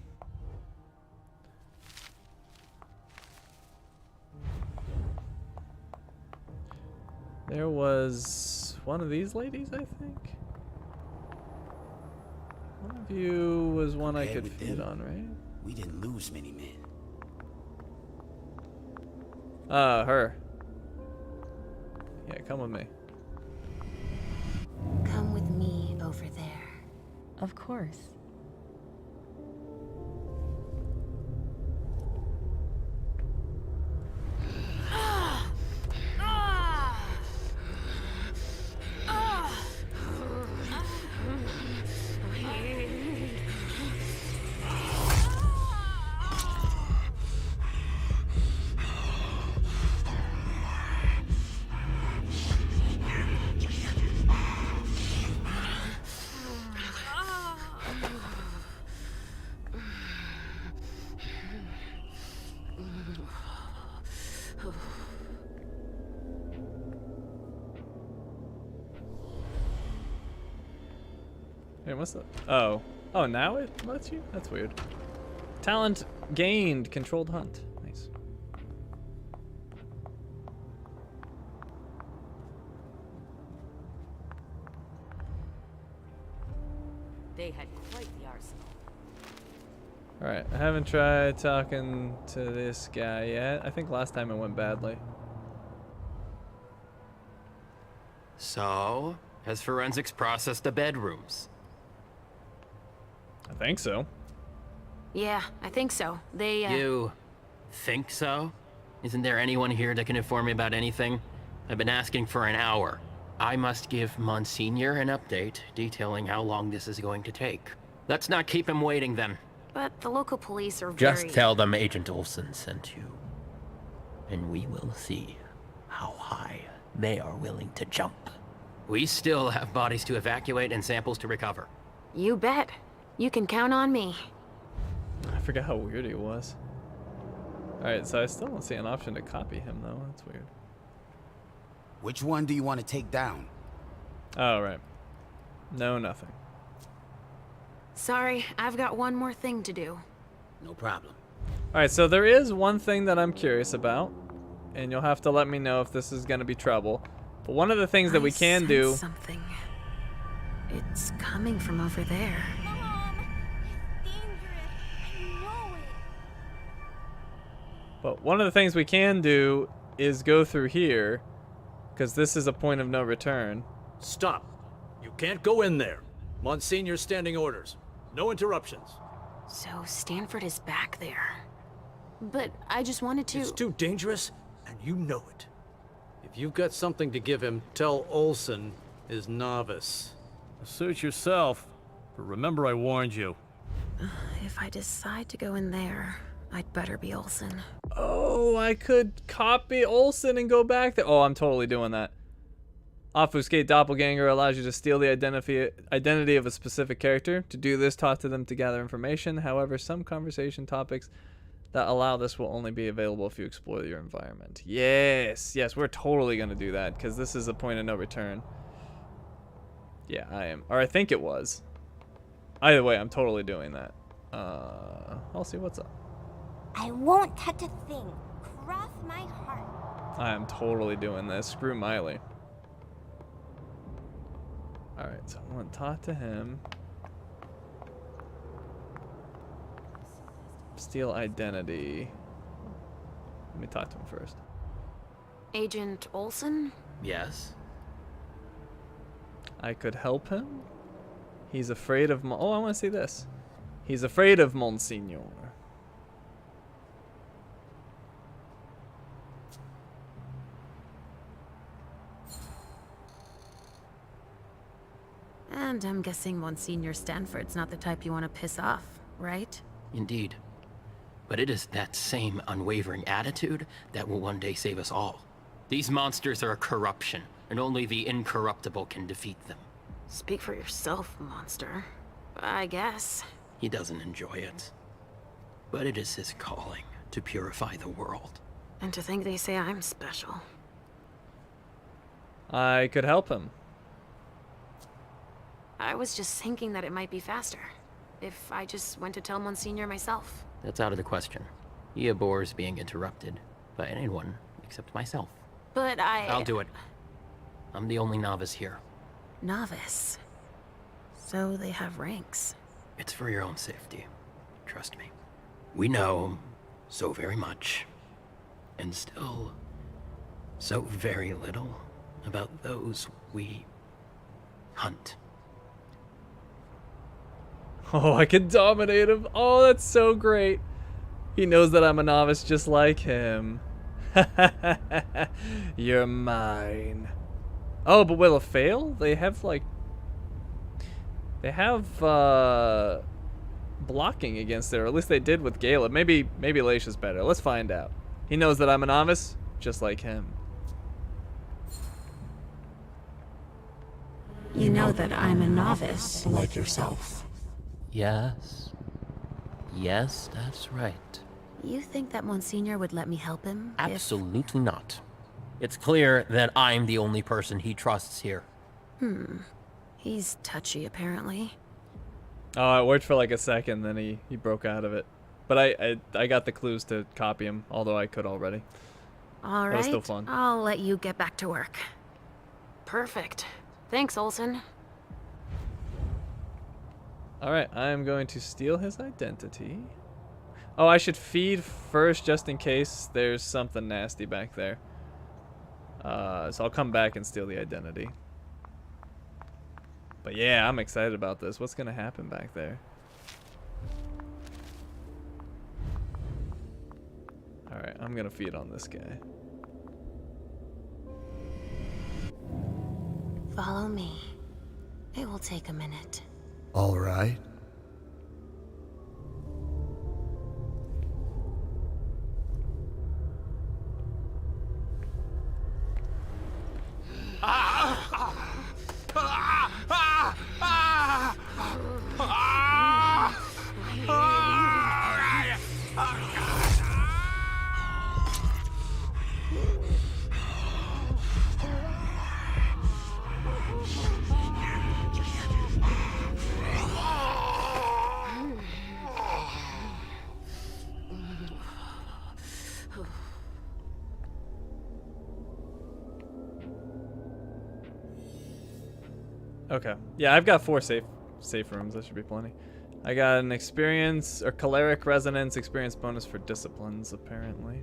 There was one of these ladies, I think? One of you was one I could feed on, right?
We didn't lose many men.
Her. Yeah, come with me.
Come with me over there.
Of course.
Hey, what's that? Oh. Oh, now it lets you? That's weird. Talent gained. Controlled hunt. Nice.
They had quite the arsenal.
Alright, I haven't tried talking to this guy yet. I think last time it went badly.
So, has forensics processed the bedrooms?
I think so.
Yeah, I think so. They,
You think so? Isn't there anyone here that can inform me about anything? I've been asking for an hour. I must give Monsignor an update detailing how long this is going to take. Let's not keep him waiting then.
But the local police are
Just
very...
tell them Agent Olsen sent you. And we will see how high they are willing to jump. We still have bodies to evacuate and samples to recover.
You bet. You can count on me.
I forgot how weird he was. Alright, so I still don't see an option to copy him though. That's weird.
Which one do you want to take down?
Oh, right. No, nothing.
Sorry, I've got one more thing to do.
No problem.
Alright, so there is one thing that I'm curious about, and you'll have to let me know if this is going to be trouble. But one of the things that we can do...
something. It's coming from over there.
But one of the things we can do is go through here, because this is a point of no return.
Stop. You can't go in there. Monsignor's standing orders. No interruptions.
So Stanford is back there. But I just wanted to...
It's too dangerous, and you know it. If you've got something to give him, tell Olsen is novice.
Suit yourself, but remember I warned you.
If I decide to go in there, I'd better be Olsen.
Oh, I could copy Olsen and go back there. Oh, I'm totally doing that. Obfuscate Doppelganger allows you to steal the identity of a specific character. To do this, talk to them to gather information. However, some conversation topics that allow this will only be available if you explore your environment. Yes, yes, we're totally going to do that because this is a point of no return. Yeah, I am. Or I think it was. Either way, I'm totally doing that. I'll see what's up.
I won't touch a thing. Cross my heart.
I am totally doing this. Screw Miley. Alright, so I'm going to talk to him. Steal identity. Let me talk to him first.
Agent Olsen?
Yes.
I could help him? He's afraid of oh, I want to see this. He's afraid of Monsignor.
And I'm guessing Monsignor Stanford's not the type you want to piss off, right?
Indeed. But it is that same unwavering attitude that will one day save us all. These monsters are a corruption, and only the incorruptible can defeat them.
Speak for yourself, monster. I guess.
He doesn't enjoy it. But it is his calling to purify the world.
And to think they say I'm special.
I could help him.
I was just thinking that it might be faster if I just went to tell Monsignor myself.
That's out of the question. He abhors being interrupted by anyone except myself.
But
I'll do it. I'm the only novice here.
Novice? So they have ranks.
It's for your own safety. Trust me. We know so very much, and still so very little about those we hunt.
Oh, I could dominate him. Oh, that's so great. He knows that I'm a novice just like him. You're mine. Oh, but will it fail? They have like... They have blocking against it, or at least they did with Galeb. Maybe Leisha's better. Let's find out. He knows that I'm a novice just like him.
You know that I'm a novice.
Like yourself.
Yes. Yes, that's right.
You think that Monsignor would let me help him?
Absolutely not. It's clear that I'm the only person he trusts here.
He's touchy, apparently.
Oh, it worked for like a second, then he broke out of it. But I got the clues to copy him, although I could already.
All right,
that was still fun.
I'll let you get back to work. Perfect. Thanks, Olsen.
Alright, I'm going to steal his identity. Oh, I should feed first just in case there's something nasty back there. So I'll come back and steal the identity. But yeah, I'm excited about this. What's going to happen back there? Alright, I'm going to feed on this guy.
Follow me. It will take a minute.
All right.
Okay. Yeah, I've got 4 safe rooms. That should be plenty. I got an experience or choleric resonance experience bonus for disciplines, apparently.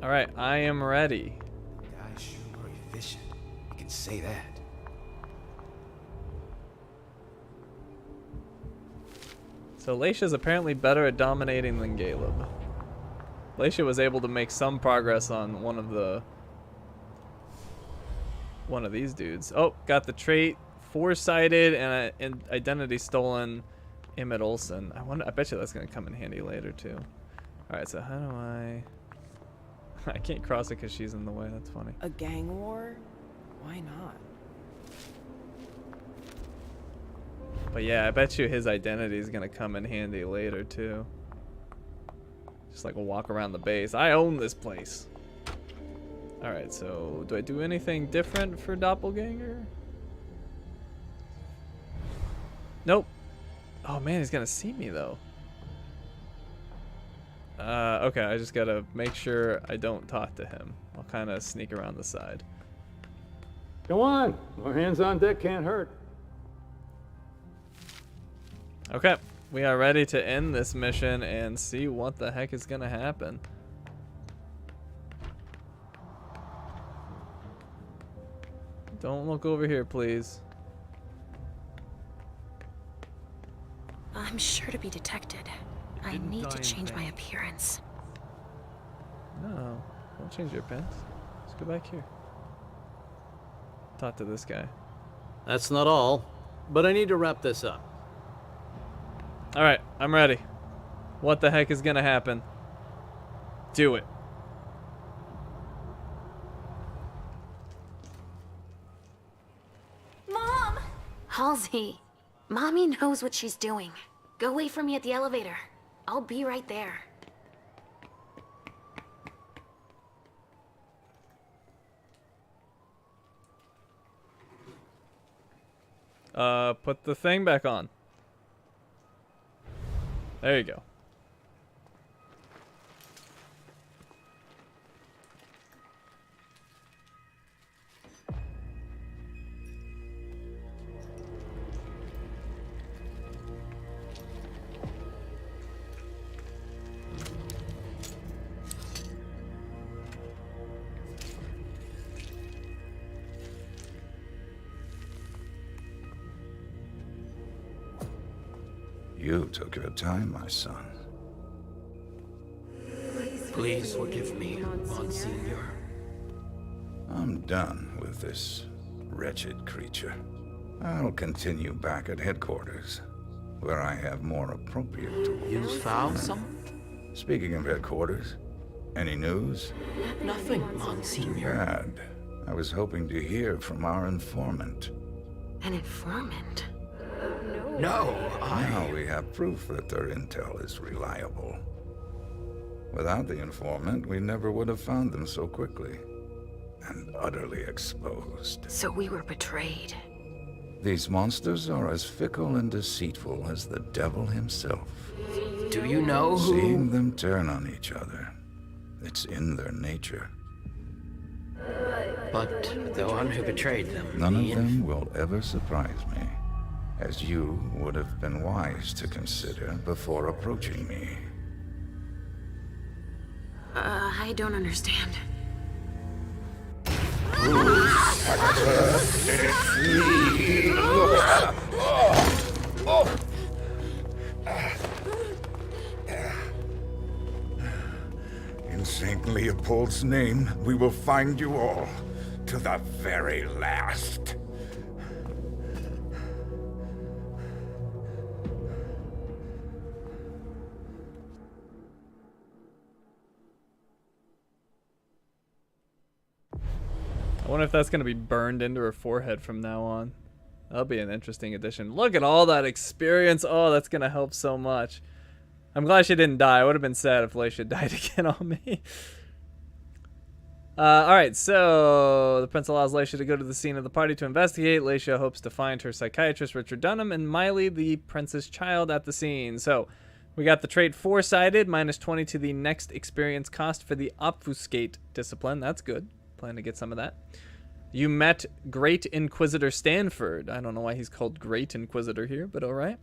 All right, I am ready.
Guys sure are efficient. You can say that.
So Leisha's apparently better at dominating than Galeb. Leisha was able to make some progress on one of these dudes. Oh, got the trait foresighted and identity stolen. Emmett Olsen. I bet you that's gonna come in handy later too. All right, so how do I? I can't cross it because she's in the way. That's funny.
A gang war? Why not?
But yeah, I bet you his identity is gonna come in handy later too. Just like a walk around the base. I own this place. All right, so do I do anything different for Doppelganger? Nope. Oh man, he's gonna see me though. Okay, I just gotta make sure I don't talk to him. I'll kind of sneak around the side.
Go on. More hands on deck can't hurt.
Okay, we are ready to end this mission and see what the heck is gonna happen. Don't look over here, please.
I'm sure to be detected. I need to change my appearance.
No, don't change your appearance. Let's go back here. Talk to this guy.
That's not all, but I need to wrap this up.
All right, I'm ready. What the heck is gonna happen? Do it.
Mom! Halsey, Mommy knows what she's doing. Go wait for me at the elevator. I'll be right there.
Put the thing back on. There you go.
You took your time, my son.
Please forgive me, Monsignor.
I'm done with this wretched creature. I'll continue back at headquarters, where I have more appropriate tools.
You found some?
Speaking of headquarters, any news?
Nothing, Monsignor.
Bad. I was hoping to hear from our informant.
An informant?
No,
Now we have proof that their intel is reliable. Without the informant, we never would have found them so quickly. And utterly exposed.
So we were betrayed.
These monsters are as fickle and deceitful as the devil himself.
Do you know who?
Seeing them turn on each other, it's in their nature.
But the one who betrayed them...
None of them will ever surprise me, as you would have been wise to consider before approaching me.
I don't understand.
In St. Leopold's name, we will find you all, to the very last.
I wonder if that's going to be burned into her forehead from now on. That'll be an interesting addition. Look at all that experience. Oh, that's going to help so much. I'm glad she didn't die. I would have been sad if Leisha died again on me. Alright, so the prince allows Leisha to go to the scene of the party to investigate. Leisha hopes to find her psychiatrist, Richard Dunham, and Miley, the prince's child, at the scene. So We got the trait four-sided, -20 to the next experience cost for the obfuscate discipline. That's good. Plan to get some of that. You met Great Inquisitor Stanford. I don't know why he's called Great Inquisitor here, but all right.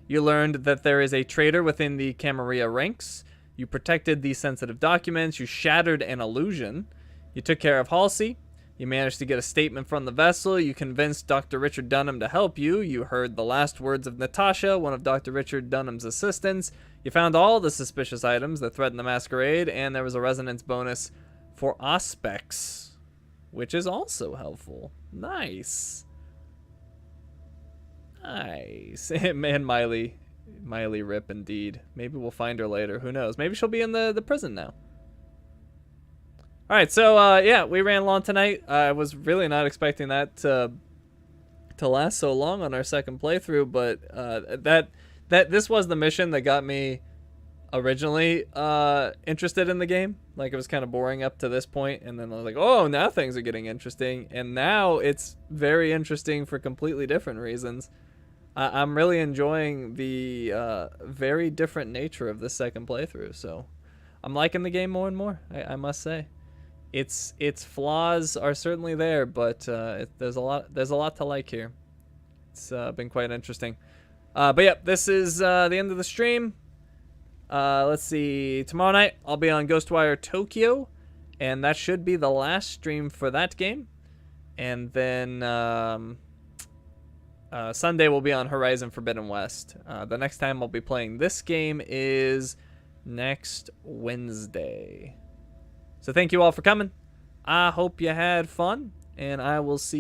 You learned that there is a traitor within the Camarilla ranks. You protected the sensitive documents. You shattered an illusion. You took care of Halsey. You managed to get a statement from the vessel. You convinced Dr. Richard Dunham to help you. You heard the last words of Natasha, one of Dr. Richard Dunham's assistants. You found all the suspicious items that threatened the Masquerade, and there was a resonance bonus for Auspex, which is also helpful. Nice. Nice. Man, Miley rip indeed. Maybe we'll find her later. Who knows? Maybe she'll be in the prison now. All right, so yeah, we ran long tonight. I was really not expecting that to last so long on our second playthrough, but this was the mission that got me originally interested in the game. Like, it was kind of boring up to this point, and then I was like, oh, now things are getting interesting, and now it's very interesting for completely different reasons. I'm really enjoying the very different nature of this second playthrough, so I'm liking the game more and more, I must say. Its flaws are certainly there, but there's a lot to like here. It's been quite interesting. But yeah, this is the end of the stream. Let's see. Tomorrow night I'll be on Ghostwire Tokyo, and that should be the last stream for that game. And then Sunday we'll be on Horizon Forbidden West. The next time I'll be playing this game is next Wednesday. So thank you all for coming. I hope you had fun, and I will see